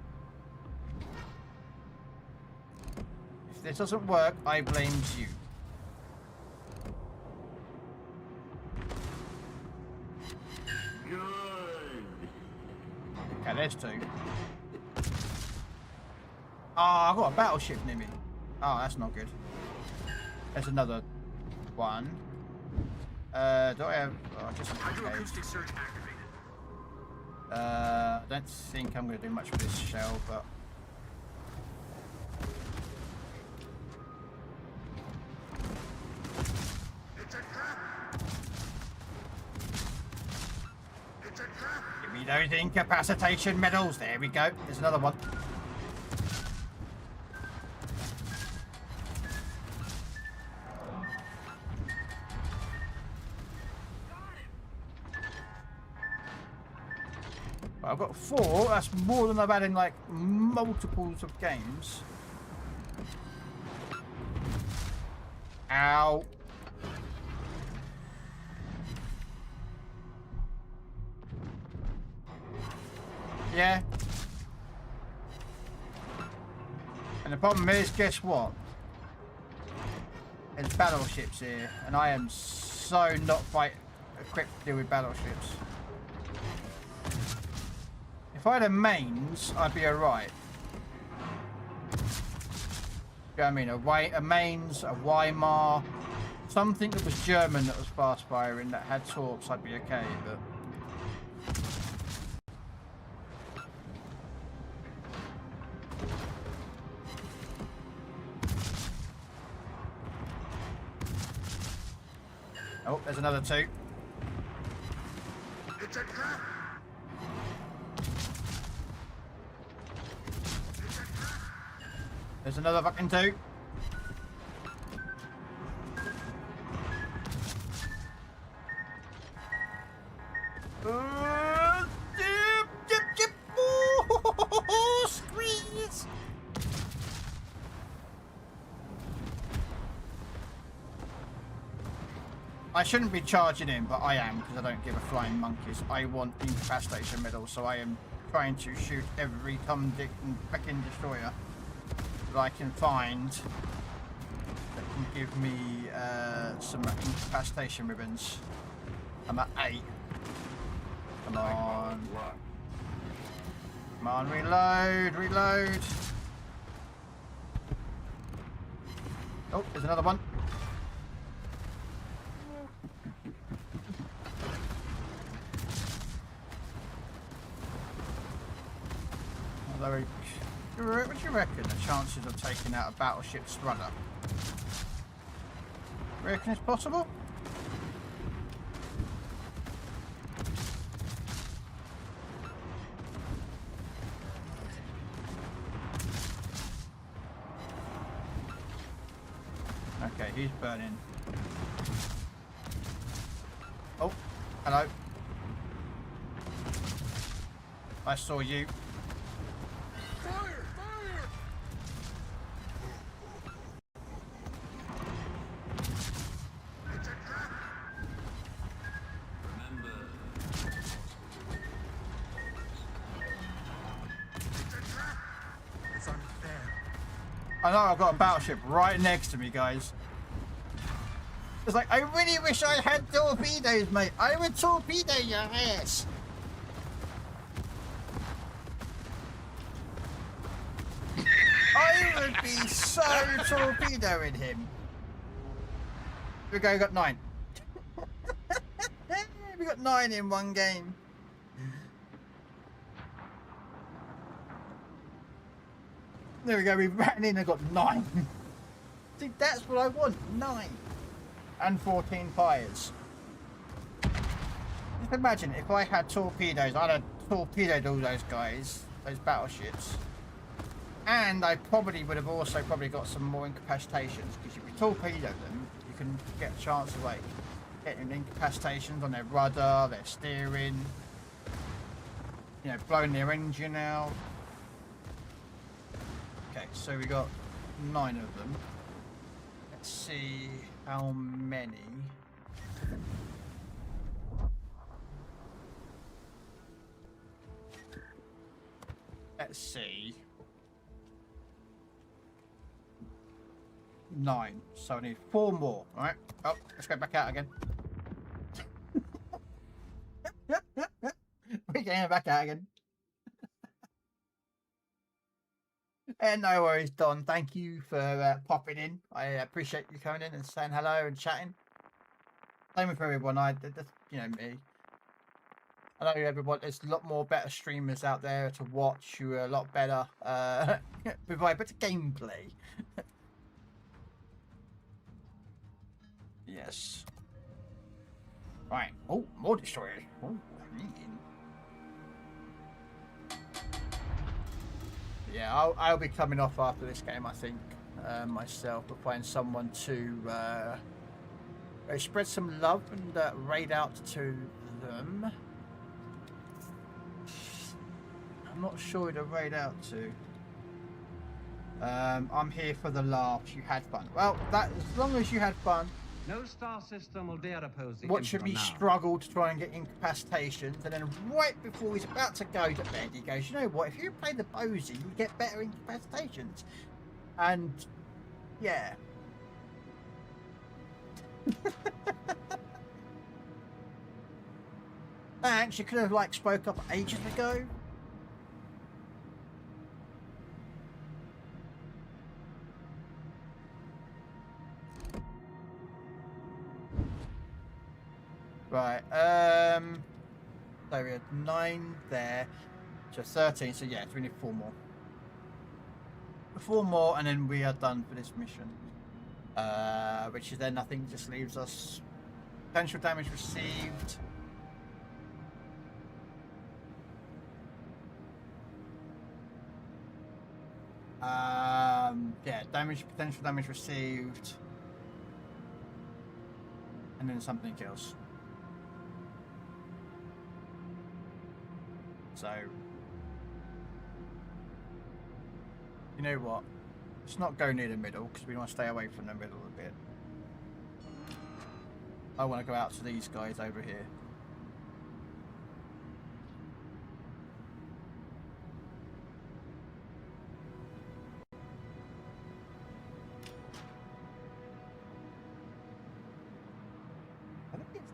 If this doesn't work, I blame you. Okay, there's 2. Oh, I got a battleship near me. Oh, that's not good. There's another one. Do I have? Oh, just hydroacoustic surge activated. I don't think I'm going to do much with this shell, but. Give me those incapacitation medals. There we go. There's another one. I've got 4. That's more than I've had in like multiples of games. Ow. Yeah. And the problem is, guess what? There's battleships here, and I am so not quite equipped to deal with battleships. If I had a mains, I'd be alright. You know what I mean? A mains, a Weimar, something that was German that was fast firing, that had torps, I'd be okay, but... Oh, there's another 2. It's a trap. There's another fucking 2. Squeeze! I shouldn't be charging in, but I am, because I don't give a flying monkeys. I want incapacitation medals, so I am trying to shoot every Tom, Dick and fucking destroyer that I can find that can give me some incapacitation ribbons. I'm at 8. Come on. Come on, reload, reload. Oh, there's another one. Although, what do you reckon the chances of taking out a battleship's rudder? Reckon it's possible? Okay, he's burning. Oh, hello. I saw you. Fire! Fire! It's a trap! Remember, It's a trap! It's unfair. I know I've got a battleship right next to me, guys. It's like, I really wish I had torpedoes, mate. I would torpedo your ass. I would be so torpedoing him. Here we go, we got 9. We got 9 in one game. There we go, we ran in and got 9. See, that's what I want, 9. And 14 fires. Just imagine if I had torpedoes, I'd have torpedoed all those guys, those battleships. And I probably would have also got some more incapacitations, because if you torpedo them, you can get a chance of like getting incapacitations on their rudder, their steering, you know, blowing their engine out. Okay, so we got 9 of them. Let's see how many. Let's see. 9. So I need 4 more. Alright. Oh, let's go back out again. We're getting back out again. And no worries, Don. Thank you for popping in. I appreciate you coming in and saying hello and chatting. Same with everyone. You know me. I know everyone. There's a lot more better streamers out there to watch who are a lot better, provide better gameplay. Yes. Right. Oh, more destroyers. Oh, yeah, I'll be coming off after this game, I think, myself. We'll find someone to spread some love and raid out to them. I'm not sure who to raid out to. I'm here for the laughs. You had fun. Well, that as long as you had fun. No star system will dare oppose the Watching me struggle to try and get incapacitations, and then right before he's about to go to bed, he goes, you know what, if you play the Bozy, you get better incapacitations. And, yeah. Thanks, you could have, like, spoke up ages ago. Right, so we had 9 there, so 13, so yeah, so we need 4 more. 4 more and then we are done for this mission. Which is then, I think, just leaves us potential damage received. Yeah, potential damage received. And then something else. So, you know what? Let's not go near the middle because we want to stay away from the middle a bit. I want to go out to these guys over here.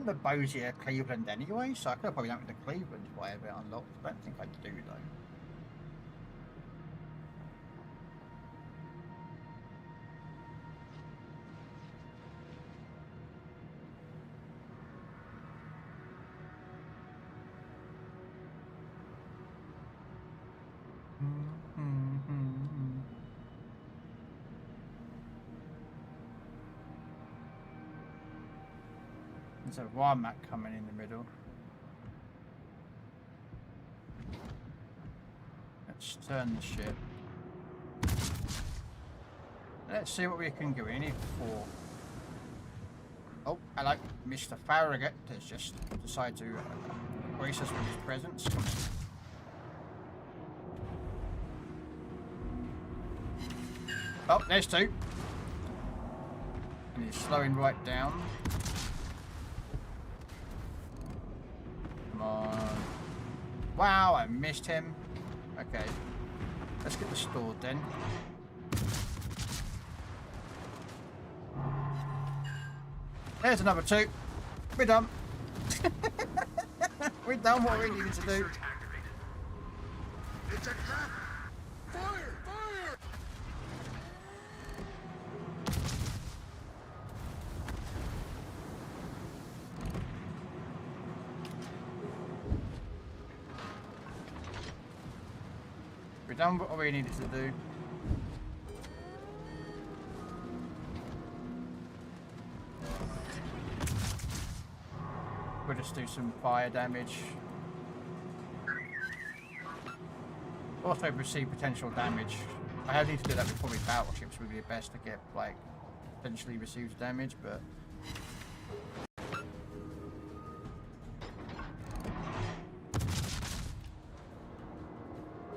The Bozy Cleveland anyway, so I could have probably done it to Cleveland if I have it unlocked. I don't think I do though. There's a wire mat coming in the middle. Let's turn the ship. Let's see what we can do. We need 4. Oh, hello. Mr. Farragut has just decided to grace us with his presence. Come on. Oh, there's 2. And he's slowing right down. Come on. Wow, I missed him. Okay. Let's get the stored then. There's another 2. We're done. We've done what we needed to do. It's a trap! Fire! Fire! We've done what we needed to do. We'll just do some fire damage. Also receive potential damage. I need to do that before we battleships would be best to get like potentially receives damage, but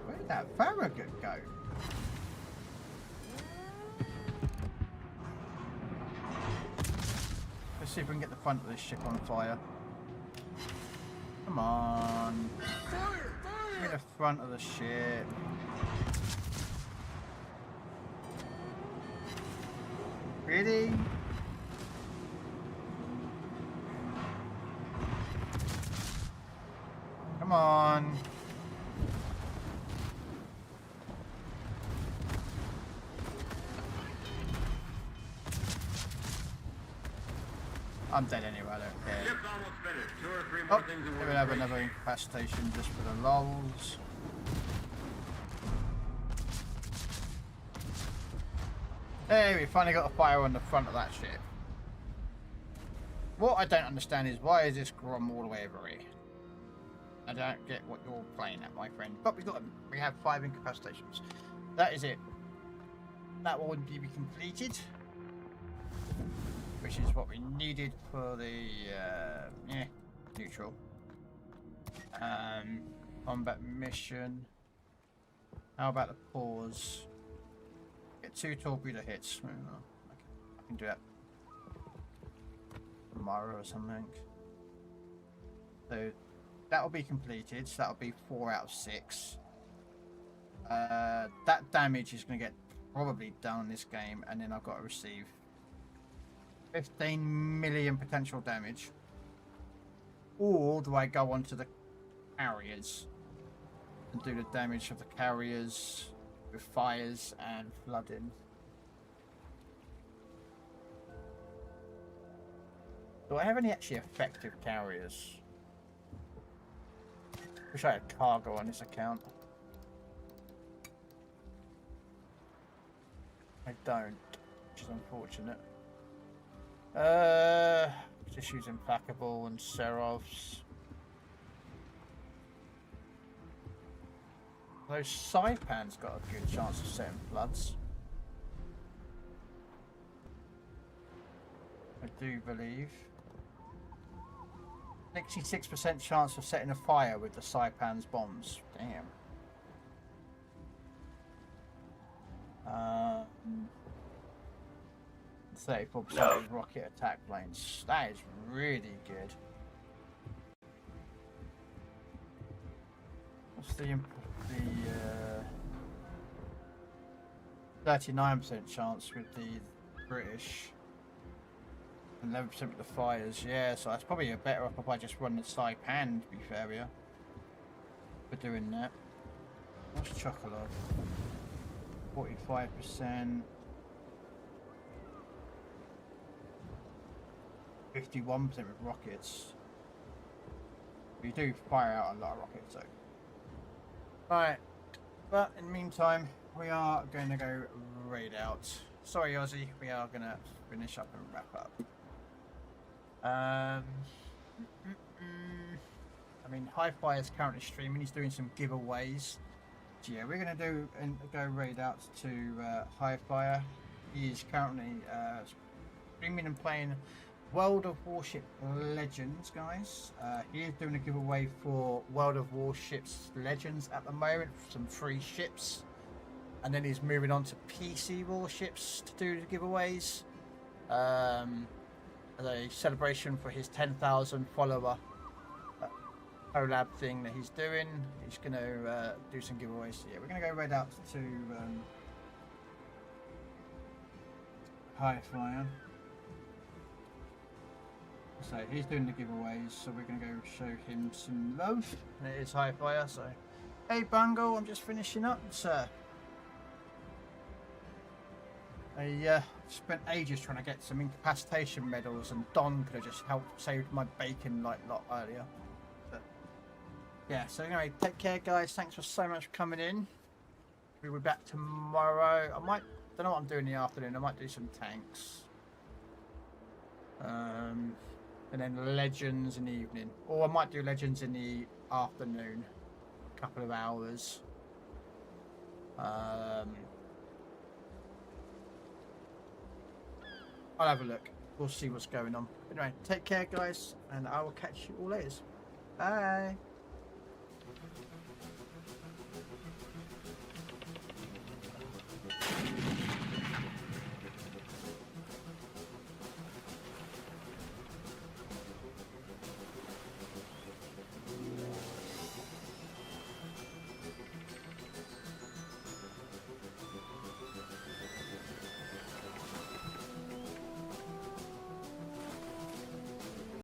where did that Farragut go? Let's see if we can get the front of this ship on fire. Come on. Fire! Give me the front of the ship. Really? Come on. I'm dead anyway, I don't care. Ship's almost finished. 2 or 3 Oh, more things we're gonna have another incapacitation just for the lols. Hey, we finally got a fire on the front of that ship. What I don't understand is why is this Grom all the way over here? I don't get what you're playing at, my friend. But we have 5 incapacitations. That is it. That will be completed. Which is what we needed for the neutral combat mission. How about the pause? Get 2 torpedo hits. I can do that tomorrow or something. So that'll be completed. So that'll be 4 out of 6. That damage is going to get probably done in this game, and then I've got to receive 15 million potential damage. Or do I go onto the carriers and do the damage of the carriers with fires and flooding? Do I have any actually effective carriers? Wish I had cargo on this account. I don't, which is unfortunate. Just use Implacable and Serovs. Those Saipans got a good chance of setting floods. I do believe. 66% chance of setting a fire with the Saipan's bombs. Damn. 34% of rocket attack planes. That is really good. What's the 39% chance with the British and 11% with the fires? Yeah, so that's probably a better up if I just run the Saipan, to be fair, yeah, for doing that. What's chocolate? 45%. 51% with rockets. We do fire out a lot of rockets though. Right, but in the meantime, we are going to go raid out. Sorry Ozzy, we are going to finish up and wrap up. I mean, Hi-Fi is currently streaming. He's doing some giveaways. So yeah, we're going to do and go raid out to Hi-Fi. He is currently streaming and playing World of Warship Legends, guys. He is doing a giveaway for World of Warships Legends at the moment, some free ships. And then he's moving on to PC Warships to do the giveaways. As a celebration for his 10,000 follower collab thing that he's doing. He's going to do some giveaways. So yeah, we're going to go right out to Hi-Fi. So he's doing the giveaways, so we're going to go show him some love. And it is Hi-Fi, so hey Bungle, I'm just finishing up, sir. I spent ages trying to get some incapacitation medals, and Don could have just helped save my bacon like lot earlier. But yeah, so anyway, take care, guys. Thanks for so much for coming in. We'll be back tomorrow. Don't know what I'm doing in the afternoon. I might do some tanks, and then Legends in the evening, or I might do Legends in the afternoon, a couple of hours. I'll have a look. We'll see what's going on. Anyway, take care, guys, and I will catch you all later. Bye.